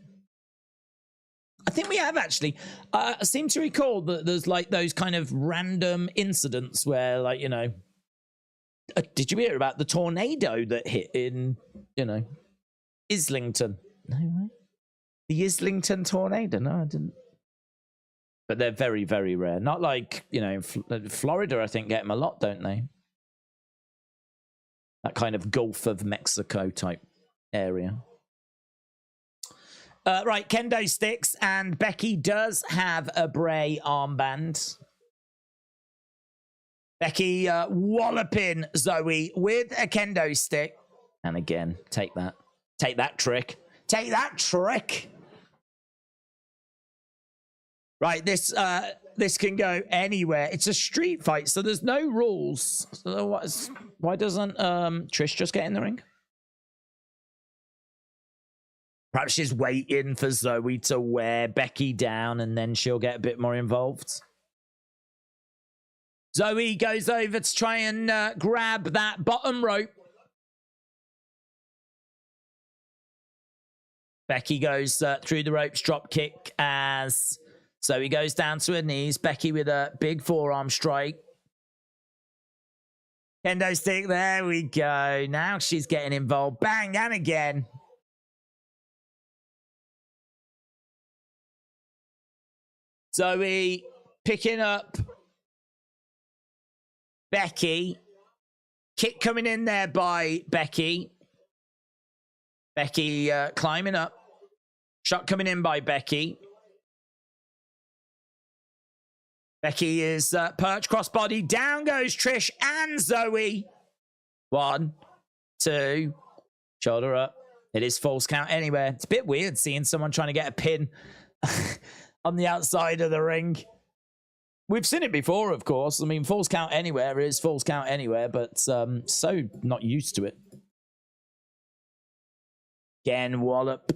I think we have, actually. I seem to recall that there's like those kind of random incidents where, like, you know... did you hear about the tornado that hit in, you know, Islington? No, right? The Islington tornado? No, I didn't. But they're very, very rare. Not like, you know, Florida, I think, get them a lot, don't they? That kind of Gulf of Mexico type area. Right, kendo sticks, and Becky does have a Bray armband. Becky walloping Zoey with a kendo stick. And again, take that. Take that trick. Take that trick. Right, this can go anywhere. It's a street fight, so there's no rules. So why doesn't Trish just get in the ring? Perhaps she's waiting for Zoey to wear Becky down, and then she'll get a bit more involved. Zoey goes over to try and grab that bottom rope. Becky goes through the ropes, drop kick as Zoey goes down to her knees. Becky with a big forearm strike. Kendo stick, there we go. Now she's getting involved. Bang, and again. Zoey picking up Becky. Kick coming in there by Becky. Becky climbing up. Shot coming in by Becky. Becky is perched crossbody. Down goes Trish and Zoey. 1, 2. Shoulder up. It is false count anywhere. It's a bit weird seeing someone trying to get a pin on the outside of the ring. We've seen it before, of course. I mean, false count anywhere is false count anywhere, but so not used to it. Again, wallop.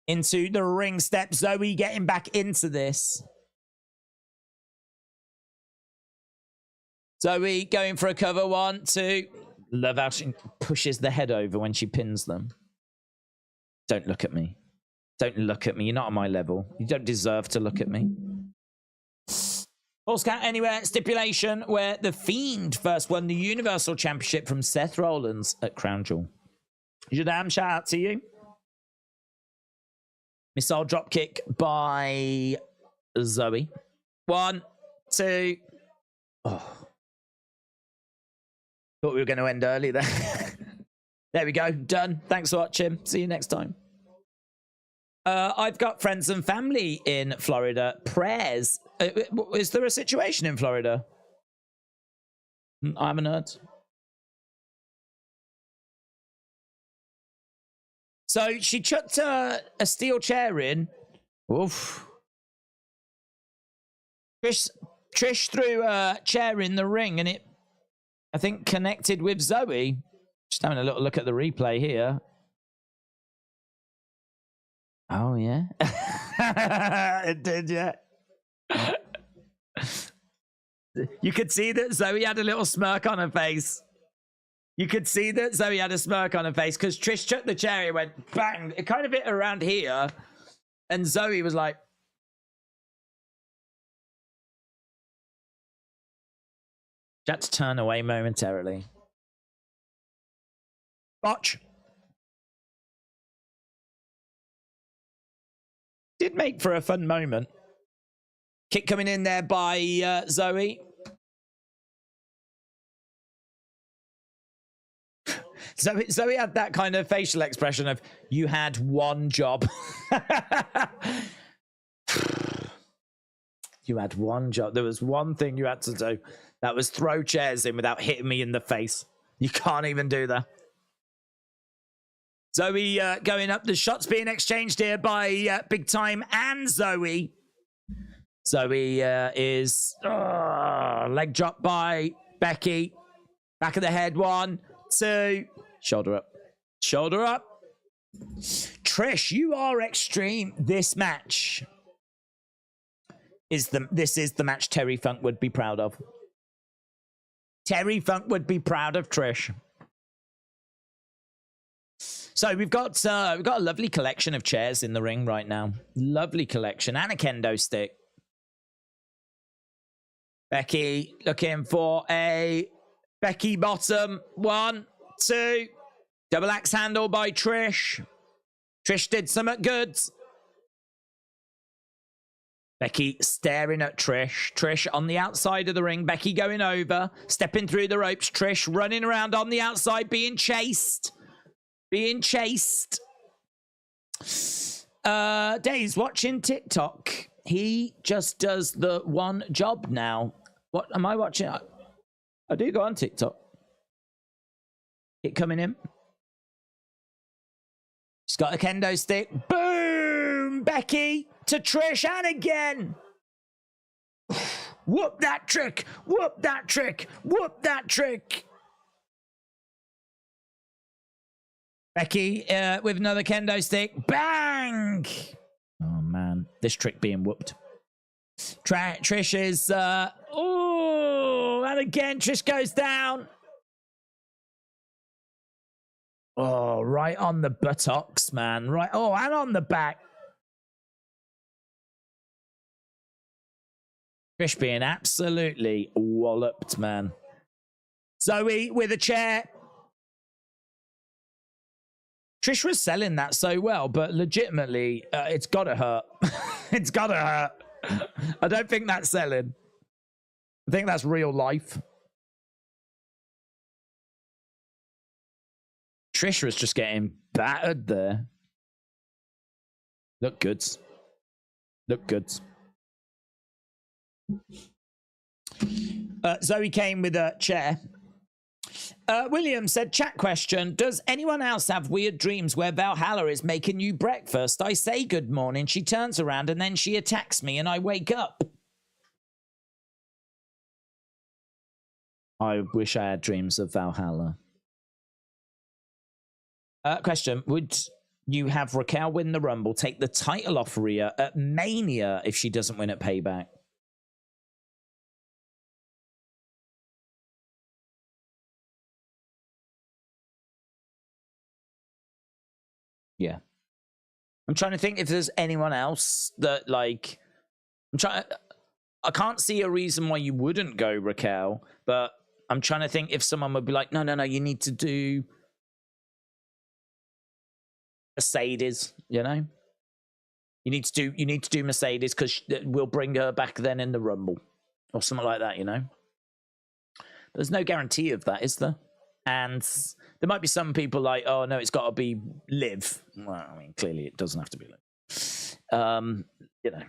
Into the ring step. Zoey getting back into this. Zoey going for a cover. 1, 2. Love how she pushes the head over when she pins them. Don't look at me. Don't look at me. You're not on my level. You don't deserve to look at me. False count anywhere stipulation where The Fiend first won the Universal Championship from Seth Rollins at Crown Jewel. Jadam, shout out to you. Missile dropkick by Zoey. 1, 2. Oh. Thought we were going to end early there. There we go. Done. Thanks for watching. See you next time. I've got friends and family in Florida. Prayers. Is there a situation in Florida? I haven't heard. So she chucked a steel chair in. Oof. Trish threw a chair in the ring, and it, I think, connected with Zoey. Just having a little look at the replay here. Oh, yeah. It did, yeah. You could see that Zoey had a little smirk on her face. You could see that Zoey had a smirk on her face because Trish took the chair, it went bang. It kind of hit around here. And Zoey was like, she had to turn away momentarily. Botch. Did make for a fun moment. Kick coming in there by Zoey. Zoey had that kind of facial expression of, you had one job. You had one job. There was one thing you had to do. That was throw chairs in without hitting me in the face. You can't even do that. Zoey going up. The shots being exchanged here by Big Time and Zoey. Zoey is leg drop by Becky. Back of the head. 1, 2. Shoulder up. Shoulder up. Trish, you are extreme. This match is the match Terry Funk would be proud of. Terry Funk would be proud of Trish. So we've got a lovely collection of chairs in the ring right now. Lovely collection. And a kendo stick. Becky looking for a Becky bottom. 1, 2. Double axe handle by Trish. Trish did something good. Becky staring at Trish. Trish on the outside of the ring. Becky going over. Stepping through the ropes. Trish running around on the outside being chased. Being chased. Days watching TikTok. He just does the one job now. What am I watching? I do go on TikTok. It coming in. She's got a kendo stick. Boom! Becky to Trish and again. Whoop that trick. Whoop that trick. Whoop that trick. Becky with another kendo stick. Bang! Oh, man. This trick being whooped. Trish is... oh, and again, Trish goes down. Oh, right on the buttocks, man. Right. Oh, and on the back. Trish being absolutely walloped, man. Zoey with a chair. Trish was selling that so well, but legitimately, it's got to hurt. It's got to hurt. I don't think that's selling. I think that's real life. Trish was just getting battered there. Look good. Look good. Zoey came with a chair. William said, chat question, does anyone else have weird dreams where Valhalla is making you breakfast? I say good morning, she turns around and then she attacks me and I wake up. I wish I had dreams of Valhalla. Question, would you have Raquel win the Rumble, take the title off Rhea at Mania if she doesn't win at Payback? Yeah. I'm trying to think if there's anyone else that, like... I can't see a reason why you wouldn't go Raquel, but I'm trying to think if someone would be like, no, you need to do Mercedes, you know? You need to do Mercedes because we'll bring her back then in the Rumble. Or something like that, you know? There's no guarantee of that, is there? And there might be some people like, oh, no, it's got to be Liv. Well, I mean, clearly it doesn't have to be Liv. You know,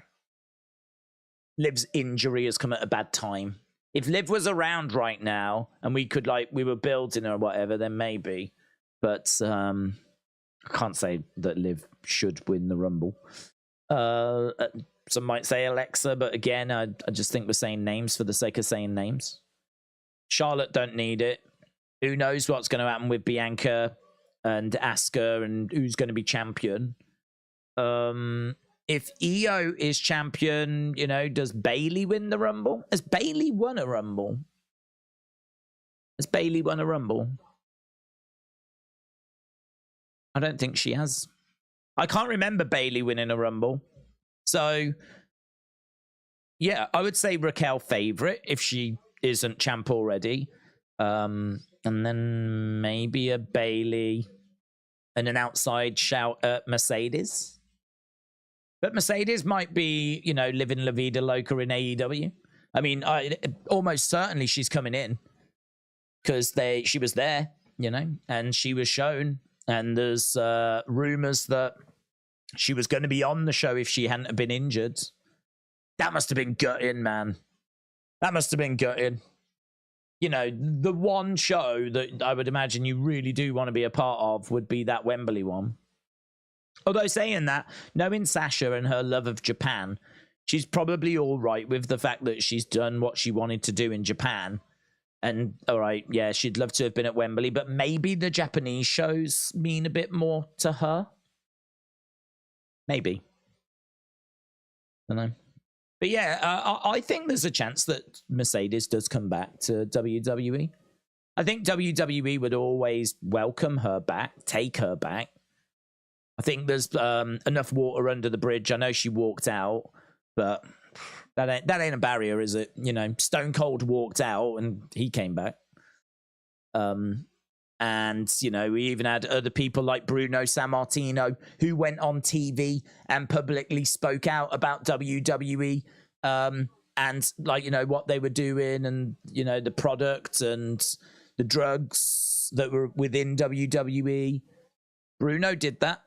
Liv's injury has come at a bad time. If Liv was around right now and we could, like, we were building her or whatever, then maybe. But I I can't say that Liv should win the Rumble. Some might say Alexa, but again, I just think we're saying names for the sake of saying names. Charlotte don't need it. Who knows what's going to happen with Bianca and Asuka and who's going to be champion. If Io is champion, you know, does Bayley win the Rumble? Has Bayley won a Rumble? Has Bayley won a Rumble? I don't think she has. I can't remember Bayley winning a Rumble. So, yeah, I would say Raquel favorite if she isn't champ already. And then maybe a Bayley and an outside shout at Mercedes. But Mercedes might be, you know, living La Vida Loca in AEW. I mean, almost certainly she's coming in because she was there, you know, and she was shown. And there's rumors that she was going to be on the show if she hadn't been injured. That must have been gutting, man. That must have been gutting. You know, the one show that I would imagine you really do want to be a part of would be that Wembley one. Although saying that, knowing Sasha and her love of Japan, she's probably all right with the fact that she's done what she wanted to do in Japan. And all right, yeah, she'd love to have been at Wembley, but maybe the Japanese shows mean a bit more to her. Maybe. I don't know. But yeah, I think there's a chance that Mercedes does come back to WWE. I think WWE would always welcome her back, take her back. I think there's enough water under the bridge. I know she walked out, but that ain't a barrier, is it? You know, Stone Cold walked out and he came back. And, you know, we even had other people like Bruno Sammartino who went on TV and publicly spoke out about WWE and, like, you know, what they were doing and, you know, the product and the drugs that were within WWE. Bruno did that.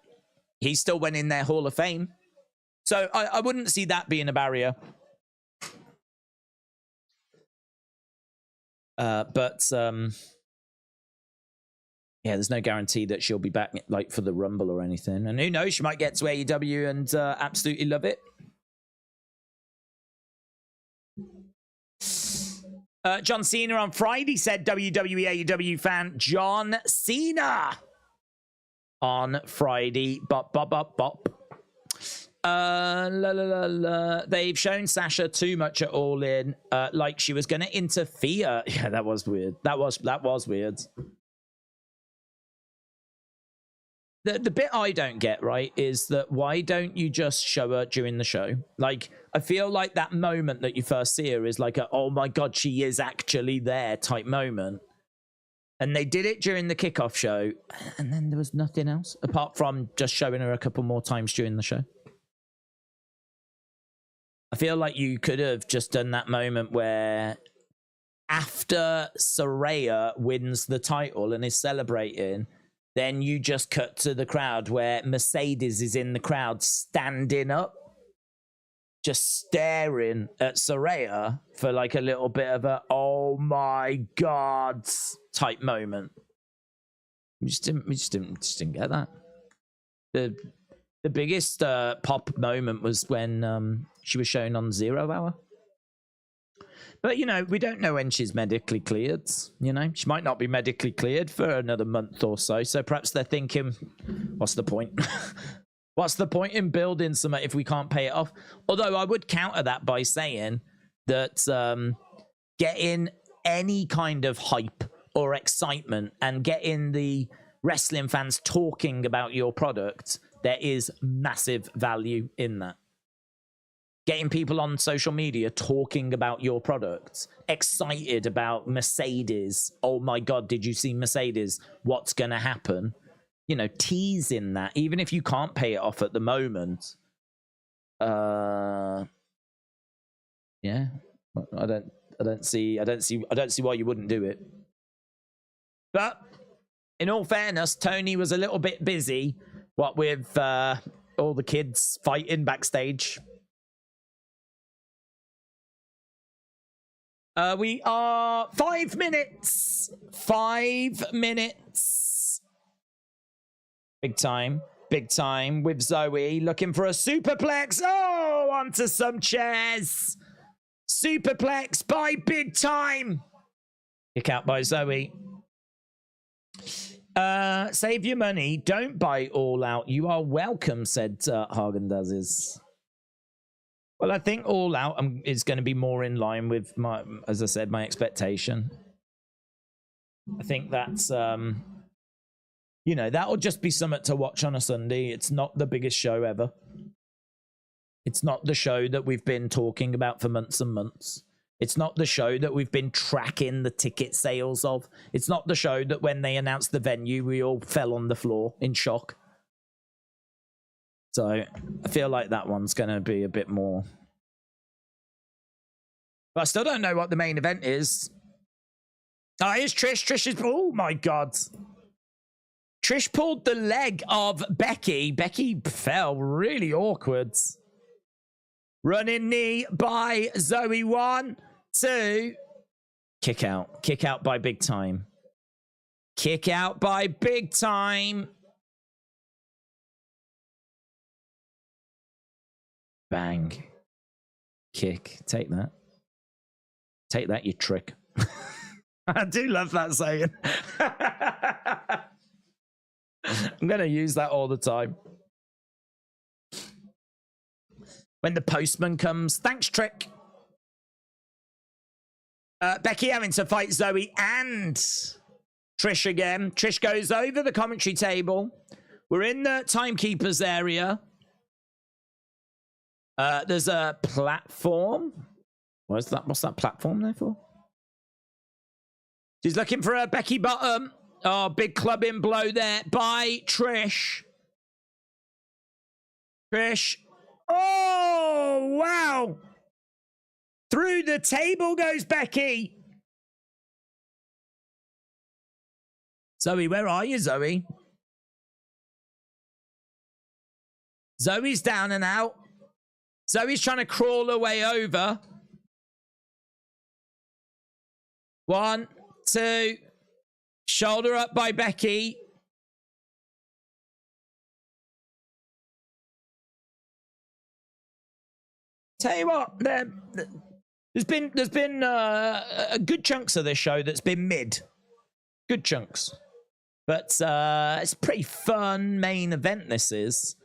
He still went in their Hall of Fame. So I wouldn't see that being a barrier. Yeah, there's no guarantee that she'll be back like for the Rumble or anything. And who knows, she might get to AEW and absolutely love it. John Cena on Friday said WWE AEW fan John Cena on Friday. Bop, bop, bop, bop. They've shown Sasha too much at All In, like she was going to interfere. Yeah, that was weird. That was weird. The bit I don't get, right, is that why don't you just show her during the show? Like, I feel like that moment that you first see her is like a, oh my God, she is actually there type moment. And they did it during the kickoff show, and then there was nothing else apart from just showing her a couple more times during the show. I feel like you could have just done that moment where after Saraya wins the title and is celebrating, then you just cut to the crowd where Mercedes is in the crowd standing up, just staring at Saraya for like a little bit of a, oh my God type moment. We just didn't get that. The biggest pop moment was when she was shown on 0 Hour. But, you know, we don't know when she's medically cleared. You know, she might not be medically cleared for another month or so. So perhaps they're thinking, what's the point? What's the point in building something if we can't pay it off? Although I would counter that by saying that getting any kind of hype or excitement and getting the wrestling fans talking about your product, there is massive value in that. Getting people on social media talking about your products, excited about Mercedes. Oh my God, did you see Mercedes? What's going to happen? You know, teasing that, even if you can't pay it off at the moment. Yeah, I don't see why you wouldn't do it. But in all fairness, Tony was a little bit busy, what with all the kids fighting backstage. We are 5 minutes. 5 minutes. Big time with Zoey. Looking for a superplex. Oh, onto some chairs. Superplex by Big Time. Kick out by Zoey. Save your money. Don't buy All Out. You are welcome, said Hagen Dazs. Well, I think All Out is going to be more in line with my, as I said, my expectation. I think that's, you know, that'll just be something to watch on a Sunday. It's not the biggest show ever. It's not the show that we've been talking about for months and months. It's not the show that we've been tracking the ticket sales of. It's not the show that when they announced the venue, we all fell on the floor in shock. So I feel like that one's going to be a bit more. But I still don't know what the main event is. Oh, here's Trish. Trish is... Oh, my God. Trish pulled the leg of Becky. Becky fell really awkward. Running knee by Zoey. 1, 2. Kick out. Kick out by Big Time. Kick out by Big Time. Bang. Kick. Take that. Take that, you trick. I do love that saying. I'm going to use that all the time. When the postman comes. Thanks, Trick. Becky having to fight Zoey and Trish again. Trish goes over the commentary table. We're in the timekeeper's area. There's a platform. What's that platform there for? She's looking for a Becky bottom. Oh, big clubbing blow there by Trish. Trish. Oh, wow. Through the table goes Becky. Zoey, where are you, Zoey? Zoey's down and out. Zoey's trying to crawl her way over. 1, 2. Shoulder up by Becky. Tell you what, there's been a good chunks of this show that's been mid. Good chunks. But it's a pretty fun main event this is.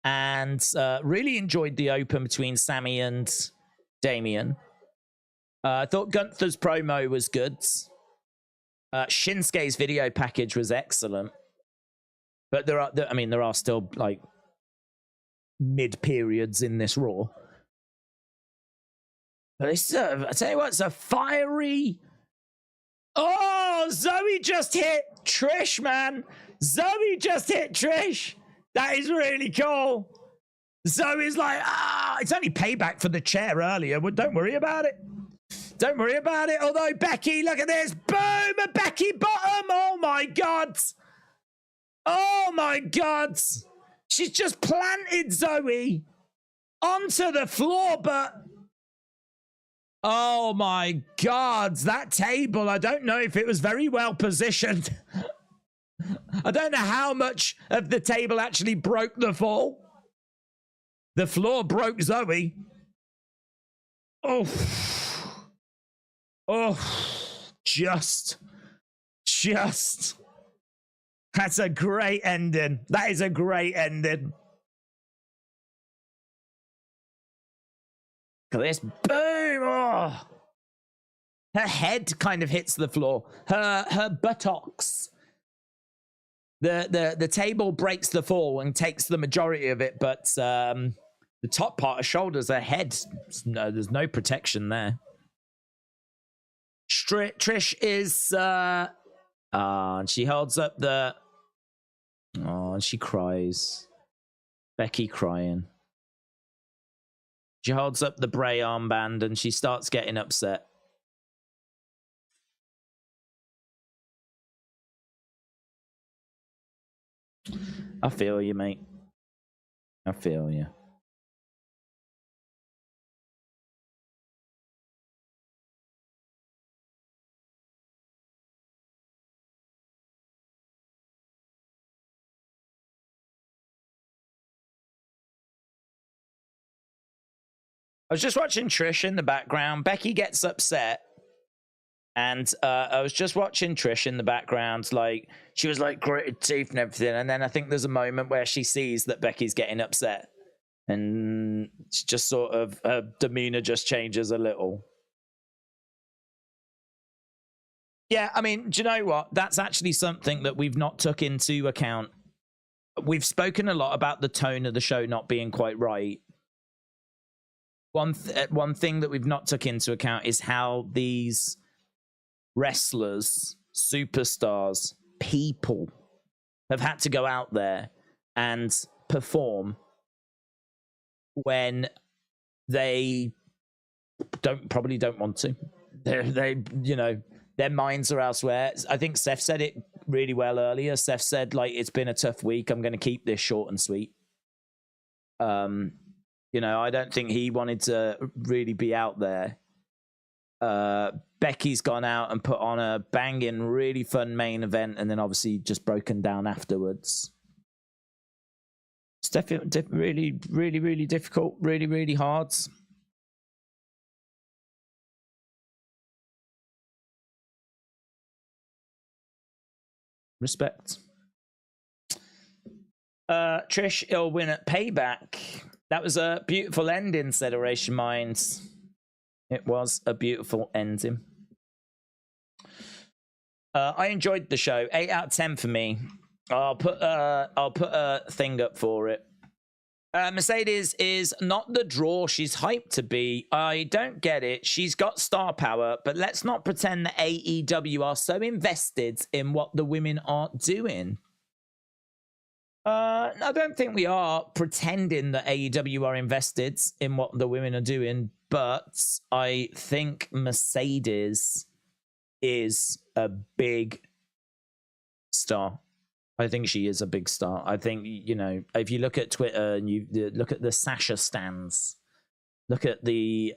And really enjoyed the open between Sammy and Damien. I thought Gunther's promo was good. Shinsuke's video package was excellent. But there are still like mid periods in this Raw. But it's I tell you what, it's a fiery. Oh, Zoey just hit Trish, man. Zoey just hit Trish. That is really cool. Zoey's like, it's only payback for the chair earlier. Well, don't worry about it. Don't worry about it. Although Becky, look at this. Boom, a Becky bottom. Oh, my God. Oh, my God. She's just planted Zoey onto the floor, but... Oh, my God. That table, I don't know if it was very well positioned. I don't know how much of the table actually broke the fall. The floor broke Zoey. Oh. Oh. Just. That's a great ending. That is a great ending. Look at this. Boom. Oh. Her head kind of hits the floor. Her buttocks. The table breaks the fall and takes the majority of it, but the top part of shoulders, her head, no, there's no protection there. Trish is and she holds up the and she cries. Becky crying. She holds up the Bray armband and she starts getting upset. I feel you, mate. I feel you. I was just watching Trish in the background. Becky gets upset. And I was just watching Trish in the background. Like, she was like gritted teeth and everything. And then I think there's a moment where she sees that Becky's getting upset. And it's just sort of, her demeanor just changes a little. Yeah, I mean, do you know what? That's actually something that we've not took into account. We've spoken a lot about the tone of the show not being quite right. One thing that we've not took into account is how these wrestlers, superstars, people have had to go out there and perform when they probably don't want to. They you know, their minds are elsewhere. I think Seth said it really well earlier. Seth said, like, it's been a tough week. I'm going to keep this short and sweet. You know, I don't think he wanted to really be out there. Becky's gone out and put on a banging, really fun main event, and then obviously just broken down afterwards. It's definitely really, really, really difficult, really, really hard. Respect. Trish, it'll win at Payback. That was a beautiful ending, said Oration Minds. It was a beautiful ending. I enjoyed the show. 8 out of 10 for me. I'll put a thing up for it. Mercedes is not the draw she's hyped to be. I don't get it. She's got star power, but let's not pretend that AEW are so invested in what the women aren't doing. I don't think we are pretending that AEW are invested in what the women are doing, but I think Mercedes is a big star. I think she is a big star. I think, you know, if you look at Twitter and you look at the Sasha stands, look at the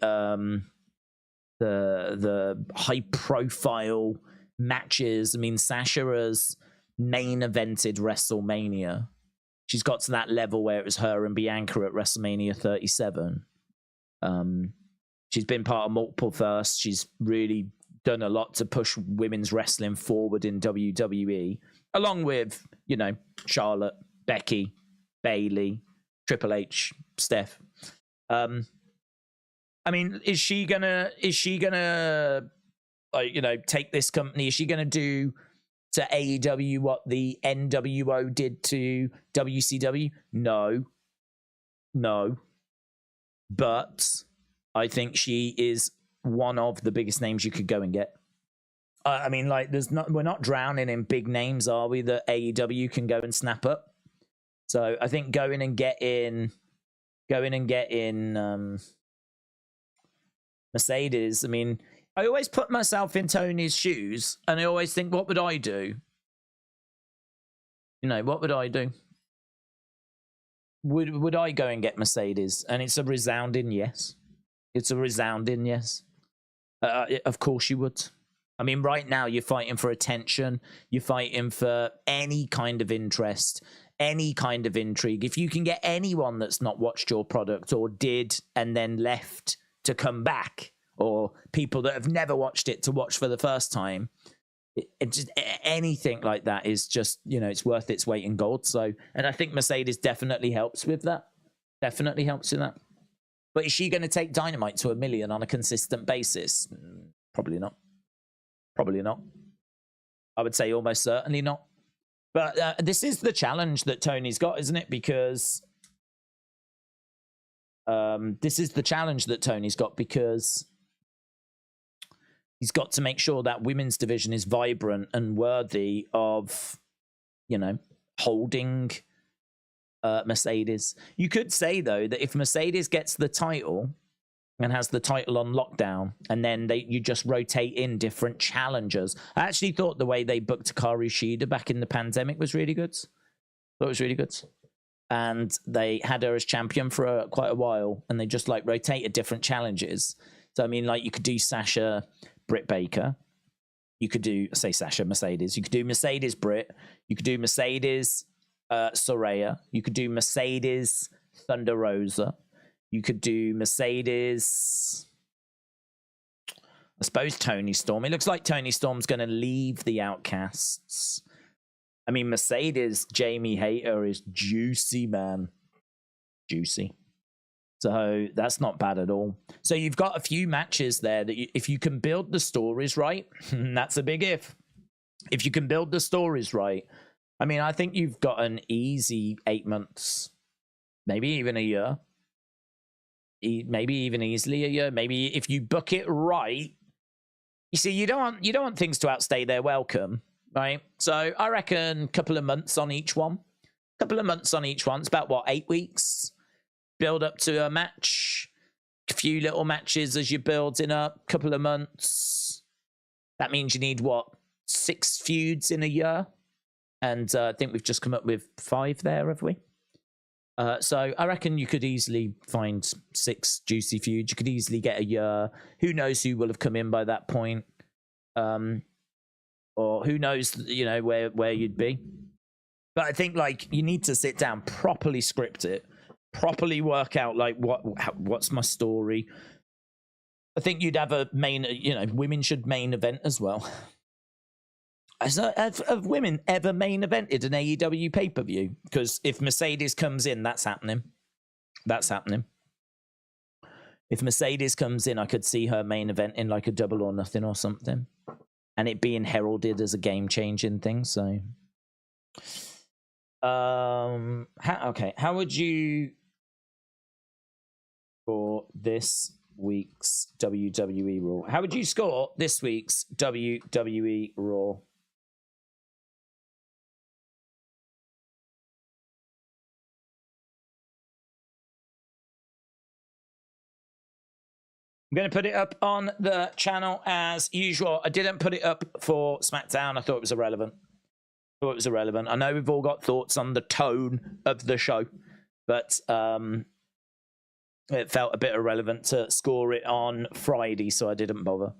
high profile matches. I mean, Sasha has main evented WrestleMania. She's got to that level where it was her and Bianca at WrestleMania 37. She's been part of multiple firsts. She's really done a lot to push women's wrestling forward in WWE, along with, you know, Charlotte, Becky, Bayley, Triple H, Steph. I mean, is she gonna like, you know, take this company? Is she gonna do to AEW what the NWO did to WCW? No. But I think she is one of the biggest names you could go and get. I mean, like, we're not drowning in big names, are we, that AEW can go and snap up? So I think going and getting Mercedes. I mean, I always put myself in Tony's shoes, and I always think, what would I do? You know, what would I do? Would I go and get Mercedes? And it's a resounding yes. It's a resounding yes. Of course you would. I mean, right now you're fighting for attention. You're fighting for any kind of interest, any kind of intrigue. If you can get anyone that's not watched your product or did and then left to come back, or people that have never watched it to watch for the first time, it just, anything like that is just, you know, it's worth its weight in gold. So, and I think Mercedes definitely helps with that. Definitely helps with that. But is she going to take Dynamite to 1 million on a consistent basis? Probably not. Probably not. I would say almost certainly not. But this is the challenge that Tony's got, isn't it? Because this is the challenge that Tony's got, because he's got to make sure that women's division is vibrant and worthy of, you know, holding Mercedes. You could say, though, that if Mercedes gets the title and has the title on lockdown, and then you just rotate in different challengers. I actually thought the way they booked Hikaru Shida back in the pandemic was really good. Thought it was really good. And they had her as champion for quite a while, and they just like rotated different challenges. So, I mean, like, you could do Sasha, Britt Baker. You could do, say, Sasha, Mercedes. You could do Mercedes, Britt. You could do Mercedes, Soraya. You could do Mercedes, Thunder Rosa. You could do Mercedes. I suppose Tony Storm. It looks like Tony Storm's going to leave the Outcasts. I mean, Mercedes, Jamie Hayter is juicy, man. Juicy. So that's not bad at all. So you've got a few matches there that if you can build the stories right, that's a big if. If you can build the stories right, I mean, I think you've got an easy 8 months, maybe even a year. Maybe even easily a year. Maybe if you book it right. You see, you don't want things to outstay their welcome, right? So I reckon a couple of months on each one. It's about what, 8 weeks? Build up to a match, a few little matches as you're building up, couple of months. That means you need what, 6 feuds in a year? And I think we've just come up with 5 there, have we? So I reckon you could easily find 6 juicy feuds. You could easily get a year. Who knows who will have come in by that point? Or who knows, where you'd be. But I think like you need to sit down, properly script it, properly work out like what's my story. I think you'd have a main, women should main event as well. Have women ever main evented an AEW pay-per-view? Because if Mercedes comes in, that's happening. If Mercedes comes in, I could see her main event in like a Double or Nothing or something. And it being heralded as a game-changing thing, so... How would you... for this week's WWE Raw? How would you score this week's WWE Raw? I'm going to put it up on the channel as usual. I didn't put it up for SmackDown. I thought it was irrelevant. I know we've all got thoughts on the tone of the show, but it felt a bit irrelevant to score it on Friday, so I didn't bother.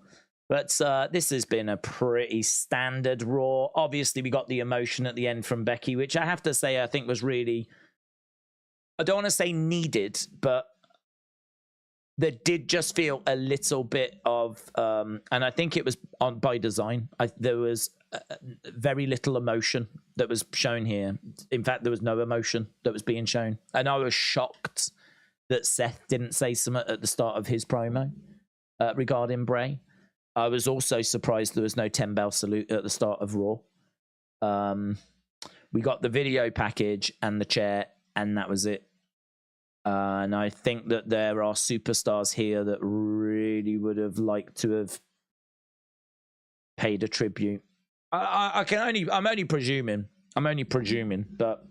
But this has been a pretty standard Raw. Obviously, we got the emotion at the end from Becky, which I have to say I think was really... I don't want to say needed, but there did just feel a little bit of, and I think it was by design. There was very little emotion that was shown here. In fact, there was no emotion that was being shown. And I was shocked that Seth didn't say something at the start of his promo regarding Bray. I was also surprised there was no 10-bell salute at the start of Raw. We got the video package and the chair, and that was it. And I think that there are superstars here that really would have liked to have paid a tribute. I'm only presuming, but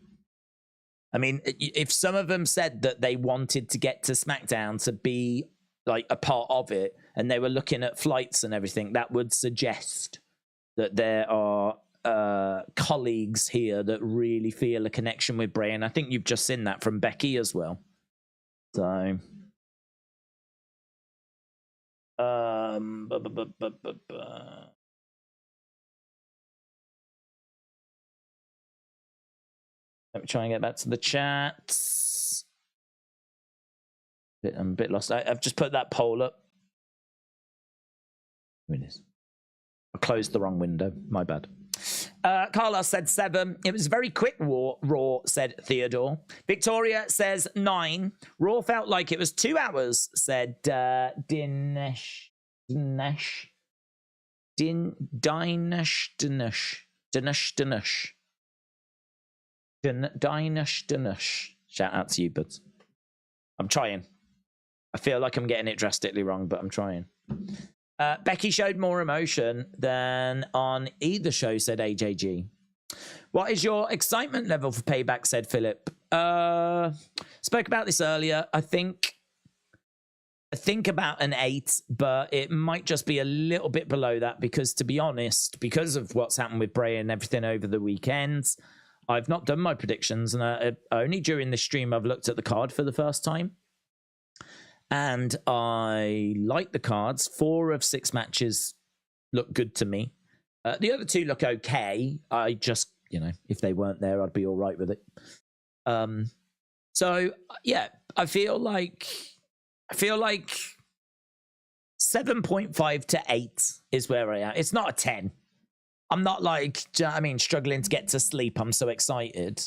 I mean, if some of them said that they wanted to get to SmackDown to be like a part of it, and they were looking at flights and everything, that would suggest that there are colleagues here that really feel a connection with Bray. And I think you've just seen that from Becky as well. So, let me try and get back to the chats. I'm a bit lost. I've just put that poll up. Here it is. I closed the wrong window. My bad. Carlos said 7. It was very quick Raw, said Theodore. Victoria says 9. Raw felt like it was 2 hours, said Dinesh. Shout out to you, buds. I'm trying. I feel like I'm getting it drastically wrong, but I'm trying. Becky showed more emotion than on either show, said AJG. What is your excitement level for Payback, said Philip. Spoke about this earlier. I think about an 8, but it might just be a little bit below that because, to be honest, because of what's happened with Bray and everything over the weekends, I've not done my predictions, and only during this stream I've looked at the card for the first time. And I like the cards. 4 of 6 matches look good to me. The other 2 look okay. I just, if they weren't there, I'd be all right with it. So, yeah, I feel like I feel like 7.5 to 8 is where I am. It's not a 10. I'm not like, do you know what I mean, struggling to get to sleep. I'm so excited.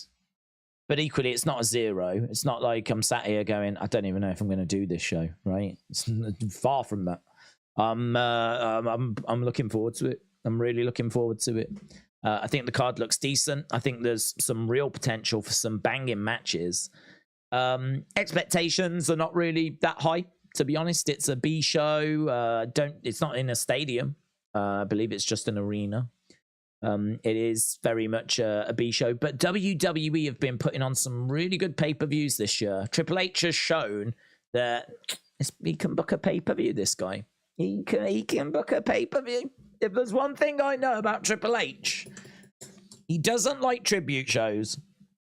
But equally, it's not a 0. It's not like I'm sat here going, I don't even know if I'm going to do this show, right? It's far from that. I'm looking forward to it. I'm really looking forward to it. I think the card looks decent. I think there's some real potential for some banging matches. Expectations are not really that high, to be honest. It's a B show. It's not in a stadium. I believe it's just an arena. It is very much a B show, but WWE have been putting on some really good pay-per-views this year. Triple H has shown that he can book a pay-per-view, this guy. He can book a pay-per-view. If there's one thing I know about Triple H, he doesn't like tribute shows,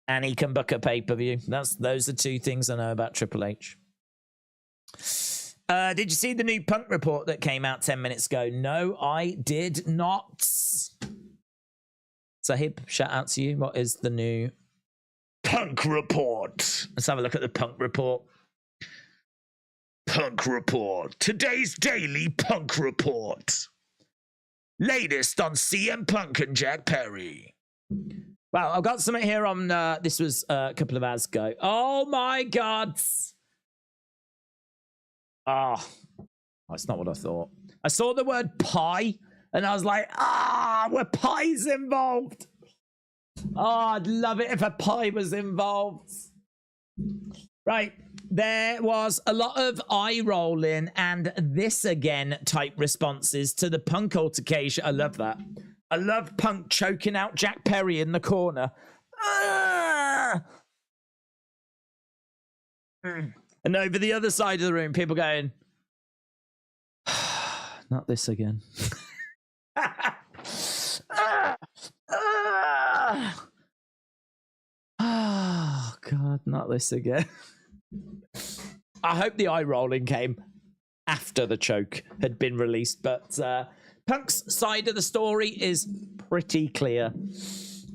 and he can book a pay-per-view. Those are two things I know about Triple H. Did you see the new Punk report that came out 10 minutes ago? No, I did not. Sahib, shout out to you. What is the new Punk report? Let's have a look at the Punk report. Punk report. Today's daily Punk report. Latest on CM Punk and Jack Perry. Wow, I've got something here on, this was a couple of hours ago. Oh my God. Oh, that's not what I thought. I saw the word pie and I was like, were pies involved? Oh, I'd love it if a pie was involved. Right, there was a lot of eye rolling and this again type responses to the Punk altercation. I love that. I love Punk choking out Jack Perry in the corner. And over the other side of the room, people going, not this again. Oh, God, not this again. I hope the eye rolling came after the choke had been released, but Punk's side of the story is pretty clear.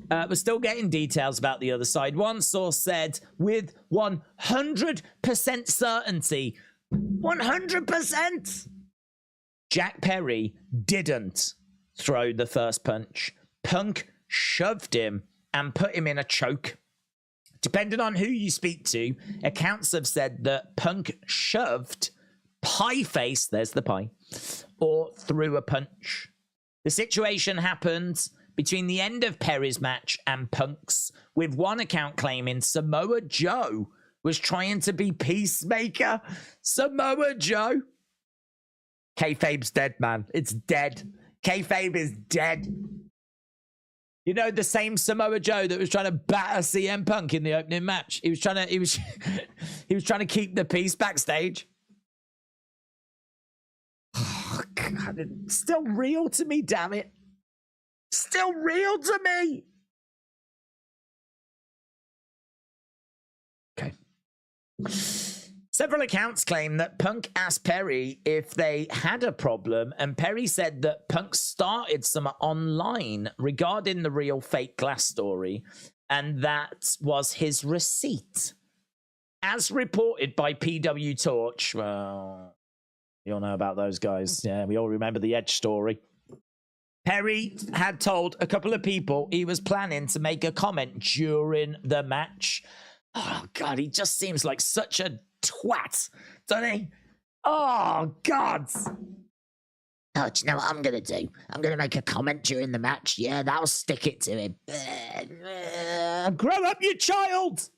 We're still getting details about the other side. One source said with 100% certainty, 100%, Jack Perry didn't throw the first punch. Punk shoved him and put him in a choke. Depending on who you speak to, accounts have said that Punk shoved Pie Face, there's the pie, or threw a punch. The situation happened between the end of Perry's match and Punk's, with one account claiming Samoa Joe was trying to be Peacemaker. Samoa Joe. Kayfabe's dead, man. It's dead. Kayfabe is dead. You know, the same Samoa Joe that was trying to batter CM Punk in the opening match. He was trying to keep the peace backstage. Oh, God, it's still real to me, damn it. Still real to me. Okay. Several accounts claim that Punk asked Perry if they had a problem, and Perry said that Punk started some online regarding the real fake glass story, and that was his receipt. As reported by PW Torch, well, you all know about those guys. Yeah, we all remember the Edge story. Perry had told a couple of people he was planning to make a comment during the match. Oh, God, he just seems like such a twat, doesn't he? Oh, God.
Oh, do you know what I'm going to do? I'm going to make a comment during the match. Yeah, that'll stick it to him.
Grow up, you child!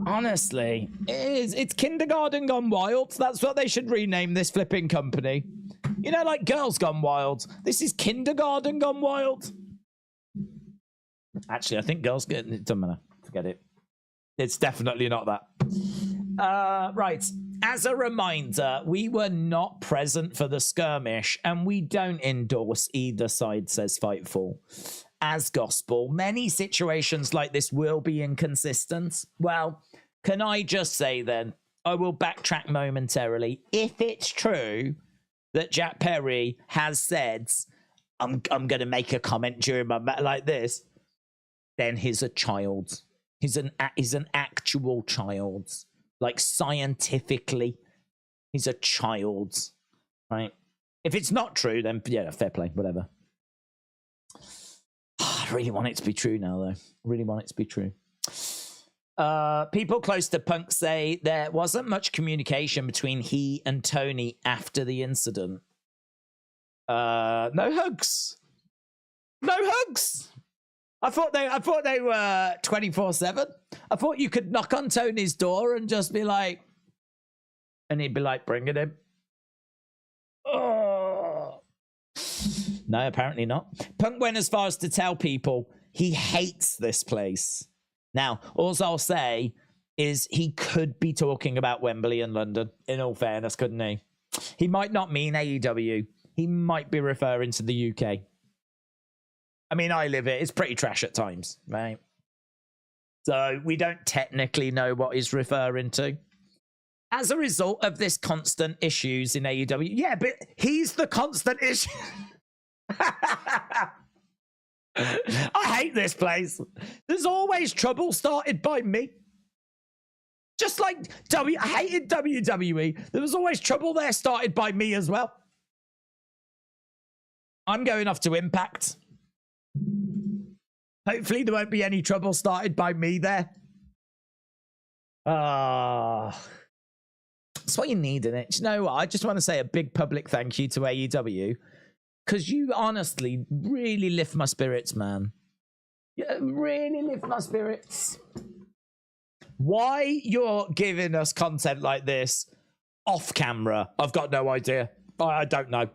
Honestly, it's kindergarten gone wild. That's what they should rename this flipping company. You know, like Girls Gone Wild. This is kindergarten gone wild. Actually, I think girls get it. Doesn't matter. Forget it. It's definitely not that. Right. As a reminder, we were not present for the skirmish, and we don't endorse either side, says Fightful. As gospel, many situations like this will be inconsistent. Well, can I just say then, I will backtrack momentarily. If it's true that Jack Perry has said, I'm going to make a comment during my match like this, then he's a child. He's an actual child. Like, scientifically, he's a child, right? If it's not true, then yeah, fair play, whatever. I really want it to be true now, though. I really want it to be true. People close to Punk say there wasn't much communication between he and Tony after the incident. No hugs. No hugs. I thought they were 24/7. I thought you could knock on Tony's door and just be like, and he'd be like, bring it in. Oh. No, apparently not. Punk went as far as to tell people he hates this place. Now, all I'll say is he could be talking about Wembley and London, in all fairness, couldn't he? He might not mean AEW. He might be referring to the UK. I mean, I live it. It's pretty trash at times, right? So we don't technically know what he's referring to. As a result of this constant issues in AEW. Yeah, but he's the constant issue. I hate this place. There's always trouble started by me. Just like I hated WWE. There was always trouble there started by me as well. I'm going off to Impact. Hopefully there won't be any trouble started by me there. That's what you need in it. Do you know what? I just want to say a big public thank you to AEW. Because you honestly really lift my spirits, man. You really lift my spirits. Why you're giving us content like this off camera, I've got no idea. I don't know.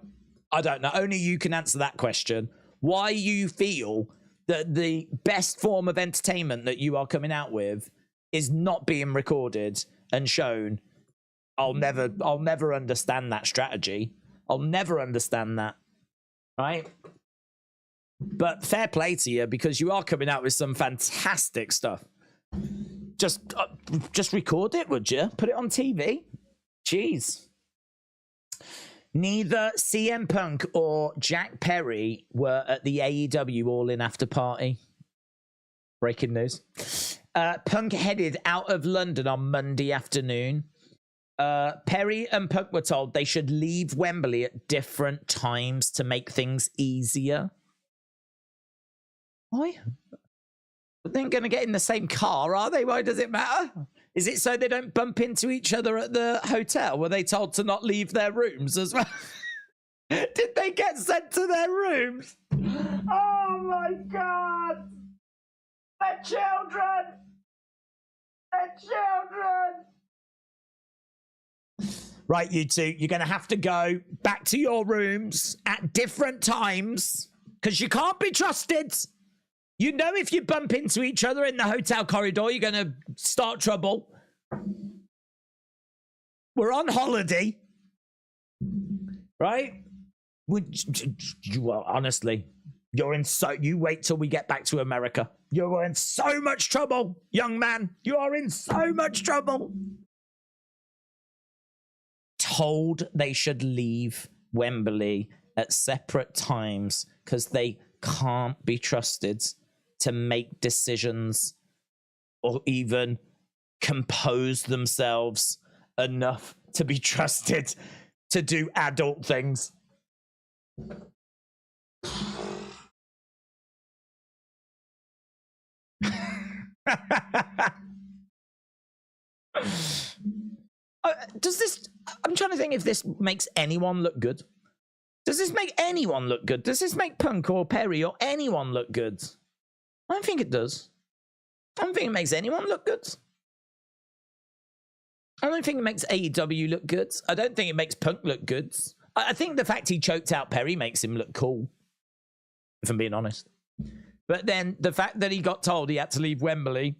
I don't know. Only you can answer that question. Why you feel that the best form of entertainment that you are coming out with is not being recorded and shown. I'll never understand that strategy. I'll never understand that. Right? But fair play to you, because you are coming out with some fantastic stuff. Just record it, would you? Put it on TV. Jeez. Neither CM Punk or Jack Perry were at the AEW All-In After Party. Breaking news. Punk headed out of London on Monday afternoon. Perry and Punk were told they should leave Wembley at different times to make things easier. Why? They're going to get in the same car, are they? Why does it matter? Is it so they don't bump into each other at the hotel? Were they told to not leave their rooms as well? Did they get sent to their rooms? Oh my God! They're children! They're children! Right, you two, you're going to have to go back to your rooms at different times because you can't be trusted. You know, if you bump into each other in the hotel corridor, you're going to start trouble. We're on holiday, right? Well, honestly, you wait till we get back to America. You're in so much trouble, young man. You are in so much trouble. Told they should leave Wembley at separate times because they can't be trusted to make decisions or even compose themselves enough to be trusted to do adult things. Does this... I'm trying to think if this makes anyone look good. Does this make anyone look good? Does this make Punk or Perry or anyone look good? I don't think it does. I don't think it makes anyone look good. I don't think it makes AEW look good. I don't think it makes Punk look good. I think the fact he choked out Perry makes him look cool, if I'm being honest. But then the fact that he got told he had to leave Wembley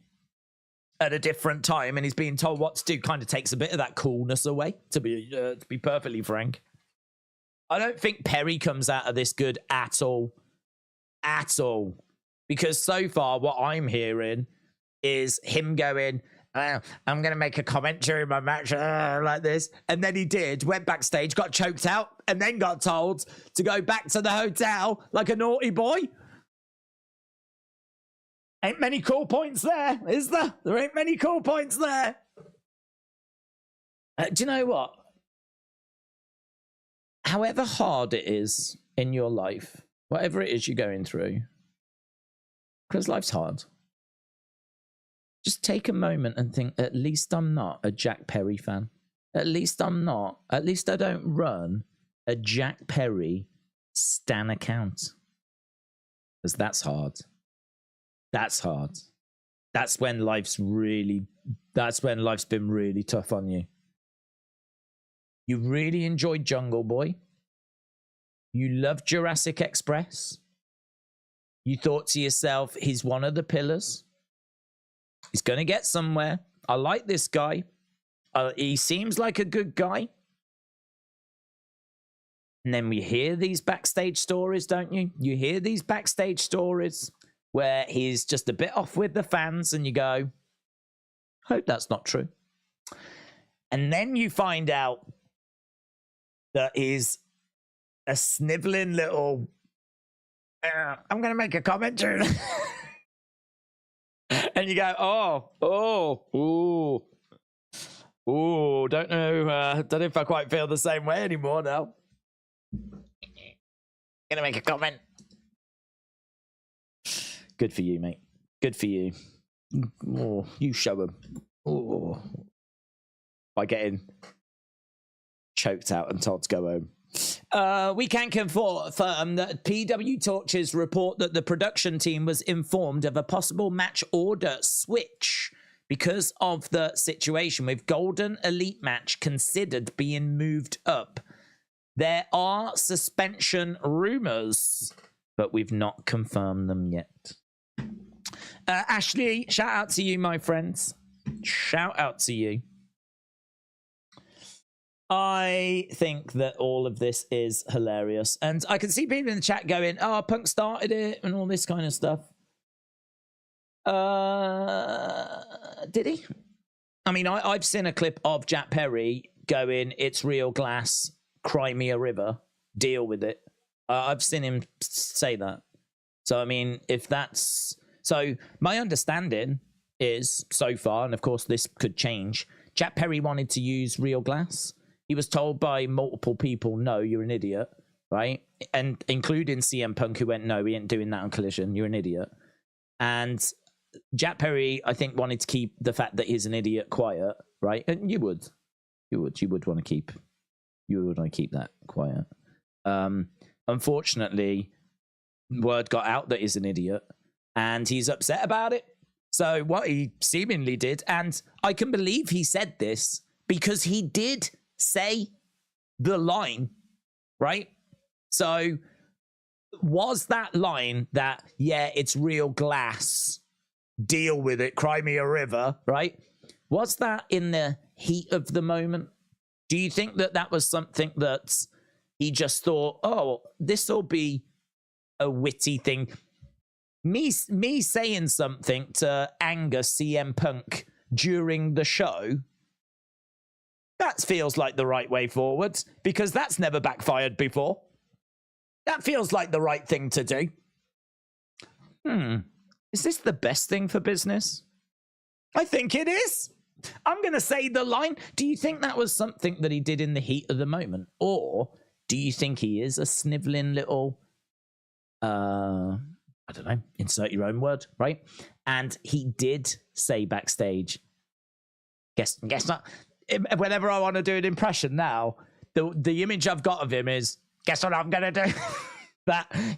at a different time and he's being told what to do kind of takes a bit of that coolness away, to be perfectly frank. I don't think Perry comes out of this good at all. At all. Because so far what I'm hearing is him going, I'm going to make a comment during my match like this. And then he did, went backstage, got choked out, and then got told to go back to the hotel like a naughty boy. Ain't many cool points there, is there? There ain't many cool points there. Do you know what? However hard it is in your life, whatever it is you're going through, because life's hard, just take a moment and think, at least I'm not a Jack Perry fan. At least I'm not. At least I don't run a Jack Perry stan account. Because that's hard. That's hard. That's when life's been really tough on you. You really enjoyed Jungle Boy. You loved Jurassic Express. You thought to yourself, he's one of the pillars. He's going to get somewhere. I like this guy. He seems like a good guy. And then we hear these backstage stories, don't you? You hear these backstage stories where he's just a bit off with the fans and you go, hope that's not true. And then you find out that he's a sniveling little, I'm going to make a comment, June. And you go, don't know if I quite feel the same way anymore now.
Gonna make a comment.
Good for you, mate. Good for you. Oh, you show him. Oh, by getting choked out and told to go home. We can confirm that PW Torch's report that the production team was informed of a possible match order switch because of the situation with Golden Elite match considered being moved up. There are suspension rumors, but we've not confirmed them yet. Ashley, shout out to you, my friends. Shout out to you. I think that all of this is hilarious. And I can see people in the chat going, oh, Punk started it and all this kind of stuff. Did he? I mean, I've seen a clip of Jack Perry going, it's real glass, cry me a river, deal with it. I've seen him say that. So, I mean, if that's... So, my understanding is, so far, and of course this could change, Jack Perry wanted to use real glass. He was told by multiple people, no, you're an idiot, right? And including CM Punk, who went, no, we ain't doing that on Collision, you're an idiot. And Jack Perry, I think, wanted to keep the fact that he's an idiot quiet, right? And you would want to keep that quiet. Unfortunately, word got out that he's an idiot, and he's upset about it. So what he seemingly did, and I can believe he said this because he did say the line, right? So was that line that, yeah, it's real glass, deal with it, cry me a river, right? Was that in the heat of the moment? Do you think that that was something that he just thought, oh, this will be a witty thing? Me saying something to anger CM Punk during the show, that feels like the right way forward because that's never backfired before. That feels like the right thing to do. Is this the best thing for business? I think it is. I'm going to say the line. Do you think that was something that he did in the heat of the moment? Or do you think he is a sniveling little, I don't know, insert your own word, right? And he did say backstage, guess what? Whenever I want to do an impression now, the image I've got of him is, guess what I'm going to do?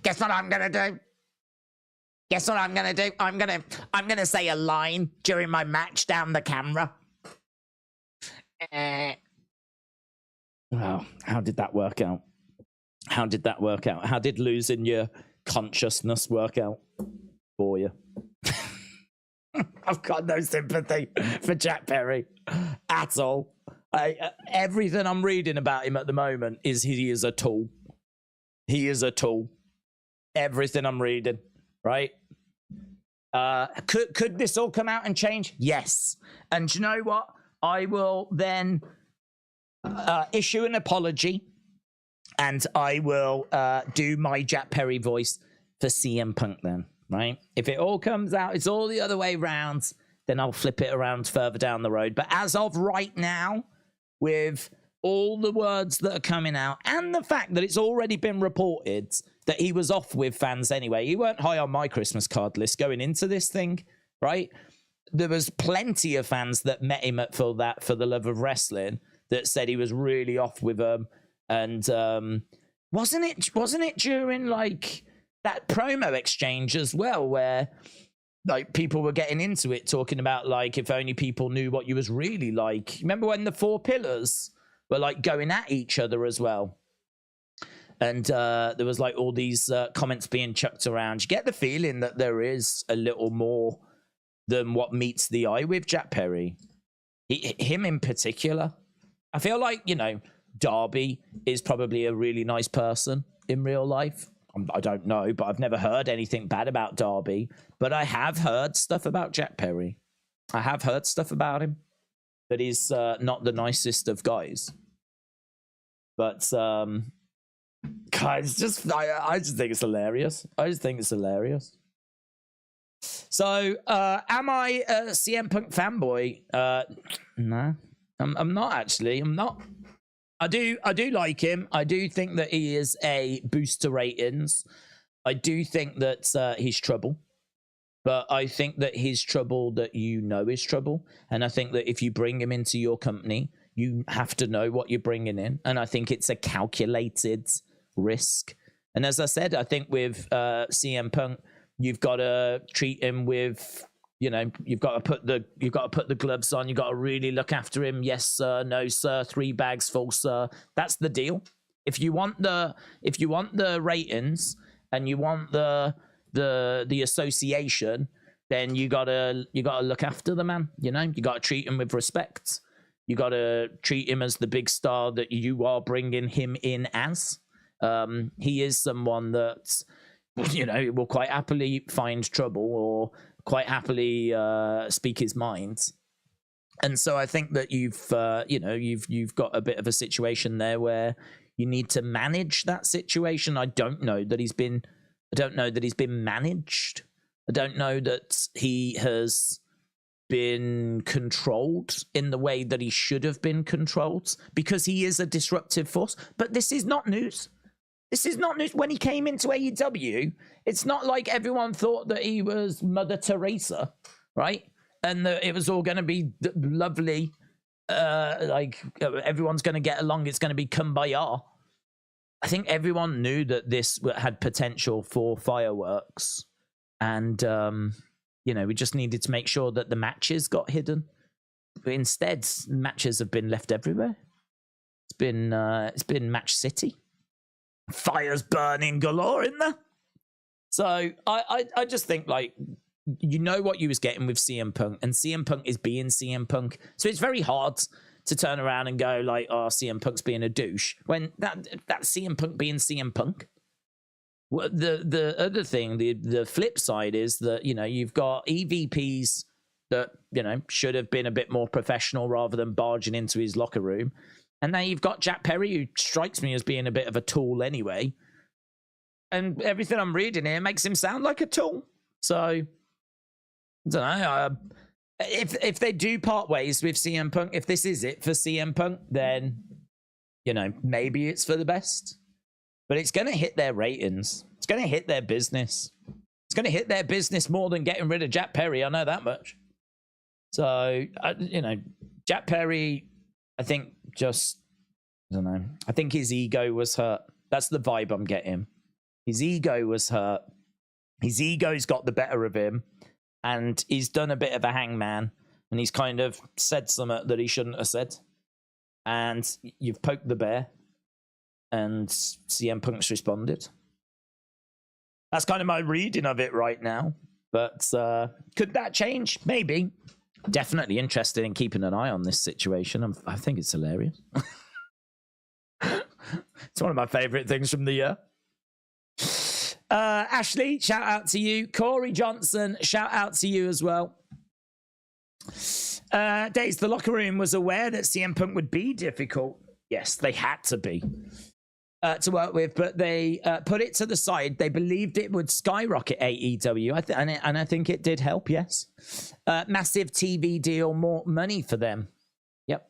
Guess what I'm going to do? Guess what I'm going to do? I'm going to say a line during my match down the camera. Wow, how did that work out? How did losing your consciousness work out for you? I've got no sympathy for Jack Perry at all. Everything I'm reading about him at the moment is he is a tool. He is a tool. Everything I'm reading, right? Could this all come out and change? Yes. And you know what? I will then issue an apology, and I will do my Jack Perry voice for CM Punk then. right? If it all comes out, it's all the other way round, then I'll flip it around further down the road. But as of right now, with all the words that are coming out and the fact that it's already been reported that he was off with fans anyway, he weren't high on my Christmas card list going into this thing, right? There was plenty of fans that met him at For the Love of Wrestling that said he was really off with them. And wasn't it during like that promo exchange as well, where like people were getting into it, talking about like if only people knew what you was really like. Remember when the Four Pillars were like going at each other as well? And there was like all these comments being chucked around. You get the feeling that there is a little more than what meets the eye with Jack Perry. Him in particular. I feel like, you know, Darby is probably a really nice person in real life. I don't know, but I've never heard anything bad about Darby. But I have heard stuff about Jack Perry. I have heard stuff about him that he's not the nicest of guys. But guys, I just think it's hilarious. I just think it's hilarious. So, am I a CM Punk fanboy? No, I'm not actually. I'm not. I do like him. I do think that he is a boost to ratings. I do think that he's trouble. But I think that his trouble that you know is trouble. And I think that if you bring him into your company, you have to know what you're bringing in. And I think it's a calculated risk. And as I said, I think with CM Punk, you've got to treat him with, you know, you've got to put the gloves on. You've got to really look after him. Yes, sir. No, sir. 3 bags full, sir. That's the deal. If you want the ratings and you want the association, then you gotta look after the man. You know, you gotta treat him with respect. You gotta treat him as the big star that you are bringing him in as. He is someone that, you know, will quite happily find trouble or quite happily speak his mind. And so I think that you've got a bit of a situation there where you need to manage that situation. I don't know that he's been managed. I don't know that he has been controlled in the way that he should have been controlled, because he is a disruptive force. But this is not news. This is not news. When he came into AEW, it's not like everyone thought that he was Mother Teresa, right? And that it was all going to be lovely. Like everyone's going to get along. It's going to be kumbaya. I think everyone knew that this had potential for fireworks. And, you know, we just needed to make sure that the matches got hidden. But instead, matches have been left everywhere. It's been Match City. Fire's burning galore in there. So I just think, like, you know what you was getting with CM Punk, and CM Punk is being CM Punk. So it's very hard to turn around and go like, oh, CM Punk's being a douche, when that's CM Punk being CM Punk. Well, the other thing, the flip side is that, you know, you've got EVPs that, you know, should have been a bit more professional rather than barging into his locker room. And now you've got Jack Perry, who strikes me as being a bit of a tool anyway. And everything I'm reading here makes him sound like a tool. So, I don't know. If they do part ways with CM Punk, if this is it for CM Punk, then, you know, maybe it's for the best. But it's going to hit their ratings. It's going to hit their business. It's going to hit their business more than getting rid of Jack Perry. I know that much. So, you know, Jack Perry, I think just, I don't know. I think his ego was hurt. That's the vibe I'm getting. His ego was hurt. His ego's got the better of him. And he's done a bit of a hangman. And he's kind of said something that he shouldn't have said. And you've poked the bear. And CM Punk's responded. That's kind of my reading of it right now. But could that change? Maybe. Definitely interested in keeping an eye on this situation. I think it's hilarious. It's one of my favorite things from the year. Ashley, shout out to you. Corey Johnson, shout out to you as well. Days, the locker room was aware that CM Punk would be difficult. Yes, they had to be. to work with, but they put it to the side. They believed it would skyrocket AEW, and I think it did help. Yes, massive TV deal, more money for them. Yep.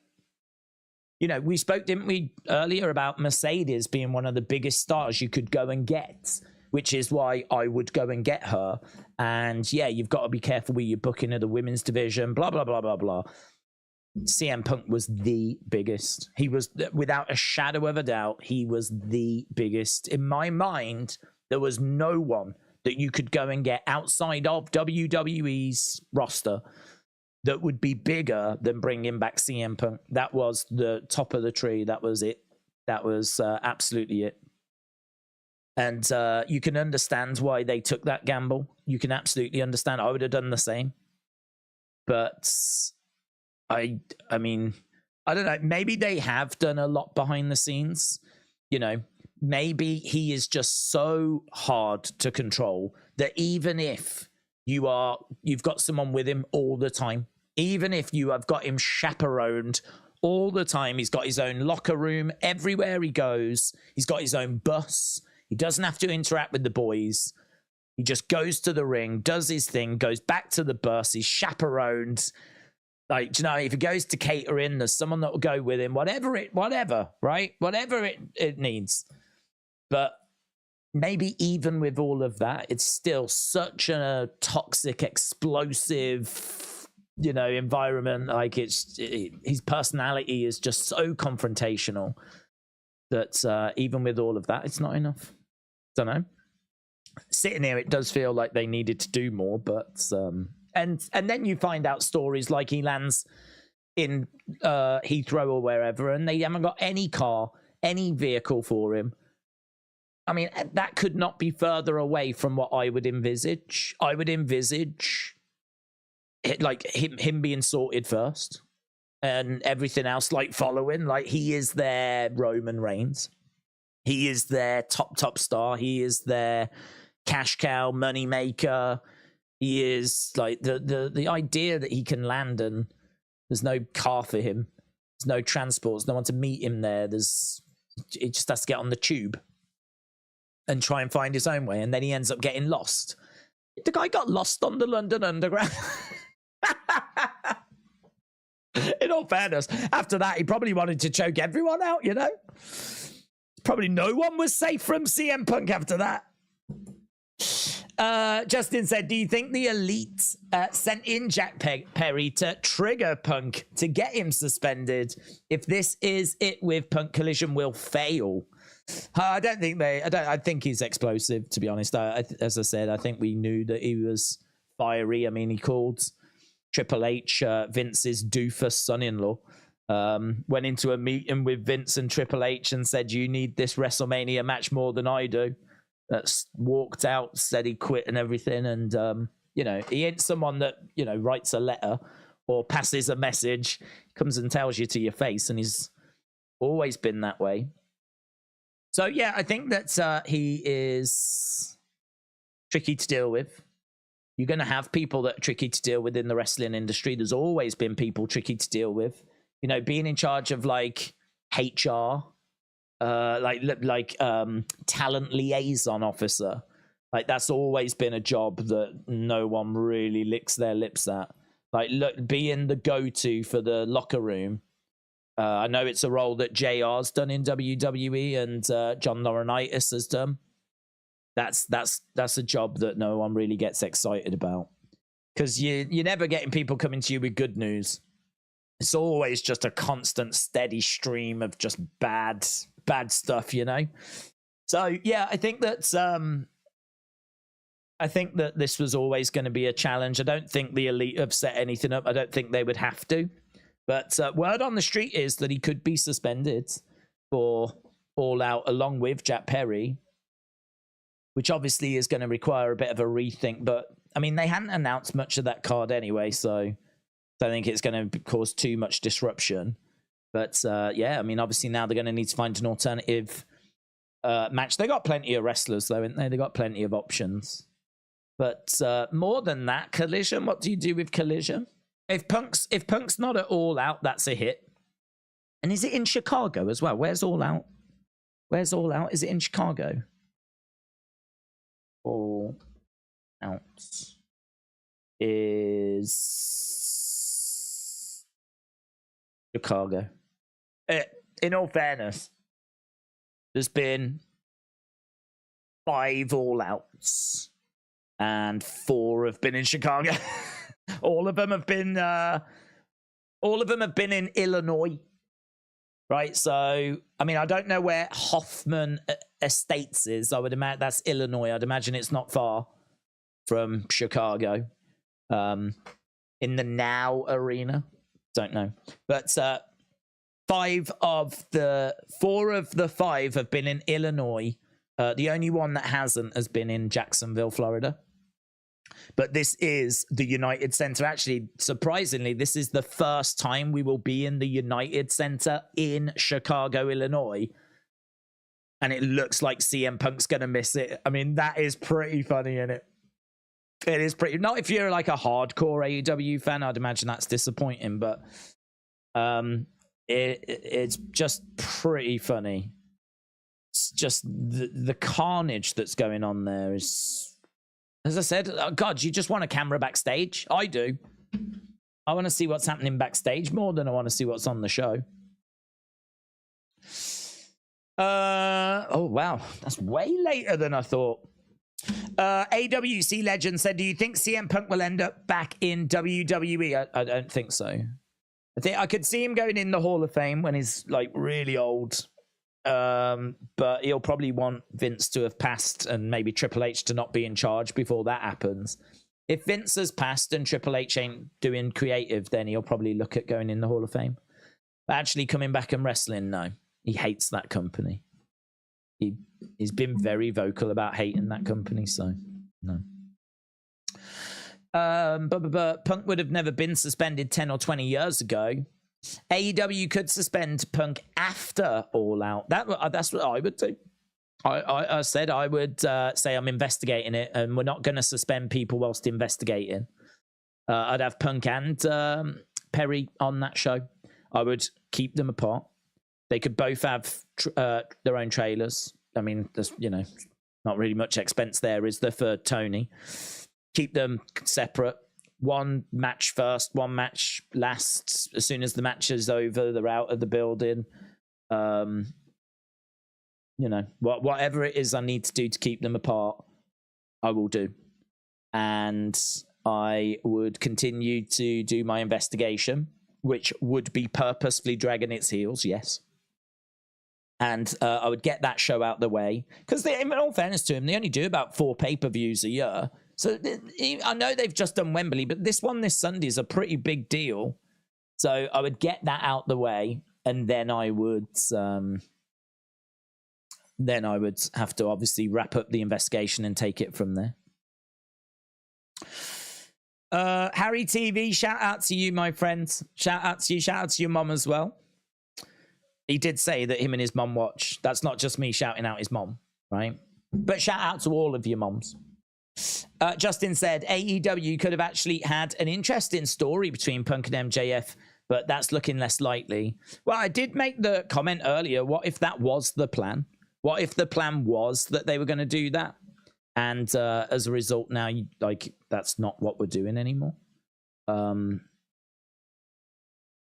You know, we spoke, didn't we, earlier about Mercedes being one of the biggest stars you could go and get, which is why I would go and get her. And yeah, you've got to be careful with your booking of the women's division. Blah blah blah blah blah. CM Punk was the biggest. He was, without a shadow of a doubt, he was the biggest. In my mind, there was no one that you could go and get outside of WWE's roster that would be bigger than bringing back CM Punk. That was the top of the tree. That was it. That was absolutely it. And you can understand why they took that gamble. You can absolutely understand. I would have done the same. But I mean, I don't know. Maybe they have done a lot behind the scenes. You know, maybe he is just so hard to control that even if you've got someone with him all the time, even if you have got him chaperoned all the time, he's got his own locker room everywhere he goes. He's got his own bus. He doesn't have to interact with the boys. He just goes to the ring, does his thing, goes back to the bus. He's chaperoned. Like, you know, if he goes to catering, there's someone that will go with him, whatever, right? Whatever it needs. But maybe even with all of that, it's still such a toxic, explosive, you know, environment. Like, his personality is just so confrontational that even with all of that, it's not enough. Don't know. Sitting here, it does feel like they needed to do more, but and then you find out stories like he lands in Heathrow or wherever, and they haven't got any car, any vehicle for him. I mean, that could not be further away from what I would envisage. I would envisage it, like him being sorted first, and everything else like following. Like, he is their Roman Reigns. He is their top star. He is their cash cow, money maker. He is like the idea that he can land and there's no car for him. There's no transport. There's no one to meet him there. He just has to get on the tube and try and find his own way. And then he ends up getting lost. The guy got lost on the London Underground. In all fairness, after that, he probably wanted to choke everyone out, you know? Probably no one was safe from CM Punk after that. Justin said, do you think the Elite sent in Jack Perry to trigger Punk to get him suspended? If this is it with Punk, Collision will fail. I don't think I think he's explosive, to be honest. As I said, I think we knew that he was fiery. I mean, he called Triple H Vince's doofus son-in-law. Went into a meeting with Vince and Triple H and said, you need this WrestleMania match more than I do. That's walked out, said he quit and everything. And, you know, he ain't someone that, you know, writes a letter or passes a message, comes and tells you to your face. And he's always been that way. So, yeah, I think that he is tricky to deal with. You're going to have people that are tricky to deal with in the wrestling industry. There's always been people tricky to deal with. You know, being in charge of like HR, talent liaison officer, like that's always been a job that no one really licks their lips at. Like, look, being the go-to for the locker room. I know it's a role that JR's done in WWE and John Laurinaitis has done. That's a job that no one really gets excited about, because you're never getting people coming to you with good news. It's always just a constant, steady stream of just bad stuff, you know? So, yeah, I think that this was always going to be a challenge. I don't think the Elite have set anything up. I don't think they would have to. But word on the street is that he could be suspended for All Out along with Jack Perry, which obviously is going to require a bit of a rethink. But, I mean, they hadn't announced much of that card anyway, so I don't think it's going to cause too much disruption. But, yeah, I mean, obviously now they're going to need to find an alternative match. They got plenty of wrestlers, though, haven't they? They got plenty of options. But more than that, Collision, what do you do with Collision? If Punk's not at All Out, that's a hit. And is it in Chicago as well? Where's All Out? Where's All Out? Is it in Chicago? All Out is Chicago. In all fairness, there's been 5 All Outs and 4 have been in Chicago. all of them have been in Illinois. Right, so, I mean, I don't know where Hoffman Estates is. I would imagine that's Illinois. I'd imagine it's not far from Chicago. In the Now Arena. Don't know. But 4 of the 5 have been in Illinois. The only one that hasn't has been in Jacksonville, Florida. But this is the United Center. Actually, surprisingly, this is the first time we will be in the United Center in Chicago, Illinois. And it looks like CM Punk's going to miss it. I mean, that is pretty funny, isn't it? It is pretty... Not if you're like a hardcore AEW fan, I'd imagine that's disappointing. But it's just pretty funny. It's just the carnage that's going on there is... As I said, oh God, you just want a camera backstage? I do. I want to see what's happening backstage more than I want to see what's on the show. Oh, wow. That's way later than I thought. AWC Legend said, do you think CM Punk will end up back in WWE? I don't think so. I think I could see him going in the Hall of Fame when he's like really old. But he'll probably want Vince to have passed and maybe Triple H to not be in charge before that happens. If Vince has passed and Triple H ain't doing creative, then he'll probably look at going in the Hall of Fame. But actually coming back and wrestling, no. He hates that company. He's been very vocal about hating that company, so no. But Punk would have never been suspended 10 or 20 years ago. AEW could suspend Punk after All Out. That's what I would do. I said I would say I'm investigating it, and we're not going to suspend people whilst investigating. I'd have Punk and Perry on that show. I would keep them apart. They could both have their own trailers. I mean, there's not really much expense there, is there, for Tony? Keep them separate. One match first, one match last. As soon as the match is over, they're out of the building. Whatever it is I need to do to keep them apart, I will do. And I would continue to do my investigation, which would be purposefully dragging its heels, yes. And I would get that show out the way. Because in all fairness to him, they only do about 4 pay-per-views a year. So I know they've just done Wembley, but this Sunday is a pretty big deal. So I would get that out the way, and then I would have to obviously wrap up the investigation and take it from there. Harry TV, shout out to you, my friends. Shout out to you. Shout out to your mom as well. He did say that him and his mom watch. That's not just me shouting out his mom, right? But shout out to all of your moms. Justin said AEW could have actually had an interesting story between Punk and MJF, but that's looking less likely. Well, I did make the comment earlier, what if that was the plan? What if the plan was that they were going to do that? And as a result, now that's not what we're doing anymore.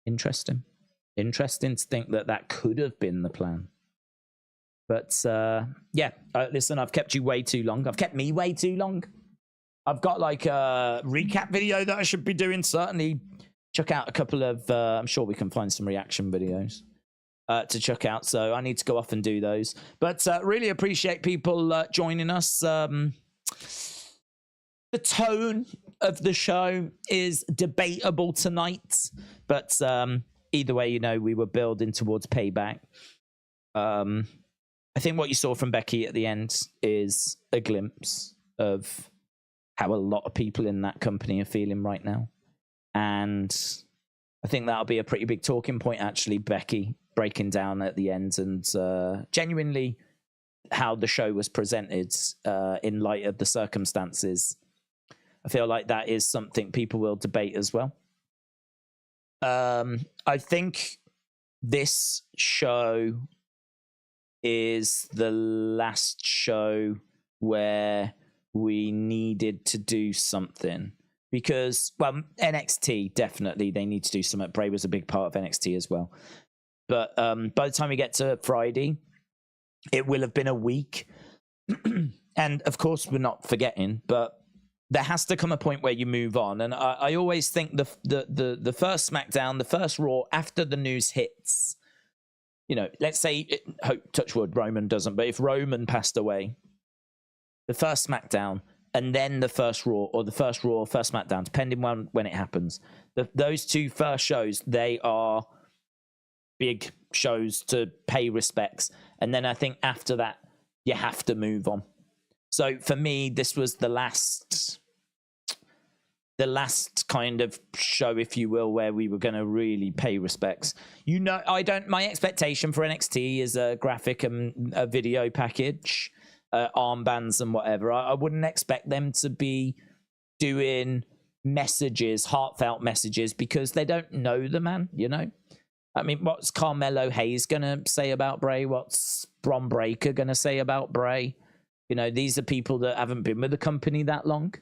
Interesting to think that could have been the plan. But listen, I've kept you way too long. I've kept me way too long. I've got like a recap video that I should be doing. Certainly check out a couple of, I'm sure we can find some reaction videos to check out. So I need to go off and do those. But really appreciate people joining us. The tone of the show is debatable tonight. But either way, we were building towards Payback. I think what you saw from Becky at the end is a glimpse of how a lot of people in that company are feeling right now. And I think that'll be a pretty big talking point, actually, Becky breaking down at the end and genuinely how the show was presented in light of the circumstances. I feel like that is something people will debate as well. I think this show is the last show where we needed to do something. Because, well, NXT, definitely, they need to do something. Bray was a big part of NXT as well. But by the time we get to Friday, it will have been a week. And, of course, we're not forgetting, but there has to come a point where you move on. And I always think the first SmackDown, the first Raw, after the news hits, you know, let's say, hope, touch wood, Roman doesn't, but if Roman passed away, the first SmackDown, and then the first Raw, or the first Raw, first SmackDown, depending on when it happens. Those two first shows, they are big shows to pay respects. And then I think after that, you have to move on. So for me, this was the last kind of show, if you will, where we were going to really pay respects. You know, my expectation for NXT is a graphic and a video package. Armbands and whatever. I wouldn't expect them to be doing messages, heartfelt messages, because they don't know the man, you know? I mean, what's Carmelo Hayes going to say about Bray? What's Bron Breakker going to say about Bray? You know, these are people that haven't been with the company that long.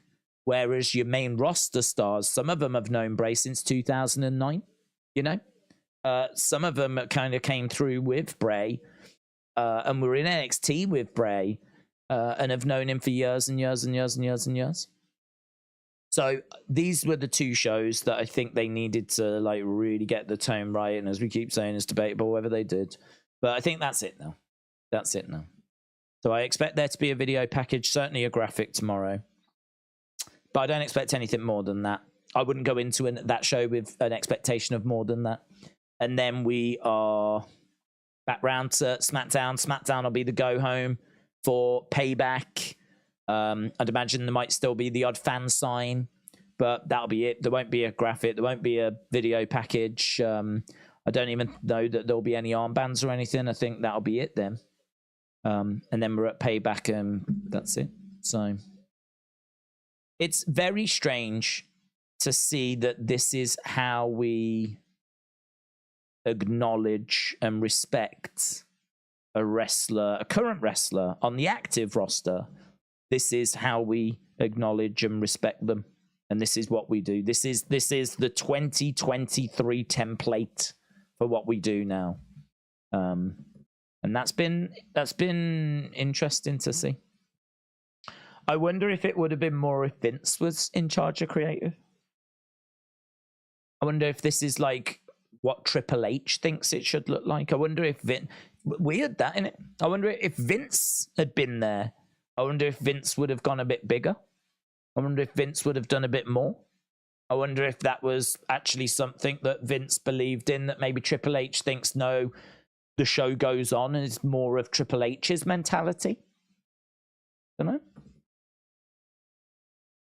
Whereas your main roster stars, some of them have known Bray since 2009, you know? Some of them kind of came through with Bray and were in NXT with Bray. And have known him for years and years and years and years and years. So these were the two shows that I think they needed to like really get the tone right. And as we keep saying, it's debatable whether they did. But I think that's it now. That's it now. So I expect there to be a video package, certainly a graphic tomorrow. But I don't expect anything more than that. I wouldn't go into that show with an expectation of more than that. And then we are back round to SmackDown. SmackDown will be the go home for Payback. I'd imagine there might still be the odd fan sign, but that'll be it. There won't be a graphic. There won't be a video package. I don't even know that there'll be any armbands or anything. I think that'll be it then. And then we're at Payback and that's it. So it's very strange to see that this is how we acknowledge and respect a current wrestler on the active roster. This is how we acknowledge and respect them, and this is what we do. This is the 2023 template for what we do now, and that's been interesting to see. I wonder if it would have been more if Vince was in charge of creative. I wonder if this is like what Triple H thinks it should look like. I wonder if weird that, innit? I wonder if Vince had been there. I wonder if Vince would have gone a bit bigger. I wonder if Vince would have done a bit more. I wonder if that was actually something that Vince believed in, that maybe Triple H thinks, no, the show goes on and it's more of Triple H's mentality. I don't know.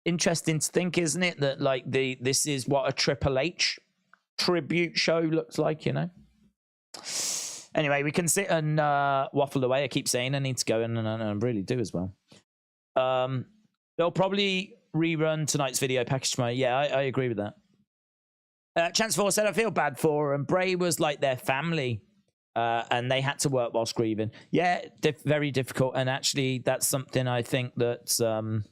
Interesting to think, isn't it? That like this is what a Triple H tribute show looks like, you know? Anyway, we can sit and waffle away. I keep saying I need to go, and I really do as well. They'll probably rerun tonight's video package tomorrow. Yeah, I agree with that. Chance 4 said, I feel bad for her, and Bray was like their family, and they had to work whilst grieving. Yeah, very difficult, and actually that's something I think that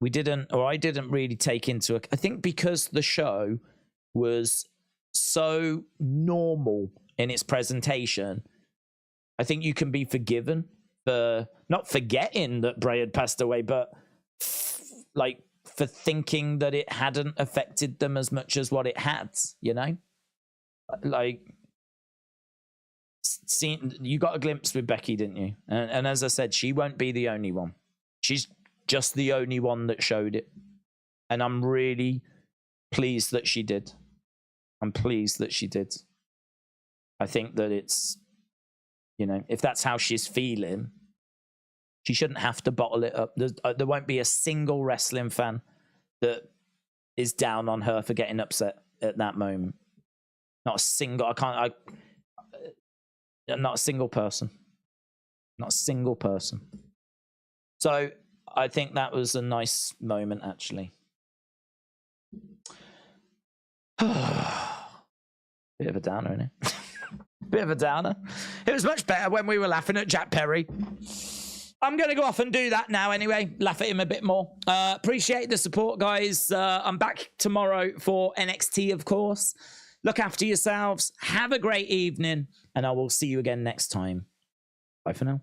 we didn't, or I didn't really take into account. I think because the show was so normal in its presentation, I think you can be forgiven for not forgetting that Bray had passed away, but like for thinking that it hadn't affected them as much as what it had, you know? Like, you got a glimpse with Becky, didn't you? And as I said, she won't be the only one. She's just the only one that showed it. And I'm really pleased that she did. I'm pleased that she did. I think that it's, you know, if that's how she's feeling, she shouldn't have to bottle it up. There won't be a single wrestling fan that is down on her for getting upset at that moment. Not a single, not a single person. Not a single person. So I think that was a nice moment, actually. Bit of a downer, isn't it? Bit of a downer.
It was much better when we were laughing at Jack Perry. I'm going to go off and do that now anyway. Laugh at him a bit more. Appreciate the support, guys. I'm back tomorrow for NXT, of course. Look after yourselves. Have a great evening. And I will see you again next time. Bye for now.